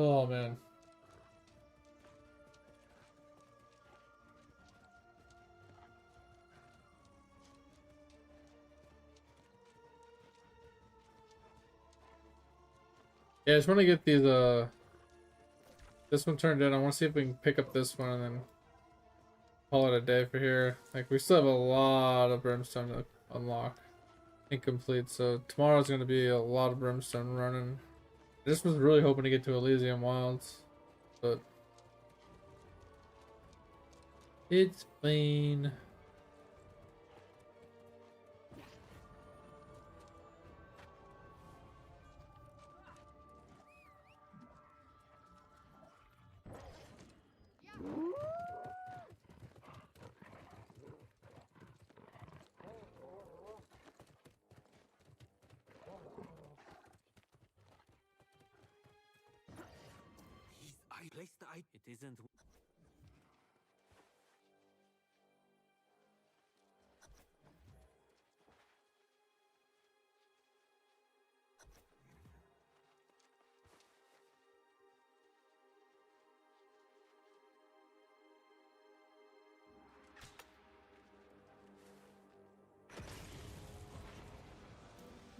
Oh man. Yeah, I just want to get these this one turned in. I want to see if we can pick up this one and then call it a day for here. Like, we still have a lot of brimstone to unlock. Incomplete, so tomorrow's going to be a lot of brimstone running. I just was really hoping to get to Elysium Wilds, but it's fine. I placed the It isn't.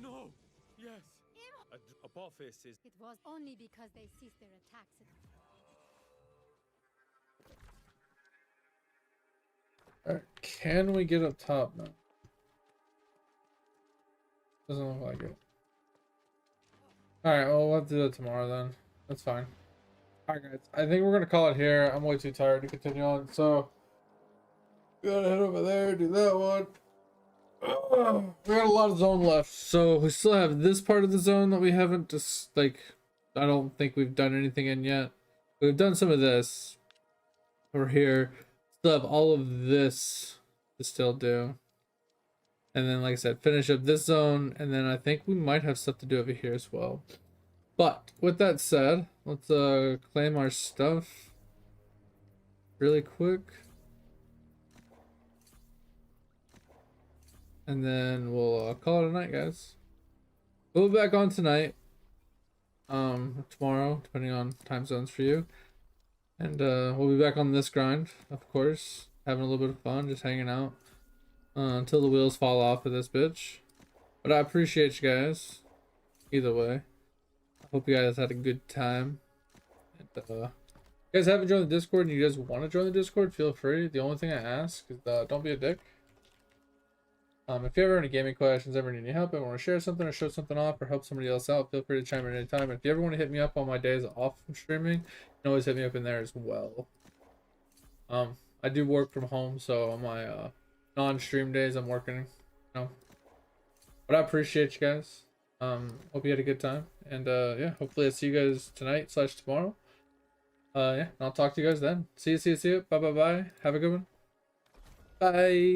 No. Yes. Apophis is. It was only because they ceased their attacks. Alright, can we get up top now? Doesn't look like it. Alright, well, we'll have to do it tomorrow then. That's fine. Alright guys, I think we're gonna call it here. I'm way too tired to continue on, so we gotta head over there, do that one. We got a lot of zone left, so we still have this part of the zone that we haven't just, like, I don't think we've done anything in yet. We've done some of this over here. Still have all of this to still do. And then, like I said, finish up this zone, and then I think we might have stuff to do over here as well. But with that said, let's claim our stuff really quick. And then we'll call it a night, guys. We'll be back on tonight. Tomorrow, depending on time zones for you. And we'll be back on this grind, of course. Having a little bit of fun, just hanging out. Until the wheels fall off of this bitch. But I appreciate you guys. Either way. I hope you guys had a good time. And, if you guys haven't joined the Discord and you guys want to join the Discord, feel free. The only thing I ask is don't be a dick. If you ever have any gaming questions, ever need any help, ever want to share something or show something off or help somebody else out, feel free to chime in anytime. And if you ever want to hit me up on my days off from streaming, you can always hit me up in there as well. I do work from home, so on my non-stream days I'm working, you know. But I appreciate you guys. Hope you had a good time. And yeah, hopefully I'll see you guys tonight / tomorrow. Yeah, I'll talk to you guys then. See you. Bye. Have a good one. Bye.